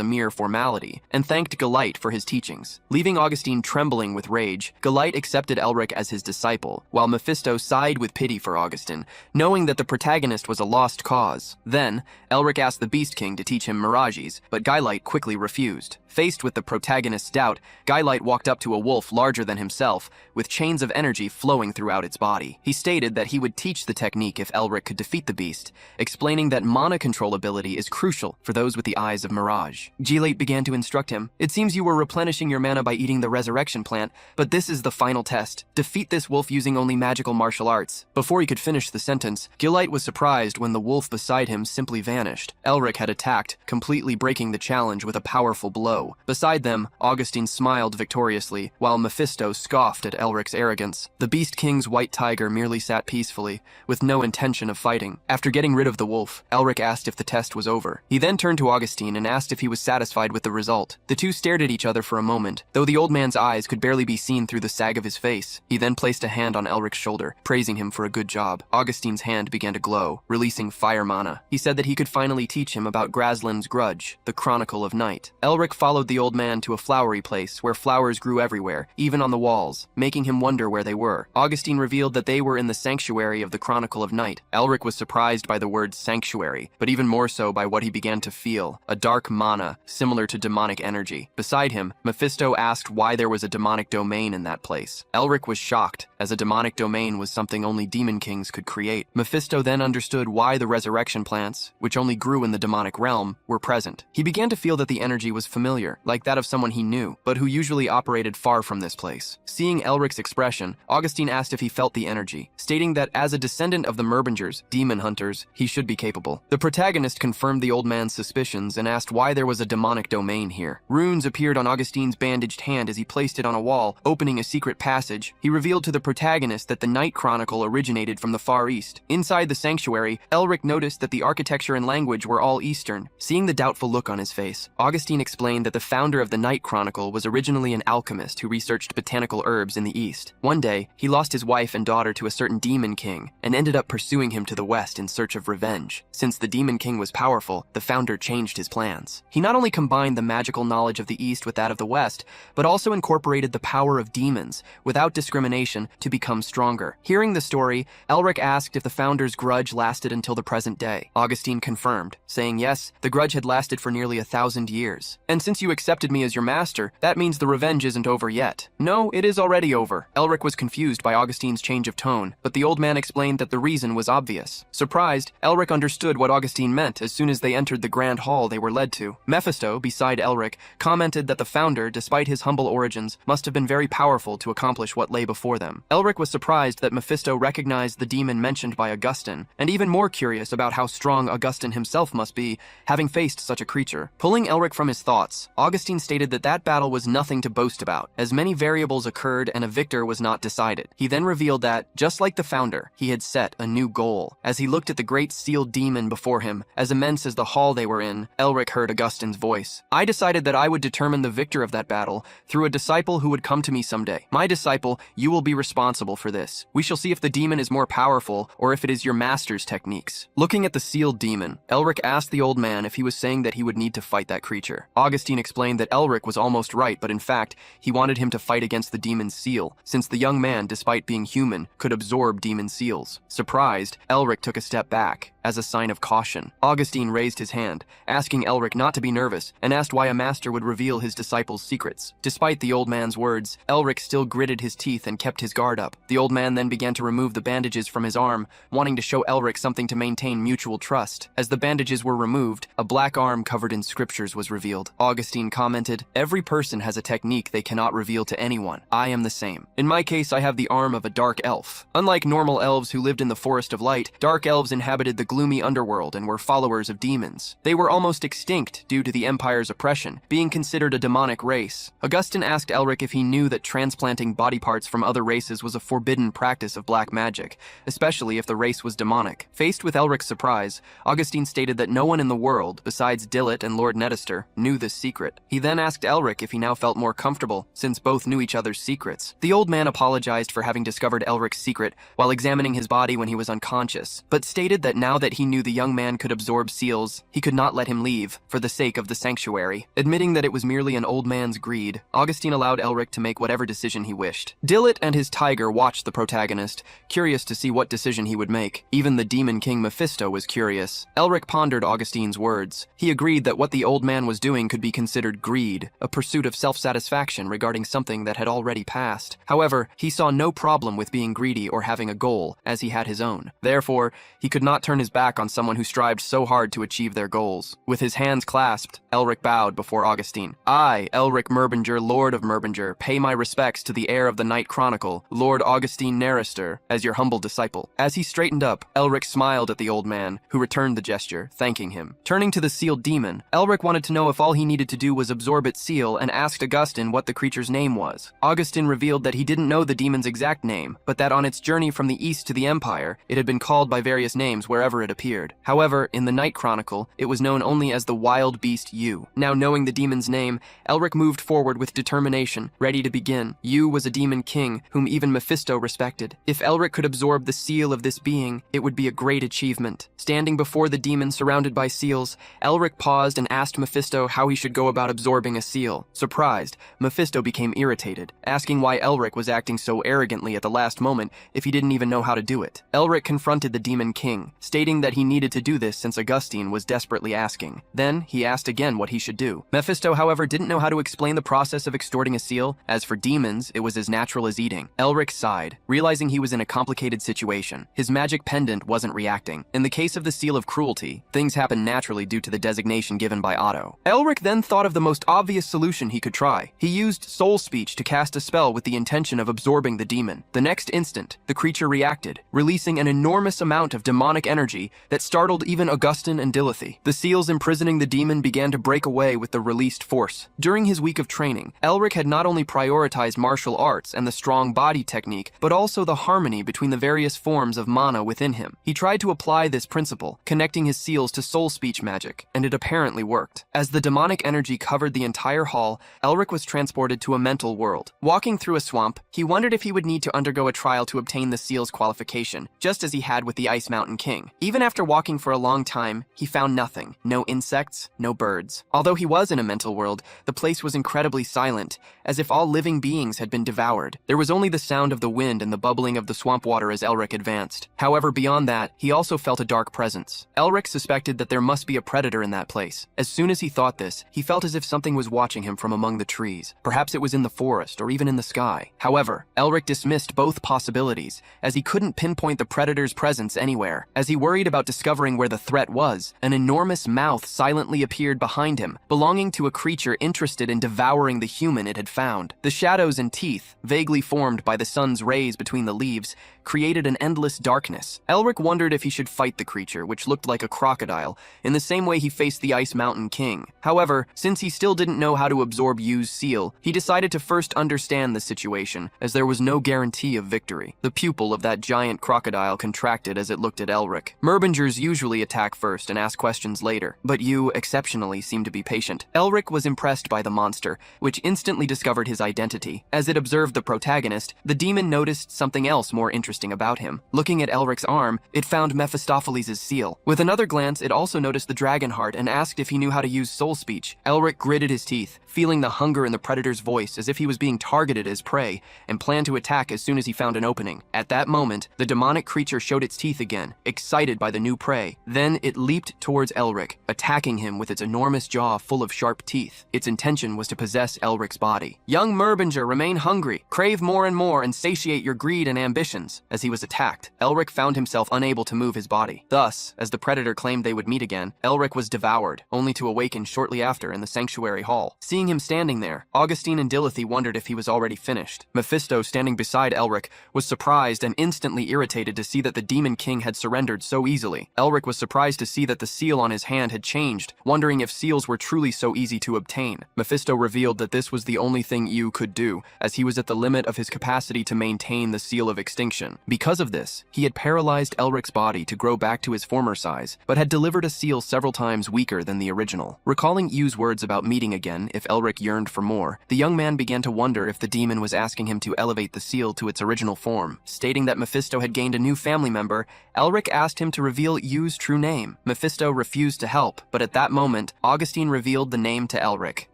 a mere formality, and thanked Galite for his teachings. Leaving Augustine trembling with rage, Galite accepted Elric as his disciple, while Mephisto sighed with pity for Augustine, knowing that the protagonist was a lost cause. Then, Elric asked the Beast King to teach him mirages, but Galite quickly refused. Faced with the protagonist's doubt, Galite walked up to a wolf larger than himself, with chains of energy flowing throughout its body. He stated that he would teach the technique if Elric could defeat the beast, explaining that mana control ability is crucial for those with the eyes of mirage. Galite began to instruct him. It seems you were replenishing your mana by eating the resurrection plant, but this is the final test. Defeat this wolf using only magical martial arts. Before he could finish the sentence, Galite was surprised when the wolf beside him simply vanished. Elric had attacked, completely breaking the challenge with a powerful blow. Beside them, Augustine smiled victoriously, while Mephisto scoffed at Elric's arrogance. The Beast King's white tiger merely sat peacefully, with no intention of fighting. After getting rid of the wolf, Elric asked if the test was over. He then turned to Augustine and asked if he was satisfied with the result. The two stared at each other for a moment, though the old man's eyes could barely be seen through the sag of his face. He then placed a hand on Elric's shoulder, praising him for a good job. Augustine's hand began to glow, releasing fire mana. He said that he could finally teach him about Grasland's Grudge, the Chronicle of Night. Elric followed the old man to a flowery place where flowers grew everywhere, even on the walls, making him wonder where they were. Augustine revealed that they were in the sanctuary of the Chronicle of Night. Elric was surprised by the word sanctuary, but even more so by what he began to feel, a dark mana, similar to demonic energy. Beside him, Mephisto asked why there was a demonic domain in that place. Elric was shocked, as a demonic domain was something only demon kings could create. Mephisto then understood why the resurrection plants, which only grew in the demonic realm, were present. He began to feel that the energy was familiar, like that of someone he knew, but who usually operated far from this place. Seeing Elric's expression, Augustine asked if he felt the energy, stating that as a descendant of the Merbingers, demon hunters, he should be capable. The protagonist confirmed the old man's suspicions and asked why there was a demonic domain here. Runes appeared on Augustine's bandaged hand as he placed it on a wall, opening a secret passage. He revealed to the protagonist that the Night Chronicle originated from the Far East. Inside the sanctuary, Elric noticed that the architecture and language were all Eastern. Seeing the doubtful look on his face, Augustine explained that the founder of the Night Chronicle was originally an alchemist who researched botanical herbs in the East. One day, he lost his wife and daughter to a certain demon king, and ended up pursuing him to the West in search of revenge. Since the demon king was powerful, the founder changed his plans. He not only combined the magical knowledge of the East with that of the West, but also incorporated the power of demons, without discrimination, to become stronger. Hearing the story, Elric asked if the founder's grudge lasted until the present day. Augustine confirmed, saying yes, the grudge had lasted for nearly 1,000 years. And since you accepted me as your master, that means the revenge isn't over yet. No, it is already over. Elric was confused by Augustine's change of tone, but the old man explained that the reason was obvious. Surprised, Elric understood what Augustine meant as soon as they entered the grand hall they were led to. Mephisto, beside Elric, commented that the founder, despite his humble origins, must have been very powerful to accomplish what lay before them. Elric was surprised that Mephisto recognized the demon mentioned by Augustine, and even more curious about how strong Augustine himself must be, having faced such a creature. Pulling Elric from his thoughts, Augustine stated that that battle was nothing to boast about, as many variables occurred and a victor was not decided. He then revealed that, just like the founder, he had set a new goal. As he looked at the great sealed demon before him, as immense as the hall they were in, Elric heard Augustine's voice. I decided that I would determine the victor of that battle through a disciple who would come to me someday. My disciple, you will be responsible for this. We shall see if the demon is more powerful or if it is your master's techniques. Looking at the sealed demon, Elric asked the old man if he was saying that he would need to fight that creature. Augustine explained that Elric was almost right, but in fact, he wanted him to fight against the demon's seal, since the young man, despite being human, could absorb demon seals. Surprised, Elric took a step back, as a sign of caution. Augustine raised his hand, asking Elric not to be nervous, and asked why a master would reveal his disciples' secrets. Despite the old man's words, Elric still gritted his teeth and kept his guard up. The old man then began to remove the bandages from his arm, wanting to show Elric something to maintain mutual trust. As the bandages were removed, a black arm covered in scriptures was revealed. Augustine commented, "Every person has a technique they cannot reveal to anyone. I am the same. In my case, I have the arm of a dark elf. Unlike normal elves who lived in the Forest of Light, dark elves inhabited the gloomy underworld and were followers of demons. They were almost extinct due to the Empire's oppression, being considered a demonic race. Augustine asked Elric if he knew that transplanting body parts from other races was a forbidden practice of black magic, especially if the race was demonic. Faced with Elric's surprise, Augustine stated that no one in the world, besides Dillet and Lord Nettister, knew this secret. He then asked Elric if he now felt more comfortable, since both knew each other's secrets. The old man apologized for having discovered Elric's secret while examining his body when he was unconscious, but stated that now that he knew the young man could absorb seals, he could not let him leave, for the sake of the sanctuary. Admitting that it was merely an old man's greed, Augustine allowed Elric to make whatever decision he wished. Dillet and his tiger watched the protagonist, curious to see what decision he would make. Even the Demon King Mephisto was curious. Elric pondered Augustine's words. He agreed that what the old man was doing could be considered greed, a pursuit of self-satisfaction regarding something that had already passed. However, he saw no problem with being greedy or having a goal, as he had his own. Therefore, he could not turn his back on someone who strived so hard to achieve their goals. With his hands clasped, Elric bowed before Augustine. I, Elric Merbinger, Lord of Merbinger, pay my respects to the heir of the Night Chronicle, Lord Augustine Narrister, as your humble disciple. As he straightened up, Elric smiled at the old man, who returned the gesture, thanking him. Turning to the sealed demon, Elric wanted to know if all he needed to do was absorb its seal and asked Augustine what the creature's name was. Augustine revealed that he didn't know the demon's exact name, but that on its journey from the east to the Empire, it had been called by various names wherever it appeared. However, in the Night Chronicle, it was known only as the Wild Beast Yu. Now knowing the demon's name, Elric moved forward with determination, ready to begin. Yu was a demon king, whom even Mephisto respected. If Elric could absorb the seal of this being, it would be a great achievement. Standing before the demon surrounded by seals, Elric paused and asked Mephisto how he should go about absorbing a seal. Surprised, Mephisto became irritated, asking why Elric was acting so arrogantly at the last moment if he didn't even know how to do it. Elric confronted the demon king, stating that he needed to do this since Augustine was desperately asking. Then, he asked again what he should do. Mephisto, however, didn't know how to explain the process of extorting a seal. As for demons, it was as natural as eating. Elric sighed, realizing he was in a complicated situation. His magic pendant wasn't reacting. In the case of the Seal of Cruelty, things happened naturally due to the designation given by Otto. Elric then thought of the most obvious solution he could try. He used soul speech to cast a spell with the intention of absorbing the demon. The next instant, the creature reacted, releasing an enormous amount of demonic energy that startled even Augustine and Dilithy. The seals imprisoning the demon began to break away with the released force. During his week of training, Elric had not only prioritized martial arts and the strong body technique, but also the harmony between the various forms of mana within him. He tried to apply this principle, connecting his seals to soul speech magic, and it apparently worked. As the demonic energy covered the entire hall, Elric was transported to a mental world. Walking through a swamp, he wondered if he would need to undergo a trial to obtain the seal's qualification, just as he had with the Ice Mountain King. Even after walking for a long time, he found nothing. No insects, no birds. Although he was in a mental world, the place was incredibly silent, as if all living beings had been devoured. There was only the sound of the wind and the bubbling of the swamp water as Elric advanced. However, beyond that, he also felt a dark presence. Elric suspected that there must be a predator in that place. As soon as he thought this, he felt as if something was watching him from among the trees. Perhaps it was in the forest or even in the sky. However, Elric dismissed both possibilities, as he couldn't pinpoint the predator's presence anywhere. As he worried about discovering where the threat was, an enormous mouth silently appeared behind him, belonging to a creature interested in devouring the human it had found. The shadows and teeth, vaguely formed by the sun's rays between the leaves, created an endless darkness. Elric wondered if he should fight the creature, which looked like a crocodile, in the same way he faced the Ice Mountain King. However, since he still didn't know how to absorb Yu's seal, he decided to first understand the situation, as there was no guarantee of victory. The pupil of that giant crocodile contracted as it looked at Elric. Merbingers usually attack first and ask questions later, but Yu exceptionally seemed to be patient. Elric was impressed by the monster, which instantly discovered his identity. As it observed the protagonist, the demon noticed something else more interesting about him. Looking at Elric's arm, it found Mephistopheles' seal. With another glance, it also noticed the dragon heart and asked if he knew how to use soul speech. Elric gritted his teeth, feeling the hunger in the predator's voice as if he was being targeted as prey, and planned to attack as soon as he found an opening. At that moment, the demonic creature showed its teeth again, excited by the new prey. Then it leaped towards Elric, attacking him with its enormous jaw full of sharp teeth. Its intention was to possess Elric's body. Young Merbinger, remain hungry, crave more and more, and satiate your greed and ambitions. As he was attacked, Elric found himself unable to move his body. Thus, as the predator claimed they would meet again, Elric was devoured, only to awaken shortly after in the sanctuary hall. Seeing him standing there, Augustine and Dilithy wondered if he was already finished. Mephisto, standing beside Elric, was surprised and instantly irritated to see that the Demon King had surrendered so so easily. Elric was surprised to see that the seal on his hand had changed, wondering if seals were truly so easy to obtain. Mephisto revealed that this was the only thing Yu could do, as he was at the limit of his capacity to maintain the seal of extinction. Because of this, he had paralyzed Elric's body to grow back to his former size, but had delivered a seal several times weaker than the original. Recalling Yu's words about meeting again if Elric yearned for more, the young man began to wonder if the demon was asking him to elevate the seal to its original form. Stating that Mephisto had gained a new family member, Elric asked him to reveal Yu's true name. Mephisto refused to help, but at that moment, Augustine revealed the name to Elric,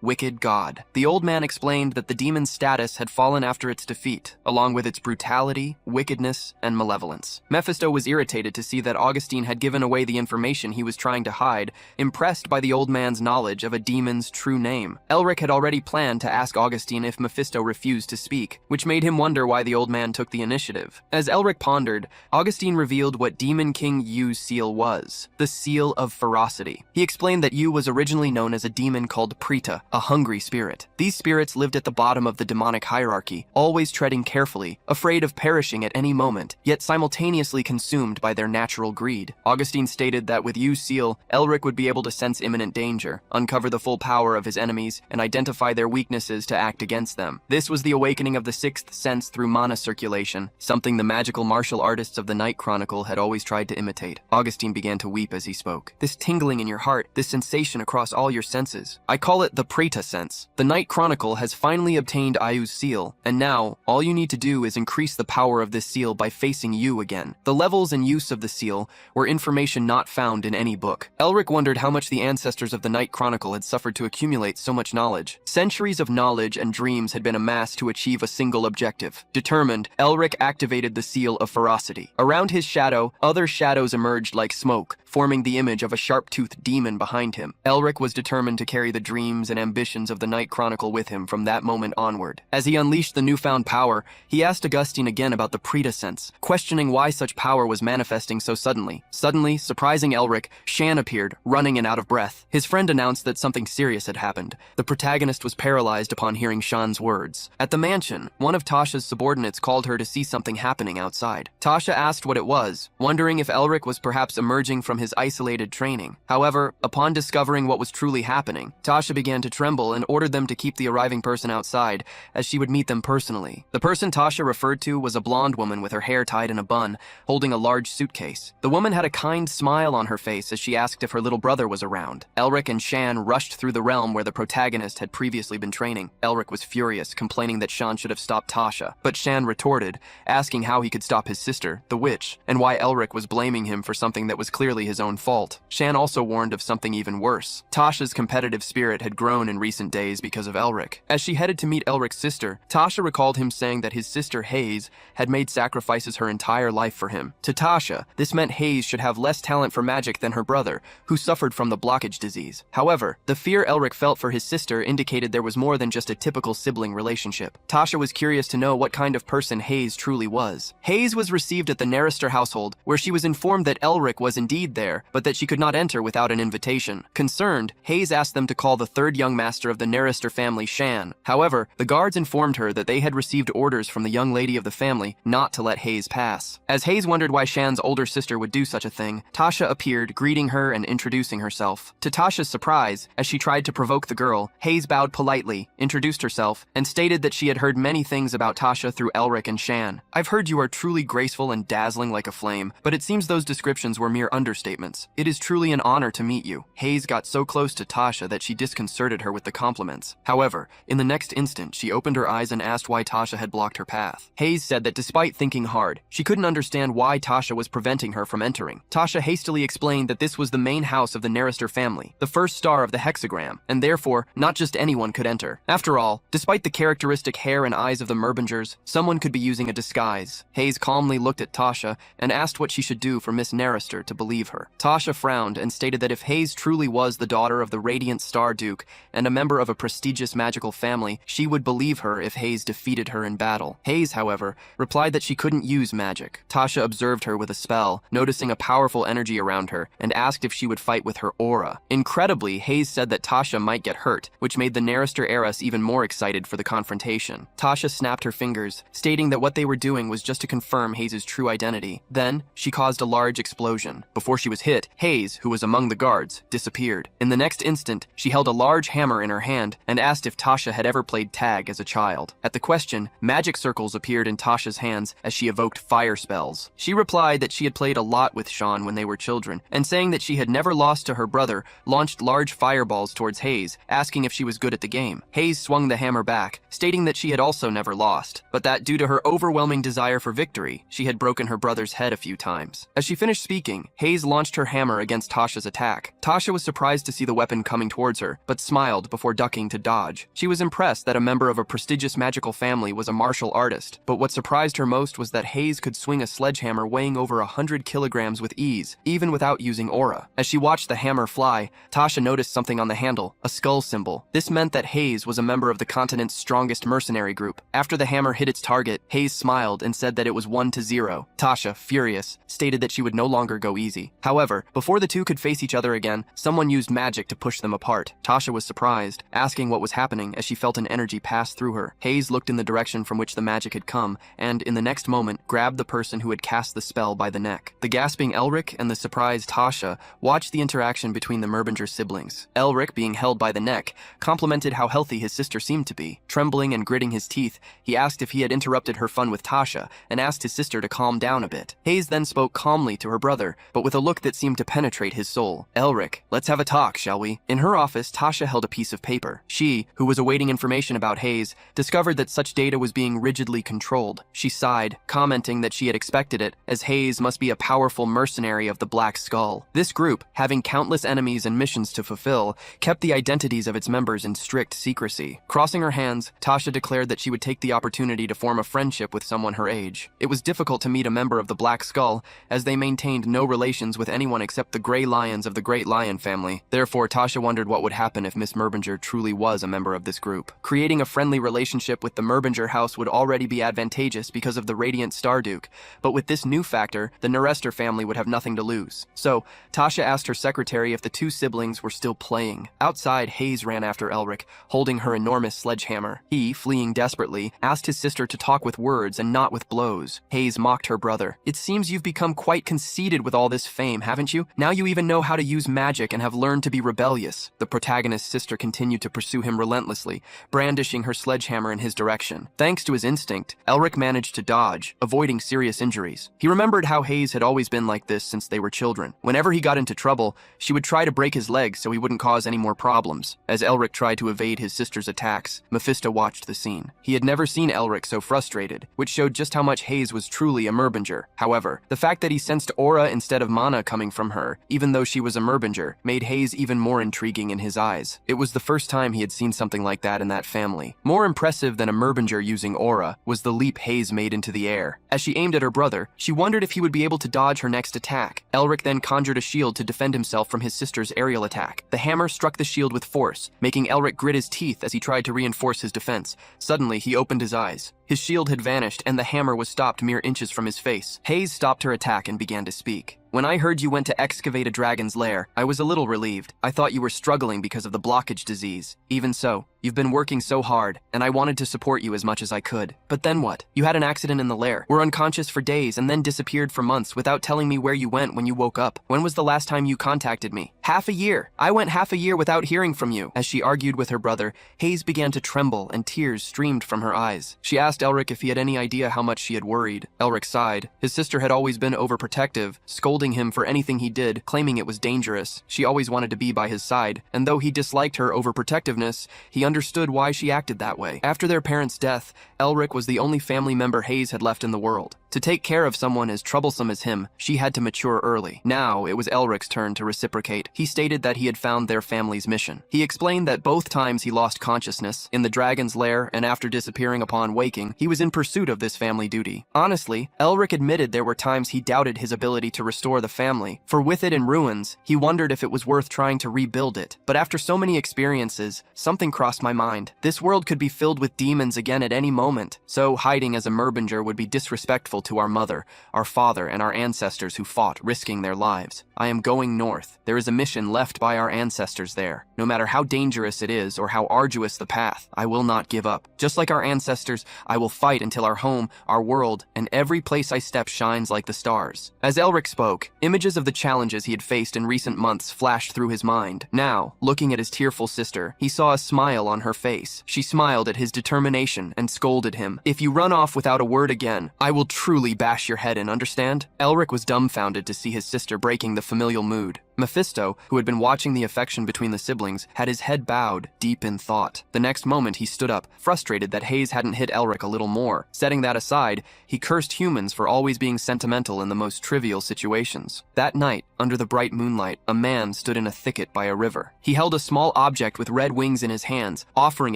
Wicked God. The old man explained that the demon's status had fallen after its defeat, along with its brutality, wickedness, and malevolence. Mephisto was irritated to see that Augustine had given away the information he was trying to hide, impressed by the old man's knowledge of a demon's true name. Elric had already planned to ask Augustine if Mephisto refused to speak, which made him wonder why the old man took the initiative. As Elric pondered, Augustine revealed what Demon King Yu's seal was, the Seal of Ferocity. He explained that Yu was originally known as a demon called Prita, a hungry spirit. These spirits lived at the bottom of the demonic hierarchy, always treading carefully, afraid of perishing at any moment, yet simultaneously consumed by their natural greed. Augustine stated that with Yu's seal, Elric would be able to sense imminent danger, uncover the full power of his enemies, and identify their weaknesses to act against them. This was the awakening of the sixth sense through mana circulation, something the magical martial artists of the Night Chronicle had always tried to imitate. Augustine began to weep as he spoke. This tingling in your heart, this sensation across all your senses. I call it the Preta sense. The Night Chronicle has finally obtained Ayu's seal, and now, all you need to do is increase the power of this seal by facing Yu again. The levels and use of the seal were information not found in any book. Elric wondered how much the ancestors of the Night Chronicle had suffered to accumulate so much knowledge. Centuries of knowledge and dreams had been amassed to achieve a single objective. Determined, Elric activated the Seal of Ferocity. Around his shadow, other shadows emerged like smoke, forming the image of a sharp-toothed demon behind him. Elric was determined to carry the dreams and ambitions of the Night Chronicle with him from that moment onward. As he unleashed the newfound power, he asked Augustine again about the Preta sense, questioning why such power was manifesting so suddenly. Suddenly, surprising Elric, Shan appeared, running and out of breath. His friend announced that something serious had happened. The protagonist was paralyzed upon hearing Shan's words. At the mansion, one of Tasha's subordinates called her to see something happening outside. Tasha asked what it was, wondering if Elric was perhaps emerging from his isolated training. However, upon discovering what was truly happening, Tasha began to tremble and ordered them to keep the arriving person outside, as she would meet them personally. The person Tasha referred to was a blonde woman with her hair tied in a bun, holding a large suitcase. The woman had a kind smile on her face as she asked if her little brother was around. Elric and Shan rushed through the realm where the protagonist had previously been training. Elric was furious, complaining that Shan should have stopped Tasha, but Shan retorted, asking how he could stop his sister, the witch, and why Elric was blaming him for something that was clearly his own fault. Shan also warned of something even worse. Tasha's competitive spirit had grown in recent days because of Elric. As she headed to meet Elric's sister, Tasha recalled him saying that his sister Hayes had made sacrifices her entire life for him. To Tasha, this meant Hayes should have less talent for magic than her brother, who suffered from the blockage disease. However, the fear Elric felt for his sister indicated there was more than just a typical sibling relationship. Tasha was curious to know what kind of person Hayes truly was. Hayes was received at the Narrister household, where she was informed that Elric was indeed there, but that she could not enter without an invitation. Concerned, Hayes asked them to call the third young master of the Narrister family Shan. However, the guards informed her that they had received orders from the young lady of the family not to let Hayes pass. As Hayes wondered why Shan's older sister would do such a thing, Tasha appeared, greeting her and introducing herself. To Tasha's surprise, as she tried to provoke the girl, Hayes bowed politely, introduced herself, and stated that she had heard many things about Tasha through Elric and Shan. I've heard you are truly graceful and dazzling like a flame, but it seems those descriptions were mere understatements. It is truly an honor to meet you. Hayes got so close to Tasha that she disconcerted her with the compliments. However, in the next instant, she opened her eyes and asked why Tasha had blocked her path. Hayes said that despite thinking hard, she couldn't understand why Tasha was preventing her from entering. Tasha hastily explained that this was the main house of the Narrister family, the first star of the hexagram, and therefore, not just anyone could enter. After all, despite the characteristic hair and eyes of the Merbingers, someone could be using a disguise. Hayes calmly looked at Tasha and asked what she should do for Miss Narrister to believe her. her. Tasha frowned and stated that if Hayes truly was the daughter of the Radiant Star Duke and a member of a prestigious magical family, she would believe her if Hayes defeated her in battle. Hayes, however, replied that she couldn't use magic. Tasha observed her with a spell, noticing a powerful energy around her, and asked if she would fight with her aura. Incredibly, Hayes said that Tasha might get hurt, which made the Narraster heiress even more excited for the confrontation. Tasha snapped her fingers, stating that what they were doing was just to confirm Hayes' true identity. Then, she caused a large explosion. Before she was hit, Hayes, who was among the guards, disappeared. In the next instant, she held a large hammer in her hand and asked if Tasha had ever played tag as a child. At the question, magic circles appeared in Tasha's hands as she evoked fire spells. She replied that she had played a lot with Sean when they were children, and saying that she had never lost to her brother, launched large fireballs towards Hayes, asking if she was good at the game. Hayes swung the hammer back, stating that she had also never lost, but that due to her overwhelming desire for victory, she had broken her brother's head a few times. As she finished speaking, Hayes launched her hammer against Tasha's attack. Tasha was surprised to see the weapon coming towards her, but smiled before ducking to dodge. She was impressed that a member of a prestigious magical family was a martial artist, but what surprised her most was that Hayes could swing a sledgehammer weighing over 100 kilograms with ease, even without using aura. As she watched the hammer fly, Tasha noticed something on the handle, a skull symbol. This meant that Hayes was a member of the continent's strongest mercenary group. After the hammer hit its target, Hayes smiled and said that it was 1-0. Tasha, furious, stated that she would no longer go easy. However, before the two could face each other again, someone used magic to push them apart. Tasha was surprised, asking what was happening as she felt an energy pass through her. Hayes looked in the direction from which the magic had come, and in the next moment, grabbed the person who had cast the spell by the neck. The gasping Elric and the surprised Tasha watched the interaction between the Merbinger siblings. Elric, being held by the neck, complimented how healthy his sister seemed to be. Trembling and gritting his teeth, he asked if he had interrupted her fun with Tasha, and asked his sister to calm down a bit. Hayes then spoke calmly to her brother, but with a look that seemed to penetrate his soul. Elric, let's have a talk, shall we? In her office, Tasha held a piece of paper. She, who was awaiting information about Hayes, discovered that such data was being rigidly controlled. She sighed, commenting that she had expected it, as Hayes must be a powerful mercenary of the Black Skull. This group, having countless enemies and missions to fulfill, kept the identities of its members in strict secrecy. Crossing her hands, Tasha declared that she would take the opportunity to form a friendship with someone her age. It was difficult to meet a member of the Black Skull, as they maintained no relations with anyone except the Grey Lions of the Great Lion family. Therefore, Tasha wondered what would happen if Miss Merbinger truly was a member of this group. Creating a friendly relationship with the Merbinger house would already be advantageous because of the Radiant Star Duke, but with this new factor, the Narraster family would have nothing to lose. So, Tasha asked her secretary if the two siblings were still playing. Outside, Hayes ran after Elric, holding her enormous sledgehammer. He, fleeing desperately, asked his sister to talk with words and not with blows. Hayes mocked her brother. It seems you've become quite conceited with all this fame, haven't you? Now you even know how to use magic and have learned to be rebellious. The protagonist's sister continued to pursue him relentlessly, brandishing her sledgehammer in his direction. Thanks to his instinct, Elric managed to dodge, avoiding serious injuries. He remembered how Hayes had always been like this since they were children. Whenever he got into trouble, she would try to break his legs so he wouldn't cause any more problems. As Elric tried to evade his sister's attacks, Mephisto watched the scene. He had never seen Elric so frustrated, which showed just how much Hayes was truly a Merbinger. However, the fact that he sensed aura instead of mana coming from her, even though she was a Merbinger, made Hayes even more intriguing in his eyes. It was the first time he had seen something like that in that family. More impressive than a Merbinger using aura was the leap Hayes made into the air. As she aimed at her brother, she wondered if he would be able to dodge her next attack. Elric then conjured a shield to defend himself from his sister's aerial attack. The hammer struck the shield with force, making Elric grit his teeth as he tried to reinforce his defense. Suddenly, he opened his eyes. His shield had vanished, and the hammer was stopped mere inches from his face. Hayes stopped her attack and began to speak. When I heard you went to excavate a dragon's lair, I was a little relieved. I thought you were struggling because of the blockage disease. Even so, you've been working so hard, and I wanted to support you as much as I could. But then what? You had an accident in the lair, were unconscious for days, and then disappeared for months without telling me where you went when you woke up. When was the last time you contacted me? Half a year. I went half a year without hearing from you. As she argued with her brother, Hayes began to tremble and tears streamed from her eyes. She asked Elric if he had any idea how much she had worried. Elric sighed. His sister had always been overprotective, scolding him for anything he did, claiming it was dangerous. She always wanted to be by his side, and though he disliked her overprotectiveness, he understood why she acted that way. After their parents' death, Elric was the only family member Hayes had left in the world. To take care of someone as troublesome as him, she had to mature early. Now, it was Elric's turn to reciprocate. He stated that he had found their family's mission. He explained that both times he lost consciousness, in the dragon's lair and after disappearing upon waking, he was in pursuit of this family duty. Honestly, Elric admitted there were times he doubted his ability to restore the family, for with it in ruins, he wondered if it was worth trying to rebuild it. But after so many experiences, something crossed my mind. This world could be filled with demons again at any moment, so hiding as a merbinger would be disrespectful to our mother, our father, and our ancestors who fought, risking their lives. I am going north. There is a mission left by our ancestors there. No matter how dangerous it is or how arduous the path, I will not give up. Just like our ancestors, I will fight until our home, our world, and every place I step shines like the stars. As Elric spoke, images of the challenges he had faced in recent months flashed through his mind. Now, looking at his tearful sister, he saw a smile on her face. She smiled at his determination and scolded him. "If you run off without a word again, I will truly bash your head in, understand?" Elric was dumbfounded to see his sister breaking the familial mood. Mephisto, who had been watching the affection between the siblings, had his head bowed, deep in thought. The next moment he stood up, frustrated that Hayes hadn't hit Elric a little more. Setting that aside, he cursed humans for always being sentimental in the most trivial situations. That night, under the bright moonlight, a man stood in a thicket by a river. He held a small object with red wings in his hands, offering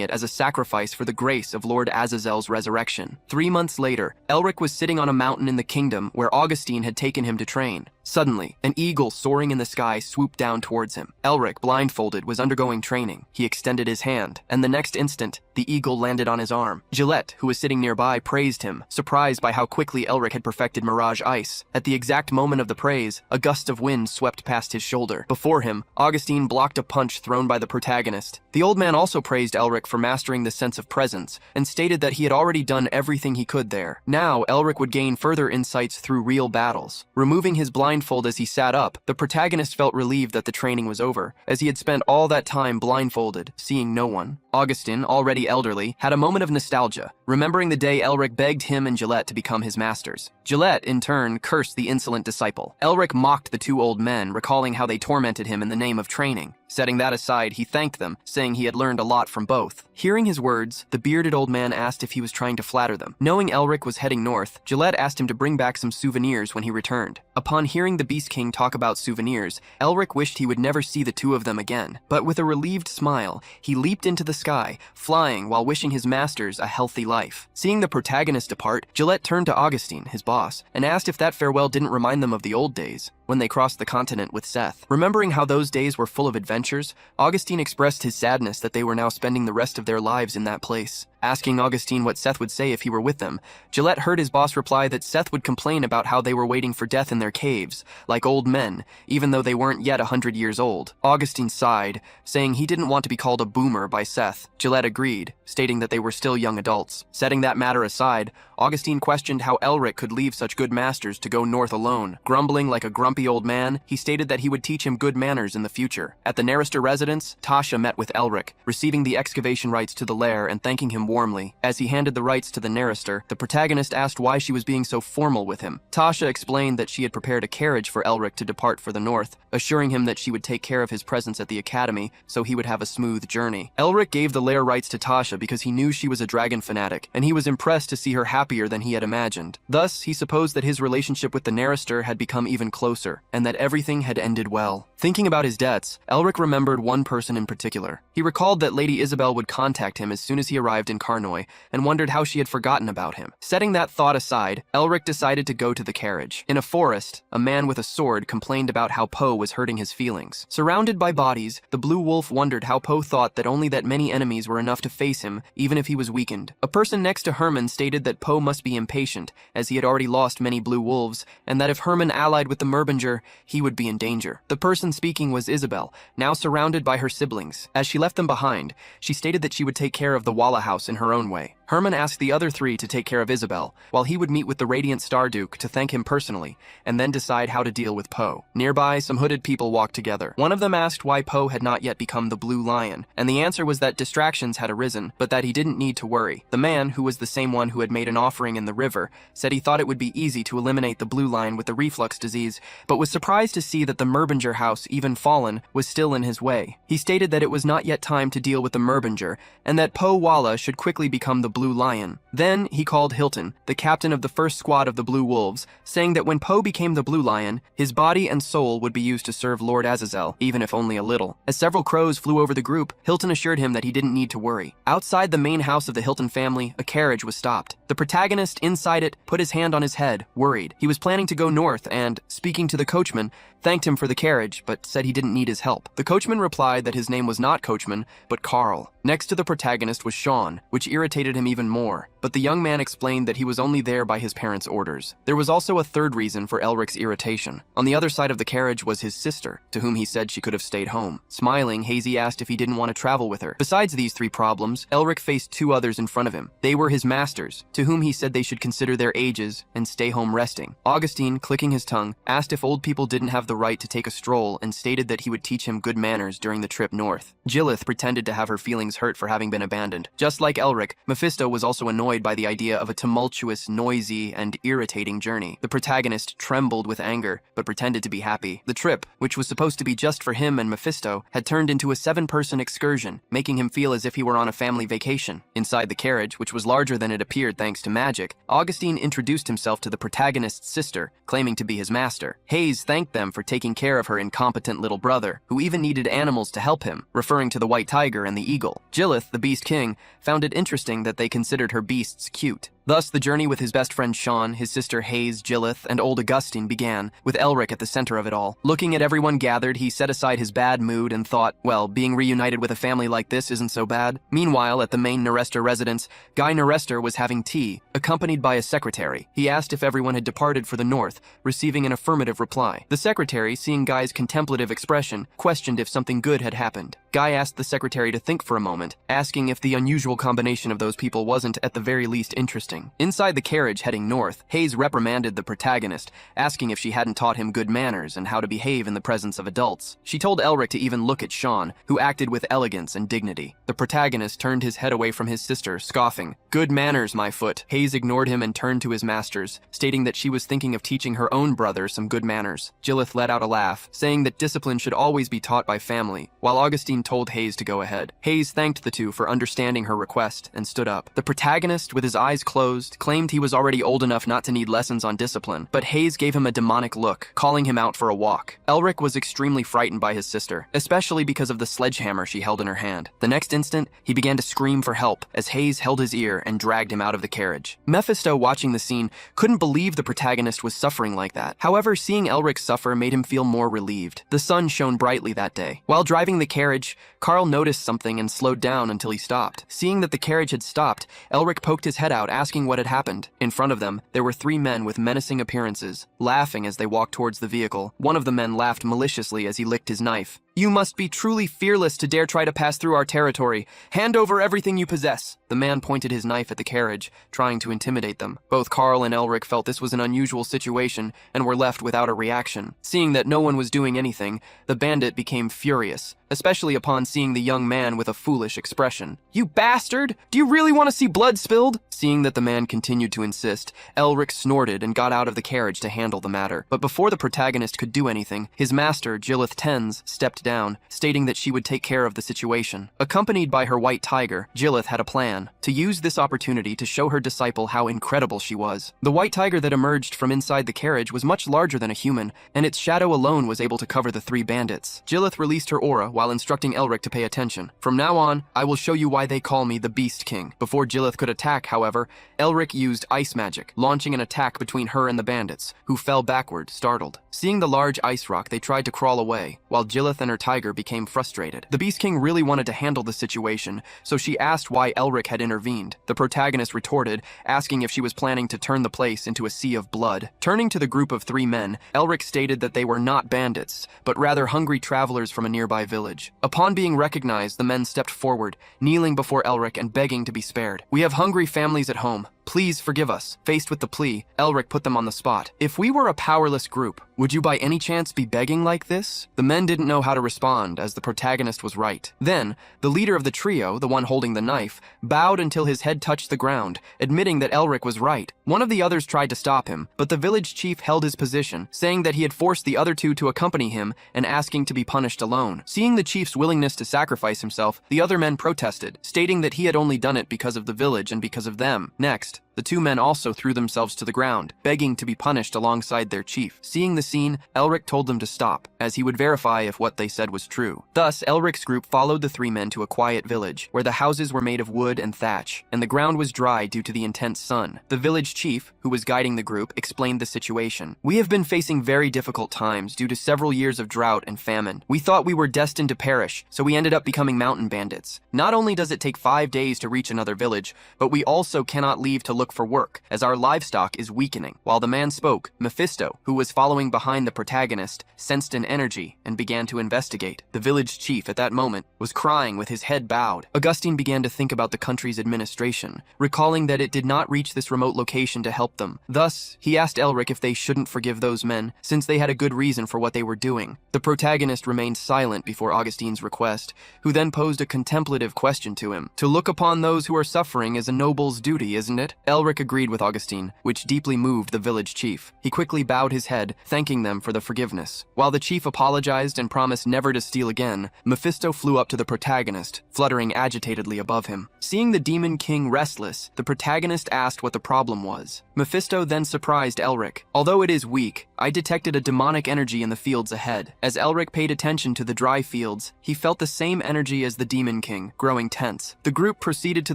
it as a sacrifice for the grace of Lord Azazel's resurrection. 3 months later, Elric was sitting on a mountain in the kingdom where Augustine had taken him to train. Suddenly, an eagle soaring in the sky swooped down towards him. Elric, blindfolded, was undergoing training. He extended his hand, and the next instant, the eagle landed on his arm. Gillette, who was sitting nearby, praised him, surprised by how quickly Elric had perfected Mirage Ice. At the exact moment of the praise, a gust of wind swept past his shoulder. Before him, Augustine blocked a punch thrown by the protagonist. The old man also praised Elric for mastering the sense of presence, and stated that he had already done everything he could there. Now, Elric would gain further insights through real battles. Removing his blindfold as he sat up, the protagonist felt relieved that the training was over, as he had spent all that time blindfolded, seeing no one. Augustine, already elderly, had a moment of nostalgia, remembering the day Elric begged him and Gillette to become his masters. Gillette, in turn, cursed the insolent disciple. Elric mocked the two old men, recalling how they tormented him in the name of training. Setting that aside, he thanked them, saying he had learned a lot from both. Hearing his words, the bearded old man asked if he was trying to flatter them. Knowing Elric was heading north, Gillette asked him to bring back some souvenirs when he returned. Upon hearing the Beast King talk about souvenirs, Elric wished he would never see the two of them again. But with a relieved smile, he leaped into the sky, flying while wishing his masters a healthy life. Seeing the protagonist depart, Gillette turned to Augustine, his boss, and asked if that farewell didn't remind them of the old days, when they crossed the continent with Seth. Remembering how those days were full of adventures, Augustine expressed his sadness that they were now spending the rest of their lives in that place. Asking Augustine what Seth would say if he were with them, Gillette heard his boss reply that Seth would complain about how they were waiting for death in their caves, like old men, even though they weren't yet 100 years old. Augustine sighed, saying he didn't want to be called a boomer by Seth. Gillette agreed, stating that they were still young adults. Setting that matter aside, Augustine questioned how Elric could leave such good masters to go north alone. Grumbling like a grumpy old man, he stated that he would teach him good manners in the future. At the Narister residence, Tasha met with Elric, receiving the excavation rights to the lair and thanking him warmly. As he handed the rights to the Narister, the protagonist asked why she was being so formal with him. Tasha explained that she had prepared a carriage for Elric to depart for the north, assuring him that she would take care of his presence at the academy so he would have a smooth journey. Elric gave the lair rights to Tasha because he knew she was a dragon fanatic, and he was impressed to see her happier than he had imagined. Thus, he supposed that his relationship with the Narister had become even closer, and that everything had ended well. Thinking about his debts, Elric remembered one person in particular. He recalled that Lady Isabel would contact him as soon as he arrived in Karnoi, and wondered how she had forgotten about him. Setting that thought aside, Elric decided to go to the carriage. In a forest, a man with a sword complained about how Poe was hurting his feelings. Surrounded by bodies, the Blue Wolf wondered how Poe thought that only that many enemies were enough to face him, even if he was weakened. A person next to Herman stated that Poe must be impatient, as he had already lost many Blue Wolves, and that if Herman allied with the Merbinger, he would be in danger. The person speaking was Isabel, now surrounded by her siblings. As she left them behind, she stated that she would take care of the Walla house in her own way. Herman asked the other three to take care of Isabel, while he would meet with the Radiant Starduke to thank him personally, and then decide how to deal with Poe. Nearby, some hooded people walked together. One of them asked why Poe had not yet become the Blue Lion, and the answer was that distractions had arisen, but that he didn't need to worry. The man, who was the same one who had made an offering in the river, said he thought it would be easy to eliminate the Blue Lion with the reflux disease, but was surprised to see that the Merbinger house, even fallen, was still in his way. He stated that it was not yet time to deal with the Merbinger, and that Poe Walla should quickly become the Blue Lion. Then he called Hilton, the captain of the first squad of the Blue Wolves, saying that when Poe became the Blue Lion, his body and soul would be used to serve Lord Azazel, even if only a little. As several crows flew over the group, Hilton assured him that he didn't need to worry. Outside the main house of the Hilton family, a carriage was stopped. The protagonist inside it put his hand on his head, worried. He was planning to go north and, speaking to the coachman, thanked him for the carriage, but said he didn't need his help. The coachman replied that his name was not Coachman, but Carl. Next to the protagonist was Sean, which irritated him even more, but the young man explained that he was only there by his parents' orders. There was also a third reason for Elric's irritation. On the other side of the carriage was his sister, to whom he said she could have stayed home. Smiling, Hazy asked if he didn't want to travel with her. Besides these three problems, Elric faced two others in front of him. They were his masters, to whom he said they should consider their ages and stay home resting. Augustine, clicking his tongue, asked if old people didn't have the right to take a stroll and stated that he would teach him good manners during the trip north. Jillith pretended to have her feelings hurt for having been abandoned. Just like Elric, Mephisto was also annoyed by the idea of a tumultuous, noisy, and irritating journey. The protagonist trembled with anger, but pretended to be happy. The trip, which was supposed to be just for him and Mephisto, had turned into a 7-person excursion, making him feel as if he were on a family vacation. Inside the carriage, which was larger than it appeared thanks to magic, Augustine introduced himself to the protagonist's sister, claiming to be his master. Hayes thanked them for taking care of her incompetent little brother, who even needed animals to help him, referring to the white tiger and the eagle. Jillith, the Beast King, found it interesting that they considered her beasts cute. Thus, the journey with his best friend Sean, his sister Hayes, Jillith, and old Augustine began, with Elric at the center of it all. Looking at everyone gathered, he set aside his bad mood and thought, well, being reunited with a family like this isn't so bad. Meanwhile, at the main Nerester residence, Guy Nerester was having tea, accompanied by a secretary. He asked if everyone had departed for the north, receiving an affirmative reply. The secretary, seeing Guy's contemplative expression, questioned if something good had happened. Guy asked the secretary to think for a moment, asking if the unusual combination of those people wasn't at the very least interesting. Inside the carriage heading north, Hayes reprimanded the protagonist, asking if she hadn't taught him good manners and how to behave in the presence of adults. She told Elric to even look at Sean, who acted with elegance and dignity. The protagonist turned his head away from his sister, scoffing. "Good manners, my foot." Hayes ignored him and turned to his masters, stating that she was thinking of teaching her own brother some good manners. Jillith let out a laugh, saying that discipline should always be taught by family, while Augustine told Hayes to go ahead. Hayes thanked the two for understanding her request and stood up. The protagonist, with his eyes closed, claimed he was already old enough not to need lessons on discipline, but Hayes gave him a demonic look, calling him out for a walk. Elric was extremely frightened by his sister, especially because of the sledgehammer she held in her hand. The next instant, he began to scream for help as Hayes held his ear and dragged him out of the carriage. Mephisto, watching the scene, couldn't believe the protagonist was suffering like that. However, seeing Elric suffer made him feel more relieved. The sun shone brightly that day. While driving the carriage, Carl noticed something and slowed down until he stopped. Seeing that the carriage had stopped, Elric poked his head out, asking what had happened. In front of them, there were 3 men with menacing appearances, laughing as they walked towards the vehicle. One of the men laughed maliciously as he licked his knife. "You must be truly fearless to dare try to pass through our territory. Hand over everything you possess." The man pointed his knife at the carriage, trying to intimidate them. Both Carl and Elric felt this was an unusual situation and were left without a reaction. Seeing that no one was doing anything, the bandit became furious, especially upon seeing the young man with a foolish expression. "You bastard! Do you really want to see blood spilled?" Seeing that the man continued to insist, Elric snorted and got out of the carriage to handle the matter. But before the protagonist could do anything, his master, Jillith Tens, stepped down, stating that she would take care of the situation. Accompanied by her white tiger, Jillith had a plan: to use this opportunity to show her disciple how incredible she was. The white tiger that emerged from inside the carriage was much larger than a human, and its shadow alone was able to cover the 3 bandits. Jillith released her aura while instructing Elric to pay attention. "From now on, I will show you why they call me the Beast King." Before Jillith could attack, however, Elric used ice magic, launching an attack between her and the bandits, who fell backward, startled. Seeing the large ice rock, they tried to crawl away, while Jillith and her tiger became frustrated. The Beast King really wanted to handle the situation, so she asked why Elric had intervened. The protagonist retorted, asking if she was planning to turn the place into a sea of blood. Turning to the group of 3 men, Elric stated that they were not bandits, but rather hungry travelers from a nearby village. Upon being recognized, the men stepped forward, kneeling before Elric and begging to be spared. "We have hungry families at home. Please forgive us." Faced with the plea, Elric put them on the spot. "If we were a powerless group, Would you by any chance be begging like this? The men didn't know how to respond, as the protagonist was right. Then, the leader of the trio, the one holding the knife, bowed until his head touched the ground, admitting that Elric was right. One of the others tried to stop him, but the village chief held his position, saying that he had forced the other two to accompany him and asking to be punished alone. Seeing the chief's willingness to sacrifice himself, the other men protested, stating that he had only done it because of the village and because of them. Next, the two men also threw themselves to the ground, begging to be punished alongside their chief. Seeing the scene, Elric told them to stop, as he would verify if what they said was true. Thus, Elric's group followed the three men to a quiet village, where the houses were made of wood and thatch, and the ground was dry due to the intense sun. The village chief, who was guiding the group, explained the situation. "We have been facing very difficult times due to several years of drought and famine. We thought we were destined to perish, so we ended up becoming mountain bandits. Not only does it take 5 days to reach another village, but we also cannot leave to look for work, as our livestock is weakening." While the man spoke, Mephisto, who was following behind the protagonist, sensed an energy and began to investigate. The village chief at that moment was crying with his head bowed. Augustine began to think about the country's administration, recalling that it did not reach this remote location to help them. Thus, he asked Elric if they shouldn't forgive those men, since they had a good reason for what they were doing. The protagonist remained silent before Augustine's request, who then posed a contemplative question to him. "To look upon those who are suffering is a noble's duty, isn't it?" Elric agreed with Augustine, which deeply moved the village chief. He quickly bowed his head, thanking them for the forgiveness. While the chief apologized and promised never to steal again, Mephisto flew up to the protagonist, fluttering agitatedly above him. Seeing the demon king restless, the protagonist asked what the problem was. Mephisto then surprised Elric. "Although it is weak, I detected a demonic energy in the fields ahead." As Elric paid attention to the dry fields, he felt the same energy as the demon king, growing tense. The group proceeded to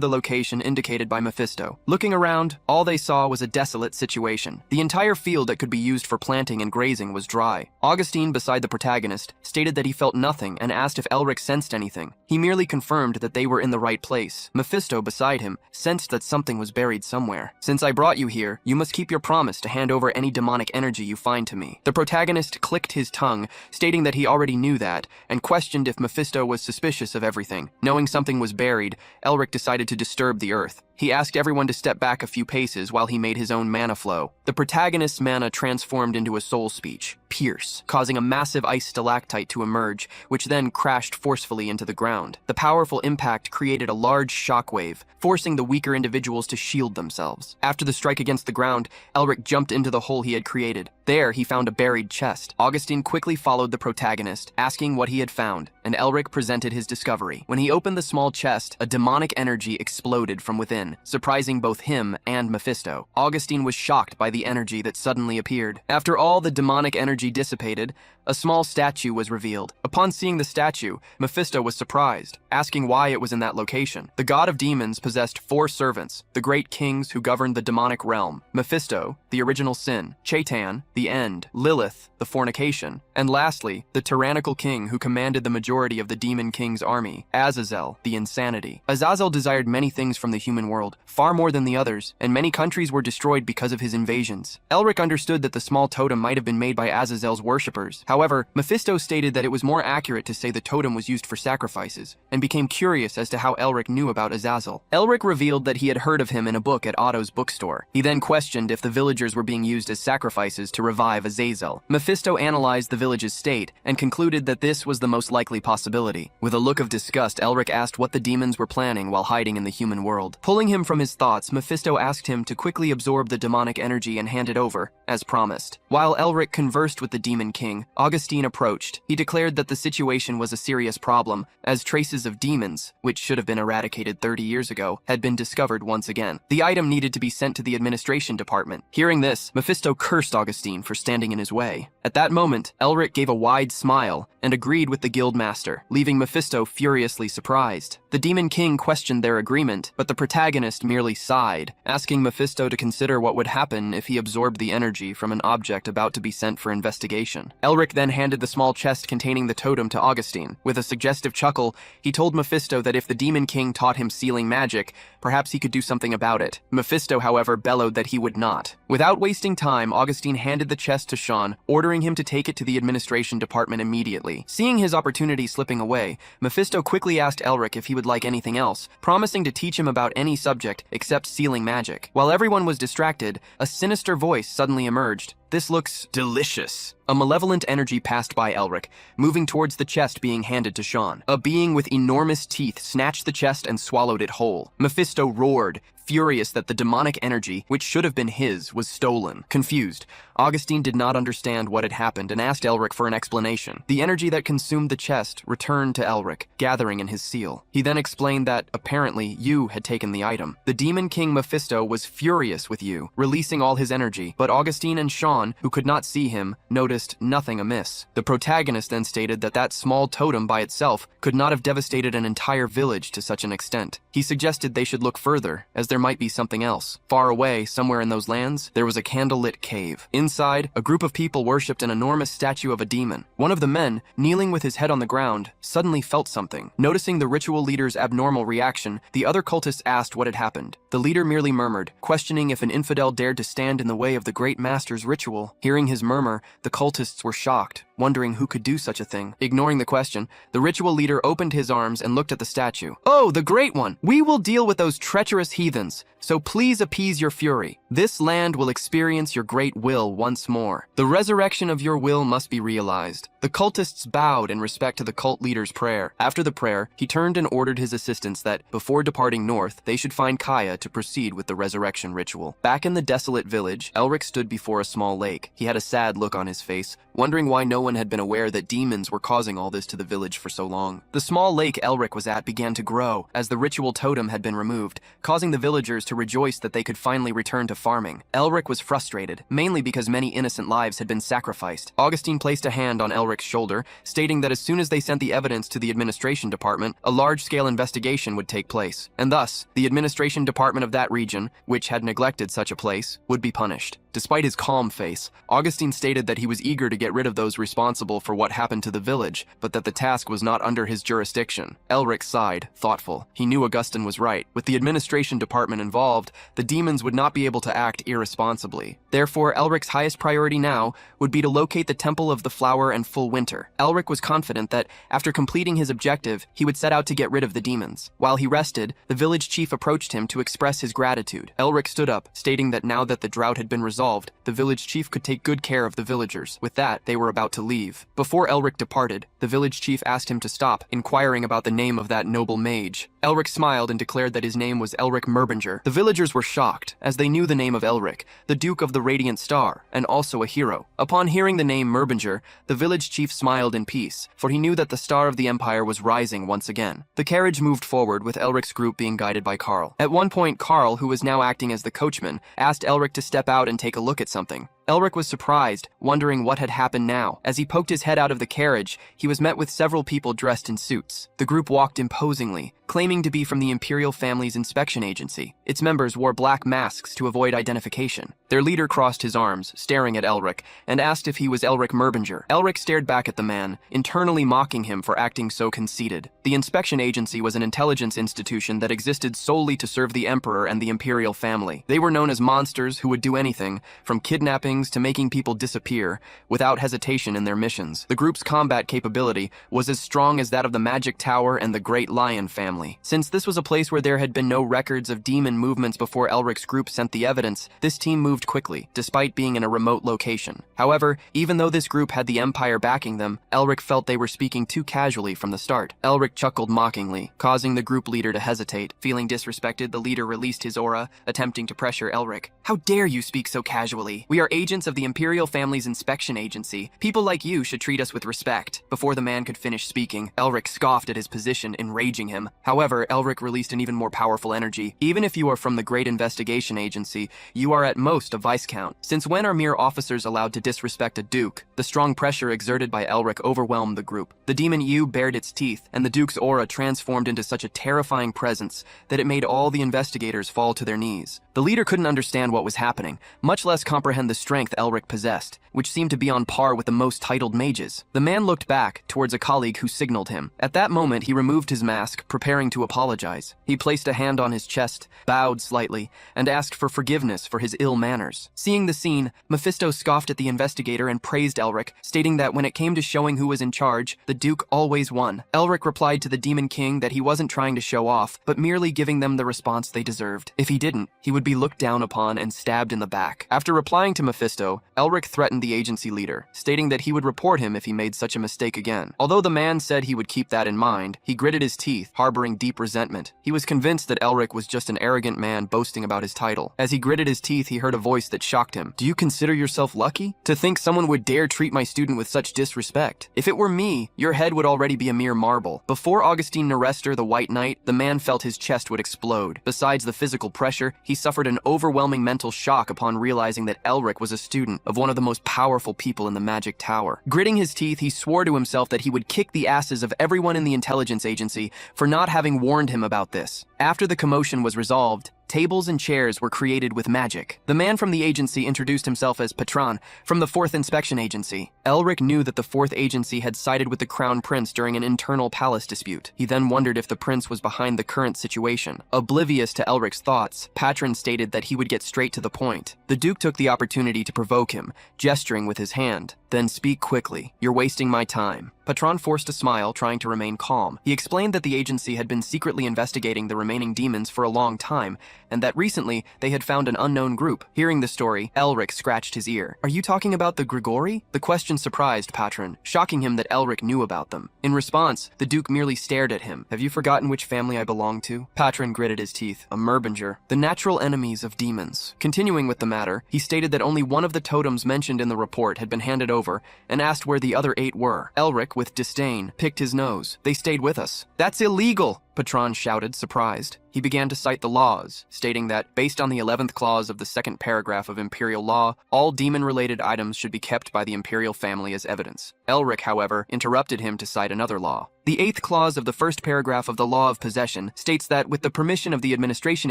the location indicated by Mephisto. Looking around, all they saw was a desolate situation. The entire field that could be used for planting and grazing was dry. Augustine, beside the protagonist, stated that he felt nothing and asked if Elric sensed anything. He merely confirmed that they were in the right place. Mephisto, beside him, sensed that something was buried somewhere. "Since I brought you here, you must keep your promise to hand over any demonic energy you find to me." The protagonist clicked his tongue, stating that he already knew that, and questioned if Mephisto was suspicious of everything. Knowing something was buried, Elric decided to disturb the earth. He asked everyone to step back a few paces while he made his own mana flow. The protagonist's mana transformed into a soul speech, Pierce, causing a massive ice stalactite to emerge, which then crashed forcefully into the ground. The powerful impact created a large shockwave, forcing the weaker individuals to shield themselves. After the strike against the ground, Elric jumped into the hole he had created. There, he found a buried chest. Augustine quickly followed the protagonist, asking what he had found, and Elric presented his discovery. When he opened the small chest, a demonic energy exploded from within, surprising both him and Mephisto. Augustine was shocked by the energy that suddenly appeared. After all the demonic energy dissipated, a small statue was revealed. Upon seeing the statue, Mephisto was surprised, asking why it was in that location. The god of demons possessed 4 servants, the great kings who governed the demonic realm: Mephisto, the original sin; Chaitan, the end; Lilith, the fornication; and lastly, the tyrannical king who commanded the majority of the demon king's army, Azazel, the insanity. Azazel desired many things from the human world, far more than the others, and many countries were destroyed because of his invasions. Elric understood that the small totem might have been made by Azazel's worshippers. However, Mephisto stated that it was more accurate to say the totem was used for sacrifices, and became curious as to how Elric knew about Azazel. Elric revealed that he had heard of him in a book at Otto's bookstore. He then questioned if the villagers were being used as sacrifices to revive Azazel. Mephisto analyzed the village's state and concluded that this was the most likely possibility. With a look of disgust, Elric asked what the demons were planning while hiding in the human world. Pulling him from his thoughts, Mephisto asked him to quickly absorb the demonic energy and hand it over, as promised. While Elric conversed with the demon king, Augustine approached. He declared that the situation was a serious problem, as traces of demons, which should have been eradicated 30 years ago, had been discovered once again. The item needed to be sent to the administration department. Hearing this, Mephisto cursed Augustine for standing in his way. At that moment, Elric gave a wide smile and agreed with the guildmaster, leaving Mephisto furiously surprised. The demon king questioned their agreement, but the protagonist merely sighed, asking Mephisto to consider what would happen if he absorbed the energy from an object about to be sent for investigation. Elric then handed the small chest containing the totem to Augustine. With a suggestive chuckle, he told Mephisto that if the demon king taught him sealing magic, perhaps he could do something about it. Mephisto, however, bellowed that he would not. Without wasting time, Augustine handed the chest to Sean, ordering him to take it to the administration department immediately. Seeing his opportunity slipping away, Mephisto quickly asked Elric if he would like anything else, promising to teach him about any subject except sealing magic. While everyone was distracted, a sinister voice suddenly emerged. This looks delicious. A malevolent energy passed by Elric, moving towards the chest being handed to Sean. A being with enormous teeth snatched the chest and swallowed it whole. Mephisto roared, furious that the demonic energy, which should have been his, was stolen. Confused, Augustine did not understand what had happened and asked Elric for an explanation. The energy that consumed the chest returned to Elric, gathering in his seal. He then explained that, apparently, you had taken the item. The Demon King Mephisto was furious with you, releasing all his energy, but Augustine and Sean, who could not see him, noticed nothing amiss. The protagonist then stated that that small totem by itself could not have devastated an entire village to such an extent. He suggested they should look further, as there might be something else. Far away, somewhere in those lands, there was a candlelit cave. Inside, a group of people worshipped an enormous statue of a demon. One of the men, kneeling with his head on the ground, suddenly felt something. Noticing the ritual leader's abnormal reaction, the other cultists asked what had happened. The leader merely murmured, questioning if an infidel dared to stand in the way of the great master's ritual. Hearing his murmur, the cultists were shocked, wondering who could do such a thing. Ignoring the question, the ritual leader opened his arms and looked at the statue. "Oh, the Great One! We will deal with those treacherous heathens, so please appease your fury. This land will experience your great will once more. The resurrection of your will must be realized." The cultists bowed in respect to the cult leader's prayer. After the prayer, he turned and ordered his assistants that, before departing north, they should find Kaya to proceed with the resurrection ritual. Back in the desolate village, Elric stood before a small lake. He had a sad look on his face, wondering why no one had been aware that demons were causing all this to the village for so long. The small lake Elric was at began to grow, as the ritual totem had been removed, causing the villagers to rejoice that they could finally return to farming. Elric was frustrated, mainly because many innocent lives had been sacrificed. Augustine placed a hand on Elric's shoulder, stating that as soon as they sent the evidence to the administration department, a large-scale investigation would take place, and thus, the administration department of that region, which had neglected such a place, would be punished. Despite his calm face, Augustine stated that he was eager to get rid of those responsible for what happened to the village, but that the task was not under his jurisdiction. Elric sighed, thoughtful. He knew Augustine was right. With the administration department involved, the demons would not be able to act irresponsibly. Therefore, Elric's highest priority now would be to locate the Temple of the Flower and Full Winter. Elric was confident that, after completing his objective, he would set out to get rid of the demons. While he rested, the village chief approached him to express his gratitude. Elric stood up, stating that now that the drought had been resolved, the village chief could take good care of the villagers. With that, they were about to leave. Before Elric departed, the village chief asked him to stop, inquiring about the name of that noble mage. Elric smiled and declared that his name was Elric Merbinger. The villagers were shocked, as they knew the name of Elric, the Duke of the Radiant Star, and also a hero. Upon hearing the name Merbinger, the village chief smiled in peace, for he knew that the star of the empire was rising once again. The carriage moved forward, with Elric's group being guided by Carl. At one point, Carl, who was now acting as the coachman, asked Elric to step out and take a look at something. Elric was surprised, wondering what had happened now. As he poked his head out of the carriage, he was met with several people dressed in suits. The group walked imposingly, claiming to be from the Imperial Family's inspection agency. Its members wore black masks to avoid identification. Their leader crossed his arms, staring at Elric, and asked if he was Elric Merbinger. Elric stared back at the man, internally mocking him for acting so conceited. The inspection agency was an intelligence institution that existed solely to serve the Emperor and the Imperial Family. They were known as monsters who would do anything, from kidnapping to making people disappear, without hesitation in their missions. The group's combat capability was as strong as that of the Magic Tower and the Great Lion family. Since this was a place where there had been no records of demon movements before Elric's group sent the evidence, this team moved quickly, despite being in a remote location. However, even though this group had the Empire backing them, Elric felt they were speaking too casually from the start. Elric chuckled mockingly, causing the group leader to hesitate. Feeling disrespected, the leader released his aura, attempting to pressure Elric. "How dare you speak so casually? We are agents of the Imperial Family's inspection agency. People like you should treat us with respect." Before the man could finish speaking, Elric scoffed at his position, enraging him. However, Elric released an even more powerful energy. "Even if you are from the Great Investigation Agency, you are at most a Viscount. Since when are mere officers allowed to disrespect a Duke?" The strong pressure exerted by Elric overwhelmed the group. The demon Yu bared its teeth, and the Duke's aura transformed into such a terrifying presence that it made all the investigators fall to their knees. The leader couldn't understand what was happening, much less comprehend the strength Elric possessed, which seemed to be on par with the most titled mages. The man looked back towards a colleague who signaled him. At that moment, he removed his mask, preparing to apologize. He placed a hand on his chest, bowed slightly, and asked for forgiveness for his ill manners. Seeing the scene, Mephisto scoffed at the investigator and praised Elric, stating that when it came to showing who was in charge, the Duke always won. Elric replied to the Demon King that he wasn't trying to show off, but merely giving them the response they deserved. If he didn't, he would be looked down upon and stabbed in the back. After replying to Mephisto, Elric threatened the agency leader, stating that he would report him if he made such a mistake again. Although the man said he would keep that in mind, he gritted his teeth, harboring deep resentment. He was convinced that Elric was just an arrogant man boasting about his title. As he gritted his teeth, he heard a voice that shocked him. "Do you consider yourself lucky? To think someone would dare treat my student with such disrespect? If it were me, your head would already be a mere marble." Before Augustine Nerester, the White Knight, the man felt his chest would explode. Besides the physical pressure, he suffered an overwhelming mental shock upon realizing that Elric was a student of one of the most powerful people in the Magic Tower. Gritting his teeth, he swore to himself that he would kick the asses of everyone in the intelligence agency for not having warned him about this. After the commotion was resolved, tables and chairs were created with magic. The man from the agency introduced himself as Patron from the 4th Inspection Agency. Elric knew that the 4th Agency had sided with the Crown Prince during an internal palace dispute. He then wondered if the prince was behind the current situation. Oblivious to Elric's thoughts, Patron stated that he would get straight to the point. The Duke took the opportunity to provoke him, gesturing with his hand. "Then speak quickly. You're wasting my time." Patron forced a smile, trying to remain calm. He explained that the agency had been secretly investigating the remaining demons for a long time, and that recently they had found an unknown group. Hearing the story, Elric scratched his ear. "Are you talking about the Grigori?" The question surprised Patron, shocking him that Elric knew about them. In response, the Duke merely stared at him. "Have you forgotten which family I belong to?" Patron gritted his teeth. "A Merbinger, the natural enemies of demons." Continuing with the matter, he stated that only one of the totems mentioned in the report had been handed over, and asked where the other 8 were. Elric, with disdain, picked his nose. "They stayed with us." "That's illegal!" Patron shouted, surprised. He began to cite the laws, stating that, based on the 11th clause of the 2nd paragraph of Imperial Law, all demon-related items should be kept by the Imperial family as evidence. Elric, however, interrupted him to cite another law. The 8th clause of the 1st paragraph of the Law of Possession states that, with the permission of the Administration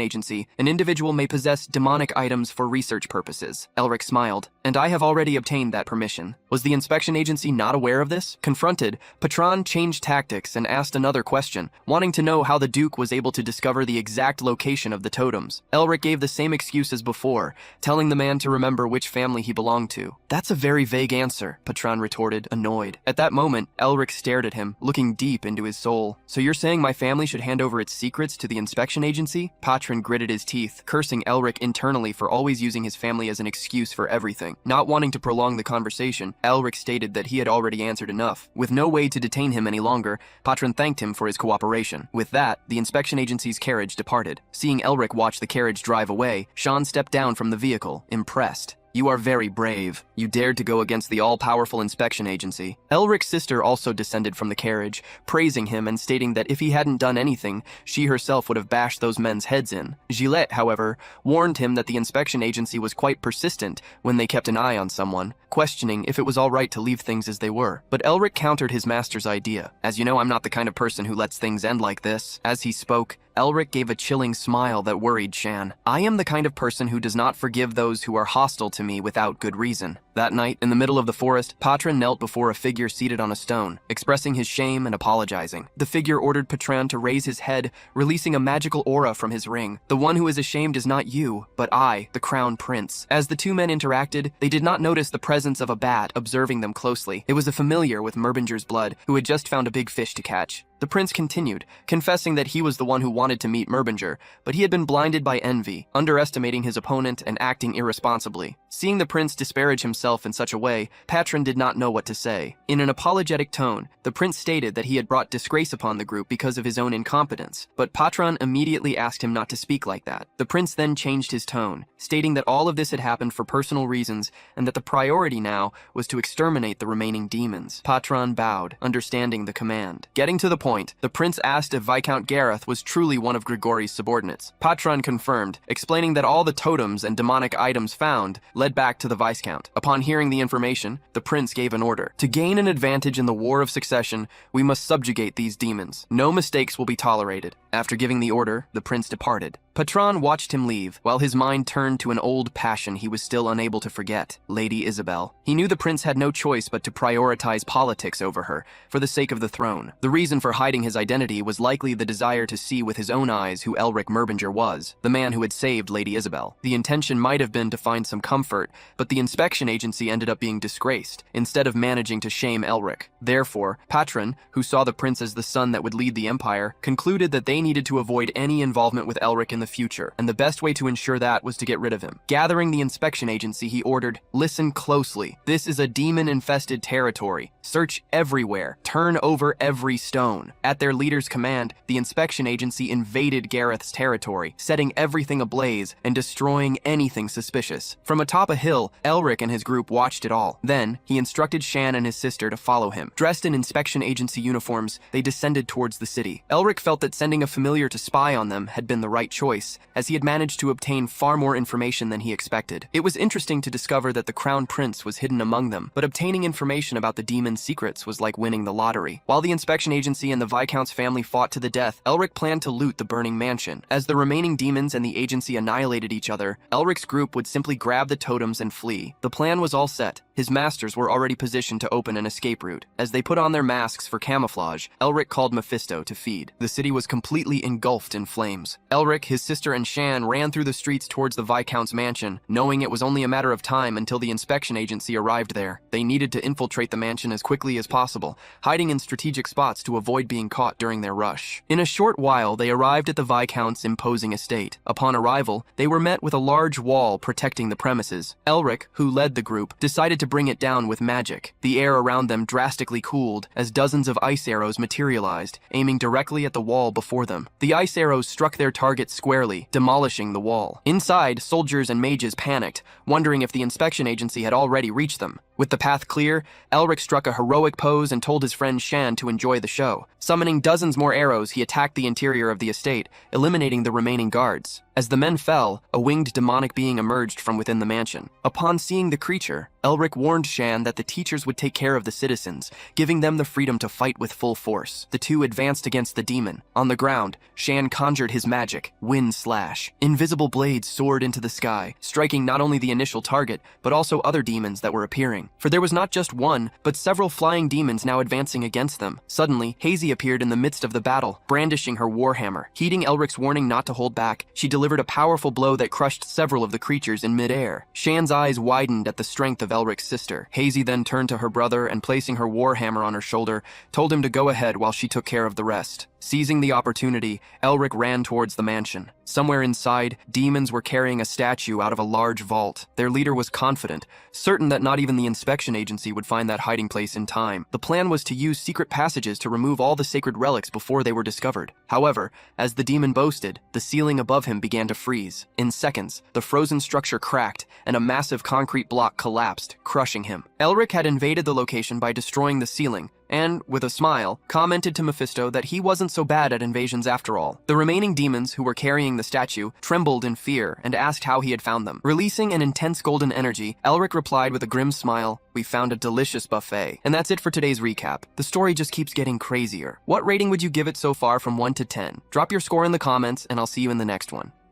Agency, an individual may possess demonic items for research purposes. Elric smiled. "And I have already obtained that permission." Was the Inspection Agency not aware of this? Confronted, Patron changed tactics and asked another question, wanting to know how the Duke was able to discover the exact location of the totems. Elric gave the same excuse as before, telling the man to remember which family he belonged to. "That's a very vague answer," Patron retorted, annoyed. At that moment, Elric stared at him, looking deep into his soul. "So you're saying my family should hand over its secrets to the Inspection Agency?" Patron gritted his teeth, cursing Elric internally for always using his family as an excuse for everything. Not wanting to prolong the conversation, Elric stated that he had already answered enough. With no way to detain him any longer, Patron thanked him for his cooperation. With that, the Inspection Agency's carriage departed. Seeing Elric watch the carriage drive away, Sean stepped down from the vehicle, impressed. "You are very brave. You dared to go against the all-powerful Inspection Agency." Elric's sister also descended from the carriage, praising him and stating that if he hadn't done anything, she herself would have bashed those men's heads in. Gillette, however, warned him that the Inspection Agency was quite persistent when they kept an eye on someone, questioning if it was all right to leave things as they were. But Elric countered his master's idea. "As you know, I'm not the kind of person who lets things end like this." As he spoke, Elric gave a chilling smile that worried Shan. "I am the kind of person who does not forgive those who are hostile to me without good reason." That night, in the middle of the forest, Patron knelt before a figure seated on a stone, expressing his shame and apologizing. The figure ordered Patron to raise his head, releasing a magical aura from his ring. "The one who is ashamed is not you, but I, the Crown Prince." As the two men interacted, they did not notice the presence of a bat observing them closely. It was a familiar with Merbinger's blood, who had just found a big fish to catch. The prince continued, confessing that he was the one who wanted to meet Merbinger, but he had been blinded by envy, underestimating his opponent and acting irresponsibly. Seeing the prince disparage himself in such a way, Patron did not know what to say. In an apologetic tone, the prince stated that he had brought disgrace upon the group because of his own incompetence, but Patron immediately asked him not to speak like that. The prince then changed his tone, stating that all of this had happened for personal reasons and that the priority now was to exterminate the remaining demons. Patron bowed, understanding the command. Getting to the point, the prince asked if Viscount Gareth was truly one of Grigori's subordinates. Patron confirmed, explaining that all the totems and demonic items found led back to the Viscount. Upon hearing the information, the prince gave an order. "To gain an advantage in the War of Succession, we must subjugate these demons. No mistakes will be tolerated." After giving the order, the prince departed. Patron watched him leave, while his mind turned to an old passion he was still unable to forget, Lady Isabel. He knew the prince had no choice but to prioritize politics over her, for the sake of the throne. The reason for hiding his identity was likely the desire to see with his own eyes who Elric Merbinger was, the man who had saved Lady Isabel. The intention might have been to find some comfort, but the inspection agency ended up being disgraced, instead of managing to shame Elric. Therefore, Patron, who saw the prince as the son that would lead the empire, concluded that they needed to avoid any involvement with Elric in in the future, and the best way to ensure that was to get rid of him. Gathering the inspection agency, he ordered, "Listen closely. This is a demon-infested territory. Search everywhere. Turn over every stone." At their leader's command, the inspection agency invaded Gareth's territory, setting everything ablaze and destroying anything suspicious. From atop a hill, Elric and his group watched it all. Then, he instructed Shan and his sister to follow him. Dressed in inspection agency uniforms, they descended towards the city. Elric felt that sending a familiar to spy on them had been the right choice, as he had managed to obtain far more information than he expected. It was interesting to discover that the Crown Prince was hidden among them, but obtaining information about the demon's secrets was like winning the lottery. While the inspection agency and the Viscount's family fought to the death, Elric planned to loot the burning mansion. As the remaining demons and the agency annihilated each other, Elric's group would simply grab the totems and flee. The plan was all set. His masters were already positioned to open an escape route. As they put on their masks for camouflage, Elric called Mephisto to feed. The city was completely engulfed in flames. Elric, his sister, and Shan ran through the streets towards the Viscount's mansion, knowing it was only a matter of time until the inspection agency arrived there. They needed to infiltrate the mansion as quickly as possible, hiding in strategic spots to avoid being caught during their rush. In a short while, they arrived at the Viscount's imposing estate. Upon arrival, they were met with a large wall protecting the premises. Elric, who led the group, decided to bring it down with magic. The air around them drastically cooled as dozens of ice arrows materialized, aiming directly at the wall before them. The ice arrows struck their target squarely, demolishing the wall. Inside, soldiers and mages panicked, wondering if the inspection agency had already reached them. With the path clear, Elric struck a heroic pose and told his friend Shan to enjoy the show. Summoning dozens more arrows, he attacked the interior of the estate, eliminating the remaining guards. As the men fell, a winged demonic being emerged from within the mansion. Upon seeing the creature, Elric warned Shan that the teachers would take care of the citizens, giving them the freedom to fight with full force. The two advanced against the demon. On the ground, Shan conjured his magic, Wind Slash. Invisible blades soared into the sky, striking not only the initial target, but also other demons that were appearing. For there was not just one, but several flying demons now advancing against them. Suddenly, Hazy appeared in the midst of the battle, brandishing her warhammer. Heeding Elric's warning not to hold back, she delivered a powerful blow that crushed several of the creatures in midair. Shan's eyes widened at the strength of Elric's sister. Hazy then turned to her brother and, placing her warhammer on her shoulder, told him to go ahead while she took care of the rest. Seizing the opportunity, Elric ran towards the mansion. Somewhere inside, demons were carrying a statue out of a large vault. Their leader was confident, certain that not even the inspection agency would find that hiding place in time. The plan was to use secret passages to remove all the sacred relics before they were discovered. However, as the demon boasted, the ceiling above him began to freeze. In seconds, the frozen structure cracked, and a massive concrete block collapsed, crushing him. Elric had invaded the location by destroying the ceiling, and, with a smile, commented to Mephisto that he wasn't so bad at invasions after all. The remaining demons, who were carrying the statue, trembled in fear and asked how he had found them. Releasing an intense golden energy, Elric replied with a grim smile, "We found a delicious buffet." And that's it for today's recap. The story just keeps getting crazier. What rating would you give it so far from 1 to 10? Drop your score in the comments, and I'll see you in the next one.